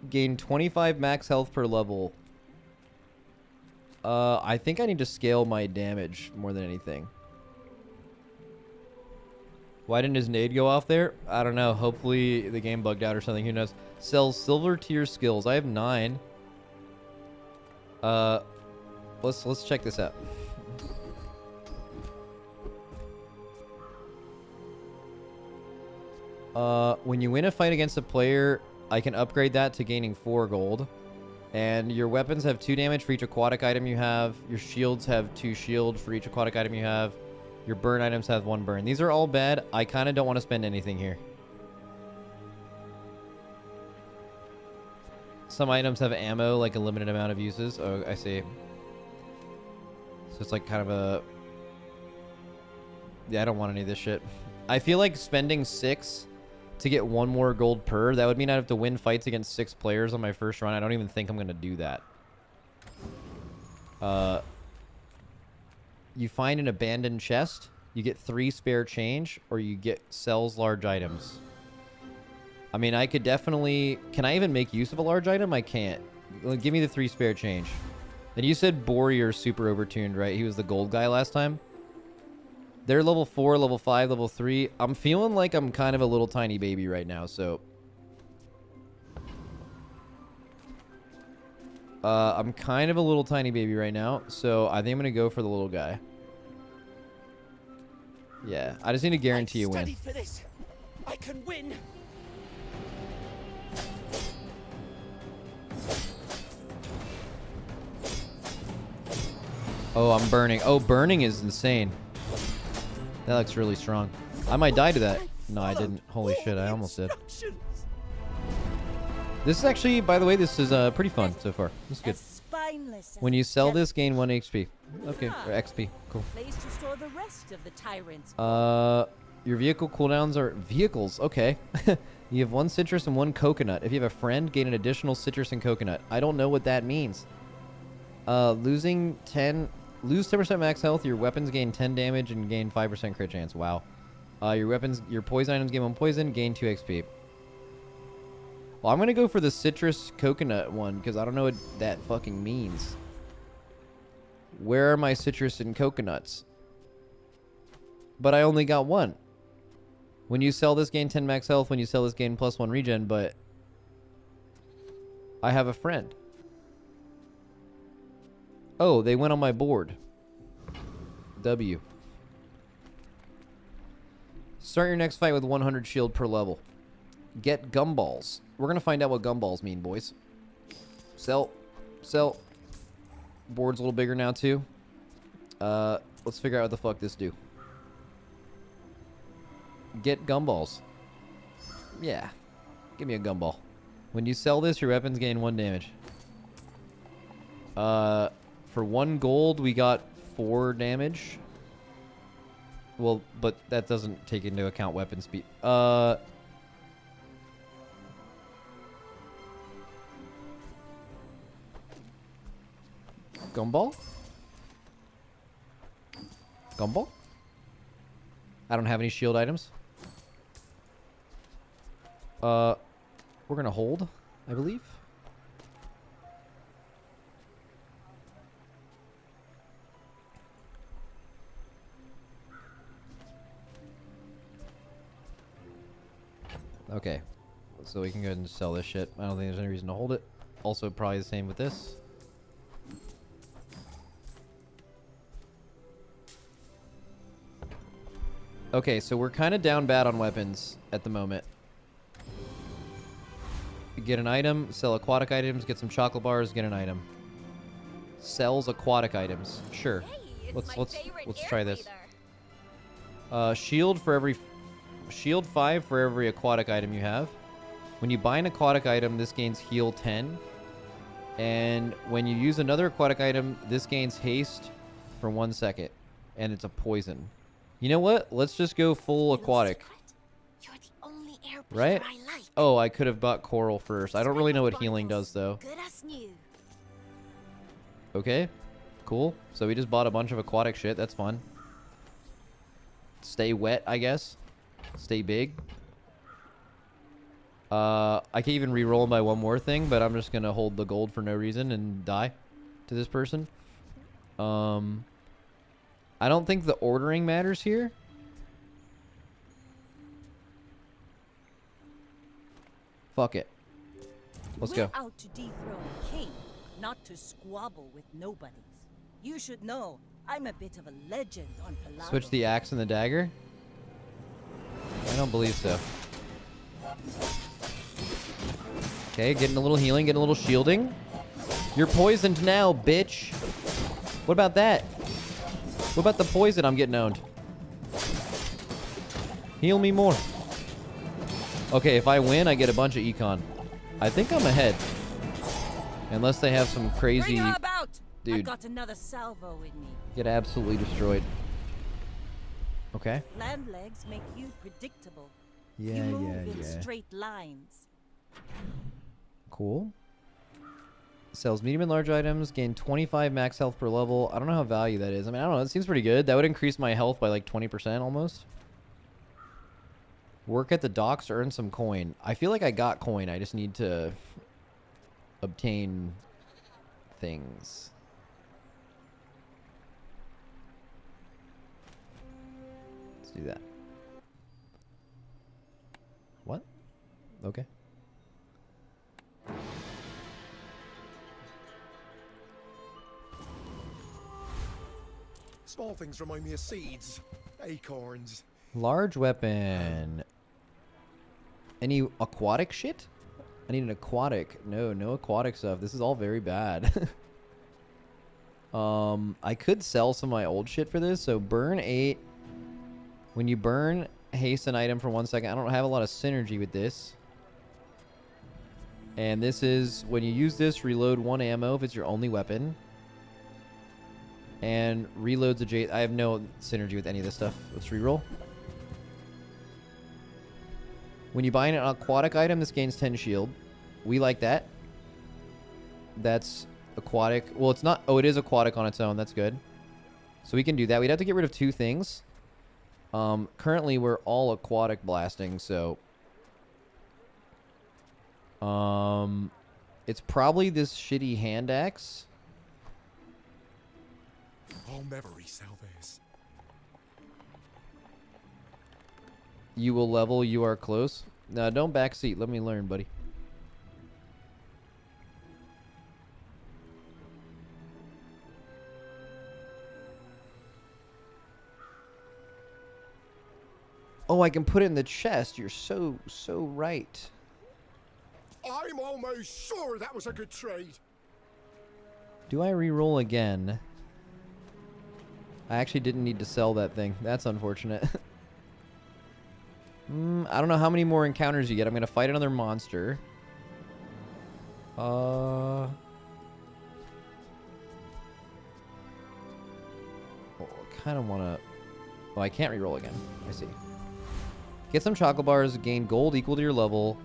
Gain 25 max health per level. I think I need to scale my damage more than anything. Why didn't his nade go off there? I don't know. Hopefully the game bugged out or something. Who knows? Sells silver tier skills. I have 9. Let's check this out. When you win a fight against a player, I can upgrade that to gaining 4 gold. And your weapons have 2 damage for each aquatic item you have. Your shields have 2 shield for each aquatic item you have. Your burn items have 1 burn. These are all bad. I kind of don't want to spend anything here. Some items have ammo, like a limited amount of uses. Oh, I see. So it's like kind of a... Yeah, I don't want any of this shit. I feel like spending 6 to get 1 more gold per, that would mean I'd have to win fights against 6 players on my first run. I don't even think I'm going to do that. You find an abandoned chest, you get 3 spare change, or you get sells large items. I mean, I could definitely... Can I even make use of a large item? I can't. Give me the 3 spare change. And you said Borier's super overtuned, right? He was the gold guy last time. They're level 4, level 5, level 3. I'm feeling like I'm kind of a little tiny baby right now, so... I'm kind of a little tiny baby right now, so I think I'm going to go for the little guy. Yeah, I just need to guarantee a win. For this. I can win. Oh, I'm burning. Oh, burning is insane. That looks really strong. I might die to that. No, I didn't. Holy shit, I almost did. This is actually, by the way, this is pretty fun so far. This is good. When you sell this, gain 1 HP. Okay, or XP. Cool. Place to store the rest of the tyrants. Your vehicle cooldowns are vehicles. Okay. You have 1 citrus and 1 coconut. If you have a friend, gain an additional citrus and coconut. I don't know what that means. Lose 10% max health. Your weapons gain 10 damage and gain 5% crit chance. Wow. Your poison items gain 1 poison, gain 2 XP. Well, I'm gonna go for the citrus coconut one because I don't know what that fucking means. Where are my citrus and coconuts? But I only got 1. When you sell this, gain 10 max health. When you sell this, gain +1 regen, but I have a friend. Oh, they went on my board. W. Start your next fight with 100 shield per level. Get gumballs. We're going to find out what gumballs mean, boys. Sell. Sell. Board's a little bigger now, too. Let's figure out what the fuck this do. Get gumballs. Yeah. Give me a gumball. When you sell this, your weapons gain 1 damage. For 1 gold, we got 4 damage. Well, but that doesn't take into account weapon speed. Gumball? Gumball? I don't have any shield items. We're gonna hold, I believe. Okay, so we can go ahead and sell this shit. I don't think there's any reason to hold it. Also, probably the same with this. Okay, so we're kind of down bad on weapons at the moment. Get an item, sell aquatic items, get some chocolate bars, get an item. Sells aquatic items. Sure. Hey, let's try this. Shield 5 for every aquatic item you have. When you buy an aquatic item, this gains heal 10. And when you use another aquatic item, this gains haste for 1 second. And it's a poison. You know what? Let's just go full aquatic. You're the only Right? I like. Oh, I could have bought coral first. I don't really know what healing does, though. Good as new. Okay. Cool. So we just bought a bunch of aquatic shit. That's fun. Stay wet, I guess. Stay big. I can even re-roll by 1 more thing, but I'm just going to hold the gold for no reason and die to this person. I don't think the ordering matters here. Fuck it. Let's go. We're out to dethrone a king, not to squabble with nobodies. You should know, I'm a bit of a legend on Palago. Switch the axe and the dagger? I don't believe so. Okay, getting a little healing, getting a little shielding. You're poisoned now, bitch. What about that? What about the poison I'm getting owned? Heal me more. Okay, if I win, I get a bunch of econ. I think I'm ahead. Unless they have some crazy... Bring her about! Dude. I've got another salvo in me. Get absolutely destroyed. Okay. Land legs make you predictable. Yeah, you move yeah, in yeah. straight lines. Cool. Sells medium and large items. Gain 25 max health per level. I don't know how value that is. I mean, I don't know. It seems pretty good. That would increase my health by like 20% almost. Work at the docks to earn some coin. I feel like I got coin. I just need to obtain things. Let's do that. What? Okay. Small things remind me of seeds, acorns. Large weapon. Any aquatic shit? I need an aquatic. No aquatic stuff. This is all very bad. I could sell some of my old shit for this. So burn 8. When you burn, haste an item for 1 second. I don't have a lot of synergy with this. And this is, when you use this, reload 1 ammo if it's your only weapon. And reloads adjacent. I have no synergy with any of this stuff. Let's reroll. When you buy an aquatic item, this gains 10 shield. We like that. That's aquatic. Well, it's not. Oh, it is aquatic on its own. That's good. So we can do that. We'd have to get rid of 2 things. Currently, we're all aquatic blasting, so... it's probably this shitty hand axe. I'll never resell this. You will level, you are close. No, don't backseat. Let me learn, buddy. Oh, I can put it in the chest. You're so right. I'm almost sure that was a good trade. Do I re-roll again? I actually didn't need to sell that thing. That's unfortunate. I don't know how many more encounters you get. I'm going to fight another monster. Oh, I kind of want to... Oh, I can't re-roll again. I see. Get some chocolate bars. Gain gold equal to your level.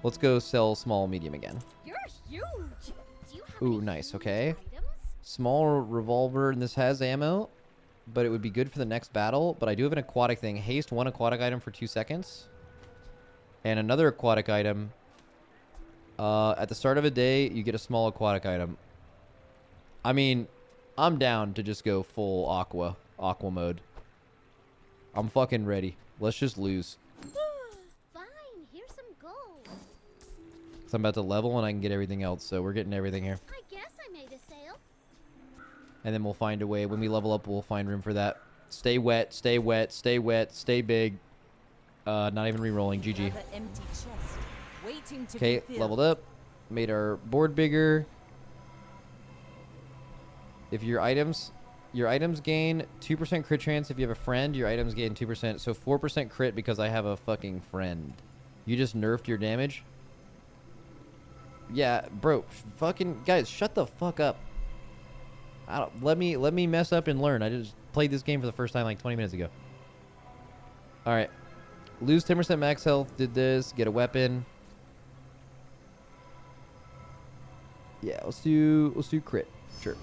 Let's go sell small, medium again. You're huge. Do you have Ooh, nice. Okay. items? Small revolver, and this has ammo, but it would be good for the next battle. But I do have an aquatic thing. Haste 1 aquatic item for 2 seconds. And another aquatic item. At the start of a day, you get a small aquatic item. I mean, I'm down to just go full aqua mode. I'm fucking ready. Let's just lose. Fine, here's some gold. Because I'm about to level and I can get everything else. So we're getting everything here. I guess I made a sale. And then we'll find a way. When we level up, we'll find room for that. Stay wet, stay wet, stay wet, stay big. Not even re-rolling. GG. Okay, leveled up. Made our board bigger. If your items gain 2% crit chance. If you have a friend, your items gain 2%. So 4% crit because I have a fucking friend. You just nerfed your damage? Yeah, bro. Fucking guys, shut the fuck up. Let me mess up and learn. I just played this game for the first time like 20 minutes ago. All right. Lose 10% max health. Did this. Get a weapon. Yeah, let's do crit. Sure.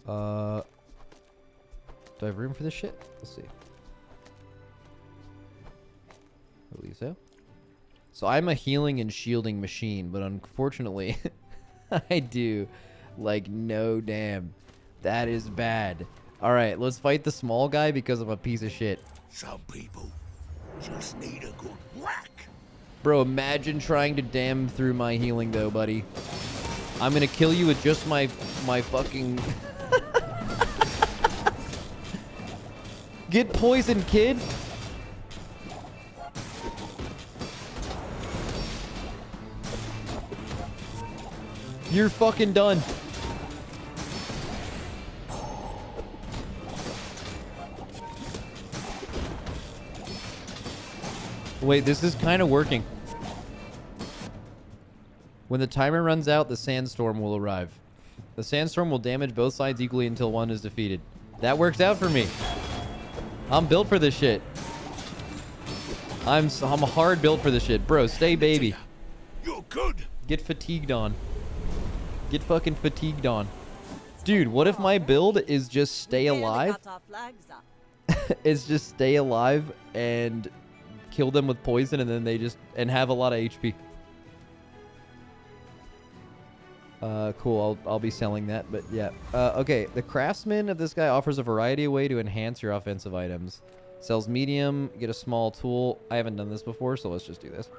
Do I have room for this shit? Let's see. I believe so. So I'm a healing and shielding machine, but unfortunately, I do. Like, no damn. That is bad. Alright, let's fight the small guy because I'm a piece of shit. Some people just need a good whack. Bro, imagine trying to damn through my healing though, buddy. I'm gonna kill you with just my fucking... Get poisoned, kid! You're fucking done. Wait, this is kind of working. When the timer runs out, the sandstorm will arrive. The sandstorm will damage both sides equally until one is defeated. That works out for me. I'm built for this shit. I'm hard built for this shit. Bro, stay baby. You're good. Get fatigued on. Get fucking fatigued on. Dude, what if my build is just stay alive? It's just stay alive and kill them with poison and then they just have a lot of HP. Cool. I'll be selling that, but yeah. Okay, the craftsman of this guy offers a variety of ways to enhance your offensive items. Sells medium, get a small tool. I haven't done this before, so let's just do this.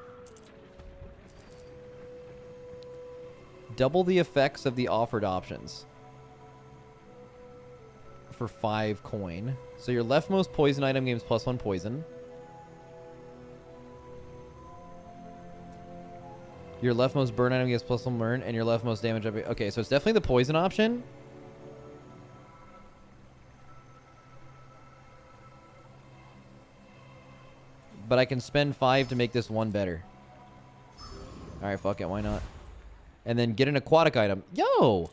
Double the effects of the offered options for 5 coin. So your leftmost poison item gains +1 poison. Your leftmost burn item gets +1 burn, and your leftmost damage. Okay, so it's definitely the poison option. But I can spend 5 to make this one better. Alright, fuck it, why not? And then get an aquatic item. Yo!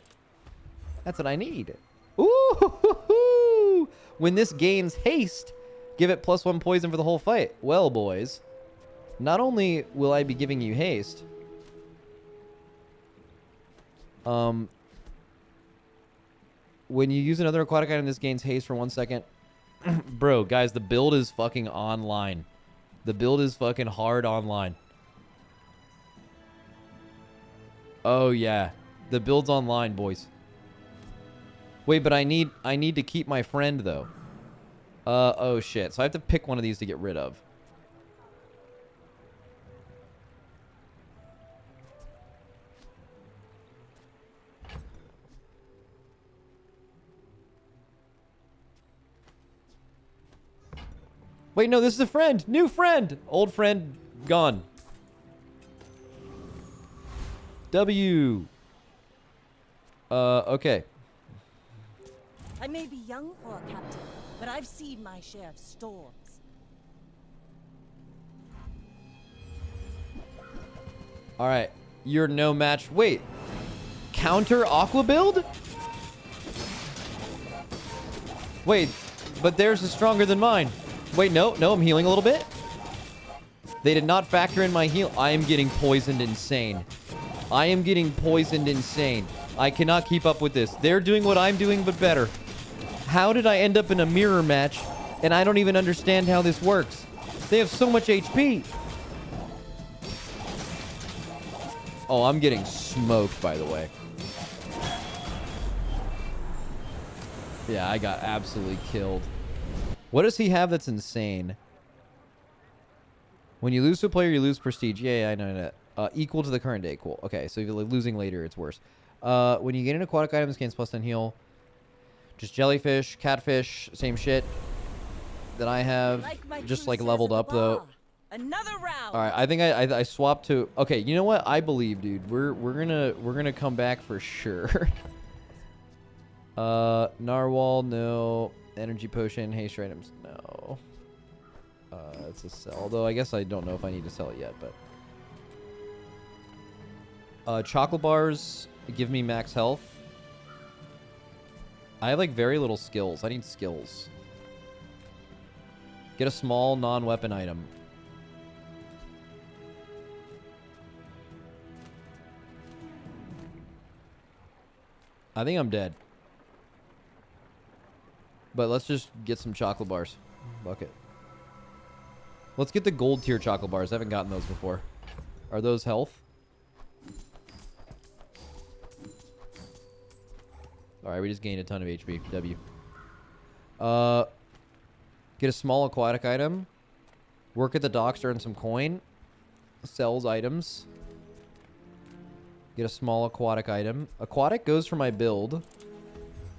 That's what I need. Ooh! When this gains haste, give it +1 poison for the whole fight. Well, boys, not only will I be giving you haste, when you use another aquatic item, this gains haste for 1 second. Bro, guys, the build is fucking online. The build is fucking hard online. Oh, yeah. The build's online, boys. Wait, but I need to keep my friend, though. Oh, shit. So I have to pick one of these to get rid of. Wait, no, this is a friend. New friend. Old friend gone. W. Okay. I may be young for a captain, but I've seen my share of storms. All right. You're no match. Wait. Counter aqua build? Wait, but theirs is stronger than mine. Wait, no, I'm healing a little bit. They did not factor in my heal. I am getting poisoned insane. I am getting poisoned insane. I cannot keep up with this. They're doing what I'm doing, but better. How did I end up in a mirror match, and I don't even understand how this works? They have so much HP. Oh, I'm getting smoked, by the way. Yeah, I got absolutely killed. What does he have that's insane? When you lose to a player, you lose prestige. Yeah, I know that. Equal to the current day. Cool. Okay, so if you're losing later, it's worse. When you get an aquatic item, this gains +10 heal. Just jellyfish, catfish, same shit that I have. Just like leveled up though. Another round. All right, I think I swapped to. Okay, you know what? I believe, dude. We're gonna come back for sure. Narwhal, no. Energy potion, haste items, no. It's a sell. Although I guess I don't know if I need to sell it yet, but chocolate bars give me max health. I have like very little skills. I need skills. Get a small non-weapon item. I think I'm dead. But let's just get some chocolate bars. Bucket. Let's get the gold tier chocolate bars. I haven't gotten those before. Are those health? Alright, we just gained a ton of HP. W. Get a small aquatic item. Work at the docks to earn some coin. Sells items. Get a small aquatic item. Aquatic goes for my build.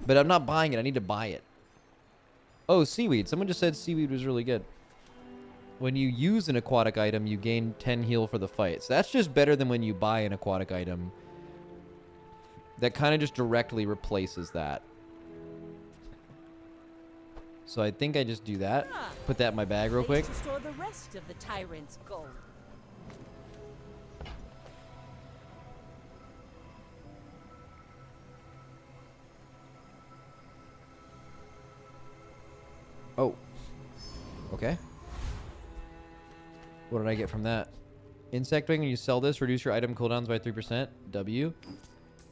But I'm not buying it. I need to buy it. Oh, seaweed. Someone just said seaweed was really good. When you use an aquatic item, you gain 10 heal for the fight. So that's just better than when you buy an aquatic item. That kind of just directly replaces that. So I think I just do that. Put that in my bag real quick. To store the rest of the tyrant's gold. Oh. Okay. What did I get from that? Insect wing, when you sell this, reduce your item cooldowns by 3%. W.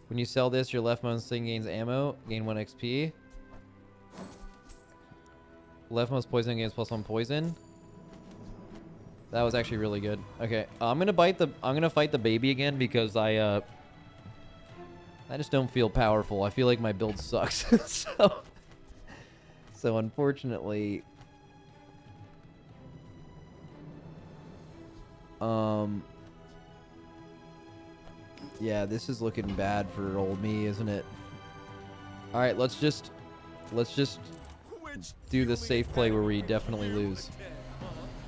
When you sell this, your leftmost thing gains ammo. Gain 1 XP. Leftmost poison gains +1 poison. That was actually really good. Okay. I'm gonna fight the baby again because I just don't feel powerful. I feel like my build sucks. So unfortunately, yeah, this is looking bad for old me, isn't it? All right, let's just do the safe play where we definitely lose.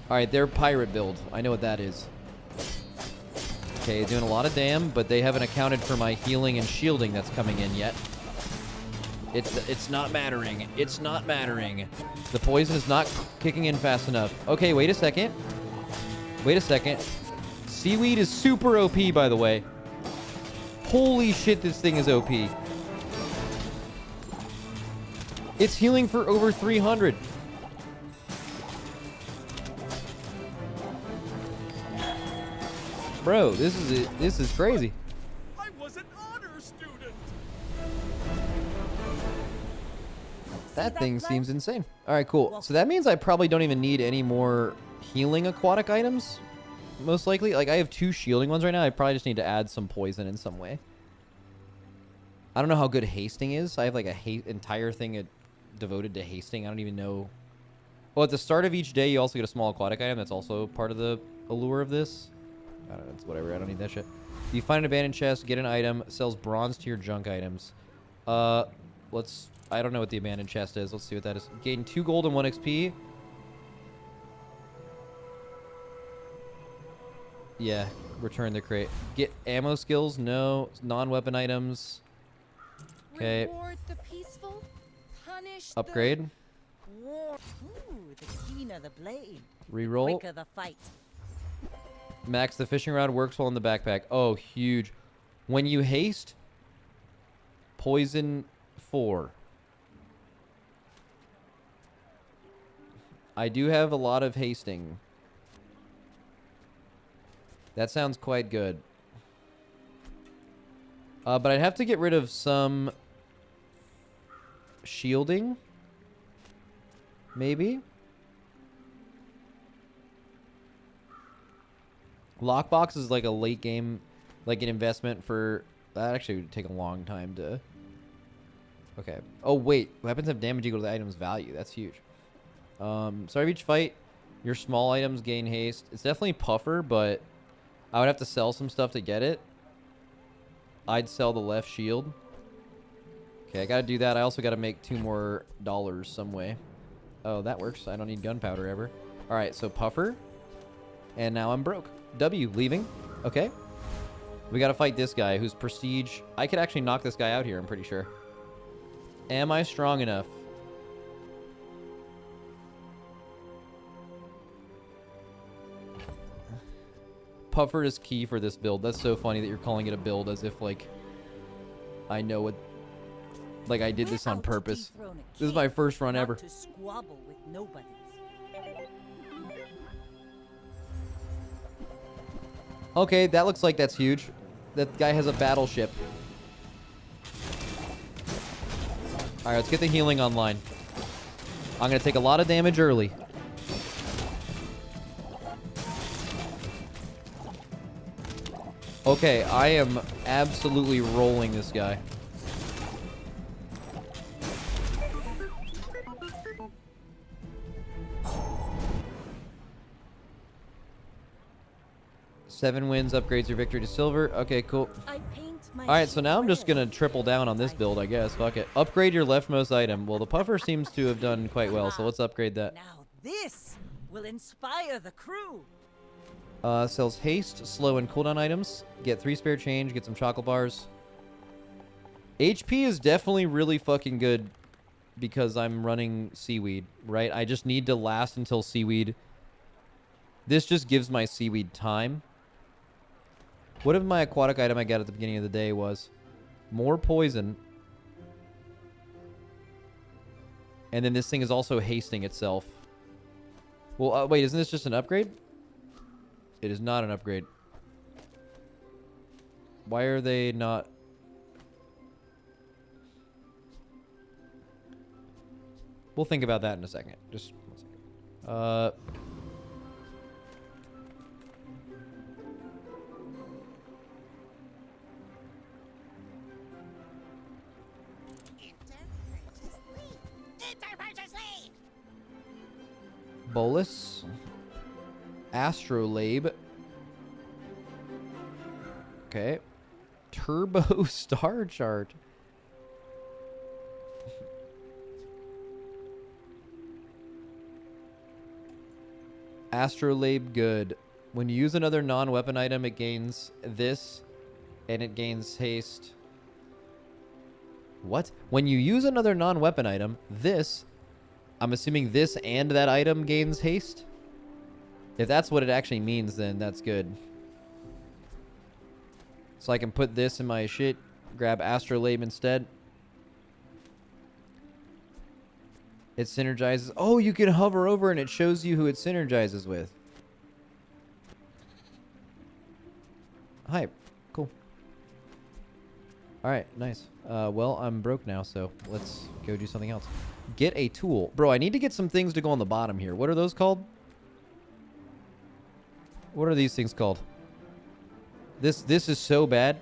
All right, they're pirate build. I know what that is. Okay, doing a lot of damn, but they haven't accounted for my healing and shielding that's coming in yet. It's not mattering. It's not mattering. The poison is not kicking in fast enough. Okay, wait a second. Wait a second. Seaweed is super OP, by the way. Holy shit, this thing is OP. It's healing for over 300. Bro, this is crazy. I was an honor student. That thing seems insane. All right, cool. So that means I probably don't even need any more healing aquatic items, most likely. Like, I have 2 shielding ones right now. I probably just need to add some poison in some way. I don't know how good hasting is. I have like a entire thing devoted to hasting. I don't even know. Well, at the start of each day, you also get a small aquatic item. That's also part of the allure of this. I don't know. It's whatever. I don't need that shit. You find an abandoned chest, get an item, sells bronze to your junk items. I don't know what the abandoned chest is. Let's see what that is. Gain 2 gold and 1 XP. Yeah, return the crate. Get ammo skills? No. Non-weapon items. Okay. Reward the peaceful, punish Upgrade. the war. Ooh, the keener the blade. Reroll. The quicker the fight. Max the fishing rod works well in the backpack. Oh, huge. When you haste, poison 4. I do have a lot of hasting. That sounds quite good. But I'd have to get rid of some shielding. Maybe. Lockbox is like a late game, like an investment for... That actually would take a long time to... Okay. Oh, wait. Weapons have damage equal to the item's value. That's huge. Start of each fight, your small items gain haste. It's definitely puffer, but I would have to sell some stuff to get it. I'd sell the left shield. Okay, I gotta do that. I also gotta make 2 more dollars some way. Oh, that works. I don't need gunpowder ever. Alright, so puffer. And now I'm broke. W, leaving. Okay. We gotta fight this guy who's prestige. I could actually knock this guy out here, I'm pretty sure. Am I strong enough? Puffer is key for this build. That's so funny that you're calling it a build as if, like, I know what... Like, I did this on purpose. This is my first run ever. To squabble with nobodies. Okay, that looks like that's huge. That guy has a battleship. Alright, let's get the healing online. I'm going to take a lot of damage early. Okay, I am absolutely rolling this guy. Seven wins upgrades your victory to silver. Okay, cool. Alright, so now I'm just going to triple down on this build, I guess. Fuck it. Upgrade your leftmost item. Well, the puffer seems to have done quite well, so let's upgrade that. Now this will inspire the crew. Sells haste, slow, and cooldown items. Get 3 spare change, get some chocolate bars. HP is definitely really fucking good because I'm running seaweed, right? I just need to last until seaweed. This just gives my seaweed time. What if my aquatic item I got at the beginning of the day was more poison, and then this thing is also hasting itself. Well, wait, isn't this just an upgrade? It is not an upgrade. Why are they not... We'll think about that in a second. Just 1 second. Bolus. Astrolabe. Okay. Turbo Star Chart. Astrolabe good. When you use another non-weapon item, it gains this, and it gains haste. What? When you use another non-weapon item, this, I'm assuming this and that item gains haste? If that's what it actually means, then that's good. So I can put this in my shit, grab Astrolabe instead. It synergizes. Oh, you can hover over and it shows you who it synergizes with. Hi. Cool. Alright, nice. Well, I'm broke now, so let's go do something else. Get a tool. Bro, I need to get some things to go on the bottom here. What are those called? What are these things called? This is so bad.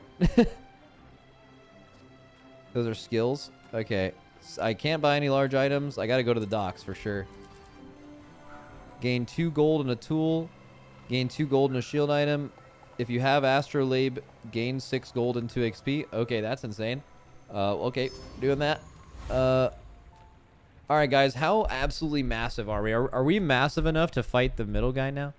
Those are skills. Okay. I can't buy any large items. I gotta go to the docks for sure. Gain 2 gold and a tool. Gain 2 gold and a shield item. If you have Astrolabe, gain 6 gold and 2 XP. Okay, that's insane. Okay, doing that. Alright, guys. How absolutely massive are we? Are we massive enough to fight the middle guy now?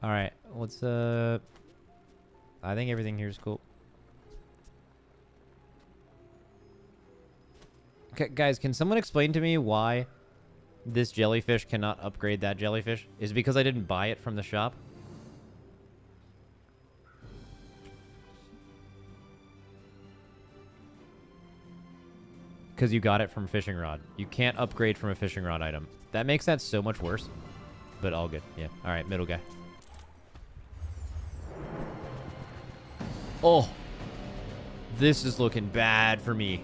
Alright, let's, I think everything here is cool. Okay, guys, can someone explain to me why this jellyfish cannot upgrade that jellyfish? Is it because I didn't buy it from the shop? Because you got it from fishing rod. You can't upgrade from a fishing rod item. That makes that so much worse. But all good. Yeah. Alright, middle guy. Oh, this is looking bad for me.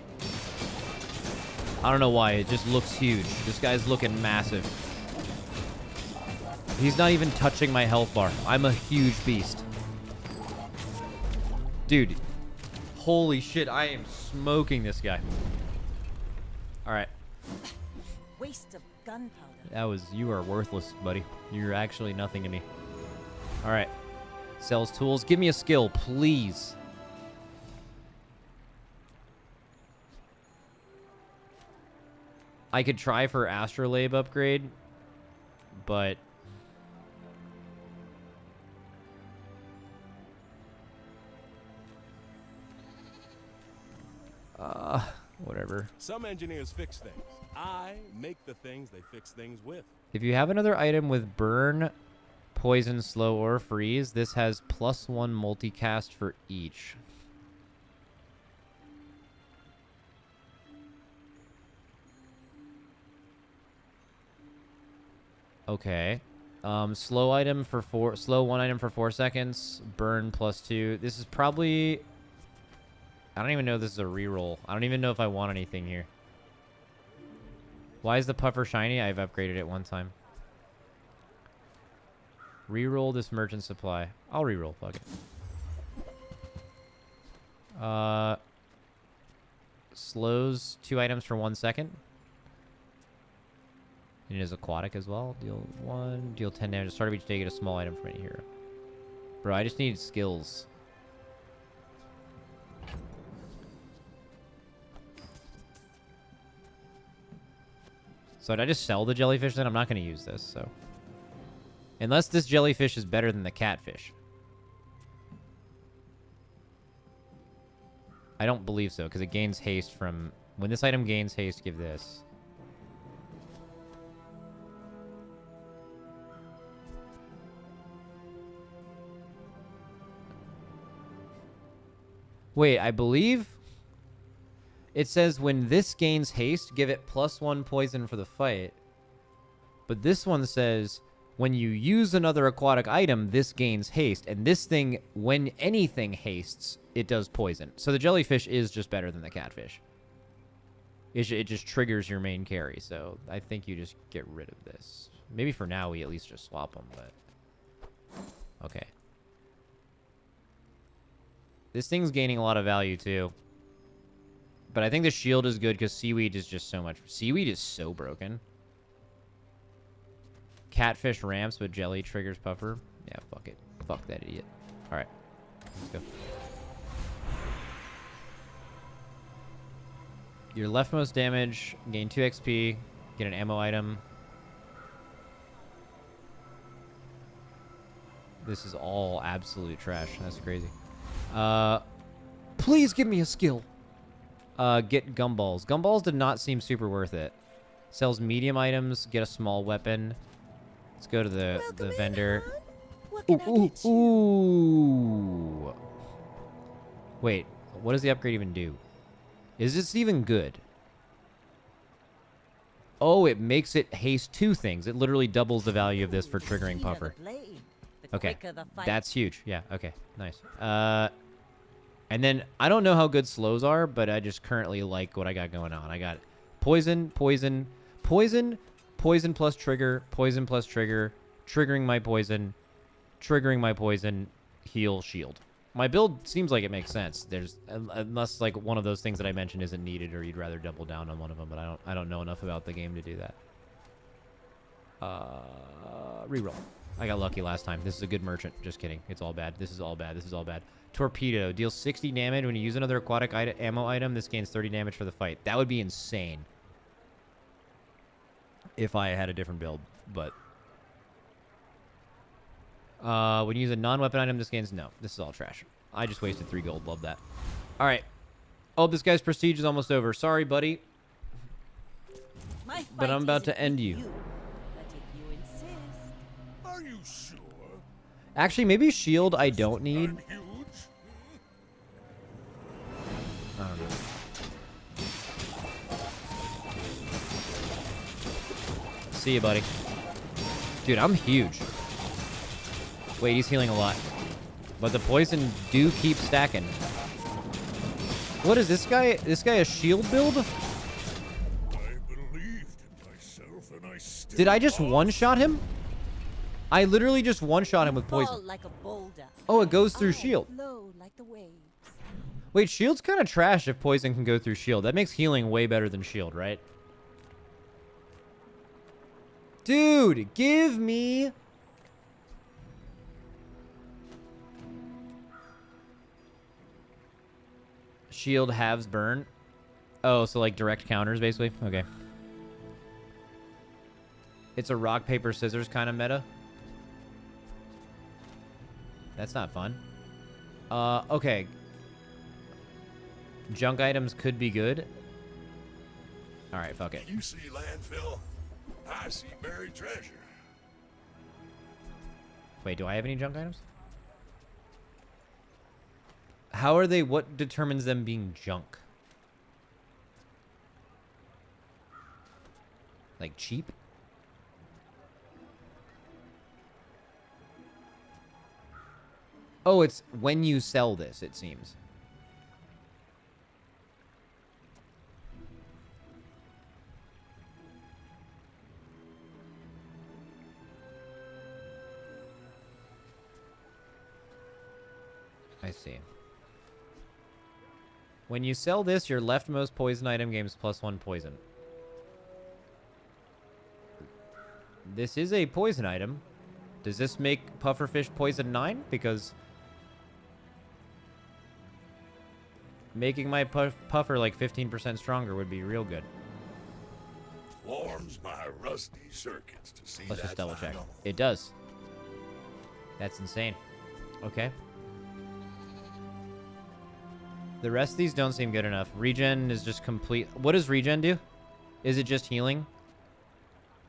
I don't know why. It just looks huge. This guy's looking massive. He's not even touching my health bar. I'm a huge beast. Dude, holy shit. I am smoking this guy. All right. Waste of gunpowder. That was... You are worthless, buddy. You're actually nothing to me. All right. Sells tools. Give me a skill, please. I could try for Astrolabe upgrade, but... whatever. Some engineers fix things. I make the things they fix things with. If you have another item with burn... Poison, slow, or freeze. This has +1 multicast for each. Okay. Slow item for slow 1 item for 4 seconds. Burn +2. This is probably... I don't even know if this is a reroll. I don't even know if I want anything here. Why is the puffer shiny? I've upgraded it 1 time. Reroll this merchant supply. I'll reroll. Fuck it. Slows 2 items for 1 second. It is aquatic as well. Deal 1. Deal 10 damage. At the start of each day, get a small item from any hero. Bro, I just need skills. So did I just sell the jellyfish then? I'm not going to use this, so... Unless this jellyfish is better than the catfish. I don't believe so, because it gains haste from... When this item gains haste, give this. Wait, I believe... It says when this gains haste, give it +1 poison for the fight. But this one says... When you use another aquatic item, this gains haste. And this thing, when anything hastes, it does poison. So the jellyfish is just better than the catfish. It just triggers your main carry. So I think you just get rid of this. Maybe for now we at least just swap them, but... Okay. This thing's gaining a lot of value too. But I think the shield is good because seaweed is just so much... Seaweed is so broken. Catfish ramps, but jelly triggers puffer. Yeah, fuck it. Fuck that idiot. Alright. Let's go. Your leftmost damage, gain 2 XP, get an ammo item. This is all absolute trash. That's crazy. Please give me a skill. Get gumballs. Gumballs did not seem super worth it. Sells medium items, get a small weapon. Let's go to the vendor. Ooh. Wait, what does the upgrade even do? Is this even good? Oh, it makes it haste 2 things. It literally doubles the value of this for triggering puffer. Okay, that's huge. Yeah, okay, nice. And then, I don't know how good slows are, but I just currently like what I got going on. I got poison, poison, poison, poison plus trigger, triggering my poison, heal, shield. My build seems like it makes sense. There's unless like one of those things that I mentioned isn't needed, or you'd rather double down on one of them. But I don't know enough about the game to do that. Reroll. I got lucky last time. This is a good merchant. Just kidding. It's all bad. This is all bad. This is all bad. Torpedo deals 60 damage when you use another aquatic ammo item. This gains 30 damage for the fight. That would be insane if I had a different build, but when you use a non-weapon item, this gains... No, this is all trash. I just wasted 3 gold. Love that. All right. Oh, this guy's prestige is almost over. Sorry, buddy. But I'm about to end you. But if you insist... Are you sure? Actually, maybe shield I don't need. I don't know. See you, buddy. Dude, I'm huge. Wait, he's healing a lot. But the poison do keep stacking. What is this guy? This guy a shield build? I believed in myself and I still Did I just one-shot him? I literally just one-shot him with poison. Like a boulder. Oh, it goes through shield. Flow like the waves. Wait, shield's kind of trash if poison can go through shield. That makes healing way better than shield, right? Dude, give me... Shield halves burn. Oh, so like direct counters, basically? Okay. It's a rock, paper, scissors kind of meta. That's not fun. Okay. Junk items could be good. Alright, fuck it. You see landfill? I see buried treasure. Wait, do I have any junk items? How are they? What determines them being junk? Like cheap? Oh, it's when you sell this, it seems. I see. When you sell this, your leftmost poison item gains +1 poison. This is a poison item. Does this make pufferfish poison 9? Because making my puffer like 15% stronger would be real good. Warms my rusty circuits to see. Let's that just double check. final. It does. That's insane. Okay. The rest of these don't seem good enough. Regen is just complete. What does regen do? Is it just healing?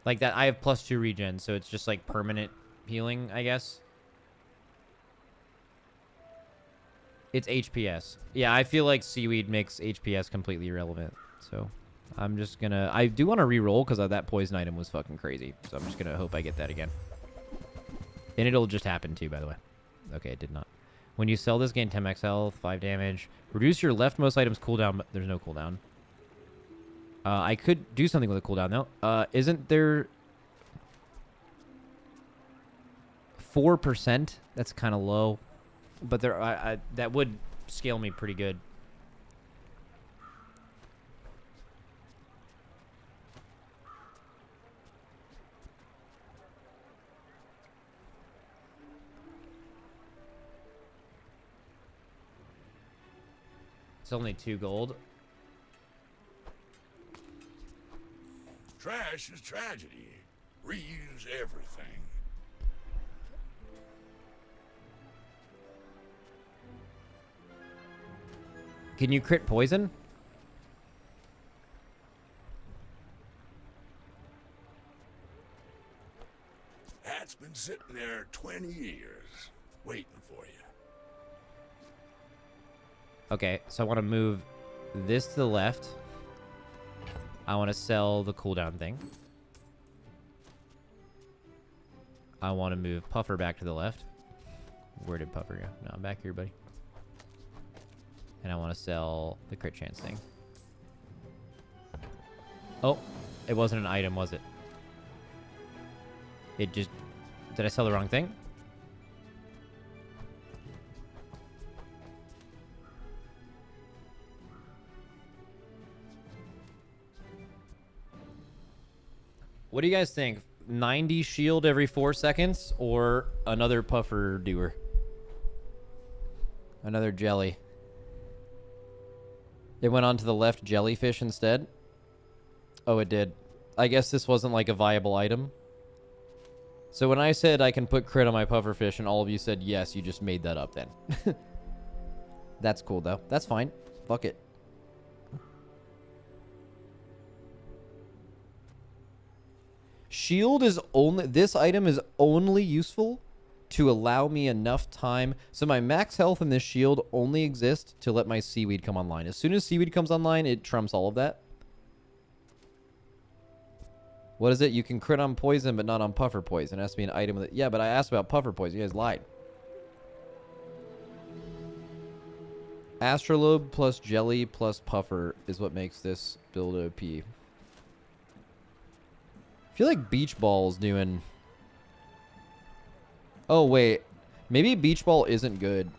Like that, I have +2 regen, so it's just like permanent healing, I guess. It's HPS. Yeah, I feel like Seaweed makes HPS completely irrelevant. So I'm just gonna... I do want to re-roll because that poison item was fucking crazy. So I'm just gonna hope I get that again. And it'll just happen too, by the way. Okay, it did not. When you sell this, gain 10 max health, 5 damage. Reduce your leftmost item's cooldown, but there's no cooldown. I could do something with a cooldown, though. Isn't there... 4%? That's kind of low. But there, that would scale me pretty good. It's only 2 gold. Trash is tragedy. Reuse everything. Can you crit poison? That's been sitting there 20 years, waiting for you. Okay, so I want to move this to the left. I want to sell the cooldown thing. I want to move Puffer back to the left. Where did Puffer go? No, I'm back here, buddy. And I want to sell the crit chance thing. Oh, it wasn't an item, was it? It just... Did I sell the wrong thing? What do you guys think? 90 shield every 4 seconds or another Puffer doer? Another jelly. It went on to the left jellyfish instead? Oh, it did. I guess this wasn't like a viable item. So when I said I can put crit on my pufferfish and all of you said yes, you just made that up then. That's cool though. That's fine. Fuck it. Shield is only... This item is only useful to allow me enough time. So my max health in this shield only exists to let my seaweed come online. As soon as seaweed comes online, it trumps all of that. What is it? You can crit on poison, but not on puffer poison. It has to be an item that... Yeah, but I asked about puffer poison. You guys lied. Astrolabe plus jelly plus puffer is what makes this build OP. I feel like Beach Ball's doing... Oh, wait. Maybe Beach Ball isn't good.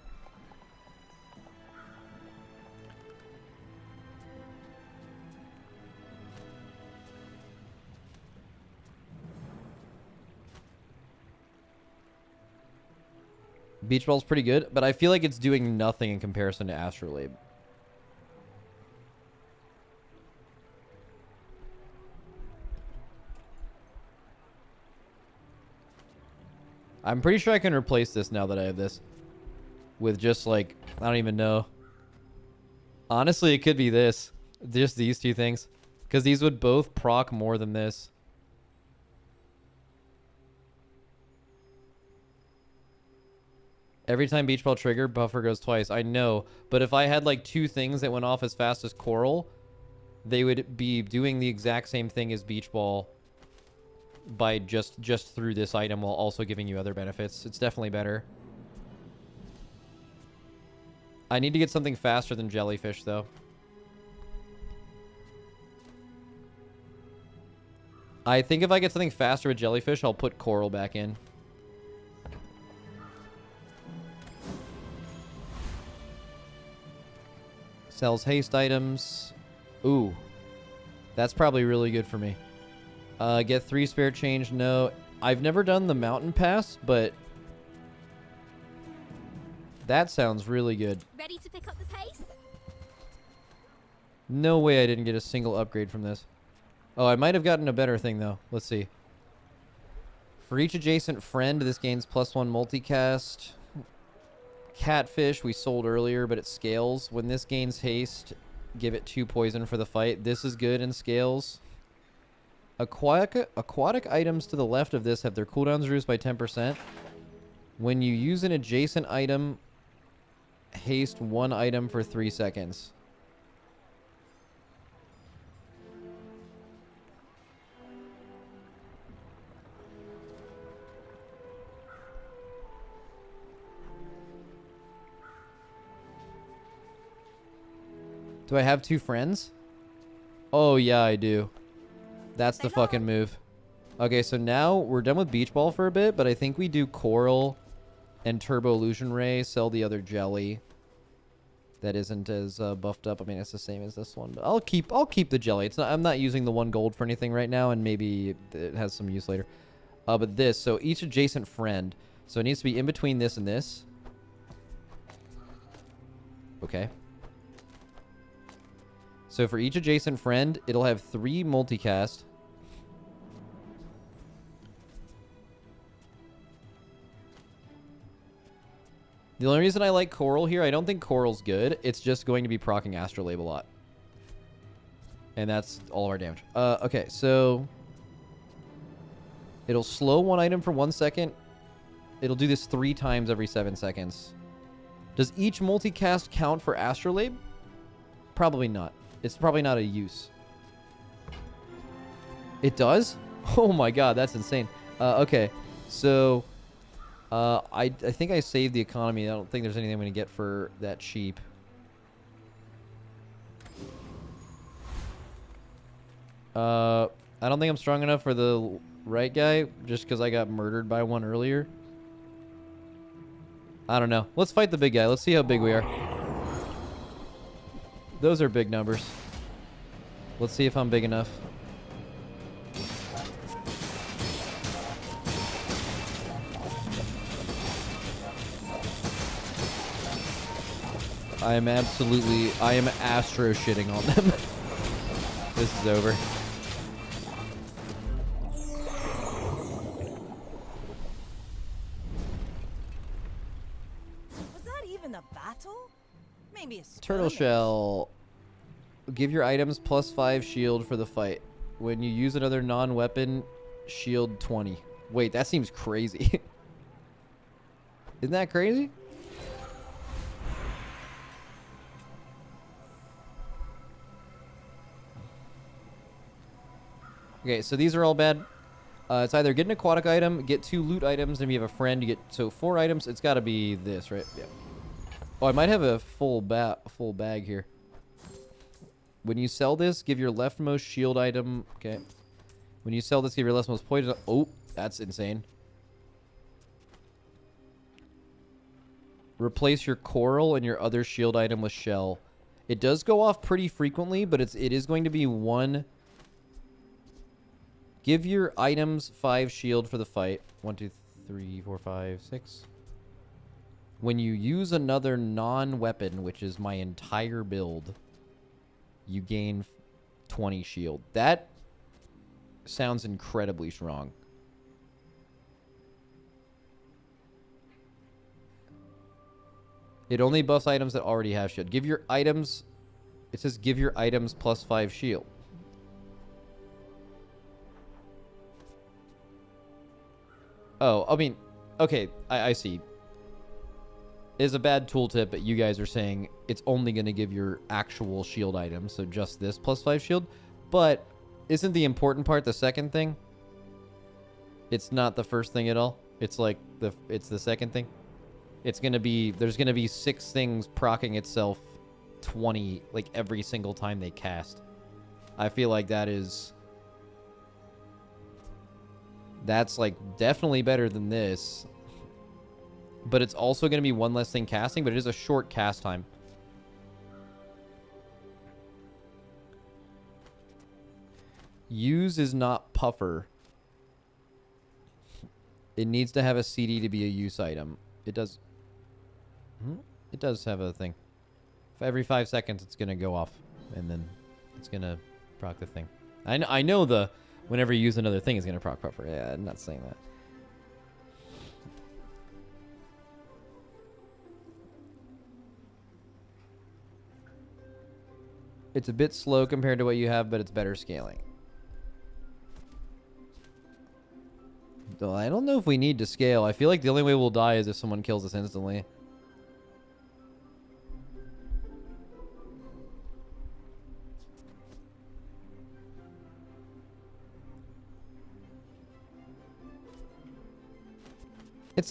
Beach Ball's pretty good, but I feel like it's doing nothing in comparison to Astrolabe. I'm pretty sure I can replace this now that I have this. With just like, I don't even know. Honestly, it could be this. Just these two things. Because these would both proc more than this. Every time Beach Ball trigger, buffer goes twice. I know. But if I had like 2 things that went off as fast as Coral, they would be doing the exact same thing as Beach Ball. By just through this item while also giving you other benefits. It's definitely better. I need to get something faster than Jellyfish, though. I think if I get something faster with Jellyfish, I'll put Coral back in. Sells haste items. Ooh. That's probably really good for me. Get 3 spare change. No, I've never done the mountain pass, but that sounds really good. Ready to pick up the pace? No way I didn't get a single upgrade from this. Oh, I might have gotten a better thing, though. Let's see. For each adjacent friend, this gains +1 multicast. Catfish we sold earlier, but it scales. When this gains haste, give it 2 poison for the fight. This is good and scales. Aquatic items to the left of this have their cooldowns reduced by 10%. When you use an adjacent item, haste 1 item for 3 seconds. Do I have 2 friends? Oh, yeah, I do. That's the fucking move. Okay, so now we're done with Beach Ball for a bit, but I think we do Coral and Turbo Illusion Ray, sell the other jelly. That isn't as buffed up. I mean, it's the same as this one, but I'll keep the jelly. It's not, I'm not using the 1 gold for anything right now, and maybe it has some use later. But this, so each adjacent friend. So it needs to be in between this and this. Okay. So for each adjacent friend, it'll have 3 multicast. The only reason I like Coral here, I don't think Coral's good. It's just going to be proccing Astrolabe a lot. And that's all of our damage. Okay, so it'll slow 1 item for 1 second. It'll do this 3 times every 7 seconds. Does each multicast count for Astrolabe? Probably not. It's probably not a use. It does? Oh my god, that's insane. Okay, so I think I saved the economy. I don't think there's anything I'm going to get for that cheap. I don't think I'm strong enough for the right guy, just because I got murdered by one earlier. I don't know. Let's fight the big guy. Let's see how big we are. Those are big numbers. Let's see if I'm big enough. I am astro shitting on them. This is over. Was that even a battle? Maybe a Turtle Shell. Give your items +5 shield for the fight. When you use another non-weapon, shield 20. Wait, that seems crazy. Isn't that crazy? Okay, so these are all bad. It's either get an aquatic item, get 2 loot items, and if you have a friend, you get 4 items. It's got to be this, right? Yeah. Oh, I might have a full bag here. When you sell this, give your leftmost shield item. Okay. When you sell this, give your leftmost poison. Oh, that's insane. Replace your coral and your other shield item with shell. It does go off pretty frequently, but it is going to be 1. Give your items 5 shield for the fight. 1, 2, 3, 4, 5, 6. When you use another non-weapon, which is my entire build, you gain 20 shield. That sounds incredibly strong. It only buffs items that already have shield. Give your items... It says give your items +5 shield. Oh, I mean... Okay, I see. Is a bad tooltip, but you guys are saying it's only going to give your actual shield item, so just this +5 shield. But isn't the important part the second thing? It's not the first thing at all. It's like it's the second thing. It's going to be, there's going to be 6 things proccing itself 20 like every single time they cast. I feel like that's like definitely better than this. But it's also going to be 1 less thing casting, but it is a short cast time. Use is not puffer. It needs to have a CD to be a use item. It does. It does have a thing. For every 5 seconds, it's going to go off. And then it's going to proc the thing. I know the whenever you use another thing, it's going to proc puffer. Yeah, I'm not saying that. It's a bit slow compared to what you have, but it's better scaling. Though I don't know if we need to scale. I feel like the only way we'll die is if someone kills us instantly. It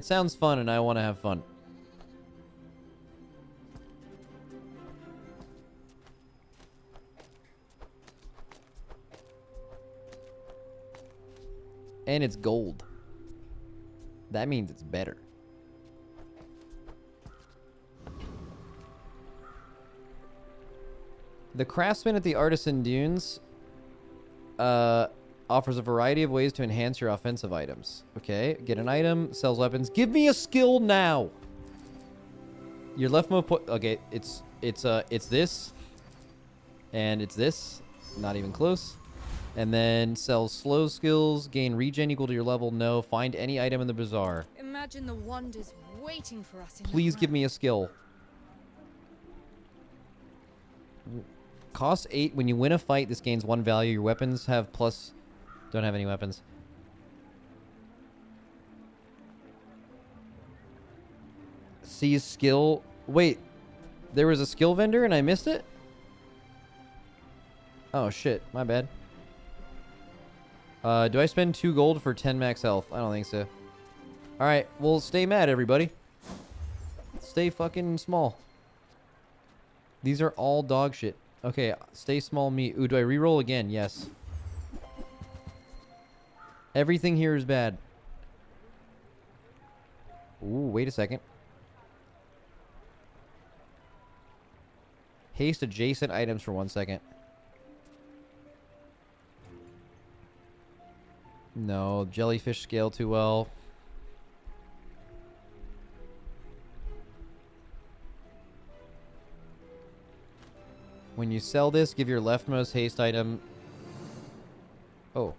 sounds fun, and I want to have fun. And it's gold. That means it's better. The craftsman at the Artisan Dunes offers a variety of ways to enhance your offensive items. Okay, get an item, sells weapons. Give me a skill now. Your leftmost point. Okay, it's this, and it's this. Not even close. And then sells slow skills. Gain regen equal to your level. No. Find any item in the bazaar. Imagine the wonders waiting for us. Please give me a skill. Cost 8. When you win a fight, this gains 1 value. Your weapons have plus. Don't have any weapons. See skill. Wait. There was a skill vendor and I missed it? Oh shit. My bad. Do I spend 2 gold for 10 max health? I don't think so. Alright. Well, stay mad, everybody. Stay fucking small. These are all dog shit. Okay. Stay small me. Ooh, do I reroll again? Yes. Everything here is bad. Ooh, wait a second. Haste adjacent items for 1 second. No, jellyfish scale too well. When you sell this, give your leftmost haste item. Oh.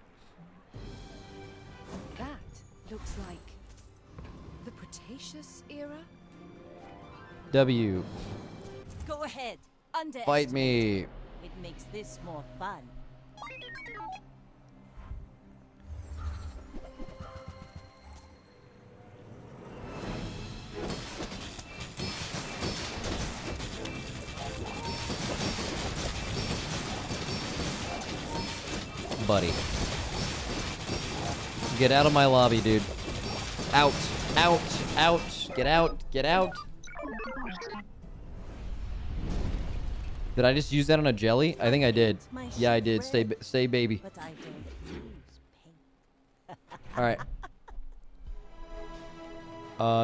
That looks like the Cretaceous era. W. Go ahead. Fight me. It makes this more fun. Buddy. Get out of my lobby, dude. Out. Out. Out. Get out. Get out. Did I just use that on a jelly? I think I did. Yeah, I did. Stay baby. Alright.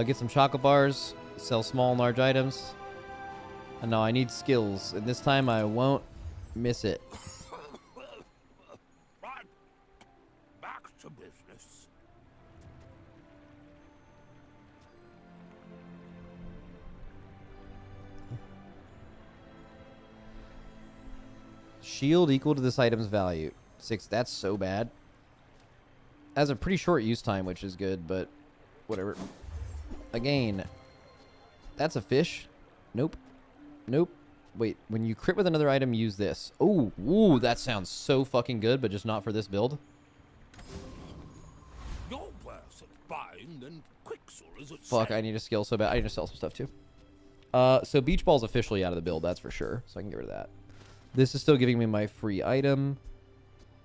Get some chocolate bars. Sell small and large items. And no, I need skills. And this time I won't miss it. Back to business. Shield equal to this item's value. 6. That's so bad. Has a pretty short use time, which is good, but whatever. Again, that's a fish. Nope. Nope. Wait, when you crit with another item, use this. Oh, ooh, that sounds so fucking good, but just not for this build. Your worse at buying than Quicksilver's at Fuck, selling. I need a skill so bad. I need to sell some stuff too. So Beach Ball's officially out of the build, that's for sure. So I can get rid of that. This is still giving me my free item.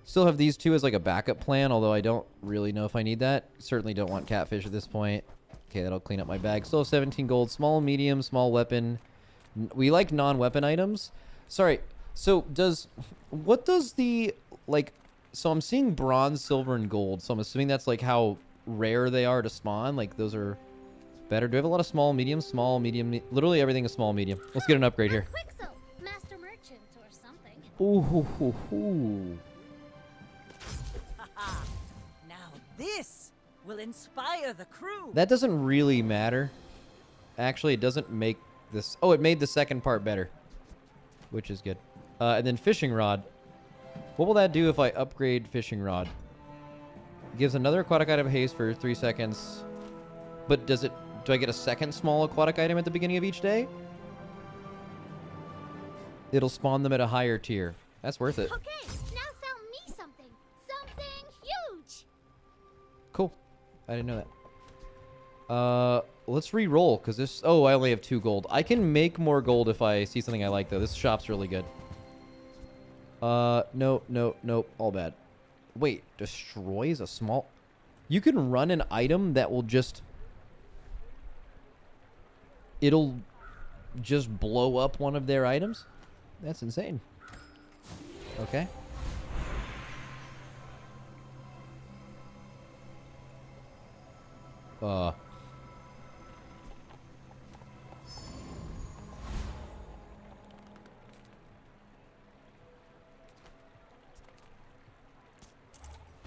Still have these two as like a backup plan, although I don't really know if I need that. Certainly don't want catfish at this point. Okay, that'll clean up my bag. Still have 17 gold. Small, medium, small weapon. We like non-weapon items. Sorry. So what does the, like, so I'm seeing bronze, silver, and gold. So I'm assuming that's like how rare they are to spawn. Like those are better. Do I have a lot of small, medium, literally everything is small, medium. Let's get an upgrade here. Quicksilver, master merchant or something. Ooh, hoo, hoo, hoo. Now this will inspire the crew. That doesn't really matter. Actually, it doesn't make this. Oh, it made the second part better, which is good. And then fishing rod. What will that do if I upgrade fishing rod? Gives another aquatic item haste for 3 seconds. But do I get a second small aquatic item at the beginning of each day? it'll spawn them at a higher tier. That's worth it. Okay, now sell me something. Something huge. Cool. I didn't know that. Let's re-roll, because this... Oh, I only have 2 gold. I can make more gold if I see something I like, though. This shop's really good. Nope. All bad. Wait, destroys a small... You can run an item that will just... It'll just blow up one of their items? That's insane. Okay.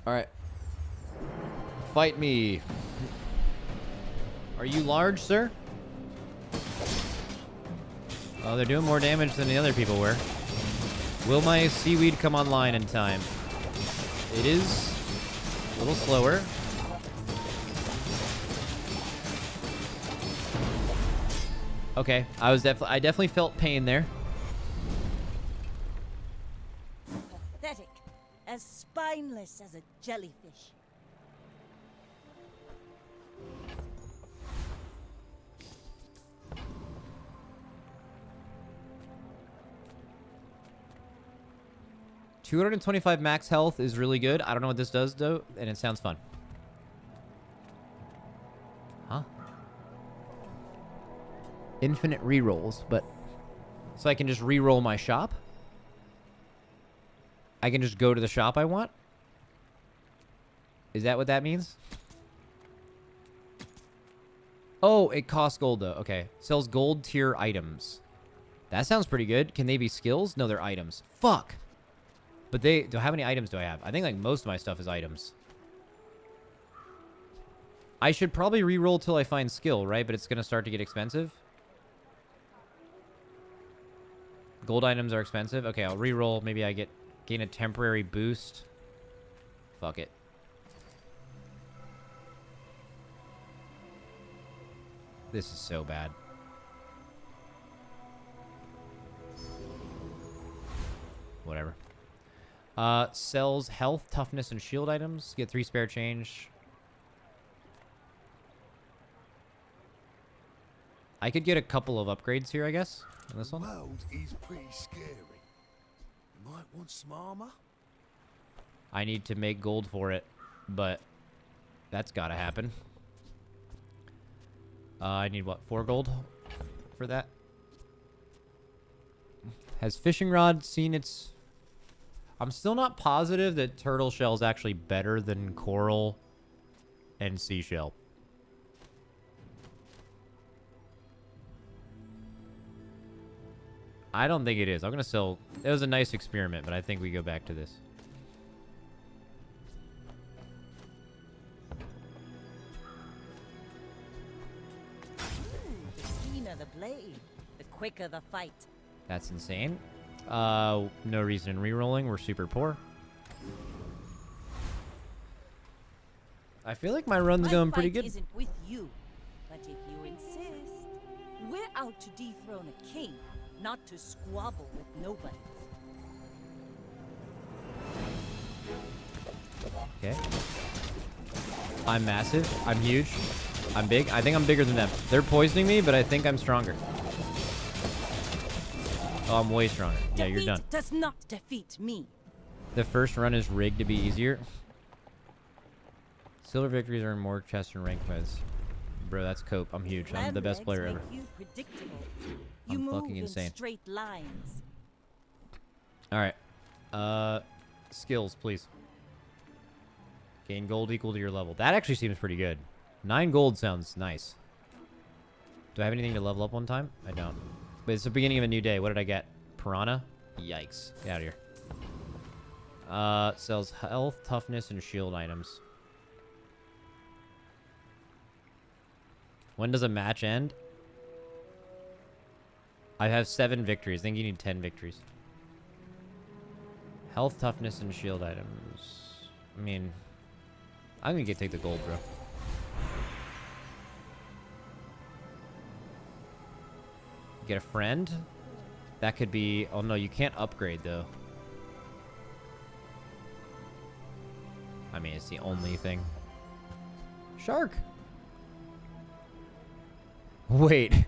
Alright. Fight me. Are you large, sir? Oh, they're doing more damage than the other people were. Will my seaweed come online in time? It is a little slower. Okay, I definitely felt pain there. Pathetic. As spineless as a jellyfish. $225 max health is really good. I don't know what this does, though, and it sounds fun. Huh? Infinite rerolls, but... So I can just reroll my shop? I can just go to the shop I want? Is that what that means? Oh, it costs gold, though. Okay. Sells gold tier items. That sounds pretty good. Can they be skills? No, they're items. Fuck! But how many items do I have? I think like most of my stuff is items. I should probably reroll till I find skill, right? But it's going to start to get expensive. Gold items are expensive. Okay, I'll reroll. Maybe I gain a temporary boost. Fuck it. This is so bad. Whatever. Sells health, toughness, and shield items. Get 3 spare change. I could get a couple of upgrades here, I guess. On this one. The world is pretty scary. Might want some armor? I need to make gold for it, but that's gotta happen. I need, what, 4 gold for that? Has fishing rod seen its... I'm still not positive that turtle shell is actually better than coral and seashell. I don't think it is. I'm going to sell... It was a nice experiment, but I think we go back to this. The keener the blade, the quicker the fight. That's insane. No reason in re-rolling. We're super poor. I feel like my run's going pretty good. Isn't with you, but if you insist, we're out to dethrone a king, not to squabble with nobody. Okay. I'm massive. I'm huge. I'm big. I think I'm bigger than them. They're poisoning me, but I think I'm stronger. Oh, I'm way stronger. Yeah, you're done. Does not defeat me. The first run is rigged to be easier. Silver victories are in more chests and rank modes. Bro, that's cope. I'm huge. I'm the best player ever. I'm fucking insane. Straight lines. All right. Skills, please. Gain gold equal to your level. That actually seems pretty good. 9 gold sounds nice. Do I have anything to level up one time? I don't. But it's the beginning of a new day. What did I get? Piranha? Yikes. Get out of here. Sells health, toughness, and shield items. When does a match end? I have 7 victories. I think you need 10 victories. Health, toughness, and shield items. I mean, I'm gonna take the gold, bro. Get a friend. That could be... Oh, no, you can't upgrade, though. I mean, it's the only thing. Shark! Wait.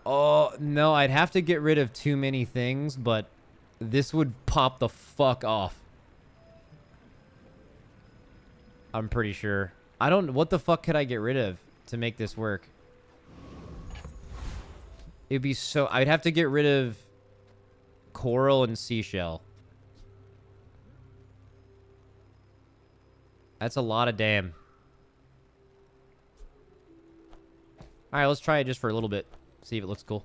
Oh, no, I'd have to get rid of too many things, but this would pop the fuck off. I'm pretty sure. I don't... What the fuck could I get rid of to make this work? It'd be so... I'd have to get rid of coral and seashell. That's a lot of damn. Alright, let's try it just for a little bit. See if it looks cool.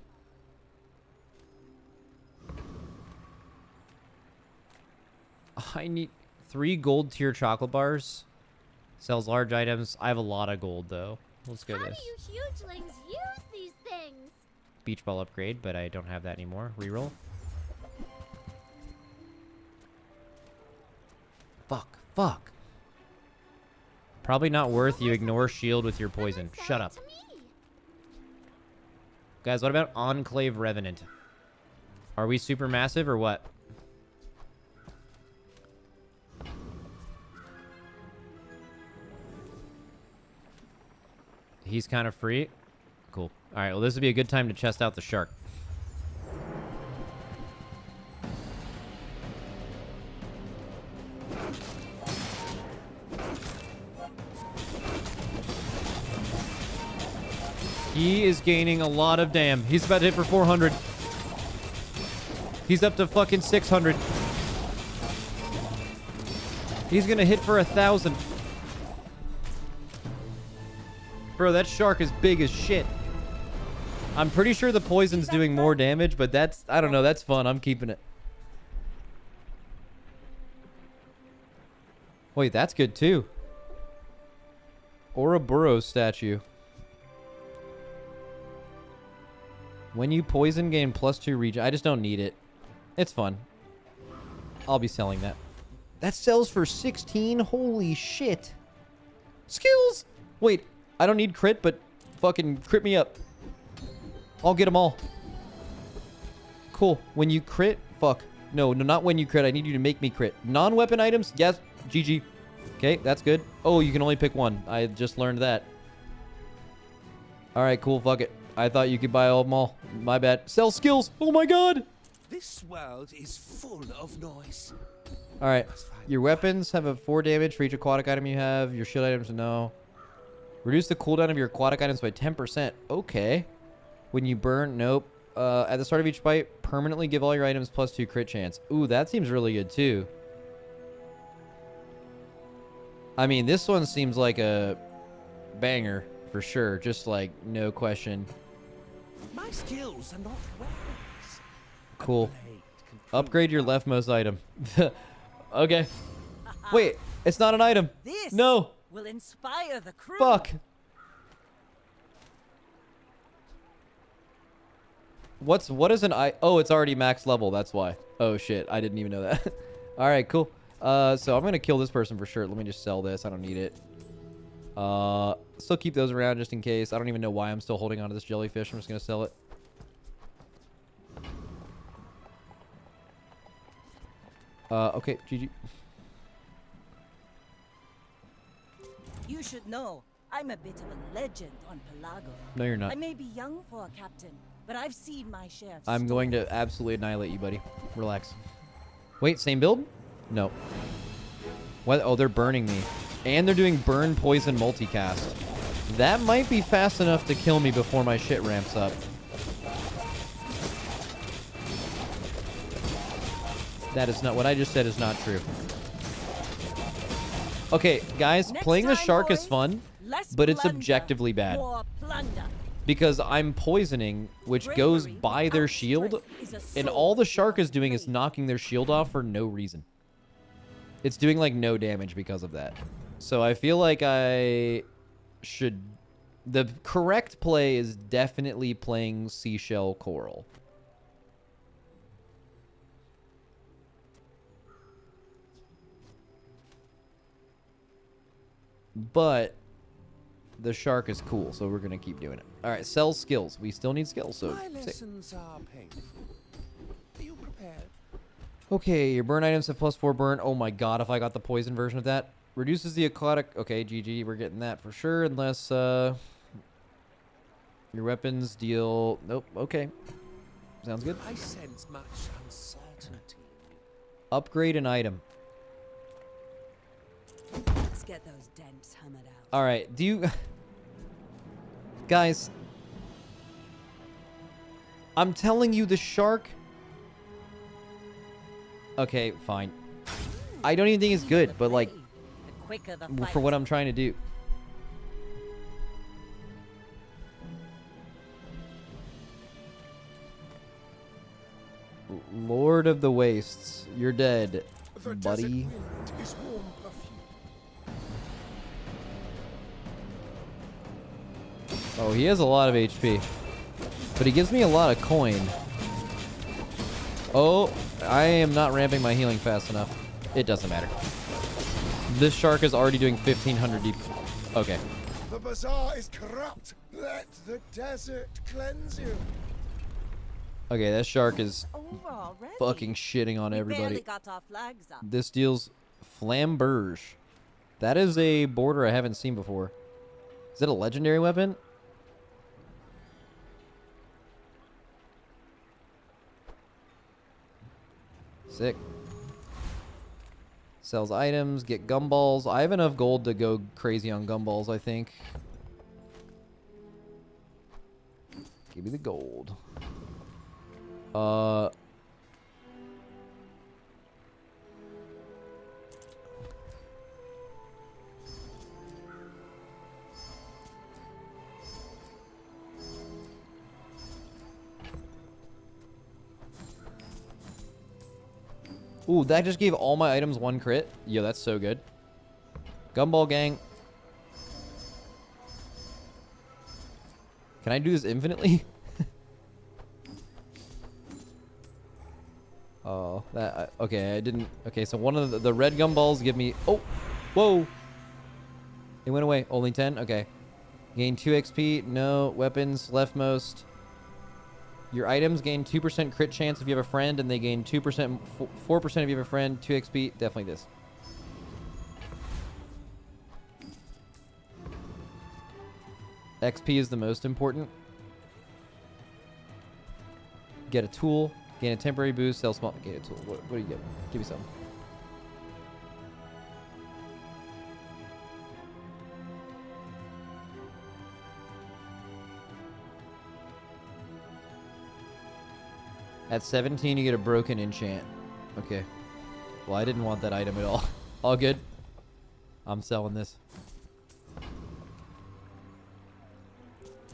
I need 3 gold tier chocolate bars. Sells large items. I have a lot of gold, though. Let's go How this. do you hugelings use these things? Beach ball upgrade, but I don't have that anymore. Reroll. Fuck. Probably not worth you ignore shield with your poison. Shut up. Guys, what about Enclave Revenant? Are we super massive or what? He's kind of free. Cool. All right, well, this would be a good time to chest out the shark. He is gaining a lot of damn. He's about to hit for 400. He's up to fucking 600. He's gonna hit for 1,000. Bro, that shark is big as shit. I'm pretty sure the poison's doing more damage, but that's... I don't know. That's fun. I'm keeping it. Wait, that's good too. Ouroboros statue. When you poison, gain +2 regen. I just don't need it. It's fun. I'll be selling that. That sells for 16? Holy shit. Skills! Wait, I don't need crit, but fucking crit me up. I'll get them all. Cool. When you crit... Fuck. No, not when you crit. I need you to make me crit. Non-weapon items? Yes. GG. Okay, that's good. Oh, you can only pick one. I just learned that. Alright, cool. Fuck it. I thought you could buy all of them all. My bad. Sell skills. Oh my god. This world is full of noise. Alright. Your weapons have a 4 damage for each aquatic item you have. Your shield items, no. Reduce the cooldown of your aquatic items by 10%. Okay. When you burn, nope. At the start of each fight, permanently give all your items +2 crit chance. Ooh, that seems really good too. I mean, this one seems like a banger for sure. Just like, no question. My skills are not weapons. Cool. Upgrade your leftmost item. Okay. Wait, it's not an item. This no. will inspire the crew. Fuck. What is an I? Oh, it's already max level. That's why. Oh shit, I didn't even know that. All right, cool. So I'm gonna kill this person for sure. Let me just sell this. I don't need it. Still keep those around just in case. I don't even know why I'm still holding on to this jellyfish. I'm just gonna sell it. Okay, GG. You should know, I'm a bit of a legend on Pelago. No, you're not. I may be young for a captain, but I've seen my share of I'm going to absolutely annihilate you, buddy. Relax. Wait, same build? No. What? Oh, they're burning me. And they're doing burn, poison, multicast. That might be fast enough to kill me before my shit ramps up. That is not... What I just said is not true. Okay, guys, playing the shark is fun, but it's objectively bad. Because I'm poisoning, which goes by their shield, and all the shark is doing is knocking their shield off for no reason. It's doing, like, no damage because of that. So I feel like I should... The correct play is definitely playing Seashell Coral. But the shark is cool, so we're gonna keep doing it. All right, sell skills. We still need skills, so My sick. lessons are painful. Are you prepared? Okay, your burn items have +4 burn. Oh my god, if I got the poison version of that. Reduces the aquatic. Okay, GG, we're getting that for sure, unless your weapons deal. Nope. Okay, sounds good. I sense much uncertainty. Upgrade an item. Let's get those dents hammered out. All right, do you guys? I'm telling you, the shark. Okay, fine. I don't even think it's good, but like, for what I'm trying to do. Lord of the Wastes, you're dead, buddy. Oh, he has a lot of HP, but he gives me a lot of coin. Oh, I am not ramping my healing fast enough. It doesn't matter. This shark is already doing 1500 deep. Okay. The bazaar is corrupt. Let the desert cleanse you. Okay, that shark is fucking shitting on everybody. This deals flamberge. That is a border I haven't seen before. Is it a legendary weapon? Sick. Sells items, get gumballs. I have enough gold to go crazy on gumballs, I think. Give me the gold. Ooh, that just gave all my items 1 crit. Yo, that's so good. Gumball gang. Can I do this infinitely? Oh, that okay. I didn't. Okay, so one of the red gumballs give me. Oh, whoa! It went away. Only 10. Okay. Gain 2 XP. No weapons leftmost. Your items gain 2% crit chance if you have a friend, and they gain 2%, 4% if you have a friend. 2 XP. Definitely this. XP is the most important. Get a tool. Gain a temporary boost. Sell small. Gain a tool. What do you get? Give me some. At 17, you get a broken enchant. Okay. Well, I didn't want that item at all. All good. I'm selling this.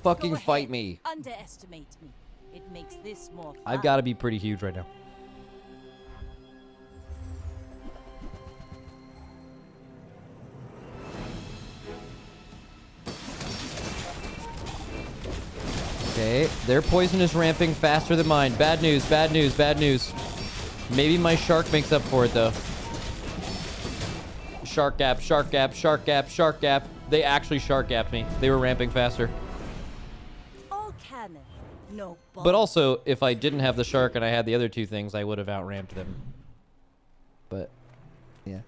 Fucking fight me. Underestimate me. It makes this more fun. I've got to be pretty huge right now. Okay, their poison is ramping faster than mine. Bad news, bad news, bad news. Maybe my shark makes up for it, though. Shark gap, shark gap, shark gap, shark gap. They actually shark gapped me. They were ramping faster. All cannon, no bomb. But also, if I didn't have the shark and I had the other 2 things, I would have outramped them. But, yeah.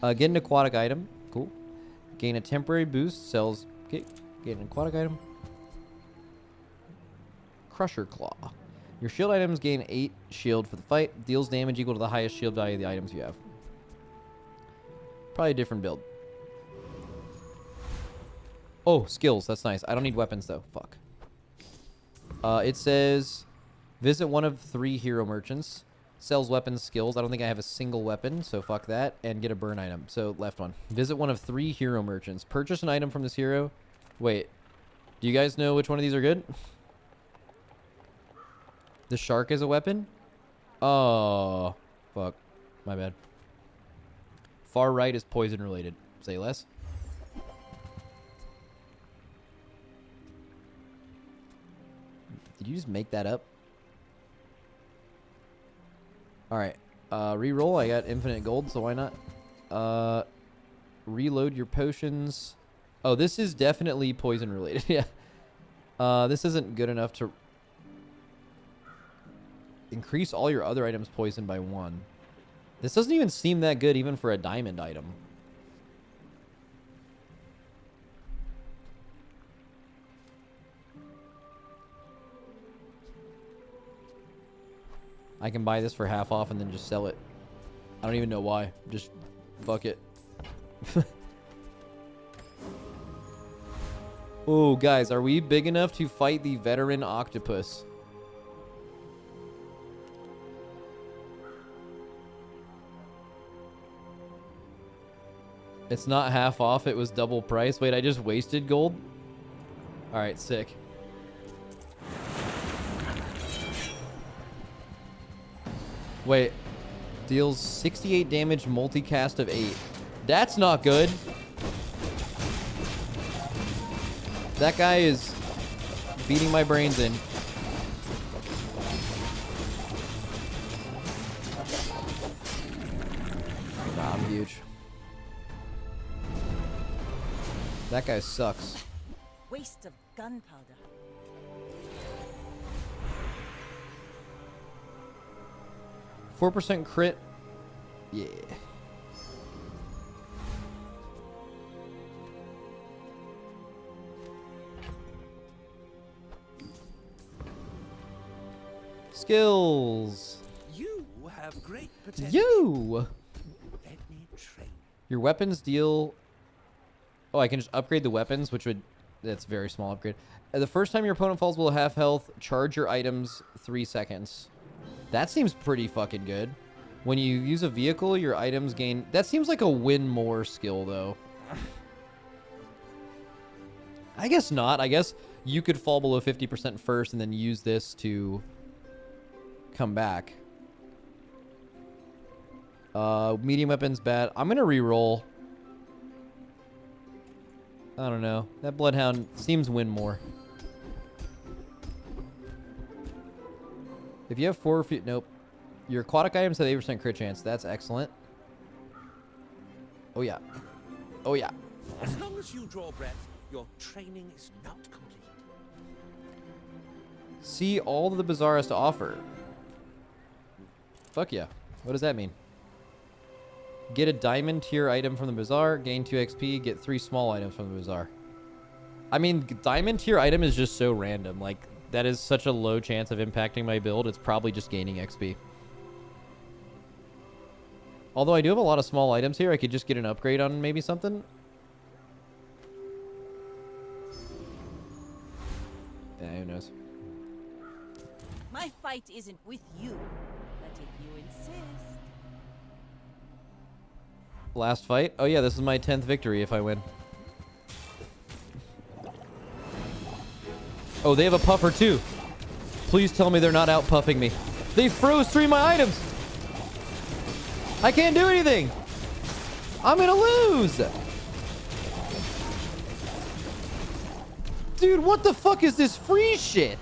Get an aquatic item. Cool. Gain a temporary boost. Sells. Okay. Get an aquatic item. Crusher Claw. Your shield items gain 8 shield for the fight. Deals damage equal to the highest shield value of the items you have. Probably a different build. Oh, skills. That's nice. I don't need weapons, though. Fuck. It says, visit one of 3 hero merchants. Sells weapons skills. I don't think I have a single weapon, so fuck that. And get a burn item. So, left one. Visit one of 3 hero merchants. Purchase an item from this hero. Wait. Do you guys know which one of these are good? The shark is a weapon? Oh. Fuck. My bad. Far right is poison related. Say less. Did you just make that up? Alright. Reroll. I got infinite gold, so why not? Reload your potions. Oh, this is definitely poison related. Yeah. This isn't good enough to increase all your other items poison by 1. This doesn't even seem that good even for a diamond item. I can buy this for half off and then just sell it. I don't even know why. Just fuck it. Oh, guys, are we big enough to fight the veteran octopus? It's not half off, it was double price. Wait, I just wasted gold? Alright, sick. Wait. Deals 68 damage, multicast of 8. That's not good. That guy is beating my brains in. Nah, I'm huge. That guy sucks. Waste of gunpowder. 4% crit. Yeah. Skills. You have great potential. You. Let me train. Your weapons deal. Oh, I can just upgrade the weapons, which would. That's a very small upgrade. The first time your opponent falls below half health, charge your items 3 seconds. That seems pretty fucking good. When you use a vehicle, your items gain. That seems like a win more skill, though. I guess not. I guess you could fall below 50% first and then use this to come back. Medium weapons bad. I'm gonna re-roll. I don't know. That Bloodhound seems win more. If you have 4 feet, nope. Your aquatic items have 8% crit chance. That's excellent. Oh yeah. Oh yeah. As long as you draw breath, your training is not complete. See all the bazaar has to offer. Fuck yeah. What does that mean? Get a diamond tier item from the bazaar, gain 2 XP, get 3 small items from the bazaar. I mean, diamond tier item is just so random. Like, that is such a low chance of impacting my build. It's probably just gaining XP. Although I do have a lot of small items here. I could just get an upgrade on maybe something. Yeah, who knows? My fight isn't with you, but if you insist. Last fight? Oh yeah, this is my 10th victory if I win. Oh, they have a puffer too. Please tell me they're not out puffing me. They froze 3 of my items. I can't do anything. I'm gonna lose. Dude, what the fuck is this free shit?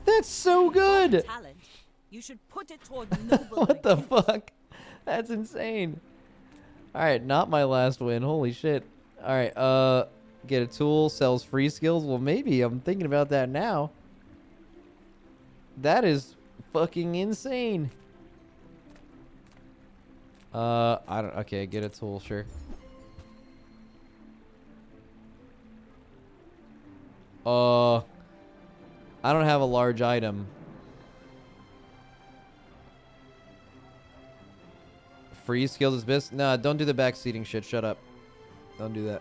That's so good. Talent. You should put it toward noble. What the fuck? That's insane. All right, not my last win. Holy shit. All right, get a tool, sells free skills. Well, maybe I'm thinking about that now. That is fucking insane. I don't. Okay, get a tool, sure. I don't have a large item. Free skills is best. Nah, don't do the backseating shit. Shut up. Don't do that.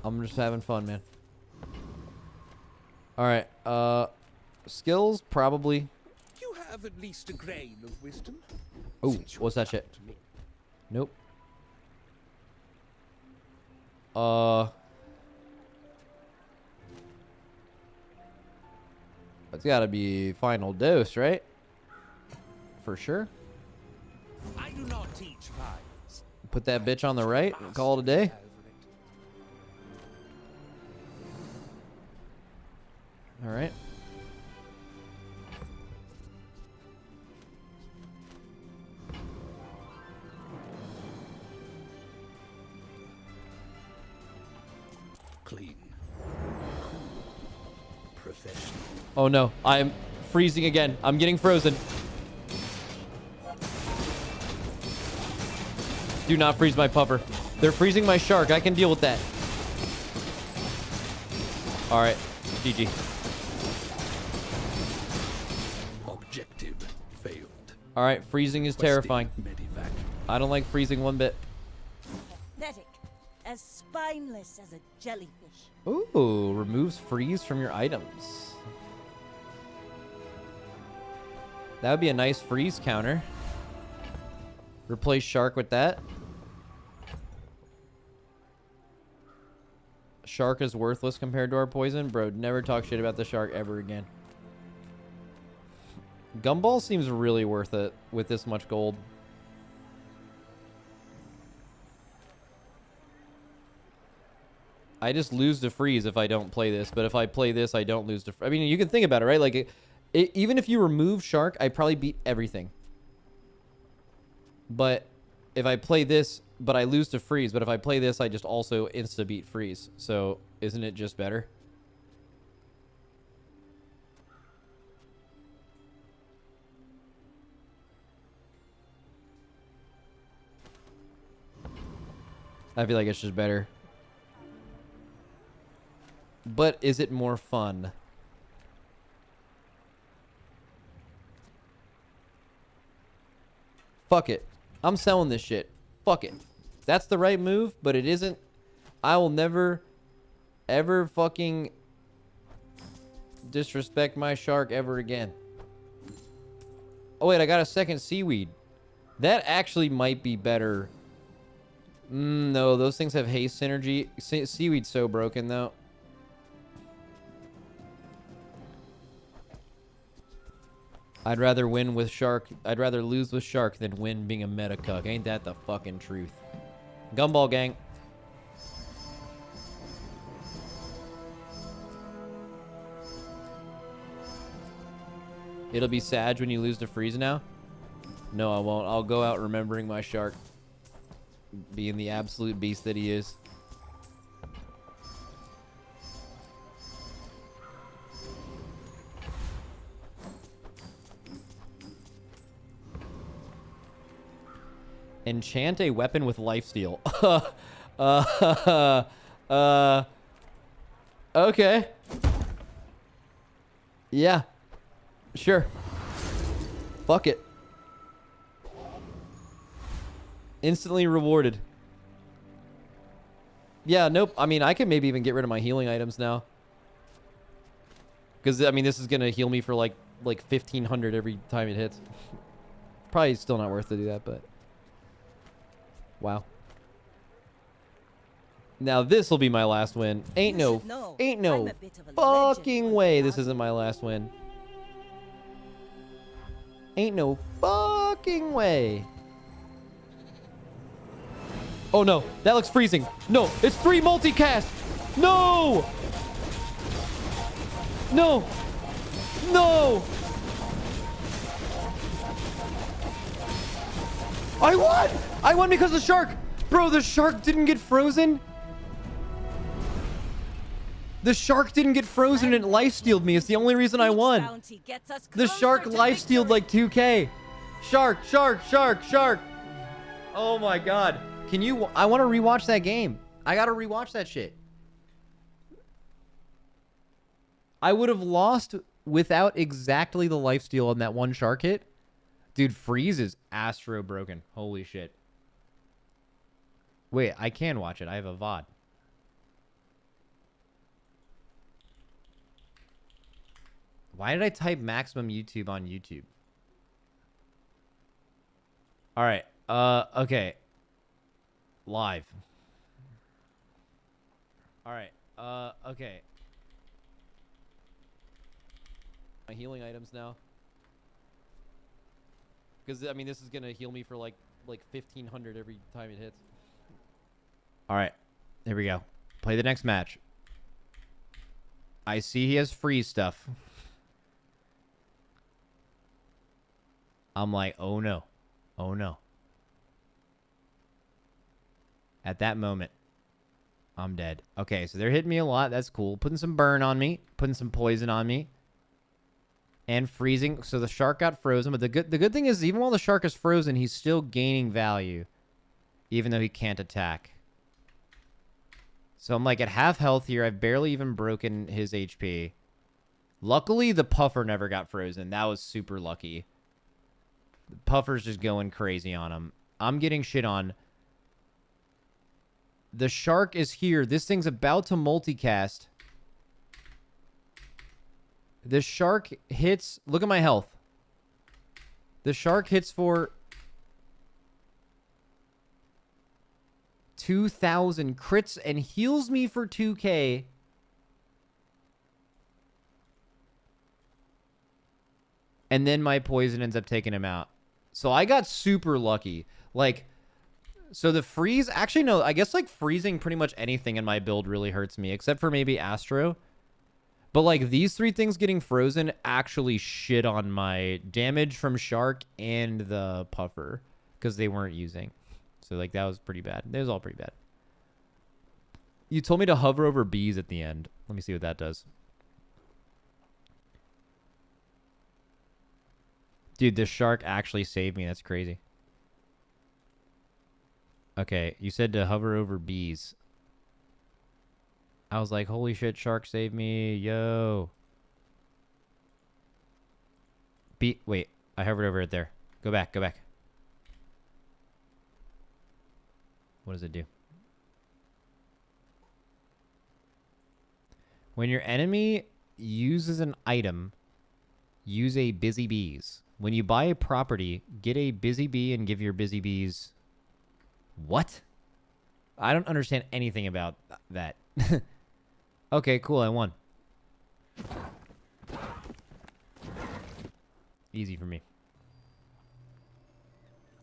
I'm just having fun, man. Alright, skills, probably. You have at least a grain of wisdom. Oh, what's that shit? Nope. It's gotta be final dose, right? For sure. I do not teach violence. Put that bitch on the right and call it a day. Alright. fish. Oh no, I'm freezing again. I'm getting frozen. Do not freeze my puffer. They're freezing my shark. I can deal with that. All right, GG. Objective failed. All right, freezing is terrifying. I don't like freezing one bit. Pathetic. As spineless as a jellyfish. Ooh, removes freeze from your items. That would be a nice freeze counter. Replace shark with that. Shark is worthless compared to our poison. Bro, never talk shit about the shark ever again. Gumball seems really worth it with this much gold. I just lose to freeze if I don't play this, but if I play this, I don't lose to. I mean, you can think about it, right? Like, even if you remove shark, I probably beat everything. But if I play this, but I lose to freeze, but if I play this, I just also insta beat freeze. So isn't it just better? I feel like it's just better. But is it more fun? Fuck it. I'm selling this shit. Fuck it. That's the right move, but it isn't. I will never, ever fucking disrespect my shark ever again. Oh, wait, I got a second seaweed. That actually might be better. No, those things have haste synergy. Seaweed's so broken, though. I'd rather win with shark. I'd rather lose with shark than win being a meta cuck. Ain't that the fucking truth? Gumball gang. It'll be sad when you lose to freeze now. No, I won't. I'll go out remembering my shark being the absolute beast that he is. Enchant a weapon with lifesteal. Okay. Yeah. Sure. Fuck it. Instantly rewarded. Yeah, nope. I mean, I can maybe even get rid of my healing items now. Because, I mean, this is going to heal me for like 1,500 every time it hits. Probably still not worth to do that, but... Wow. Now this will be my last win. Ain't no fucking way this isn't my last win. Ain't no fucking way. Oh no, that looks freezing. No, it's 3 multicast. No! No! No! I won! I won because of the shark! Bro, the shark didn't get frozen? The shark didn't get frozen and it lifestealed me. It's the only reason I won. The shark lifestealed like 2k. Shark, shark, shark, shark. Oh my god. Can you... I want to rewatch that game. I gotta rewatch that shit. I would have lost without exactly the lifesteal on that one shark hit. Dude, freeze is astro broken. Holy shit. Wait, I can watch it. I have a VOD. Why did I type maximum YouTube on YouTube? All right. Okay. Live. All right. Okay. My healing items now. Because, I mean, this is going to heal me for like 1,500 every time it hits. All right. Here we go. Play the next match. I see he has freeze stuff. I'm like, oh no. Oh no. At that moment, I'm dead. Okay, so they're hitting me a lot. That's cool. Putting some burn on me. Putting some poison on me. And freezing. So the shark got frozen. But the good thing is, even while the shark is frozen, he's still gaining value. Even though he can't attack. So I'm like at half health here. I've barely even broken his HP. Luckily, the puffer never got frozen. That was super lucky. The puffer's just going crazy on him. I'm getting shit on. The shark is here. This thing's about to multicast. The shark hits... Look at my health. The shark hits for... 2,000 crits and heals me for 2k. And then my poison ends up taking him out. So I got super lucky. Like... So the freeze, actually no, I guess like freezing pretty much anything in my build really hurts me, except for maybe Astro. But like these three things getting frozen actually shit on my damage from Shark and the Puffer, because they weren't using. So like that was pretty bad. That was all pretty bad. You told me to hover over bees at the end. Let me see what that does. Dude, this Shark actually saved me. That's crazy. Okay, you said to hover over bees. I was like, holy shit, shark saved me. Yo. Wait, I hovered over it there. Go back, go back. What does it do? When your enemy uses an item, use a busy bees. When you buy a property, get a busy bee and give your busy bees... What? I don't understand anything about that. Okay, cool. I won. Easy for me.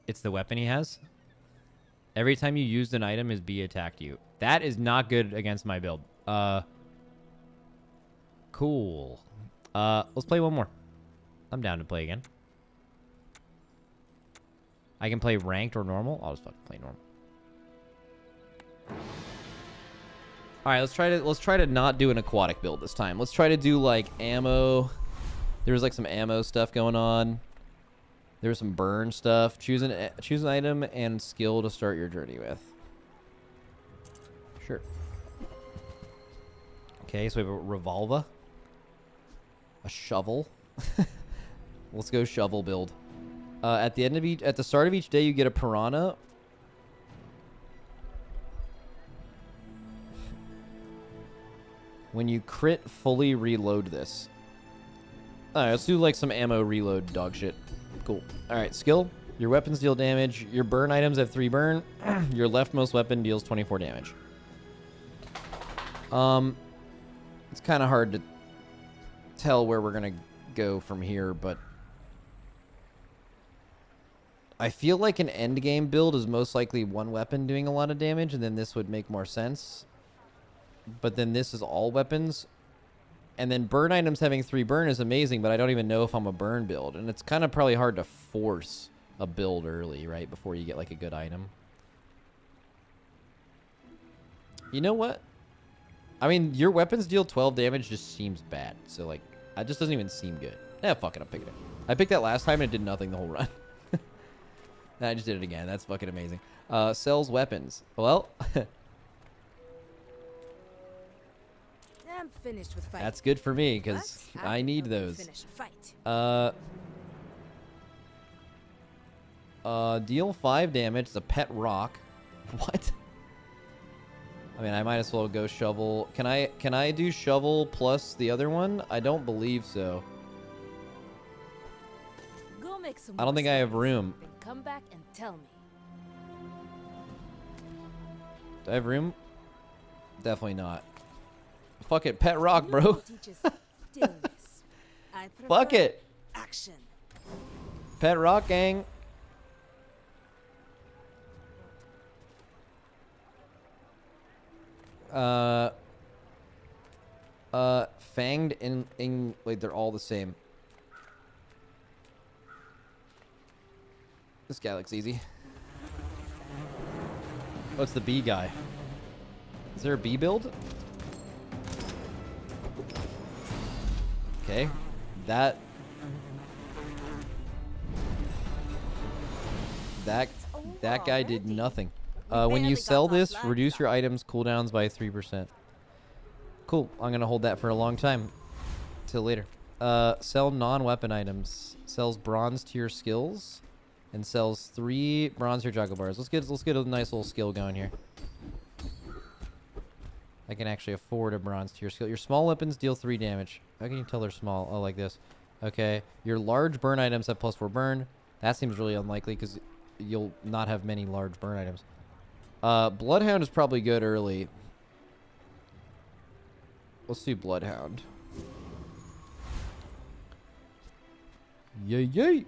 It's the weapon he has. Every time you used an item, his bee attacked you. That is not good against my build. Cool. Let's play one more. I'm down to play again. I can play ranked or normal. I'll just fucking play normal. All right, let's try to not do an aquatic build this time. Let's try to do like ammo. There was like some ammo stuff going on. There was some burn stuff. Choose an item and skill to start your journey with. Sure. Okay, so we have a revolver, a shovel. Let's go shovel build. At the start of each day, you get a piranha. When you crit, fully reload this. Alright, let's do like some ammo reload dog shit. Cool. Alright, skill. Your weapons deal damage. Your burn items have 3 burn. Your leftmost weapon deals 24 damage. It's kind of hard to tell where we're going to go from here, but I feel like an end game build is most likely one weapon doing a lot of damage, and then this would make more sense. But then this is all weapons. And then burn items having 3 burn is amazing, but I don't even know if I'm a burn build. And it's kind of probably hard to force a build early, right? Before you get like a good item. You know what? I mean, your weapons deal 12 damage just seems bad. So like, it just doesn't even seem good. Yeah, fuck it, I'm picking it. I picked that last time and it did nothing the whole run. I just did it again. That's fucking amazing. Sells weapons. Well... I'm finished with fighting. That's good for me, because I need those. Deal 5 damage. It's a pet rock. What? I mean, I might as well go shovel. Can I do shovel plus the other one? I don't believe so. Go make some I don't think I have room. Then come back and tell me. Do I have room? Definitely not. Fuck it, pet rock, bro. Fuck it. Action. Pet rock gang. Fanged in like they're all the same. This guy looks easy. Oh, it's the bee guy. Is there a B build? Okay. That guy did nothing. When you sell this, reduce your items cooldowns by 3%. Cool. I'm gonna hold that for a long time. Till later. Sell non-weapon items. Sells bronze tier skills, and sells 3 bronze tier juggle bars. Let's get a nice little skill going here. I can actually afford a bronze tier skill. Your small weapons deal 3 damage. How can you tell they're small? Oh, like this. Okay. Your large burn items have +4 burn. That seems really unlikely because you'll not have many large burn items. Bloodhound is probably good early. Let's do Bloodhound. Yay, yay.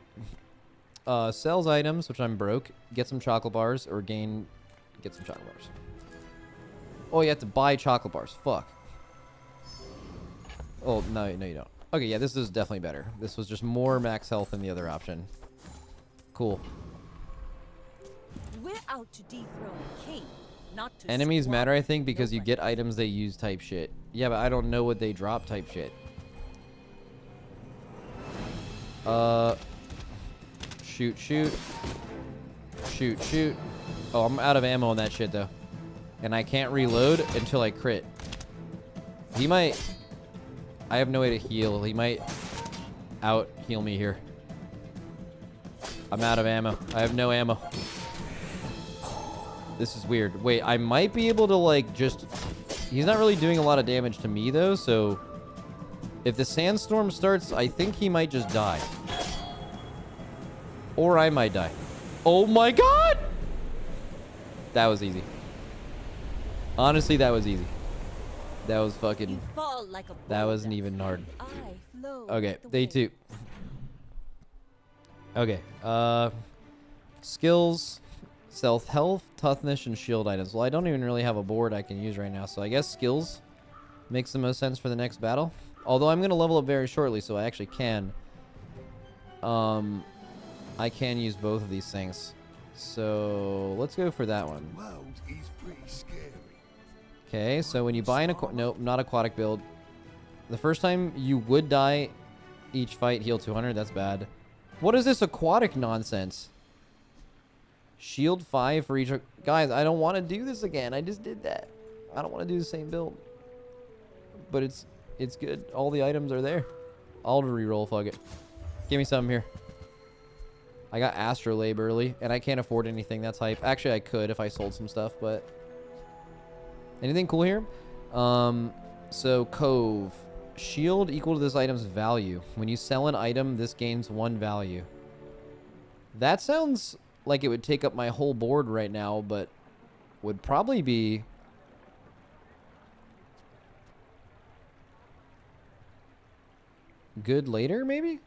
Sells items, which I'm broke. Get some chocolate bars, or get some chocolate bars. Oh, you have to buy chocolate bars. Fuck. Oh, no, you don't. Okay, yeah, this is definitely better. This was just more max health than the other option. Cool. We're out to dethrone a king, not to Enemies matter, I think, because you get items they use type shit. Yeah, but I don't know what they drop type shit. Shoot, shoot. Shoot, shoot. Oh, I'm out of ammo on that shit, though. And I can't reload until I crit. He might... I have no way to heal. He might out-heal me here. I'm out of ammo. I have no ammo. This is weird. Wait, I might be able to, like, just... He's not really doing a lot of damage to me, though, so... If the sandstorm starts, I think he might just die. Or I might die. Oh my god! That was easy. Honestly, that was easy. That was fucking... That wasn't even hard. Okay, day 2. Okay, skills, stealth, health, toughness, and shield items. Well, I don't even really have a board I can use right now, so I guess skills makes the most sense for the next battle. Although I'm going to level up very shortly, so I actually can. I can use both of these things. So, let's go for that one. Okay, so when you buy an nope, not aquatic build. The first time you would die, each fight heal 200. That's bad. What is this aquatic nonsense? Shield 5 for each... Guys, I don't want to do this again. I just did that. I don't want to do the same build. But it's good. All the items are there. I'll reroll, fuck it. Give me something here. I got Astrolabe early, and I can't afford anything. That's hype. Actually, I could if I sold some stuff, but... Anything cool here? So, Cove. Shield equal to this item's value. When you sell an item, this gains 1 value. That sounds like it would take up my whole board right now, but would probably be... good later, maybe?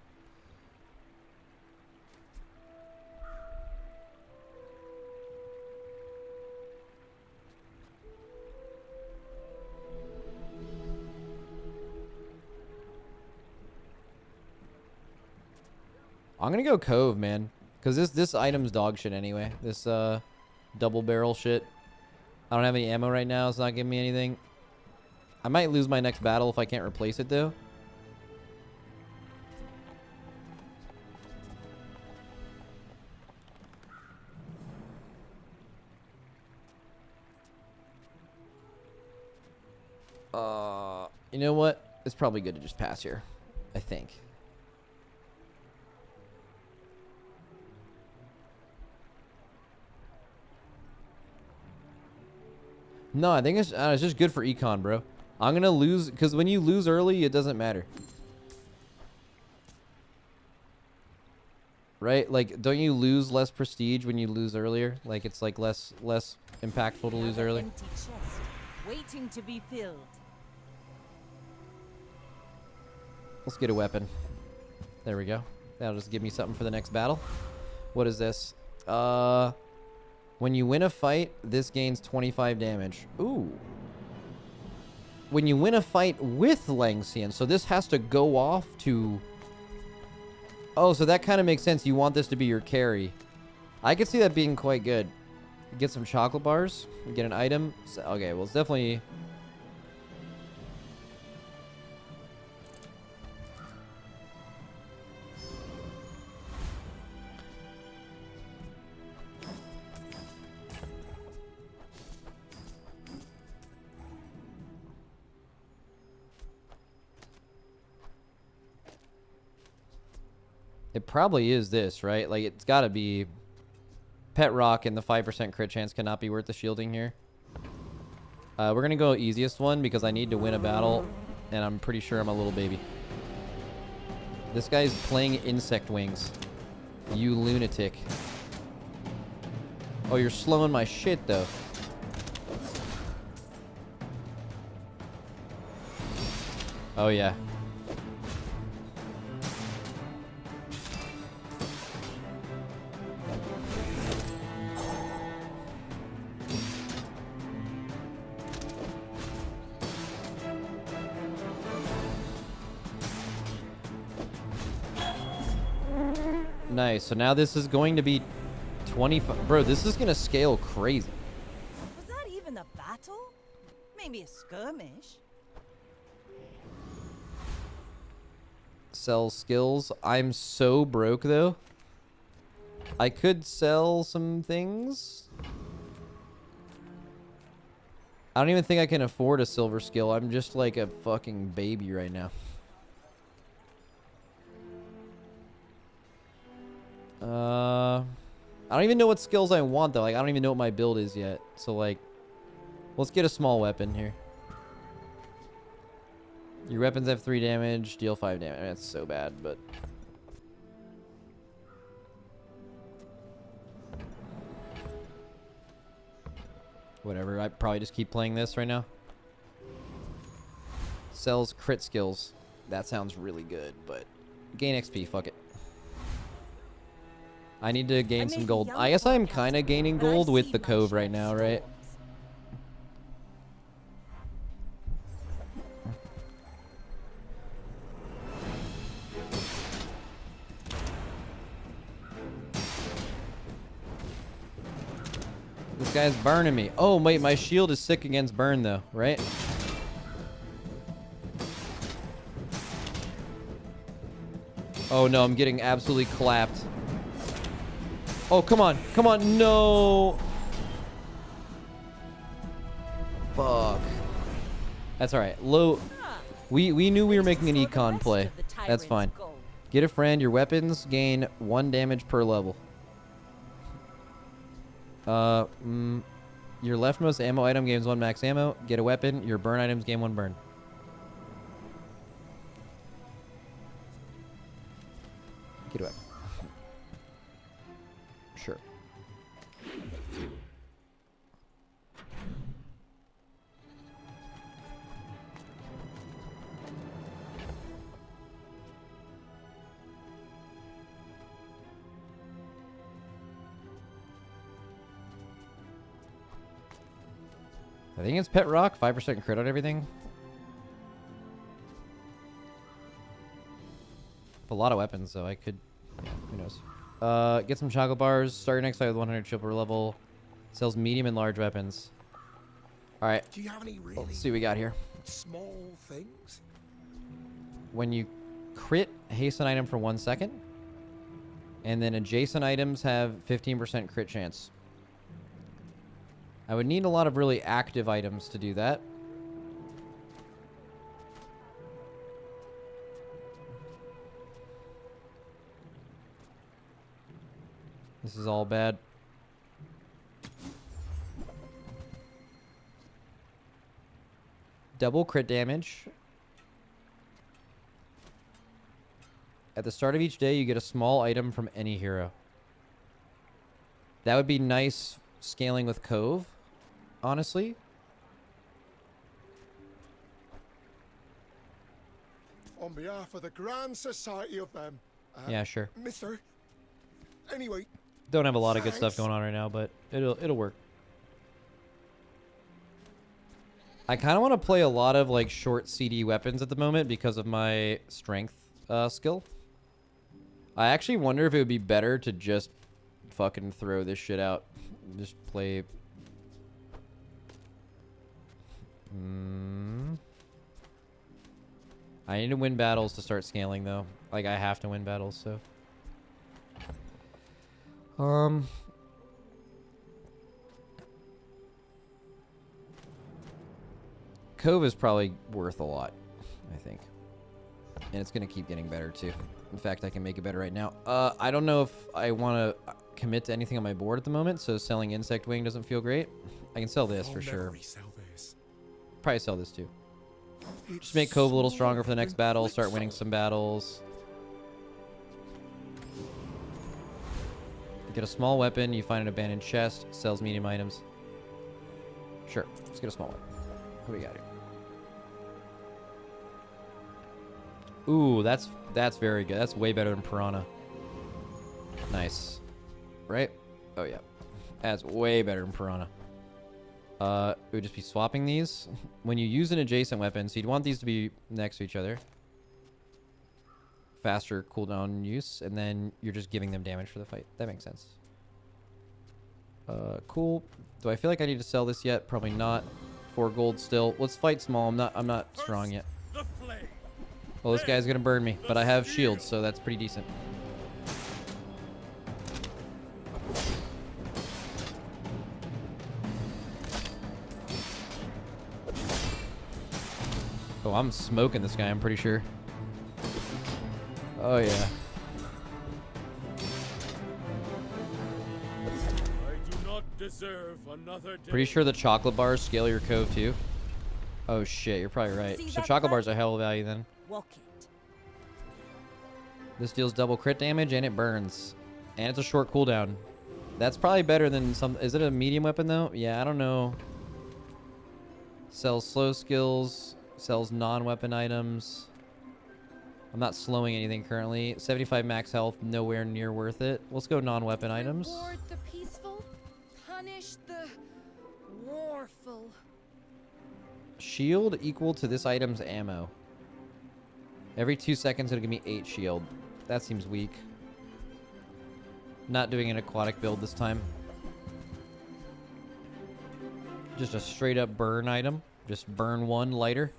I'm gonna go Cove, man. Because this item's dog shit anyway. This double barrel shit. I don't have any ammo right now. It's not giving me anything. I might lose my next battle if I can't replace it, though. You know what? It's probably good to just pass here. I think. No, I think it's just good for econ, bro. I'm gonna lose, because when you lose early, it doesn't matter. Right? Like, don't you lose less prestige when you lose earlier? Like, it's like less impactful to lose early. Empty chest, waiting to be filled. Let's get a weapon. There we go. That'll just give me something for the next battle. What is this? When you win a fight, this gains 25 damage. Ooh. When you win a fight with Langxian, so this has to go off to... Oh, so that kind of makes sense. You want this to be your carry. I could see that being quite good. Get some chocolate bars. Get an item. Okay, well, it's definitely... It probably is this, right? Like, it's got to be... Pet Rock and the 5% crit chance cannot be worth the shielding here. We're going to go easiest one because I need to win a battle, and I'm pretty sure I'm a little baby. This guy's playing insect wings. You lunatic. Oh, you're slowing my shit, though. Oh, yeah. Nice. So now this is going to be 25. Bro, this is going to scale crazy. Was that even a battle? Maybe a skirmish? Sell skills. I'm so broke, though. I could sell some things. I don't even think I can afford a silver skill. I'm just like a fucking baby right now. I don't even know what skills I want, though. Like, I don't even know what my build is yet. So, like, let's get a small weapon here. Your weapons have 3 damage, deal 5 damage. That's so bad, but... Whatever, I probably just keep playing this right now. Sells crit skills. That sounds really good, but... Gain XP, fuck it. I need to gain some gold. I guess I'm kind of gaining gold with the Cove right now, right? This guy's burning me. Oh, wait, my shield is sick against burn, though, right? Oh, no, I'm getting absolutely clapped. Oh, come on. Come on. No. Fuck. That's all right. Low. We knew we were making an econ play. That's fine. Get a friend. Your weapons gain 1 damage per level. Your leftmost ammo item gains 1 max ammo. Get a weapon. Your burn items gain 1 burn. Get a weapon. Sure. I think it's Pet Rock, 5% crit on everything. A lot of weapons, so I could... Yeah, who knows? Get some chocolate bars. Start your next fight with 100 shield per level. Sells medium and large weapons. Alright. Do you have any really Let's see what we got here. small things? When you crit, haste an item for 1 second. And then adjacent items have 15% crit chance. I would need a lot of really active items to do that. This is all bad. Double crit damage. At the start of each day, you get a small item from any hero. That would be nice scaling with Cove, honestly. On behalf of the Grand Society of them. Yeah, sure. Mister. Anyway. Don't have a lot of good thanks. stuff going on right now, but it'll work. I kind of want to play a lot of like short CD weapons at the moment because of my strength skill. I actually wonder if it would be better to just fucking throw this shit out Just play. I need to win battles to start scaling, though. Like, I have to win battles, so. Cove is probably worth a lot, I think. And it's going to keep getting better, too. In fact, I can make it better right now. I don't know if I want to commit to anything on my board at the moment, so selling Insect Wing doesn't feel great. I can sell this for sure. Probably sell this, too. Just make Cove a little stronger for the next battle, start winning some battles. Get a small weapon, you find an abandoned chest, sells medium items. Sure, let's get a small one. What do we got here? Ooh, that's very good. That's way better than Piranha. Nice. Right? Oh, yeah. That's way better than Piranha. It would just be swapping these. When you use an adjacent weapon, so you'd want these to be next to each other. Faster cooldown use, and then you're just giving them damage for the fight. That makes sense. Cool. Do I feel like I need to sell this yet? Probably not. 4 gold still. Let's fight small. I'm not strong yet. Well, this guy's gonna burn me, but I have shields, so that's pretty decent. Oh, I'm smoking this guy, I'm pretty sure. Oh, yeah. I do not deserve another day. Pretty sure the chocolate bars scale your Cove, too. Oh, shit, you're probably right. So chocolate bars are hell value, then. Walk it. This deals double crit damage, and it burns. And it's a short cooldown. That's probably better than some... Is it a medium weapon, though? Yeah, I don't know. Sells slow skills. Sells non-weapon items. I'm not slowing anything currently. 75 max health, nowhere near worth it. Let's go non-weapon items. Reward the peaceful, punish the warful. Shield equal to this item's ammo. Every 2 seconds it'll give me 8 shield. That seems weak. Not doing an aquatic build this time. Just a straight up burn item. Just burn 1 lighter.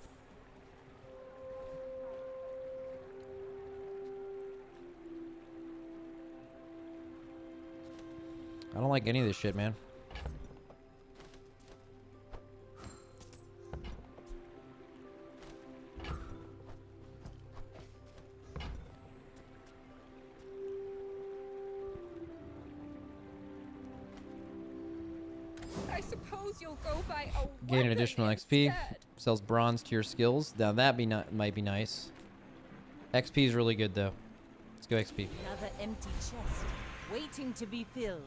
I don't like any of this shit, man. I suppose you'll go by a Gain an additional XP. instead. Sells bronze to your skills. Now that might be nice. XP is really good though. Let's go XP. Another empty chest, waiting to be filled.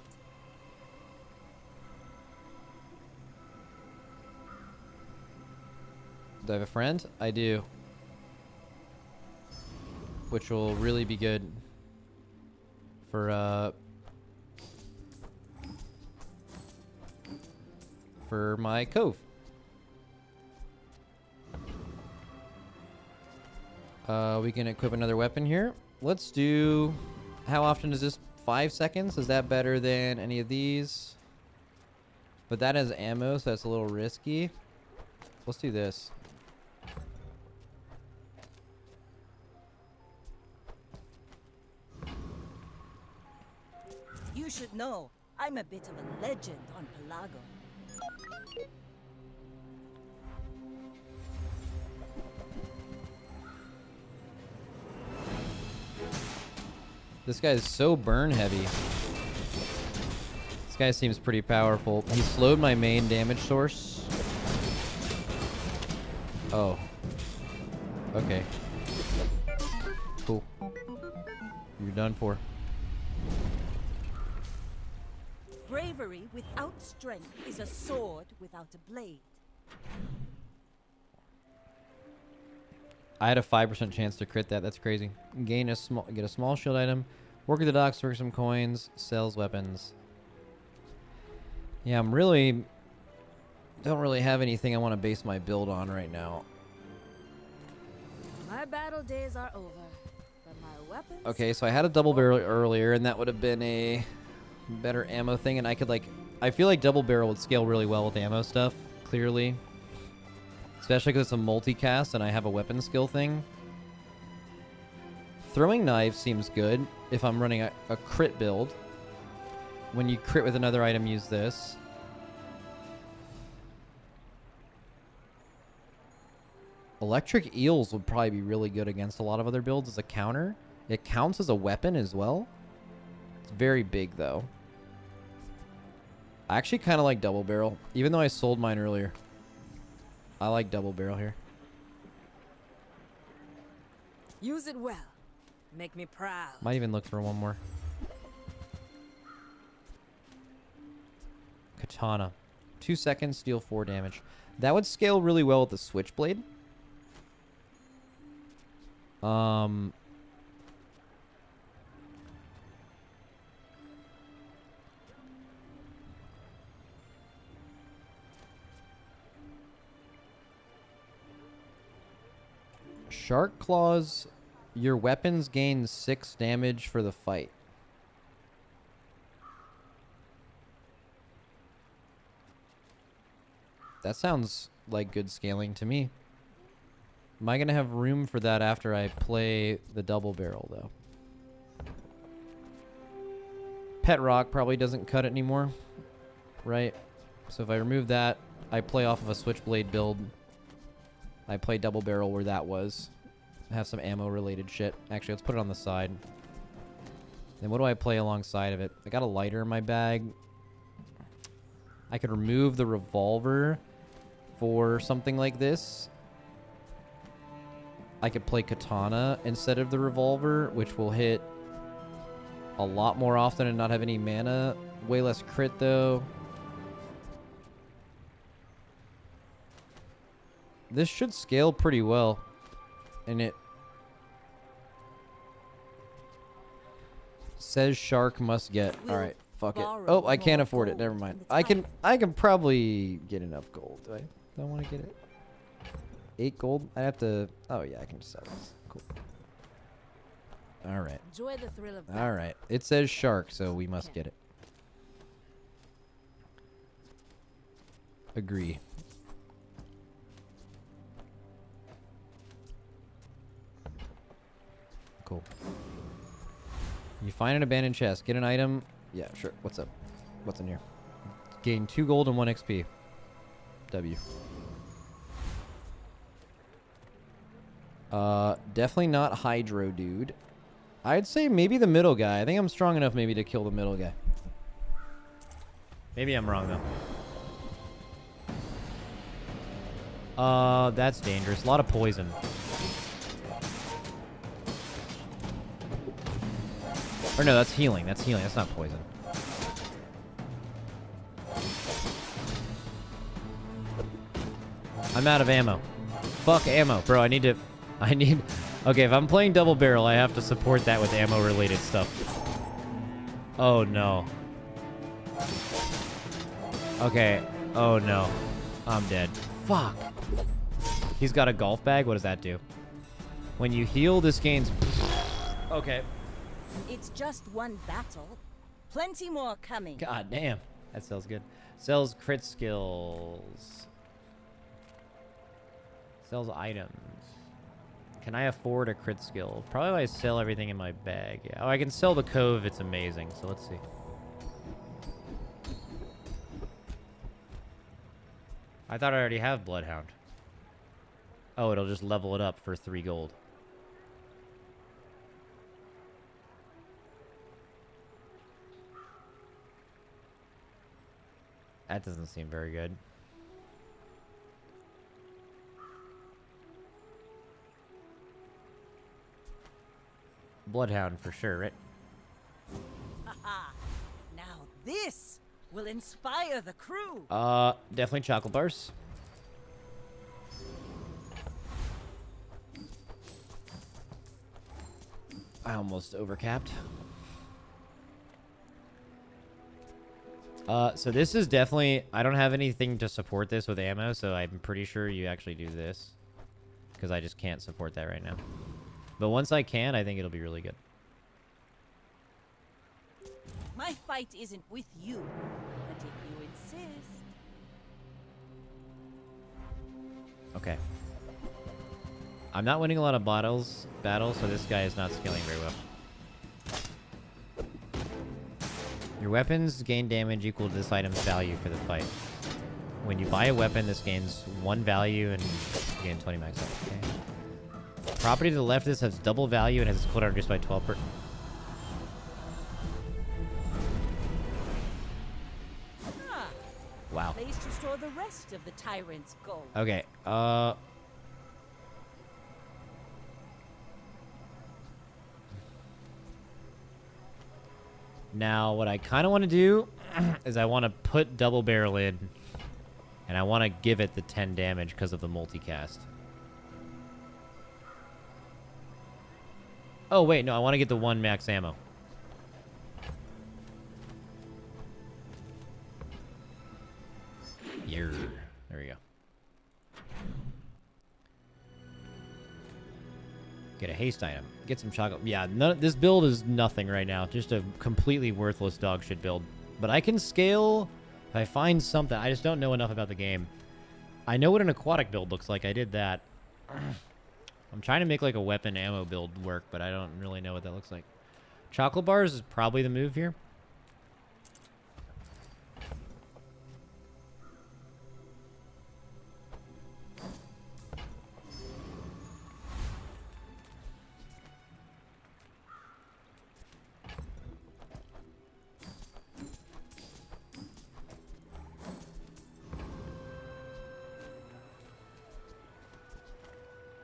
Do I have a friend? I do. Which will really be good for my Cove. We can equip another weapon here. Let's do... How often is this? 5 seconds? Is that better than any of these? But that has ammo, so that's a little risky. Let's do this. You should know, I'm a bit of a legend on Pelago. This guy is so burn heavy. This guy seems pretty powerful. He slowed my main damage source. Oh. Okay. Cool. You're done for. Bravery without strength is a sword without a blade. I had a 5% chance to crit that. That's crazy. Get a small shield item. Work at the docks, work some coins. Sells weapons. Yeah, don't really have anything I want to base my build on right now. My battle days are over, but my weapons... Okay, so I had a double barrel earlier, and that would have been a better ammo thing, and I could like I feel like double barrel would scale really well with ammo stuff, clearly. Especially because it's a multicast and I have a weapon skill thing. Throwing knives seems good if I'm running a crit build. When you crit with another item, use this. Electric eels would probably be really good against a lot of other builds as a counter. It counts as a weapon as well. It's very big, though. I actually kind of like double barrel, even though I sold mine earlier. I like double barrel here. Use it well. Make me proud. Might even look for one more. Katana. 2 seconds, deal 4 damage. That would scale really well with the switchblade. Shark Claws, your weapons gain 6 damage for the fight. That sounds like good scaling to me. Am I going to have room for that after I play the double barrel, though? Pet Rock probably doesn't cut it anymore, right? So if I remove that, I play off of a switchblade build. I play double barrel where that was. I have some ammo related shit. Actually, let's put it on the side. Then what do I play alongside of it? I got a lighter in my bag. I could remove the revolver for something like this. I could play katana instead of the revolver, which will hit a lot more often and not have any mana. Way less crit, though. This should scale pretty well. And it says shark must get. All right, fuck it. Oh, I can't afford it. Never mind. I can probably get enough gold. Do I want to get it? 8 gold? I have to. Oh yeah, I can just sell this. Cool. All right. Enjoy the thrill of All right. It says shark, so we must get it. Agree. Cool. You find an abandoned chest. Get an item. Yeah, sure. What's up? What's in here? Gain 2 gold and 1 XP. W. Definitely not Hydro, dude. I'd say maybe the middle guy. I think I'm strong enough maybe to kill the middle guy. Maybe I'm wrong, though. That's dangerous. A lot of poison. Or no, that's healing. That's healing. That's not poison. I'm out of ammo. Fuck ammo. Bro, I need... Okay, if I'm playing double barrel, I have to support that with ammo-related stuff. Oh, no. Okay. Oh, no. I'm dead. Fuck. He's got a golf bag? What does that do? When you heal, this gains... Okay. It's just one battle. Plenty more coming. God damn. That sells good. Sells crit skills. Sells items. Can I afford a crit skill? Probably if I sell everything in my bag. Yeah. Oh, I can sell the Cove. It's amazing. So let's see. I thought I already have Bloodhound. Oh, it'll just level it up for 3 gold. That doesn't seem very good. Bloodhound for sure, right? Haha. Now this will inspire the crew. Definitely chocolate bars. I almost overcapped. So this is definitely... I don't have anything to support this with ammo, so I'm pretty sure you actually do this. Because I just can't support that right now. But once I can, I think it'll be really good. My fight isn't with you, but if you insist. Okay. I'm not winning a lot of battles, so this guy is not scaling very well. Your weapons gain damage equal to this item's value for the fight. When you buy a weapon, this gains 1 value and you gain 20 max health. Okay. Property to the left of this has double value and has its cooldown reduced by 12%. Ah, Wow. place to store the rest of the tyrant's gold. Okay, now, what I kind of want to do is I want to put double barrel in, and I want to give it the 10 damage because of the multicast. Oh, wait, no, I want to get the 1 max ammo. There we go. Get a haste item. Get some chocolate. Yeah, this build is nothing right now. Just a completely worthless dog shit build. But I can scale if I find something. I just don't know enough about the game. I know what an aquatic build looks like. I did that. I'm trying to make like a weapon ammo build work, but I don't really know what that looks like. Chocolate bars is probably the move here.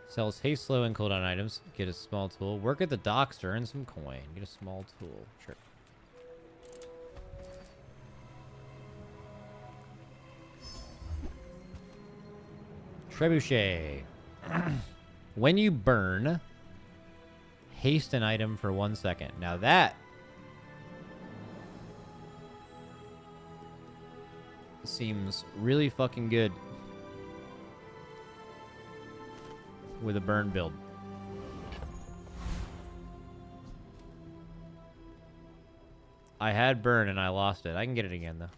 Sells haste, slow, and cooldown items. Get a small tool. Work at the docks to earn some coin. Get a small tool. Sure. Trebuchet. When you burn, haste an item for 1 second. Now that seems really fucking good with a burn build. I had burn and I lost it. I can get it again though.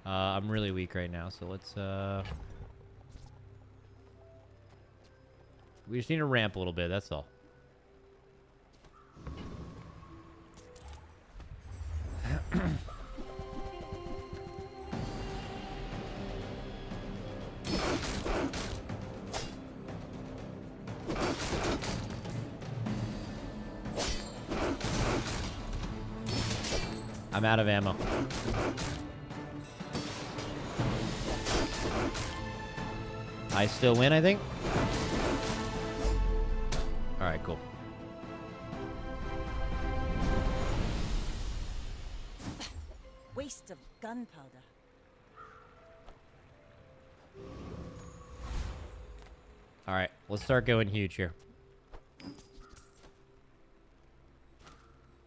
I'm really weak right now, so let's we just need to ramp a little bit, that's all. I'm out of ammo. I still win, I think. All right, cool. Waste of gunpowder. All right, let's start going huge here.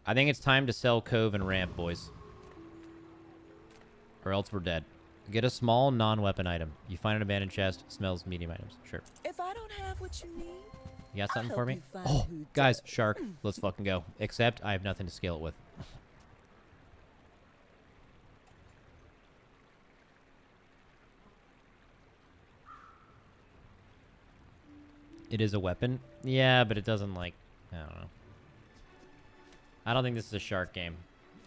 I think it's time to sell Cove and ramp, boys. Or else we're dead. Get a small non-weapon item. You find an abandoned chest, smells medium items. Sure. If I don't have what you need, You got something for me? find Oh, who guys, shark. Let's fucking go. Except I have nothing to scale it with. It is a weapon? Yeah, but it doesn't, like... I don't know. I don't think this is a shark game.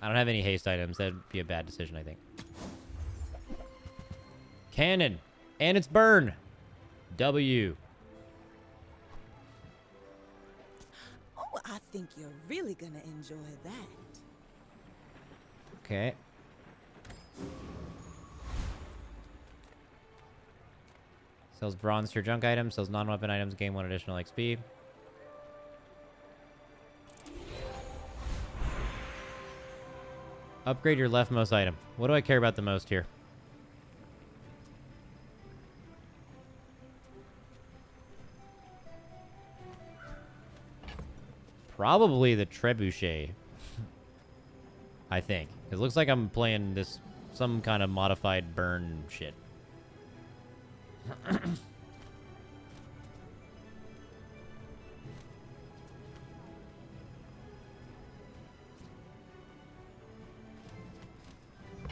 I don't have any haste items. That'd be a bad decision, I think. Cannon! And it's burn! W. Oh, I think you're really gonna enjoy that. Okay. Sells bronze tier junk items. Sells non-weapon items. Gain 1 additional XP. Upgrade your leftmost item. What do I care about the most here? Probably the trebuchet. I think. It looks like I'm playing this some kind of modified burn shit.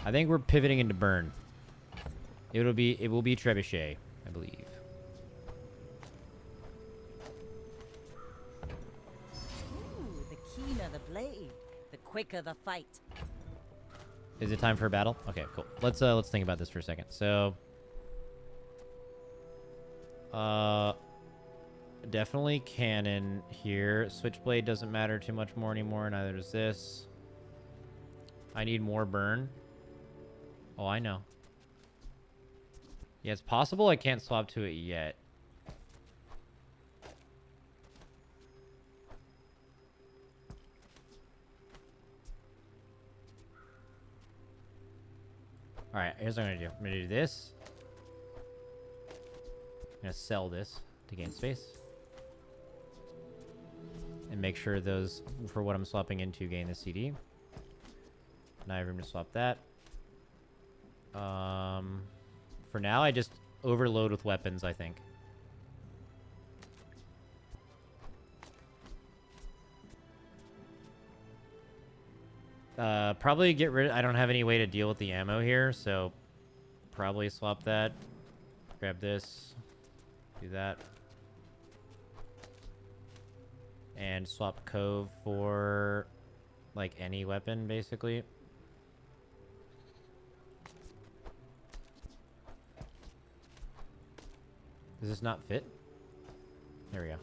I think we're pivoting into burn. It will be trebuchet, I believe. Ooh, the keener the blade, the quicker the fight. Is it time for a battle? Okay, cool. Let's think about this for a second. So, definitely cannon here. Switchblade doesn't matter too much more anymore. Neither does this. I need more burn. Oh, I know. Yeah, it's possible I can't swap to it yet. Alright, here's what I'm gonna do. I'm gonna do this. I'm gonna sell this to gain space. And make sure those, for what I'm swapping into, gain the CD. Now I have room to swap that. For now, I just overload with weapons, I think. Probably get rid of... I don't have any way to deal with the ammo here, so... Probably swap that. Grab this. Do that. And swap Cove for... like, any weapon, basically. Does this not fit? There we go.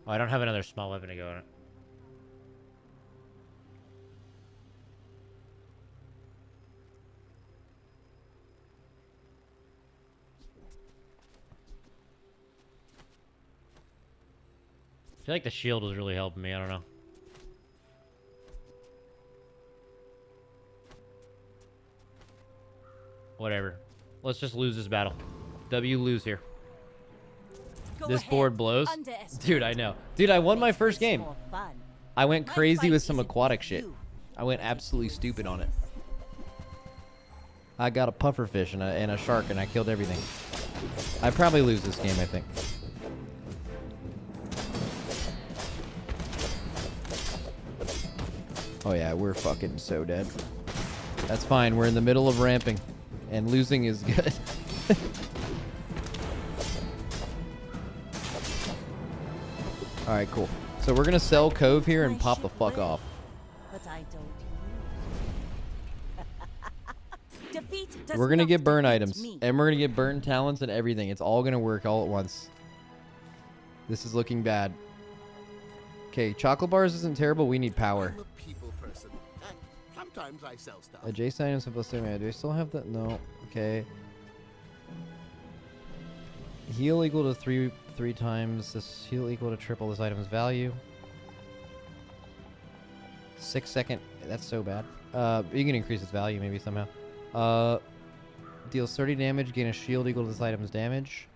Oh, I don't have another small weapon to go in it. I feel like the shield was really helping me. I don't know. Whatever. Let's just lose this battle. W lose here. This board blows. Dude, I know. Dude, I won my first game. I went crazy with some aquatic shit. I went absolutely stupid on it. I got a pufferfish and a shark and I killed everything. I probably lose this game, I think. Oh yeah, we're fucking so dead. That's fine. We're in the middle of ramping. And losing is good. Alright, cool. So we're gonna sell Cove here and pop the fuck off. But I don't. We're gonna get burn items. And we're gonna get burn talents and everything. It's all gonna work all at once. This is looking bad. Okay, chocolate bars isn't terrible. We need power. I'm a people person. And sometimes I sell stuff. Adjacent items supposed to do I still have that? No. Okay. Heal equal to three times. This heal equal to triple this item's value. 6 second. That's so bad. You can increase its value maybe somehow. Deals 30 damage. Gain a shield equal to this item's damage.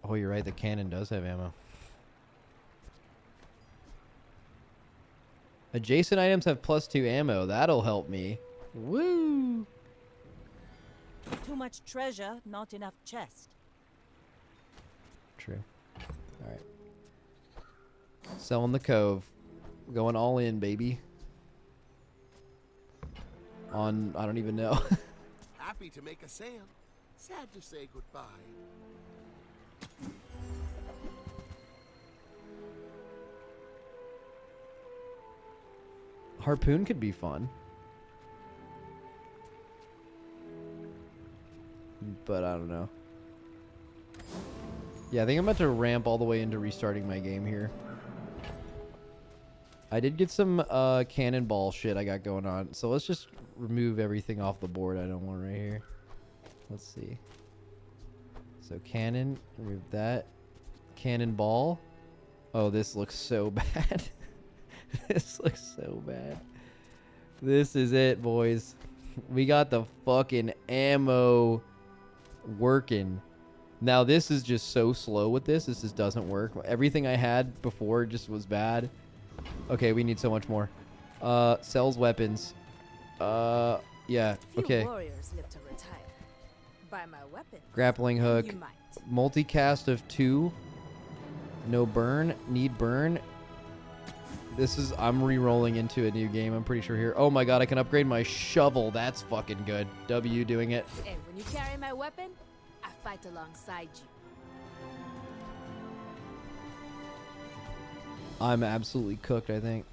Oh, you're right. The cannon does have ammo. Adjacent items have +2 ammo. That'll help me. Woo! Too much treasure, not enough chest. True. Alright. Selling the Cove. Going all in, baby. On, I don't even know. Happy to make a sale. Sad to say goodbye. Harpoon could be fun. But I don't know. Yeah, I think I'm about to ramp all the way into restarting my game here. I did get some cannonball shit I got going on. So let's just remove everything off the board I don't want right here. Let's see. So cannon, remove that. Cannonball. Oh, this looks so bad. This looks so bad. This is it, boys. We got the fucking ammo working. Now this is just so slow with this. This just doesn't work. Everything I had before just was bad. Okay, we need so much more. Sells weapons. Yeah, okay. Warriors live to retire. Buy my weapons. Grappling hook. You might. Multicast of 2. No burn. Need burn. I'm re-rolling into a new game, I'm pretty sure here. Oh my god, I can upgrade my shovel. That's fucking good. W doing it. And when you carry my weapon, I fight alongside you. I'm absolutely cooked, I think.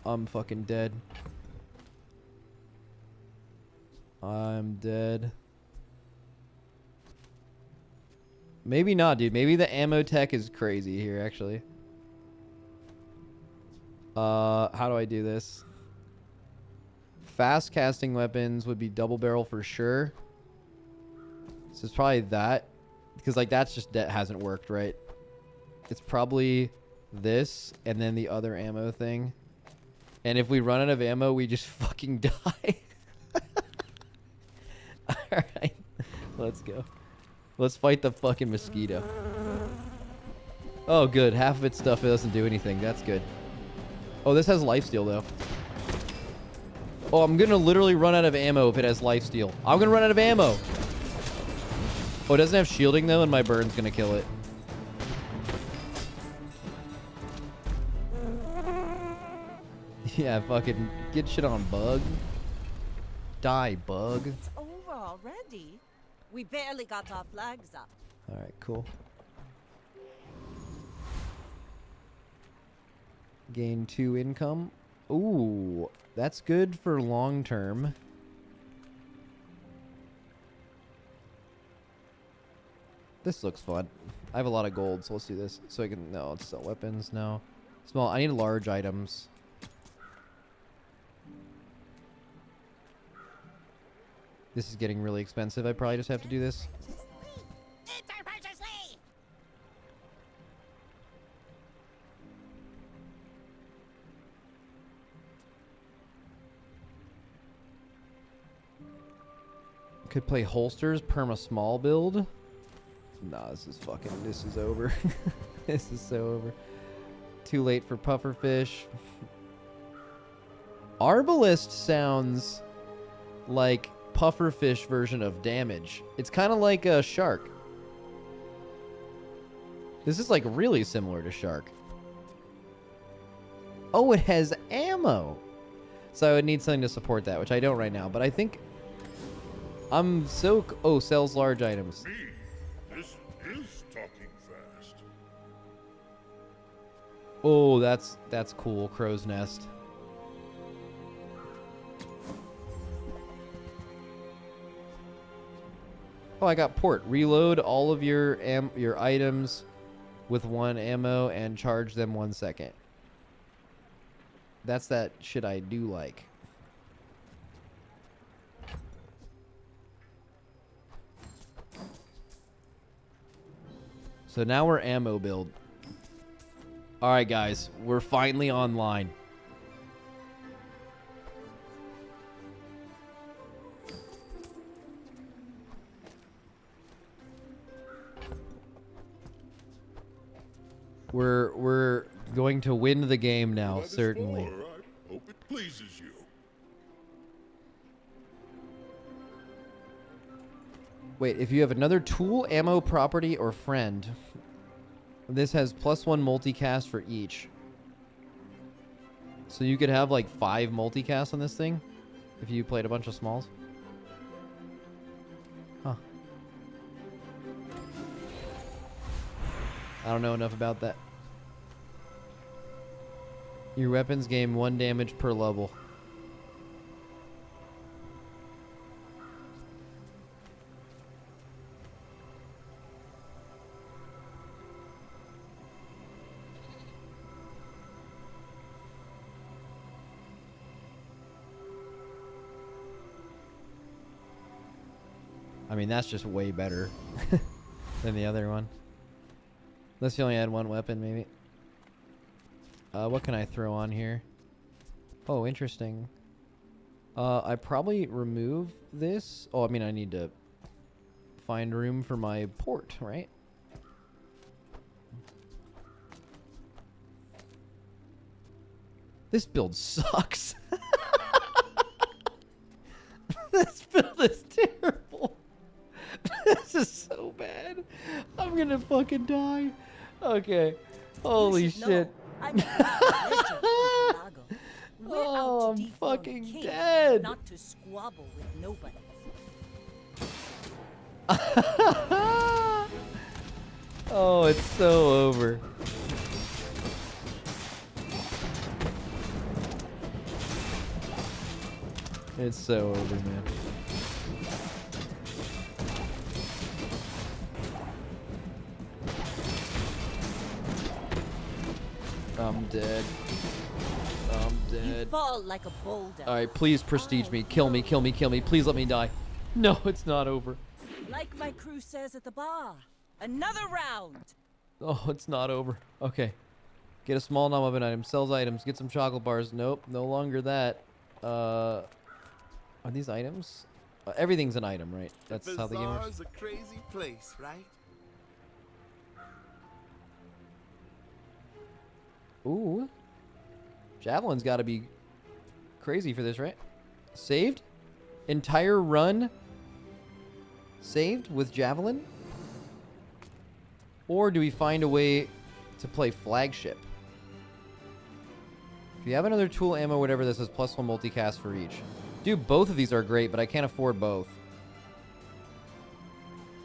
I'm fucking dead. I'm dead. Maybe not, dude. Maybe the ammo tech is crazy here, actually. How do I do this? Fast casting weapons would be double barrel for sure. So it's probably that. Because, like, that's just... that hasn't worked, right? It's probably this and then the other ammo thing. And if we run out of ammo, we just fucking die. Alright. Let's go. Let's fight the fucking mosquito. Oh, good. Half of its stuff doesn't do anything. That's good. Oh, this has lifesteal, though. Oh, I'm gonna literally run out of ammo if it has lifesteal. I'm gonna run out of ammo. Oh, it doesn't have shielding, though, and my burn's gonna kill it. Yeah, fucking get shit on, bug. Die, bug. It's over already. We barely got our flags up. Alright, cool. Gain 2 income. Ooh, that's good for long term. This looks fun. I have a lot of gold, so let's do this. So I can... no, let's sell weapons now. Small. I need large items. This is getting really expensive. I probably just have to do this. Could play holsters, perma small build. Nah, this is fucking... this is over. This is so over. Too late for pufferfish. Arbalist sounds like pufferfish version of damage. It's kind of like a shark. This is like really similar to shark. Oh, it has ammo. So I would need something to support that, which I don't right now. But I think I'm so... oh, sells large items. Me? This is talking fast. Oh, that's cool. Crow's nest. Oh, I got port. Reload all of your items with 1 ammo and charge them 1 second. That's that shit I do like. So now we're ammo build. Alright guys, we're finally online. We're going to win the game now, certainly. I hope it pleases you. Wait, if you have another tool, ammo, property, or friend, this has +1 multicast for each. So you could have like 5 multicasts on this thing if you played a bunch of smalls. Huh. I don't know enough about that. Your weapons gain 1 damage per level. I mean, that's just way better than the other one. Unless you only had 1 weapon, maybe. What can I throw on here? Oh, interesting. I probably remove this. Oh, I mean, I need to find room for my port, right? This build sucks. This build is terrible. This is so bad. I'm gonna fucking die. Okay. Holy should know, shit. I'm a legend on Pelago. We're out Oh, to I'm dethrone fucking King, dead. not to squabble with nobody. Oh, it's so over. It's so over, man. I'm dead. I'm You dead. fall like a boulder. Alright, please prestige me. Kill me, kill me, kill me. Please let me die. No, it's not over. Like my crew says at the bar. Another round. Oh, it's not over. Okay. Get a small non-weapon item. Sells items. Get some chocolate bars. Nope, no longer that. Are these items? Everything's an item, right? That's how the game works. Bazaar's a crazy place, right? Ooh. Javelin's got to be crazy for this, right? Saved? Entire run saved with Javelin? Or do we find a way to play flagship? If you have another tool, ammo, whatever, this is +1 multicast for each. Dude, both of these are great, but I can't afford both.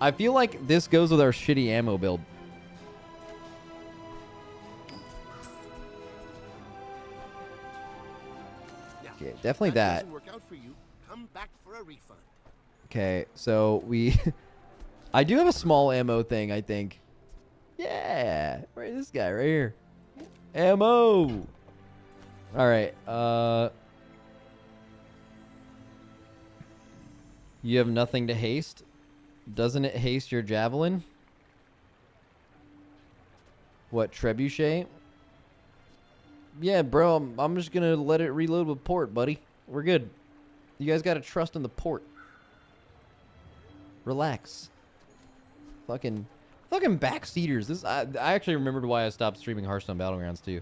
I feel like this goes with our shitty ammo build. Okay, definitely that. Doesn't work out for you, come back for a refund. Okay, so we... I do have a small ammo thing, I think. Yeah! Right, this guy right here. Ammo! Alright, you have nothing to haste? Doesn't it haste your javelin? What, trebuchet? Yeah, bro, I'm just gonna let it reload with port, buddy. We're good. You guys gotta trust in the port. Relax. Fucking backseaters. This I actually remembered why I stopped streaming Hearthstone Battlegrounds too.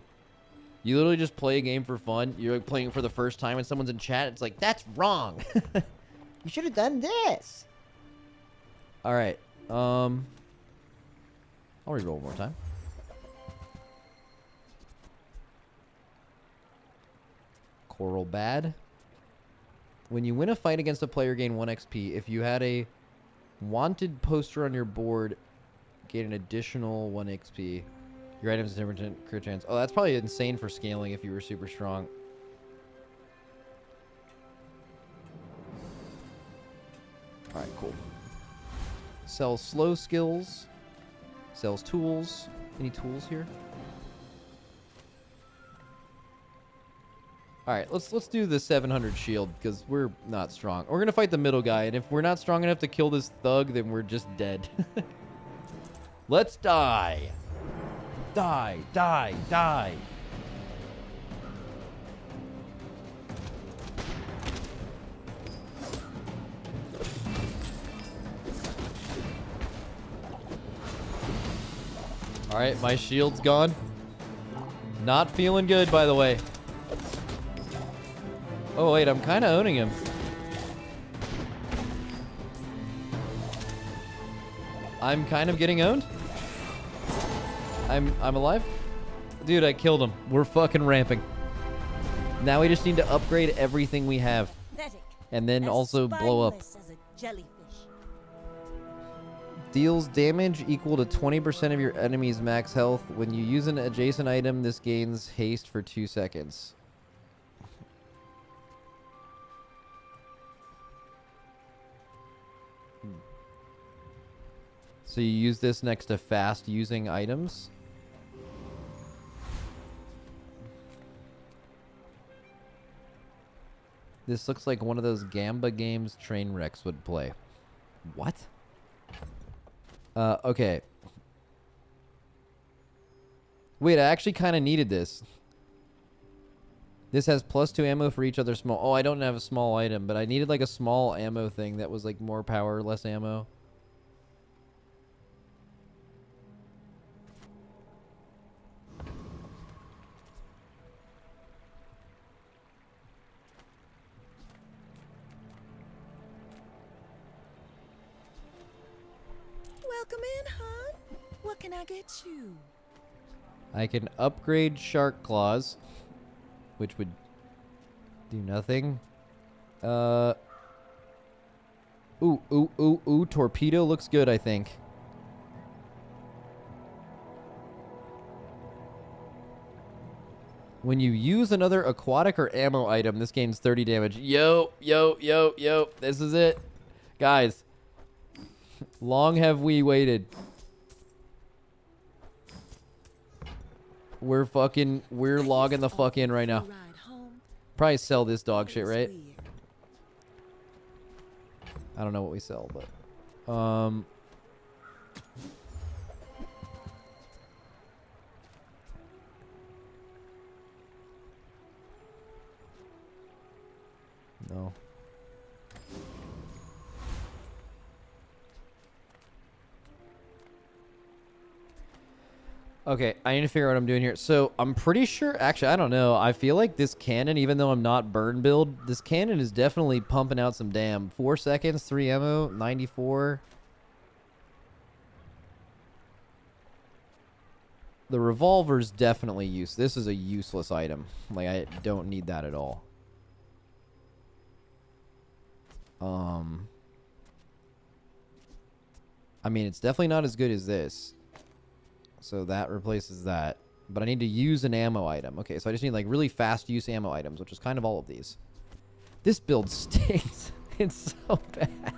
You literally just play a game for fun. You're like playing it for the first time and someone's in chat. It's like, that's wrong. You should have done this. All right. I'll reroll one more time. Coral Bad. When you win a fight against a player, gain 1 XP. If you had a wanted poster on your board, gain an additional 1 XP. Your items have 10% crit chance. Oh, that's probably insane for scaling if you were super strong. Alright, cool. Sells slow skills. Sells tools. Any tools here? Alright, let's do the 700 shield, because we're not strong. We're going to fight the middle guy, and if we're not strong enough to kill this thug, then we're just dead. Let's die. Die, die, die. Alright, my shield's gone. Not feeling good, by the way. Oh, wait, I'm kind of owning him. I'm kind of getting owned. I'm alive? Dude, I killed him. We're fucking ramping. Now we just need to upgrade everything we have. And then also blow up. Deals damage equal to 20% of your enemy's max health. When you use an adjacent item, this gains haste for 2 seconds. So you use this next to fast using items. This looks like one of those Gamba games train wrecks would play. What? Okay. Wait, I actually kind of needed this. This has +2 ammo for each other small. Oh, I don't have a small item, but I needed like a small ammo thing that was like more power, less ammo. Welcome in, hon. What can I get you? I can upgrade Shark Claws, which would do nothing. Ooh, Torpedo looks good, I think. When you use another aquatic or ammo item, this gains 30 damage. Yo. This is it. Guys, long have we waited. We're logging the fuck in right now. Probably sell this dog shit, right? I don't know what we sell, but no. Okay, I need to figure out what I'm doing here. So, I'm pretty sure... Actually, I don't know. I feel like this cannon, even though I'm not burn build, this cannon is definitely pumping out some damn. 4 seconds, 3 ammo, 94. The revolver's definitely useless. This is a useless item. Like, I don't need that at all. I mean, it's definitely not as good as this. So that replaces that. But I need to use an ammo item. Okay, so I just need like really fast use ammo items, which is kind of all of these. This build stinks. It's so bad.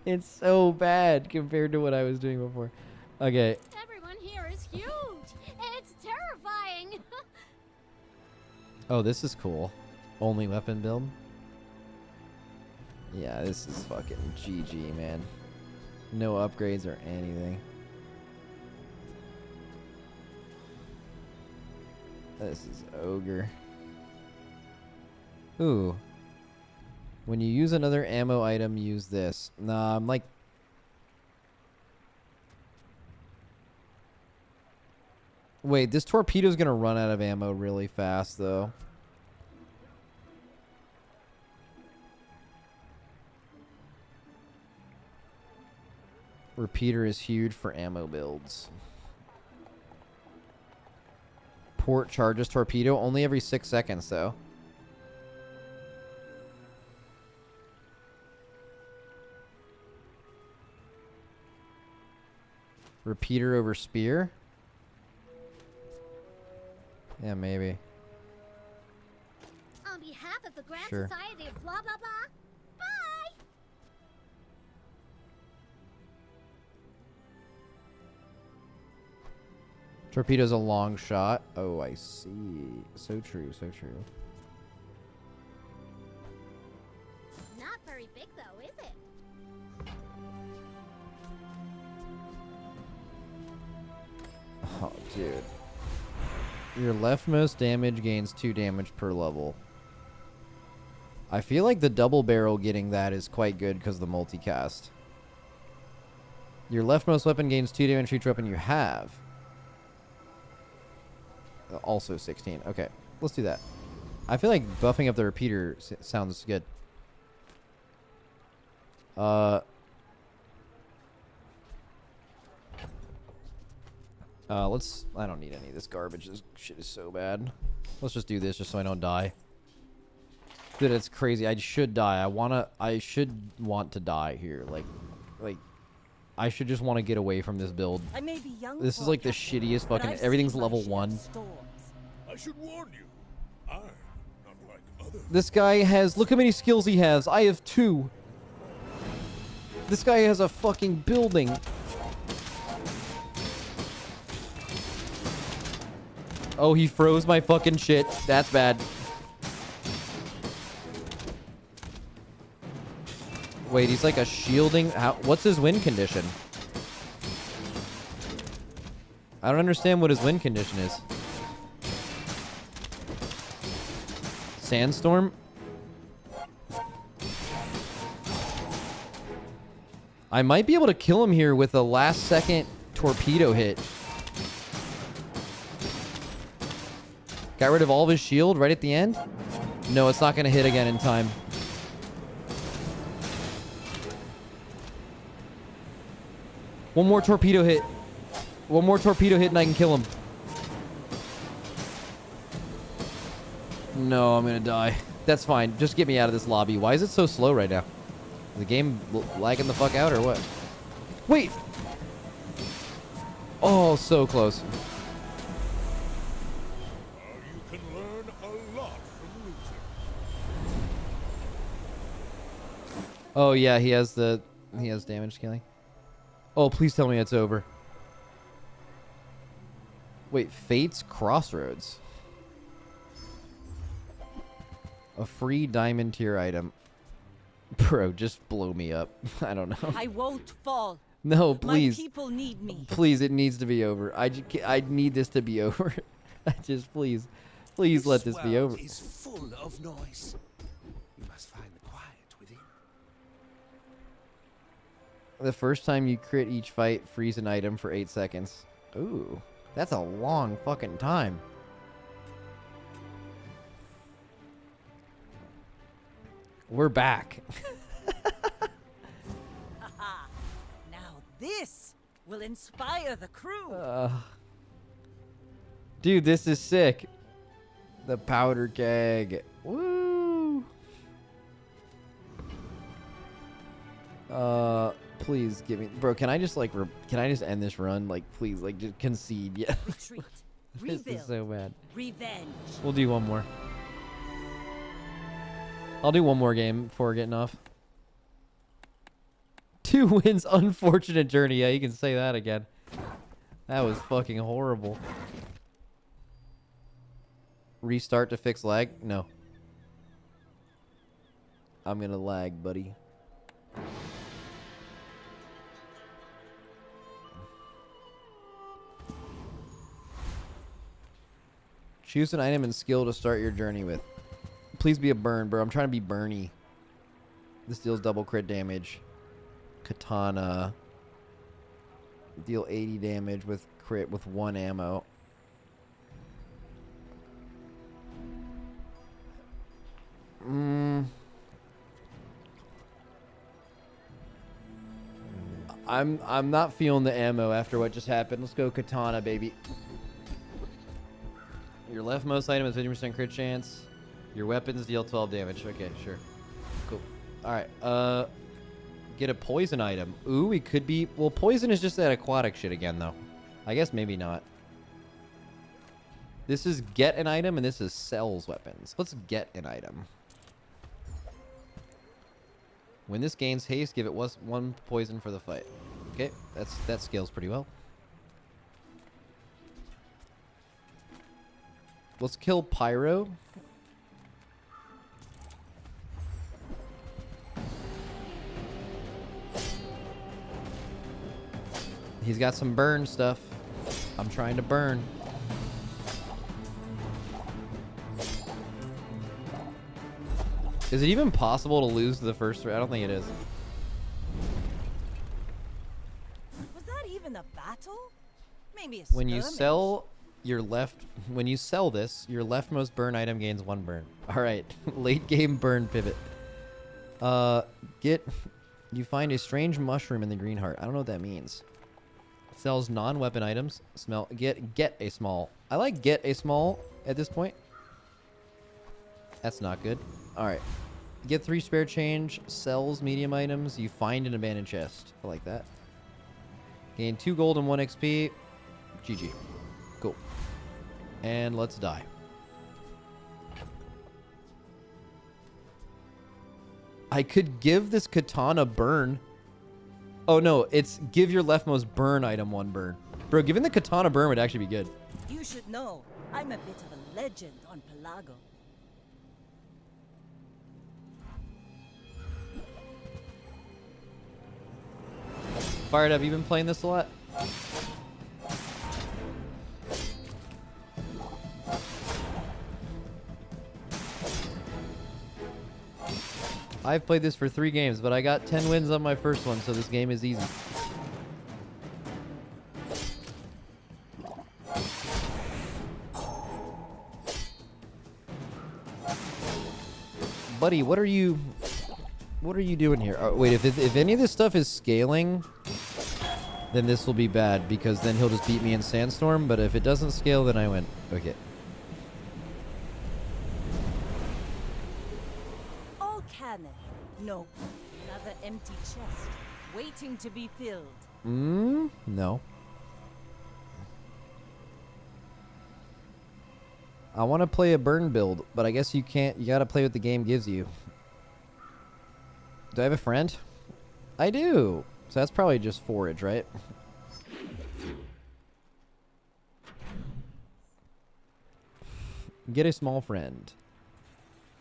It's so bad compared to what I was doing before. Okay. Everyone here is huge. It's terrifying. Oh, this is cool. Only weapon build. Yeah, this is fucking GG, man. No upgrades or anything. This is ogre. Ooh. When you use another ammo item, use this. Nah, I'm like... Wait, this torpedo's gonna run out of ammo really fast, though. Repeater is huge for ammo builds. Port charges torpedo only every 6 seconds, though. Repeater over spear? Yeah, maybe. On behalf of the Grand Sure. Society of blah blah blah. Bye. Torpedo's a long shot. Oh, I see. So true, so true. Not very big though, is it? Oh, dude. Your leftmost damage gains 2 damage per level. I feel like the double barrel getting that is quite good because of the multicast. Your leftmost weapon gains 2 damage for each weapon you have. Also 16. Okay, let's do that. I feel like buffing up the repeater sounds good. I don't need any of this garbage. This shit is so bad. Let's just do this just so I don't die. Dude, it's crazy. I should die. I should want to die here. Like, I should just want to get away from this build. I may be young This is like the shittiest fucking... Everything's level 1. I should warn you. I'm not like others. This guy has... Look how many skills he has. I have 2. This guy has a fucking building. Oh, he froze my fucking shit. That's bad. Wait, he's like a shielding... What's his win condition? I don't understand what his win condition is. Sandstorm? I might be able to kill him here with a last second torpedo hit. Got rid of all of his shield right at the end? No, it's not going to hit again in time. One more torpedo hit. One more torpedo hit and I can kill him. No, I'm gonna die. That's fine. Just get me out of this lobby. Why is it so slow right now? Is the game lagging the fuck out or what? Wait! Oh, so close. You can learn a lot from losing. Oh yeah, he has damage scaling. Oh, please tell me it's over. Wait, Fate's Crossroads. A free diamond tier item. Bro, just blow me up. I don't know. I won't fall. No, please. My people need me. Please, it needs to be over. I need this to be over. Please let this be over. Is full of noise. You must find the quiet within. The first time you crit each fight, freeze an item for 8 seconds. Ooh, that's a long fucking time. We're back. Now this will inspire the crew. Dude, this is sick. The powder keg. Woo. Please give me, bro. Can I just like, can I just end this run? Like, please, like, just concede. Yeah. Retreat. This is so bad. Revenge. We'll do one more. I'll do one more game before getting off. 2 wins, unfortunate journey. Yeah, you can say that again. That was fucking horrible. Restart to fix lag? No. I'm gonna lag, buddy. Choose an item and skill to start your journey with. Please be a burn, bro. I'm trying to be Bernie. This deals double crit damage. Katana. Deal 80 damage with crit with 1 ammo. I'm not feeling the ammo after what just happened. Let's go Katana, baby. Your leftmost item has 50% crit chance. Your weapons deal 12 damage. Okay, sure. Cool. Alright, get a poison item. Ooh, it could be... Well, poison is just that aquatic shit again, though. I guess maybe not. This is get an item, and this is sells weapons. Let's get an item. When this gains haste, give it 1 poison for the fight. Okay, that scales pretty well. Let's kill Pyro. He's got some burn stuff. I'm trying to burn. Is it even possible to lose the first three? I don't think it is. Was that even a battle? Maybe a When you skirmish. sell your when you sell this, your leftmost burn item gains 1 burn. All right, late game burn pivot. You find a strange mushroom in the green heart. I don't know what that means. Sells non-weapon items. Get a small. I like get a small at this point. That's not good. All right. Get 3 spare change. Sells medium items. You find an abandoned chest. I like that. Gain 2 gold and 1 XP. GG. Cool. And let's die. I could give this katana burn. Oh no, it's give your leftmost burn item 1 burn. Bro, giving the katana burn would actually be good. You should know, I'm a bit of a legend on Pelago. Fired up, you been playing this a lot? I've played this for 3 games, but I got 10 wins on my first one, so this game is easy. Buddy, what are you doing here? Oh, wait, if any of this stuff is scaling, then this will be bad, because then he'll just beat me in Sandstorm, but if it doesn't scale, then I win. Okay. No. Another empty chest, waiting to be filled. No. I want to play a burn build, but I guess you can't. You gotta play what the game gives you. Do I have a friend? I do. So that's probably just forage, right? Get a small friend.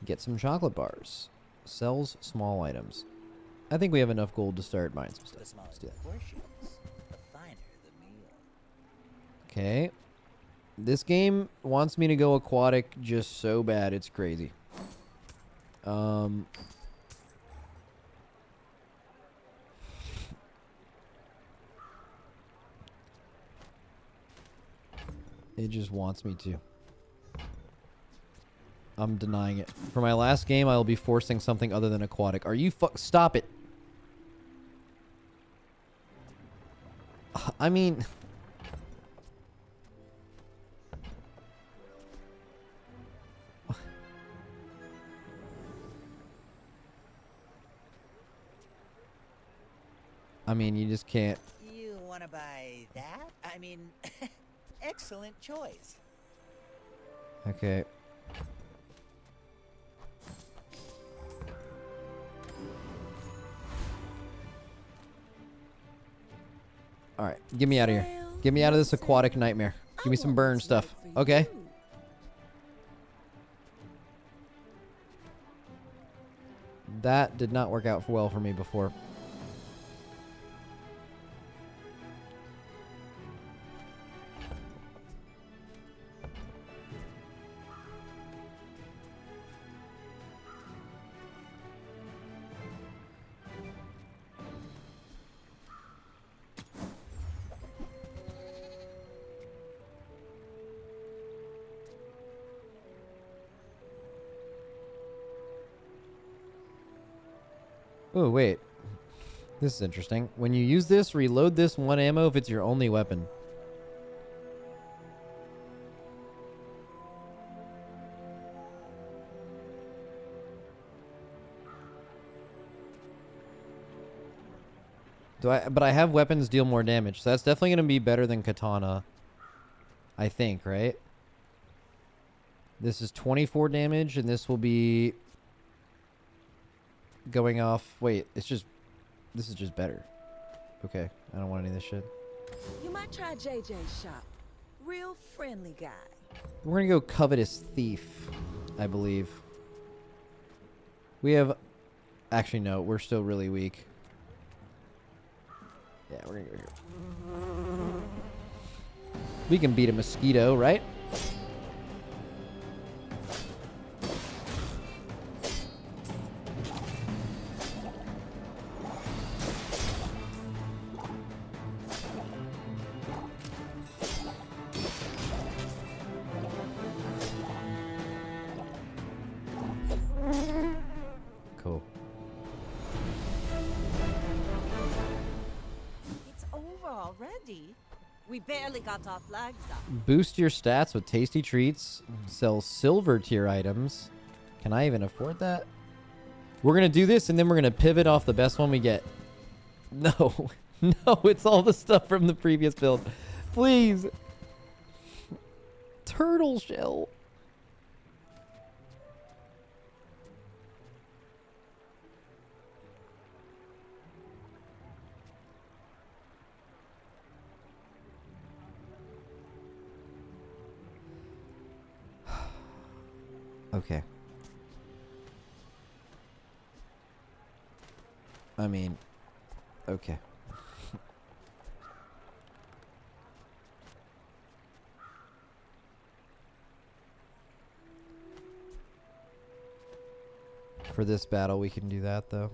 Get some chocolate bars. Sells small items. I think we have enough gold to start buying some stuff. Let's do that. Okay. This game wants me to go aquatic just so bad, it's crazy. It just wants me to. I'm denying it. For my last game, I will be forcing something other than aquatic. Are you stop it. I mean... I mean, you just can't. You want to buy that? I mean, excellent choice. Okay. Alright, get me out of here. Get me out of this aquatic nightmare. Give me some burn stuff. Okay. That did not work out well for me before. Oh, wait. This is interesting. When you use this, reload this 1 ammo if it's your only weapon. But I have weapons deal more damage, so that's definitely going to be better than katana. I think, right? This is 24 damage, and this will be... going off. Wait, it's just... This is just better. Okay, I don't want any of this shit. You might try JJ's shop. Real friendly guy. We're gonna go Covetous Thief, I believe. We have... Actually, no, we're still really weak. Yeah, we're gonna go here. We can beat a mosquito, right? Cool. It's over already. We barely got our flags up. Boost your stats with tasty treats. Sell silver tier items. Can I even afford that? We're going to do this and then we're going to pivot off the best one we get. No. No, it's all the stuff from the previous build. Please. Turtle shell. Okay. I mean, okay. For this battle, we can do that, though.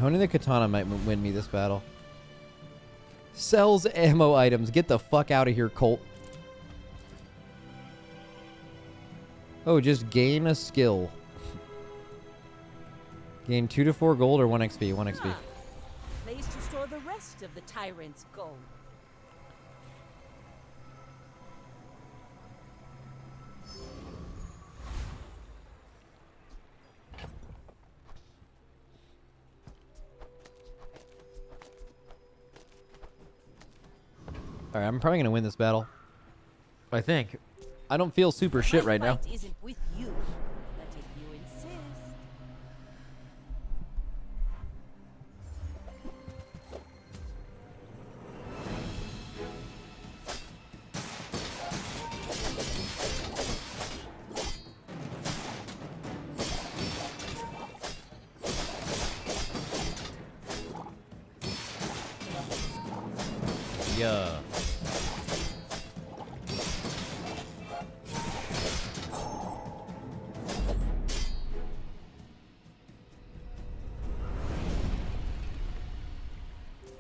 Honing the katana might win me this battle. Sells ammo items. Get the fuck out of here, Colt. Oh, just gain a skill. Gain 2 to 4 gold or 1 XP? 1 XP. Place to store the rest of the tyrant's gold. Alright, I'm probably gonna win this battle. I think. I don't feel super shit right now. Fight isn't with you, but if you insist. Yeah.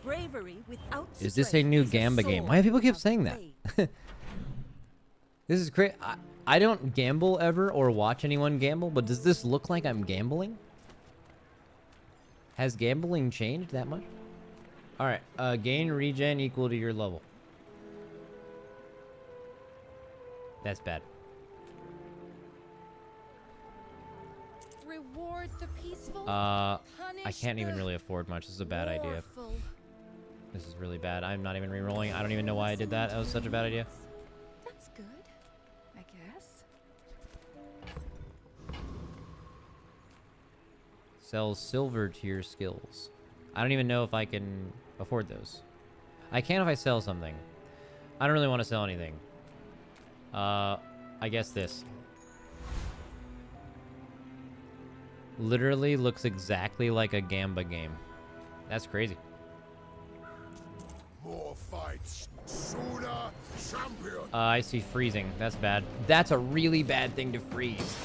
Bravery without Is this a new Gamba game? Why do people keep saying that? This is great. I don't gamble ever or watch anyone gamble, but does this look like I'm gambling? Has gambling changed that much? Alright, gain regen equal to your level. That's bad. Reward the peaceful. I can't even really afford much. This is a bad idea. Warful. This is really bad. I'm not even re-rolling. I don't even know why I did that. That was such a bad idea. That's good, I guess. Sells silver tier skills. I don't even know if I can afford those. I can if I sell something. I don't really want to sell anything. I guess this. Literally looks exactly like a Gamba game. That's crazy. More fights, sooner, champion. I see freezing. That's bad. That's a really bad thing to freeze.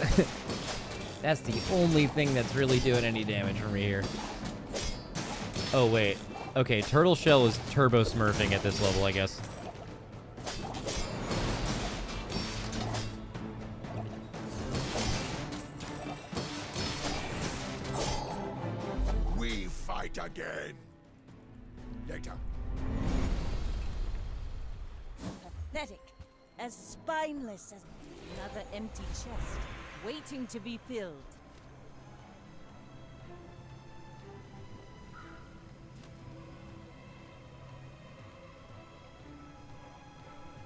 That's the only thing that's really doing any damage for me here. Oh, wait. Okay, Turtle Shell is turbo smurfing at this level, I guess. We fight again. Later. Pathetic. As spineless as another empty chest, waiting to be filled.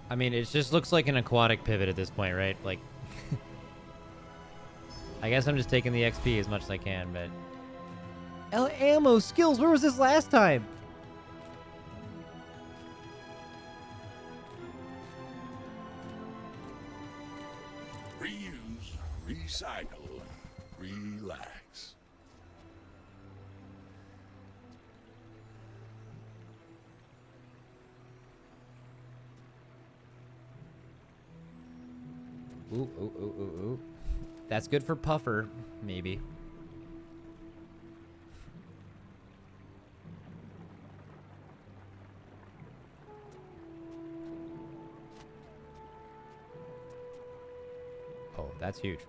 I mean, it just looks like an aquatic pivot at this point, right? Like, I guess I'm just taking the XP as much as I can, but... ammo skills, where was this last time? Reuse, recycle, relax. Ooh, ooh, ooh, ooh, ooh. That's good for Puffer, maybe. Oh, that's huge.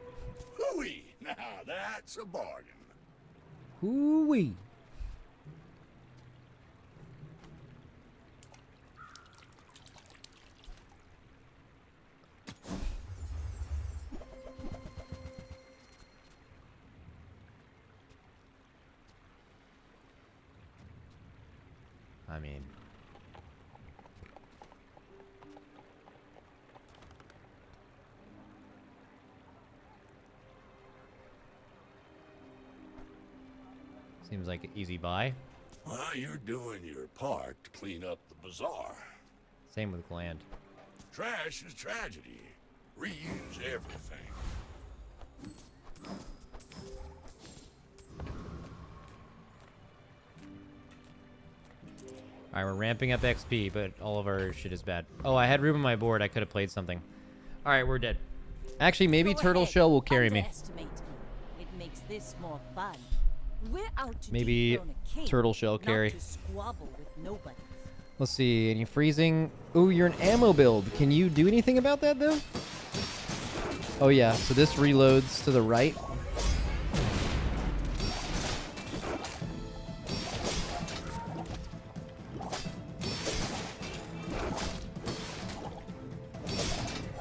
Hooey! Now that's a bargain. Hoo-wee. I mean... Seems like an easy buy. Well, you're doing your part to clean up the bazaar. Same with Gland. Trash is tragedy. Reuse everything. Alright, we're ramping up XP, but all of our shit is bad. Oh, I had room on my board. I could have played something. Alright, we're dead. Actually, maybe Turtle Shell will carry me. Underestimate me. It makes this more fun. We're out to Maybe dethrone a king, Turtle Shell carry. not to squabble with nobody. Let's see. Any freezing? Ooh, you're an ammo build. Can you do anything about that, though? Oh yeah, so this reloads to the right.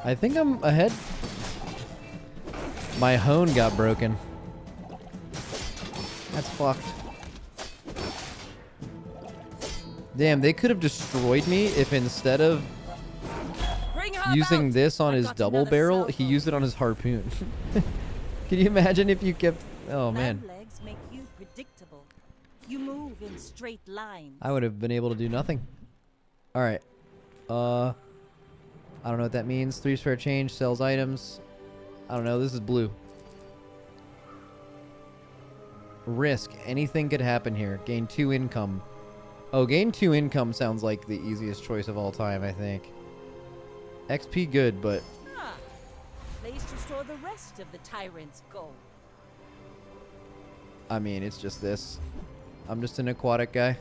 I think I'm ahead. My hone got broken. That's fucked. Damn, they could have destroyed me if instead of using this on his double barrel, he used it on his harpoon. Can you imagine if you kept... Oh, man. Legs make you predictable. You move in straight lines. I would have been able to do nothing. All right. I don't know what that means. 3 spare change, sells items. I don't know. This is blue. Risk. Anything could happen here. Gain 2 income. Oh, gain 2 income sounds like the easiest choice of all time, I think. XP good, but... Ah, place to store the rest of the tyrant's gold. I mean, it's just this. I'm just an aquatic guy.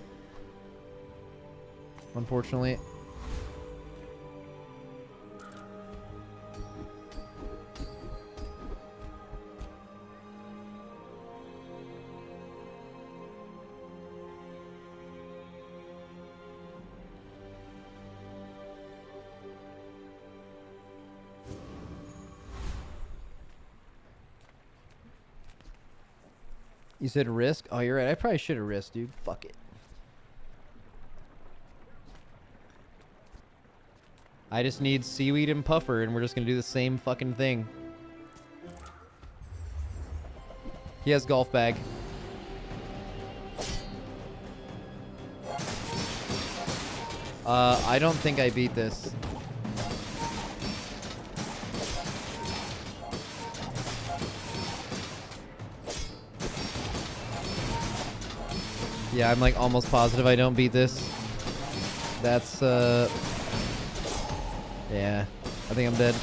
Unfortunately. You said risk? Oh, you're right. I probably should have risked, dude. Fuck it. I just need seaweed and puffer, and we're just going to do the same fucking thing. He has golf bag. I don't think I beat this. Yeah, I'm like almost positive I don't beat this. That's, yeah, I think I'm dead.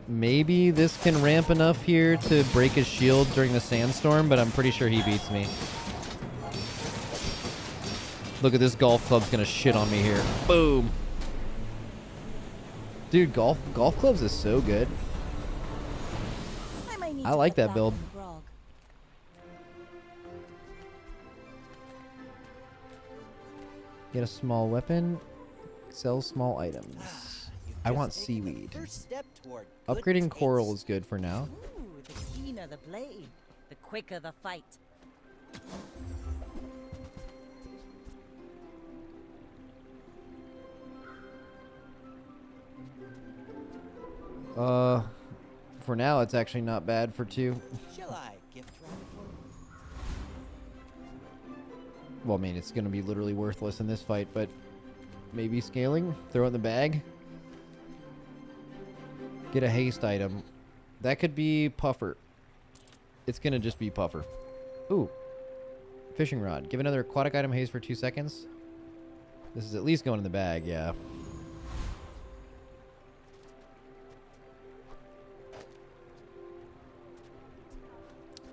Maybe this can ramp enough here to break his shield during the sandstorm, but I'm pretty sure he beats me. Look at this golf club's gonna shit on me here. Boom. Dude, golf clubs is so good. I like that build. Get a small weapon. Sell small items. I want seaweed. Upgrading coral is good for now. Ooh, the keener the blade, the quicker the fight. For now, it's actually not bad for 2. Shall I gift wrap for you? Well, I mean, it's going to be literally worthless in this fight, but maybe scaling? Throw it in the bag? Get a haste item. That could be puffer. It's going to just be puffer. Ooh. Fishing rod. Give another aquatic item haste for 2 seconds. This is at least going in the bag, yeah.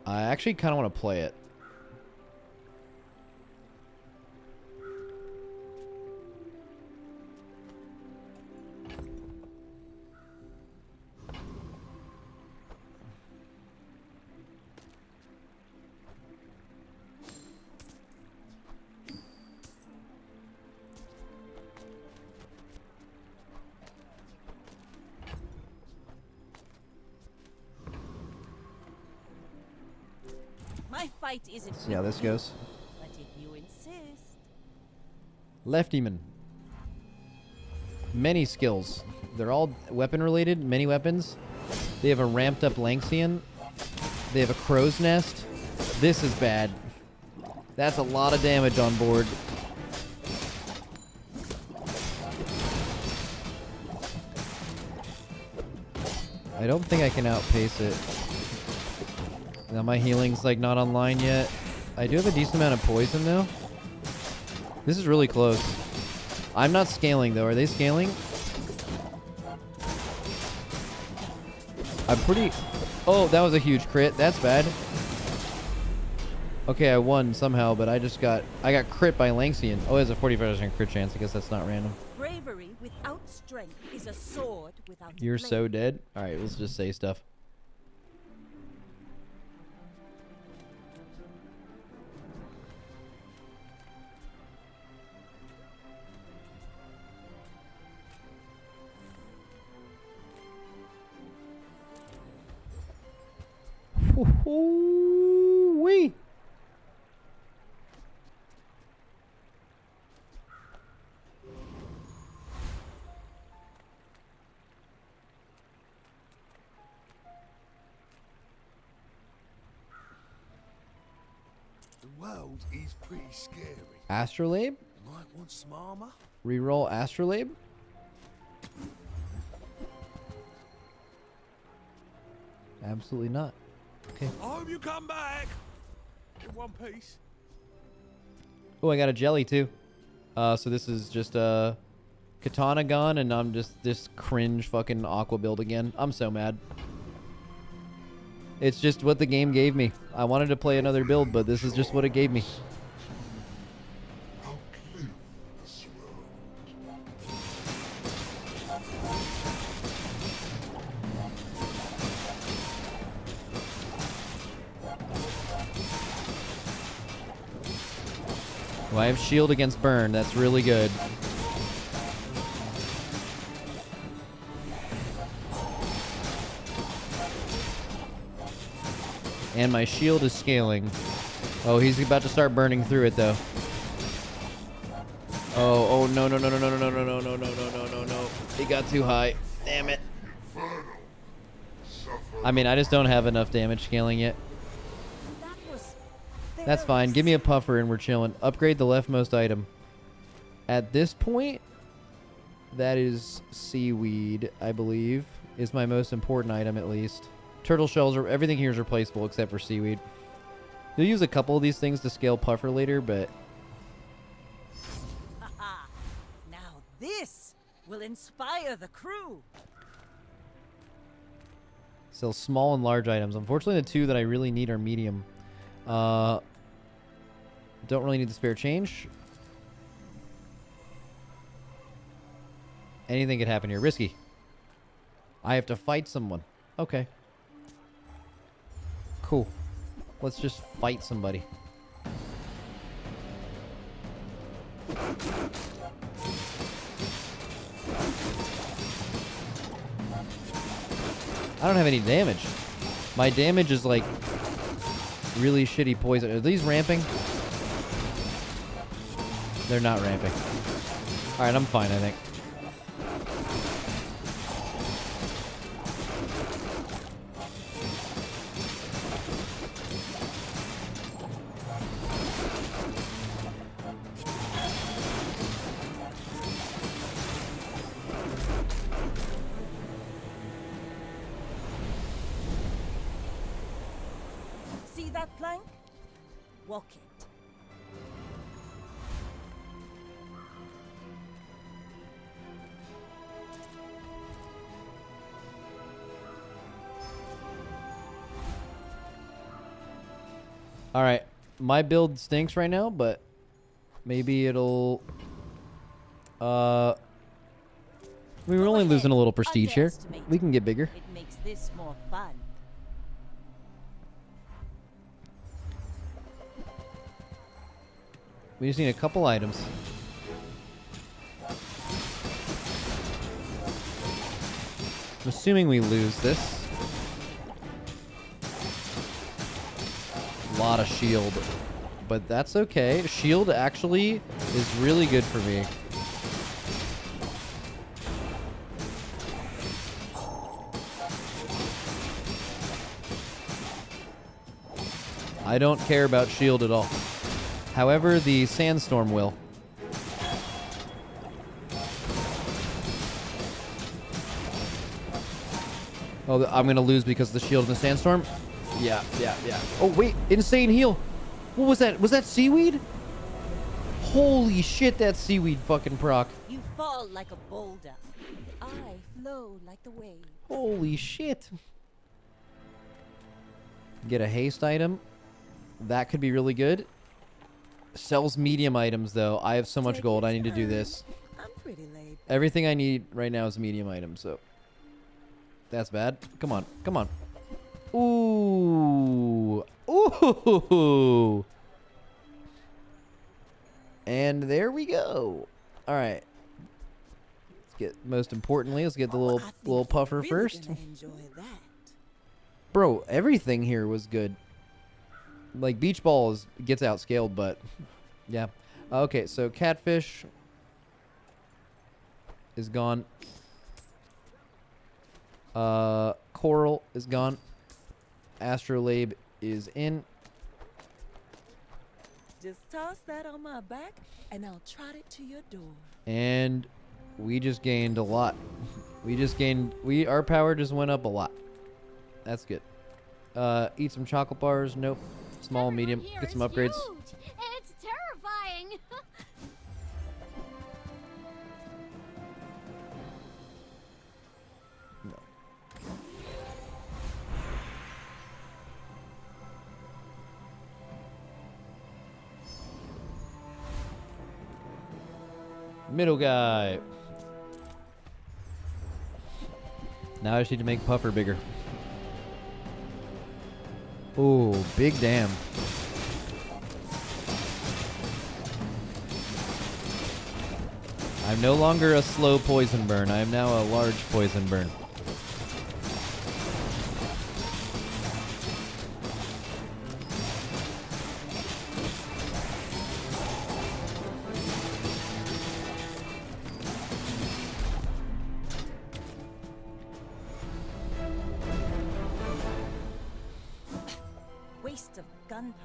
I actually kind of want to play it. My fight isn't See how this goes. but if you insist. Leftyman. Many skills. They're all weapon related. Many weapons. They have a ramped up Lanxian. They have a crow's nest. This is bad. That's a lot of damage on board. I don't think I can outpace it. Now my healing's like not online yet. I do have a decent amount of poison though. This is really close. I'm not scaling though. Are they scaling? I'm pretty... Oh, that was a huge crit. That's bad. Okay, I won somehow, but I got crit by Lanxian. Oh, it has a 45% crit chance. I guess that's not random. Bravery without strength is a sword without a You're blade. so dead. All right, let's just say stuff. Wee. The world is pretty scary. Astrolabe? Might want some armor. Reroll Astrolabe? Absolutely not. Okay. I hope you come back in one piece. Oh, I got a jelly too. So this is just a katana gun, and I'm just this cringe fucking aqua build again. I'm so mad. It's just what the game gave me. I wanted to play another build, but this is just what it gave me. Well, I have shield against burn. That's really good. And my shield is scaling. Oh, he's about to start burning through it, though. Oh, no, no, no, no, no, no, no, no, no, no, no, no, no, no. It got too high. Damn it. I mean, I just don't have enough damage scaling yet. That's fine. Give me a puffer and we're chilling. Upgrade the leftmost item. At this point, that is seaweed, I believe, is my most important item at least. Turtle shells, are everything here is replaceable except for seaweed. You'll use a couple of these things to scale puffer later, but... Now this will inspire the crew. Sell small and large items. Unfortunately, the two that I really need are medium. Don't really need the spare change. Anything could happen here. Risky. I have to fight someone. Okay. Cool. Let's just fight somebody. I don't have any damage. My damage is like really shitty poison. Are these ramping? They're not ramping. Alright, I'm fine, I think. See that plank? Walk it. Alright. My build stinks right now, but maybe it'll... I mean, we're only losing a little prestige here. We can get bigger. It makes this more fun. We just need a couple items. I'm assuming we lose this. A lot of shield. But that's okay. Shield actually is really good for me. I don't care about shield at all. However, the sandstorm will. Oh, I'm going to lose because of the shield and the sandstorm? Yeah. Oh, wait. Insane heal. What was that? Was that seaweed? Holy shit, that seaweed fucking proc. You fall like a boulder. I flow like the wave. Holy shit. Get a haste item. That could be really good. Sells medium items, though. I have so much gold. I need to do this. I'm pretty laid. Everything I need right now is medium items, so that's bad. Come on, come on. Ooh, ooh, and there we go. All right. Let's get. Most importantly, let's get the little puffer Really first. gonna enjoy that. Bro, everything here was good. Like beach ball gets outscaled, but yeah. Okay, so catfish is gone. Coral is gone. Astrolabe is in. Just toss that on my back, and I'll trot it to your door. And we just gained a lot. Our power just went up a lot. That's good. Eat some chocolate bars. Nope. Small, medium. Get some upgrades. Huge. It's terrifying. Middle guy. Now I just need to make Puffer bigger. Ooh, big damn. I'm no longer a slow poison burn. I am now a large poison burn. Waste of gunpowder.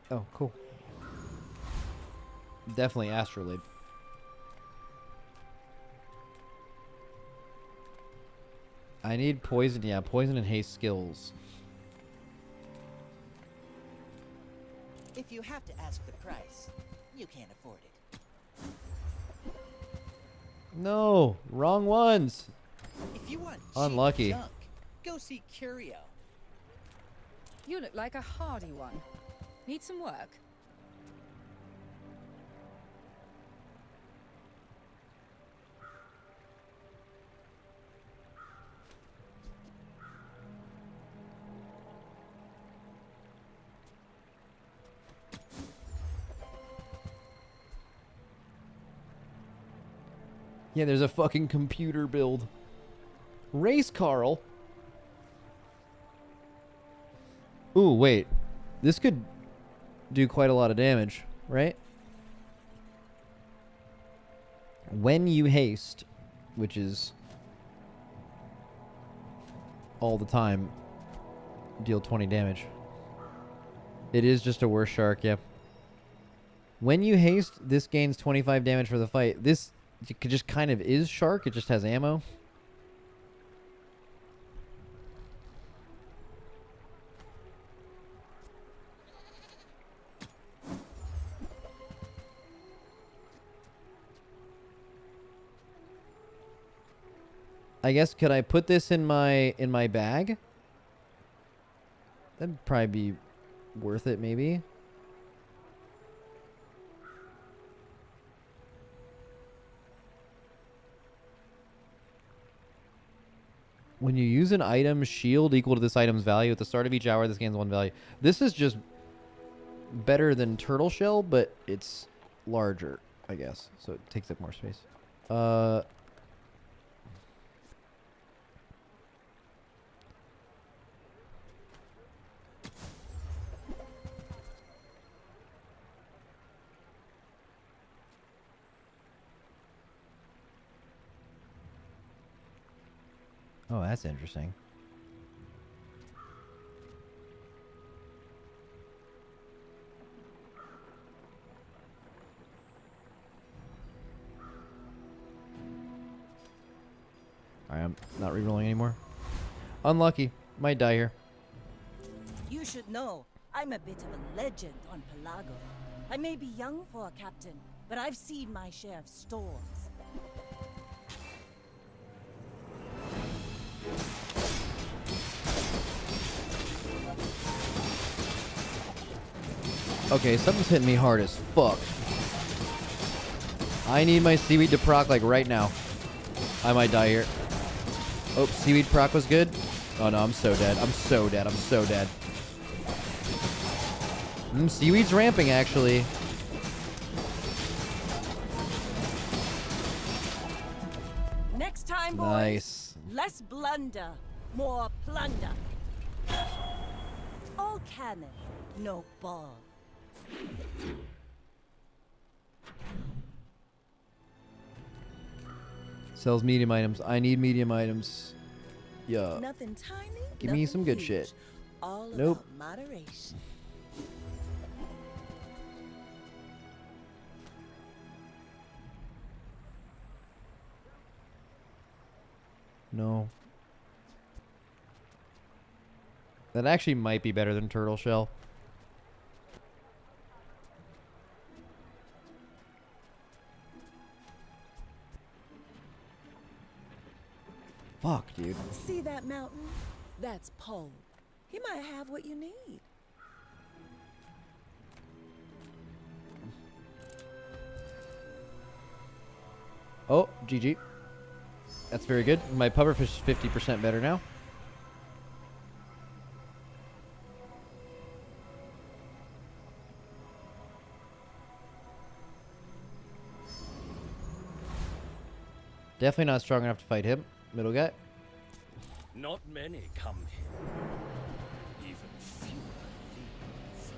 Oh, cool. Definitely Astrolabe. I need poison. Yeah, poison and haste skills. If you have to ask the price, you can't afford it. No, wrong ones. If you want cheap Unlucky. junk, go see Curio. You look like a hardy one. Need some work? Yeah, there's a fucking computer build. Race Carl. Ooh, wait. This could do quite a lot of damage, right? When you haste, which is all the time, deal 20 damage. It is just a worse shark, yeah. When you haste, this gains 25 damage for the fight. This just kind of is shark, it just has ammo. I guess could I put this in my bag? That'd probably be worth it, maybe. When you use an item shield equal to this item's value at the start of each hour, this gains 1 value. This is just better than turtle shell, but it's larger, I guess. So it takes up more space. Oh, that's interesting. Alright, I'm not rerolling anymore. Unlucky. Might die here. You should know, I'm a bit of a legend on Pelago. I may be young for a captain, but I've seen my share of storms. Okay, something's hitting me hard as fuck. I need my seaweed to proc like right now. I might die here. Oh, seaweed proc was good. Oh no, I'm so dead. I'm so dead. I'm so dead. Seaweed's ramping actually. Next time, boys. Nice. Less blunder, more plunder. All cannon, no ball. Sells medium items. I need medium items. Yeah. Nothing tiny. Give me some good shit. All Nope. about moderation. No. That actually might be better than turtle shell. Fuck, dude. See that mountain? That's Pole. He might have what you need. Oh, GG. That's very good. My pufferfish is 50% better now. Definitely not strong enough to fight him. Middle guy. Not many come here. Even fewer leave.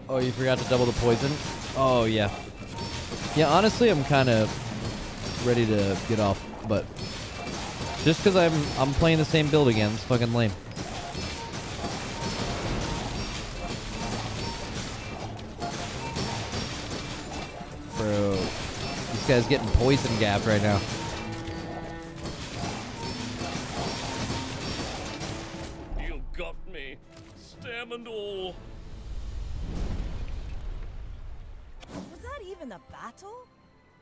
Oh, you forgot to double the poison? Oh, yeah. Yeah, honestly, I'm kind of ready to get off, but just because I'm playing the same build again, it's fucking lame. Bro, this guy's getting poison gapped right now. You got me, stem and all. Was that even a battle?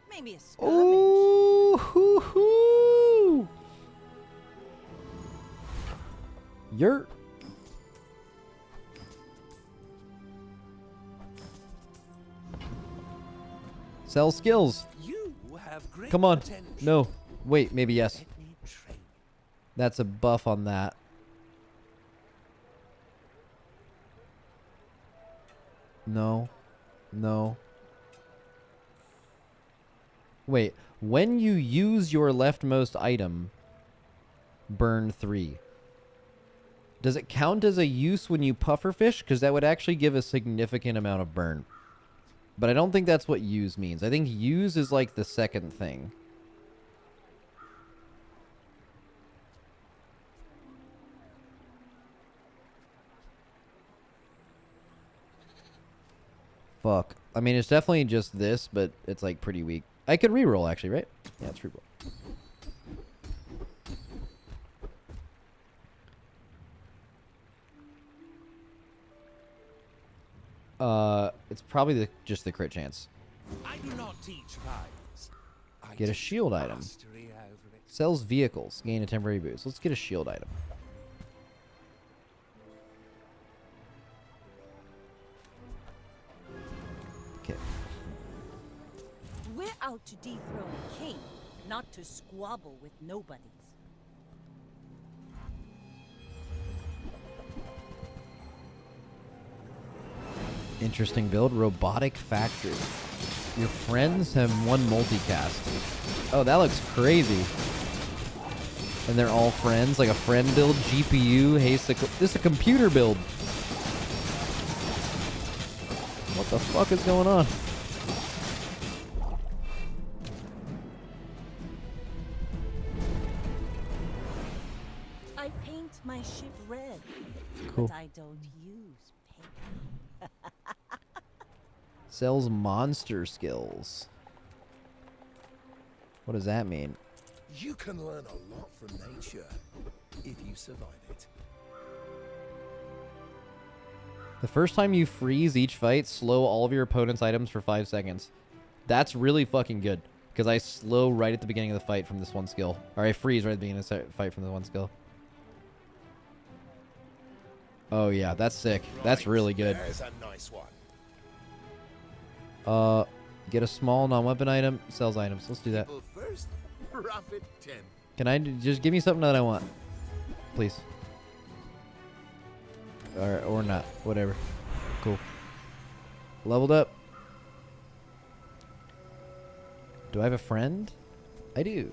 Maybe a skirmish. Ooh, hoo, hoo. You're... Sell skills. You have great Come on. potential. No. Wait, maybe yes. That's a buff on that. No. No. Wait. When you use your leftmost item, burn 3. Does it count as a use when you pufferfish? Because that would actually give a significant amount of burn. But I don't think that's what use means. I think use is like the second thing. Fuck. I mean, it's definitely just this, but it's like pretty weak. I could reroll actually, right? Yeah, it's reroll. It's probably just the crit chance. I do not teach violence. I Get a teach shield item. mastery over it. Sells vehicles. Gain a temporary boost. Let's get a shield item. Okay. We're out to dethrone a king, not to squabble with nobodies. Interesting build. Robotic factory. Your friends have one multicast. Oh, that looks crazy. And they're all friends, like a friend build, GPU, haste. This is a computer build. What the fuck is going on? I paint my ship red, Cool. but I don't use paint. Sells monster skills. What does that mean? You can learn a lot from nature if you survive it. The first time you freeze each fight, slow all of your opponent's items for 5 seconds. That's really fucking good. Because I slow right at the beginning of the fight from this one skill. Or I freeze right at the beginning of the fight from the one skill. Oh yeah, that's sick. That's really good. There's a nice one. Get a small non-weapon item, sells items. Let's do that. People first, profit 10. Can I just give me something that I want, please? Or not, whatever. Cool. Leveled up. Do I have a friend? I do.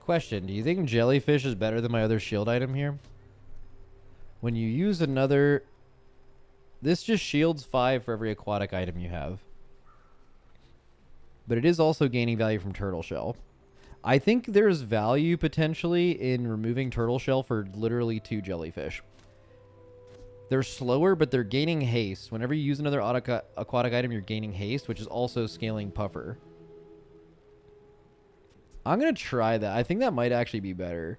Question, do you think jellyfish is better than my other shield item here? When you use another... This just shields 5 for every aquatic item you have. But it is also gaining value from turtle shell. I think there's value potentially in removing turtle shell for literally 2 jellyfish. They're slower, but they're gaining haste. Whenever you use another aquatic item, you're gaining haste, which is also scaling puffer. I'm going to try that. I think that might actually be better.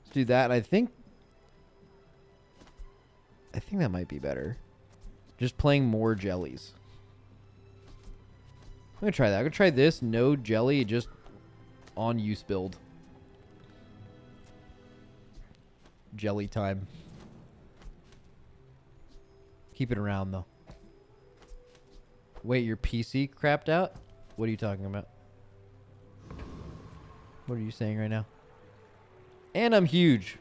Let's do that. And I think that might be better. Just playing more jellies. I'm going to try that. I'm going to try this. No jelly, just on use build. Jelly time. Keep it around, though. Wait, your PC crapped out? What are you talking about? What are you saying right now? And I'm huge.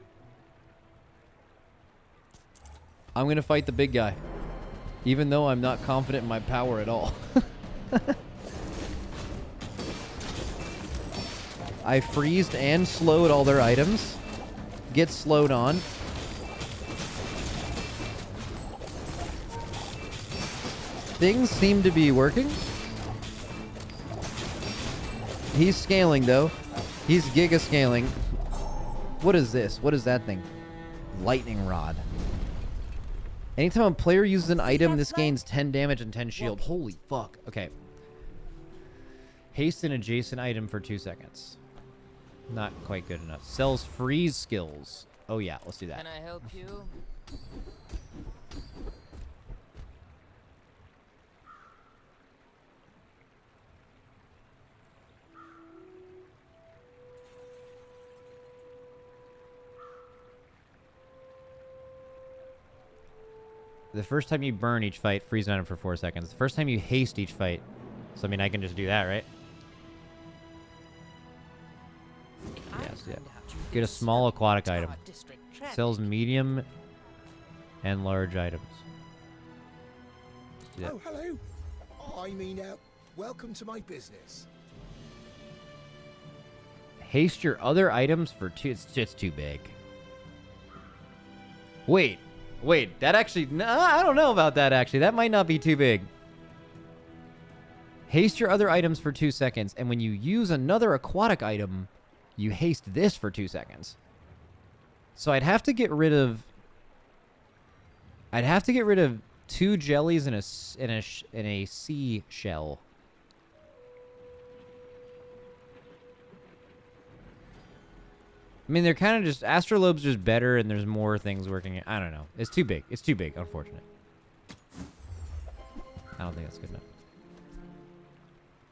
I'm going to fight the big guy. Even though I'm not confident in my power at all. I freezed and slowed all their items. Get slowed on. Things seem to be working. He's scaling, though. He's giga scaling. What is this? What is that thing? Lightning rod. Anytime a player uses an item, this gains 10 damage and 10 shield. Holy fuck. Okay. Haste an adjacent item for 2 seconds. Not quite good enough. Sells freeze skills. Oh yeah, let's do that. Can I help you? The first time you burn each fight, freeze an item for 4 seconds. The first time you haste each fight. So, I mean, I can just do that, right? Yes, yeah. Get a small aquatic item. Sells medium and large items. Yeah. Oh, hello. I mean, welcome to my business. Haste your other items for 2. It's just too big. Wait, that actually... No, I don't know about that, actually. That might not be too big. Haste your other items for 2 seconds, and when you use another aquatic item, you haste this for 2 seconds. So I'd have to get rid of... 2 jellies and a sea shell. I mean, they're kind of just... Astrolabe's just better, and there's more things working. I don't know. It's too big. It's too big, unfortunate. I don't think that's good enough.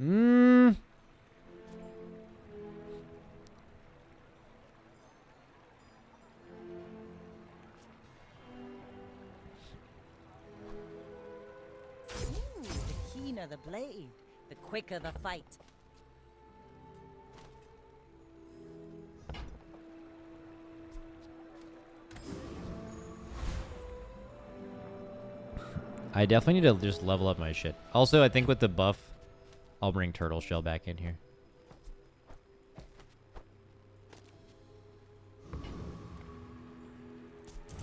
Ooh, the keener the blade, the quicker the fight. I definitely need to just level up my shit. Also, I think with the buff, I'll bring Turtle Shell back in here.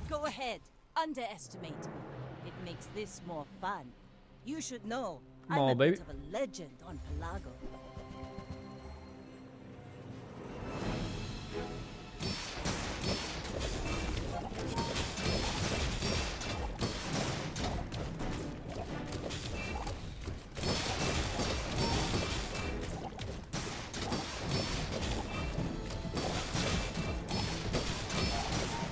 Go ahead, underestimate me. It makes this more fun. You should know, Come I'm on, a baby. bit of a legend on Pelago.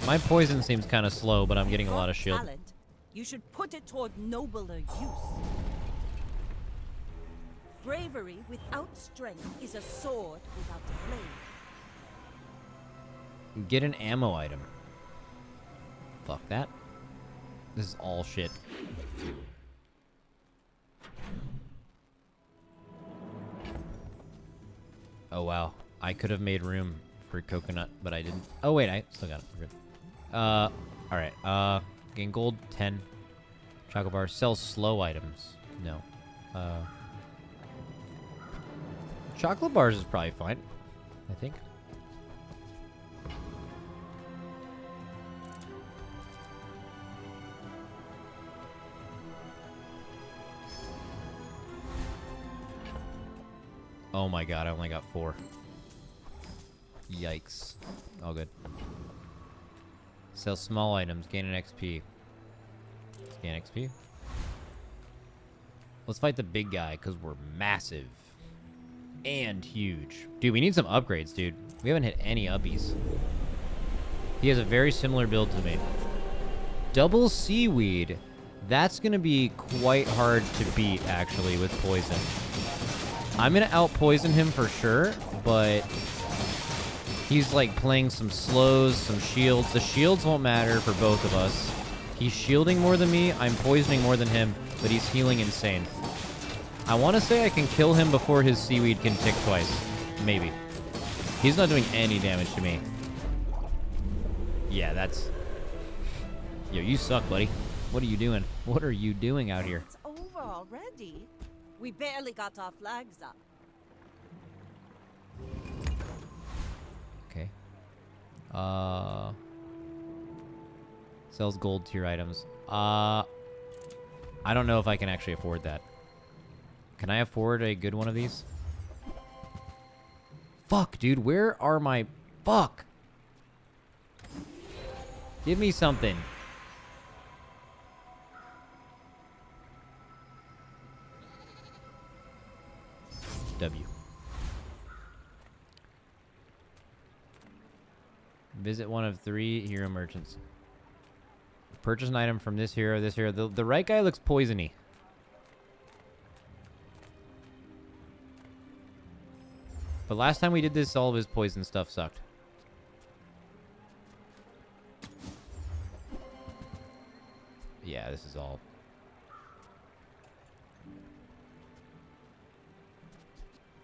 My poison seems kind of slow, but I'm getting a lot of shield. Talent, you should put it toward nobler use. Bravery without strength is a sword without a blade. Get an ammo item. Fuck that. This is all shit. Oh wow. I could have made room for coconut, but I didn't. Oh wait, I still got it. We're good. Alright. Gain gold 10. Chocolate bar. Sell slow items. No. Chocolate bars is probably fine, I think. Oh my god, I only got 4. Yikes. All good. Sell small items, gain an XP. Gain XP. Let's fight the big guy, because we're massive. And huge. Dude, we need some upgrades, dude. We haven't hit any uppies. He has a very similar build to me. Double seaweed. That's going to be quite hard to beat, actually, with poison. I'm going to out-poison him for sure, but he's, like, playing some slows, some shields. The shields won't matter for both of us. He's shielding more than me. I'm poisoning more than him, but he's healing insane. I want to say I can kill him before his seaweed can tick twice. Maybe. He's not doing any damage to me. Yeah, that's... Yo, you suck, buddy. What are you doing? What are you doing out here? It's over already. We barely got our flags up. Okay. Sells gold tier items. I don't know if I can actually afford that. Can I afford a good one of these? Fuck, dude. Where are my... Fuck. Give me something. W. Visit one of 3 hero merchants. Purchase an item from this hero, this hero. The right guy looks poisony. But last time we did this, all of his poison stuff sucked. Yeah, this is all...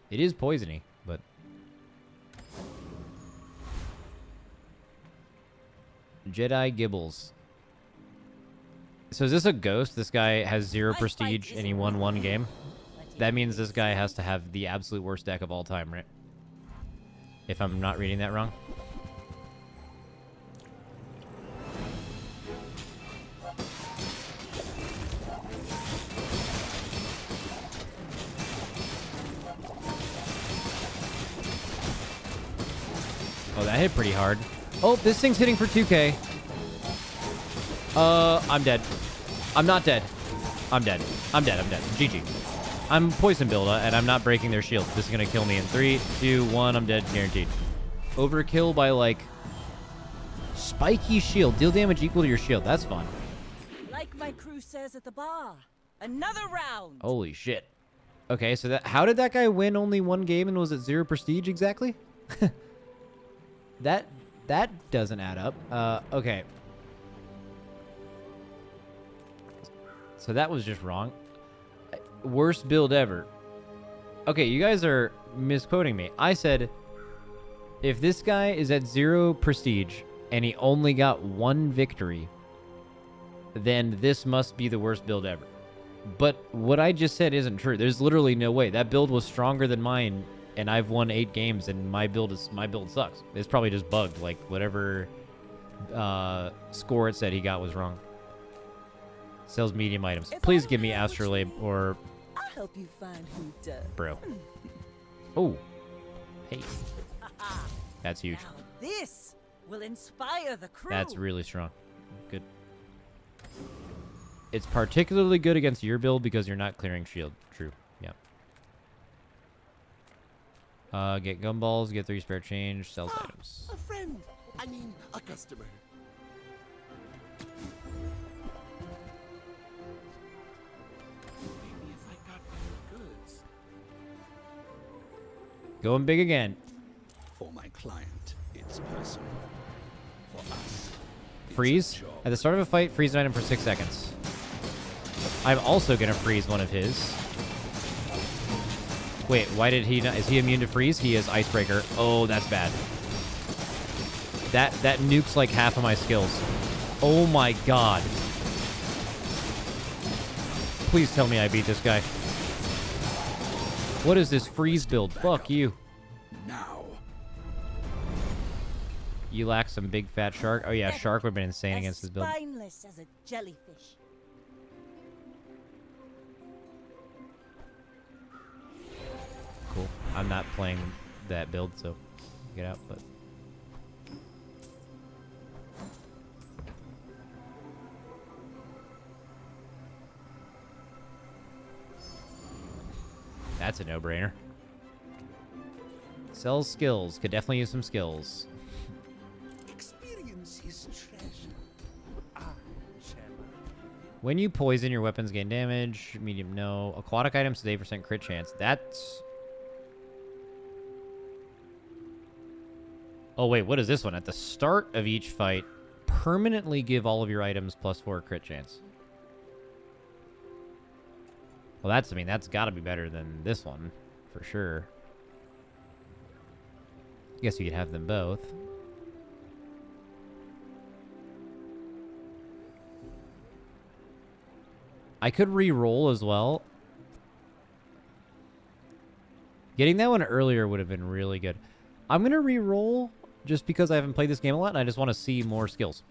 It is poisony, but... Jedi Gibbles. So is this a ghost? This guy has 0 prestige and he won 1 game? That means this guy has to have the absolute worst deck of all time, right? If I'm not reading that wrong. Oh, that hit pretty hard. Oh, this thing's hitting for 2k. I'm dead. I'm not dead. I'm dead. I'm dead. I'm dead. GG. I'm poison builder, and I'm not breaking their shield. This is gonna kill me in 3, 2, 1. I'm dead, guaranteed. Overkill by, like... Spiky shield. Deal damage equal to your shield. That's fun. Like my crew says at the bar. Another round. Holy shit. Okay, so that... How did that guy win only 1 game and was at 0 prestige exactly? That doesn't add up. Okay. So that was just wrong. Worst build ever. Okay, you guys are misquoting me. I said, if this guy is at 0 prestige and he only got 1 victory, then this must be the worst build ever. But what I just said isn't true. There's literally no way. That build was stronger than mine, and I've won 8 games, and my build sucks. It's probably just bugged. Like whatever score it said he got was wrong. Sells medium items. Please give me Astrolabe or... I'll help you find who does. Bro. Oh. Hey. That's huge. Now this will inspire the crew. That's really strong. Good. It's particularly good against your build because you're not clearing shield. True. Yeah. Get gumballs, get 3 spare change, sells items. A friend. I mean, a customer. Going big again. For my client, it's personal. For us, Freeze. At the start of a fight, freeze an item for 6 seconds. I'm also going to freeze one of his. Wait, why did he not? Is he immune to freeze? He is Icebreaker. Oh, that's bad. That nukes like half of my skills. Oh my god. Please tell me I beat this guy. What is this freeze build? Fuck you. Now. You lack some big fat shark. Oh yeah, shark would have been insane against this build. Spineless as a jellyfish. Cool. I'm not playing that build, so get out, but that's a no-brainer. Sells skills. Could definitely use some skills. Experience is treasure. When you poison, your weapons gain damage. Medium, no. Aquatic items, 8% crit chance. That's... Oh, wait. What is this one? At the start of each fight, permanently give all of your items +4 crit chance. Well, that's, I mean, that's got to be better than this one, for sure. I guess you could have them both. I could re-roll as well. Getting that one earlier would have been really good. I'm going to re-roll just because I haven't played this game a lot and I just want to see more skills.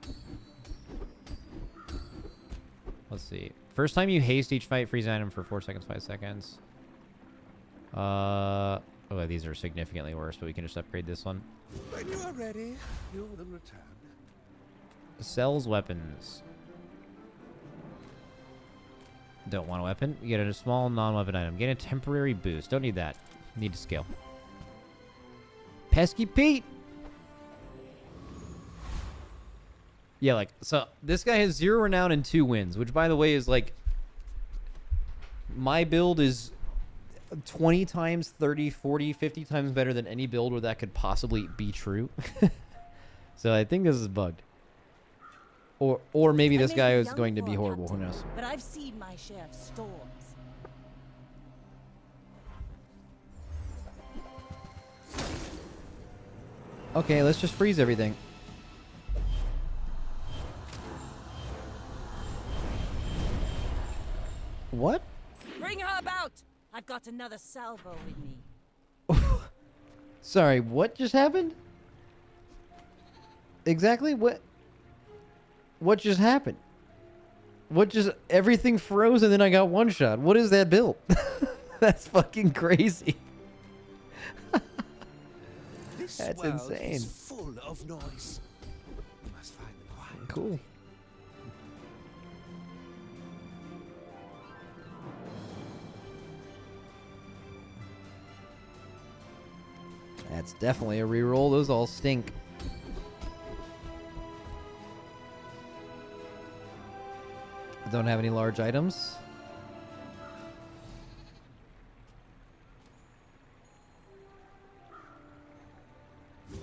Let's see. First time you haste each fight, freeze an item for 4 seconds, 5 seconds. Oh, these are significantly worse, but we can just upgrade this one. When you are ready, you will return. Sells weapons. Don't want a weapon. You get a small non-weapon item. Gain a temporary boost. Don't need that. Need to scale. Pesky Pete! Yeah, like, so this guy has 0 renown and 2 wins, which, by the way, is like... My build is 20 times, 30, 40, 50 times better than any build where that could possibly be true. So I think this is bugged. Or maybe this guy is going to be horrible. Who knows? But I've seen my share of storms. Okay, let's just freeze everything. What? Bring her about! I've got another salvo with me. Sorry, what just happened? Exactly what? What just happened? What just... Everything froze and then I got one shot. What is that build? That's fucking crazy. That's insane. Is full of noise. We must find the quiet. Cool. That's definitely a reroll. Those all stink. Don't have any large items.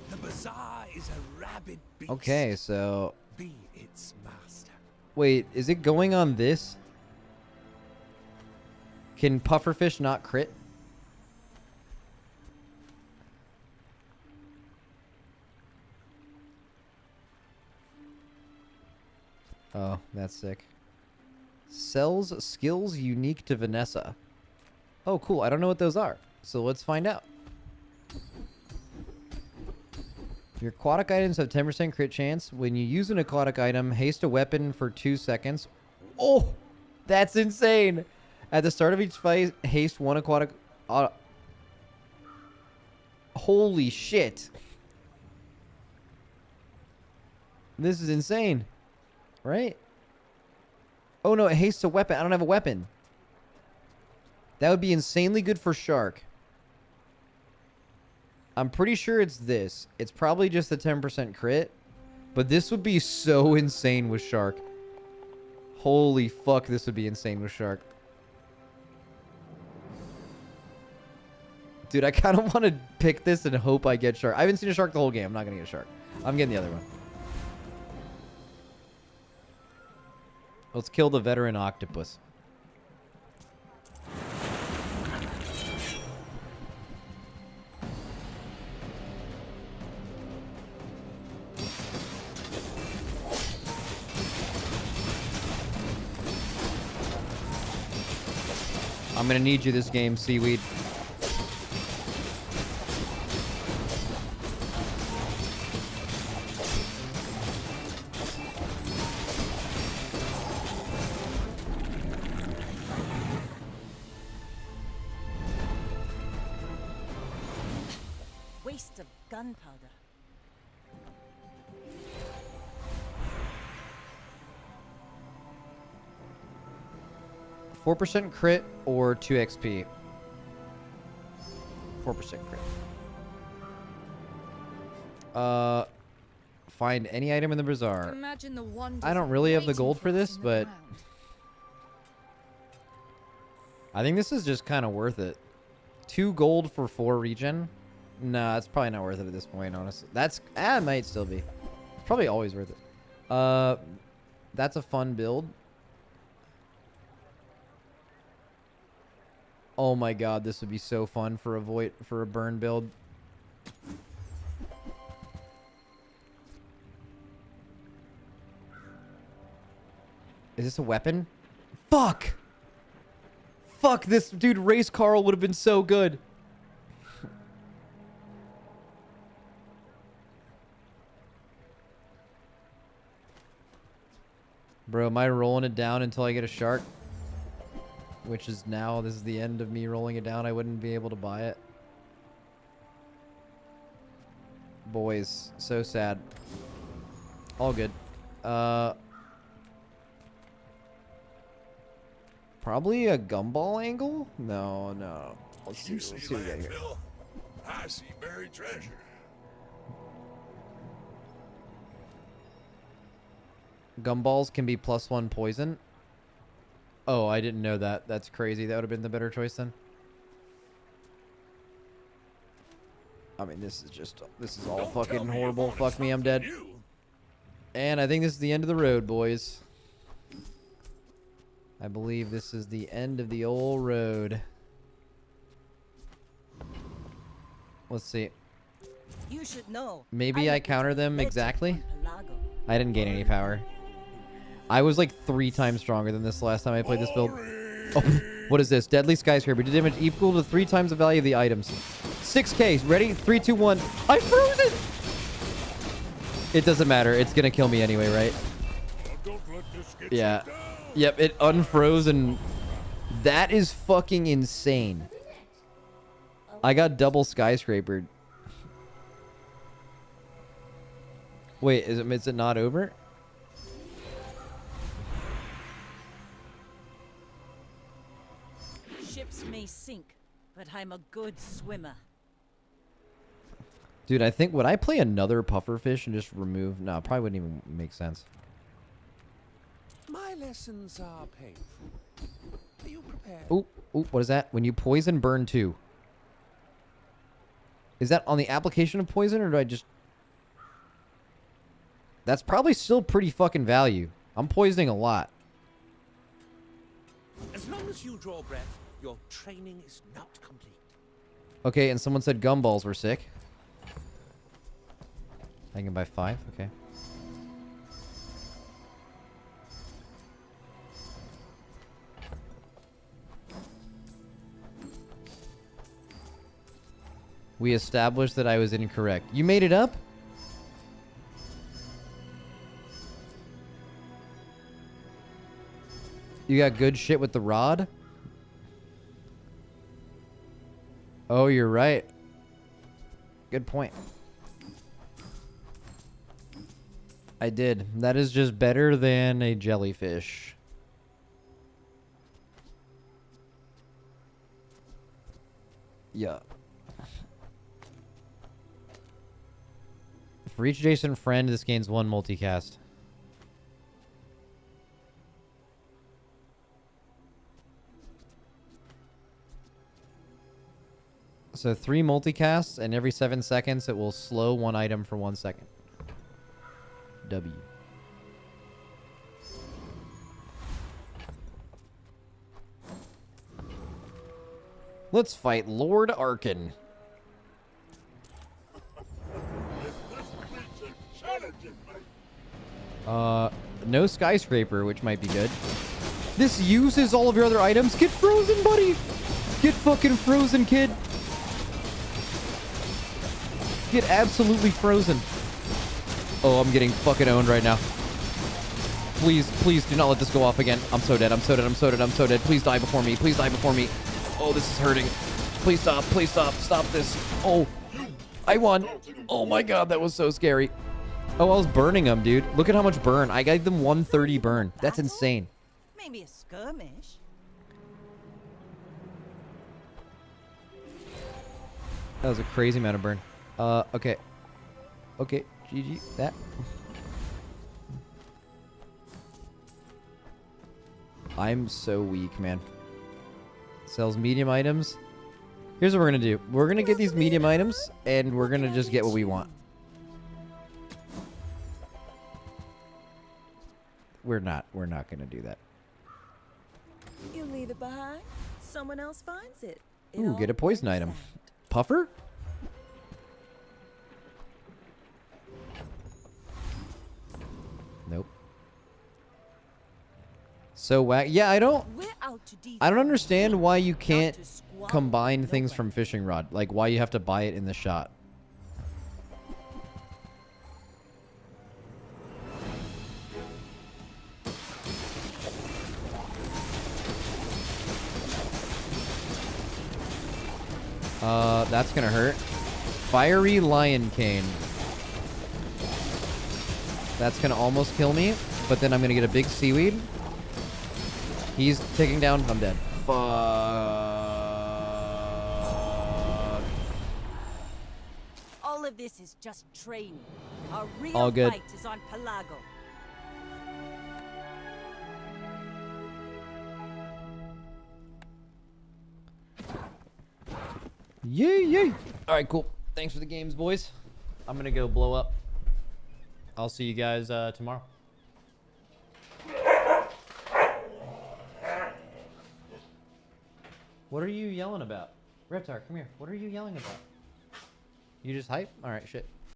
The bazaar is a rabid beast. Okay, so... Be its master. Wait, is it going on this? Can pufferfish not crit? Oh, that's sick. Sells skills unique to Vanessa. Oh, cool. I don't know what those are. So let's find out. Your aquatic items have 10% crit chance. When you use an aquatic item, haste a weapon for 2 seconds. Oh, that's insane. At the start of each fight, haste one aquatic... holy shit. This is insane. Right? Oh no, it hastes a weapon. I don't have a weapon. That would be insanely good for Shark. I'm pretty sure it's this. It's probably just the 10% crit. But this would be so insane with Shark. Holy fuck, this would be insane with Shark. Dude, I kind of want to pick this and hope I get shark. I haven't seen a shark the whole game. I'm not going to get a shark. I'm getting the other one. Let's kill the veteran octopus. I'm going to need you this game, Seaweed. Waste of gunpowder. 4% crit or 2 XP? 4% crit. Find any item in the bazaar. Imagine the wonders I don't really have the waiting gold for us this, in the but ground. I think this is just kind of worth it. 2 gold for 4 regen? Nah, it's probably not worth it at this point, honestly. It might still be. It's probably always worth it. That's a fun build. Oh my god, this would be so fun for a burn build. Is this a weapon? Fuck! Fuck this dude, Race Carl would have been so good. Bro, am I rolling it down until I get a shark? Which is now, this is the end of me rolling it down. I wouldn't be able to buy it. Boys, so sad. All good. Probably a gumball angle? No. Let's see what we got here. I see buried treasure. Gumballs can be +1 poison. Oh, I didn't know that. That's crazy. That would have been the better choice then. I mean, this is all fucking horrible. Fuck me, I'm dead. And I think this is the end of the road, boys. I believe this is the end of the old road. Let's see. You should know. Maybe I counter them exactly. I didn't gain any power. I was like 3 times stronger than this last time I played this build. Oh, what is this? Deadly Skyscraper. Did damage equal to 3 times the value of the items. 6k. Ready? 3, 2, 1. I froze it! It doesn't matter. It's gonna kill me anyway, right? Yeah. Yep, it unfroze and... That is fucking insane. I got double skyscrapered. Wait, is it not over? Ships may sink, but I'm a good swimmer. Dude, I think, would I play another pufferfish and just remove... No, probably wouldn't even make sense. My lessons are painful. Are you prepared? Ooh, what is that? When you poison, burn 2. Is that on the application of poison, or do I just... That's probably still pretty fucking value. I'm poisoning a lot. As long as you draw breath, your training is not complete. Okay, and someone said gumballs were sick. I can buy 5, okay. We established that I was incorrect. You made it up? You got good shit with the rod? Oh, you're right. Good point. I did. That is just better than a jellyfish. Yeah. For each adjacent friend, this gains 1 multicast. So 3 multicasts, and every 7 seconds it will slow one item for 1 second. W. Let's fight Lord Arkin. No skyscraper, which might be good. This uses all of your other items. Get frozen, buddy! Get fucking frozen, kid! Get absolutely frozen. Oh, I'm getting fucking owned right now. Please, please do not let this go off again. I'm so dead, I'm so dead, I'm so dead, I'm so dead. Please die before me, please die before me. Oh, this is hurting. Please stop, please stop, stop this. Oh, I won. Oh my god, that was so scary. Oh, I was burning them, dude. Look at how much burn. I gave them 130 burn. That's insane. Maybe a skirmish. That was a crazy amount of burn. Okay. Okay, GG. That. I'm so weak, man. Sells medium items. Here's what we're gonna do. We're gonna get these medium items, and we're gonna just get what we want. We're not gonna do that. You leave it behind, someone else finds it. Ooh, get a poison item. Puffer? Nope. So whack. Yeah, I don't understand why you can't combine things from fishing rod. Like why you have to buy it in the shot. That's gonna hurt. Fiery Lion Cane. That's gonna almost kill me, but then I'm gonna get a big seaweed. He's taking down. I'm dead. Fuck. All of this is just training. Our real All good. fight is on Pelago. Yay, yay. All right, cool. Thanks for the games, boys. I'm gonna go blow up. I'll see you guys tomorrow. What are you yelling about? Reptar, come here. What are you yelling about? You just hype? All right, shit.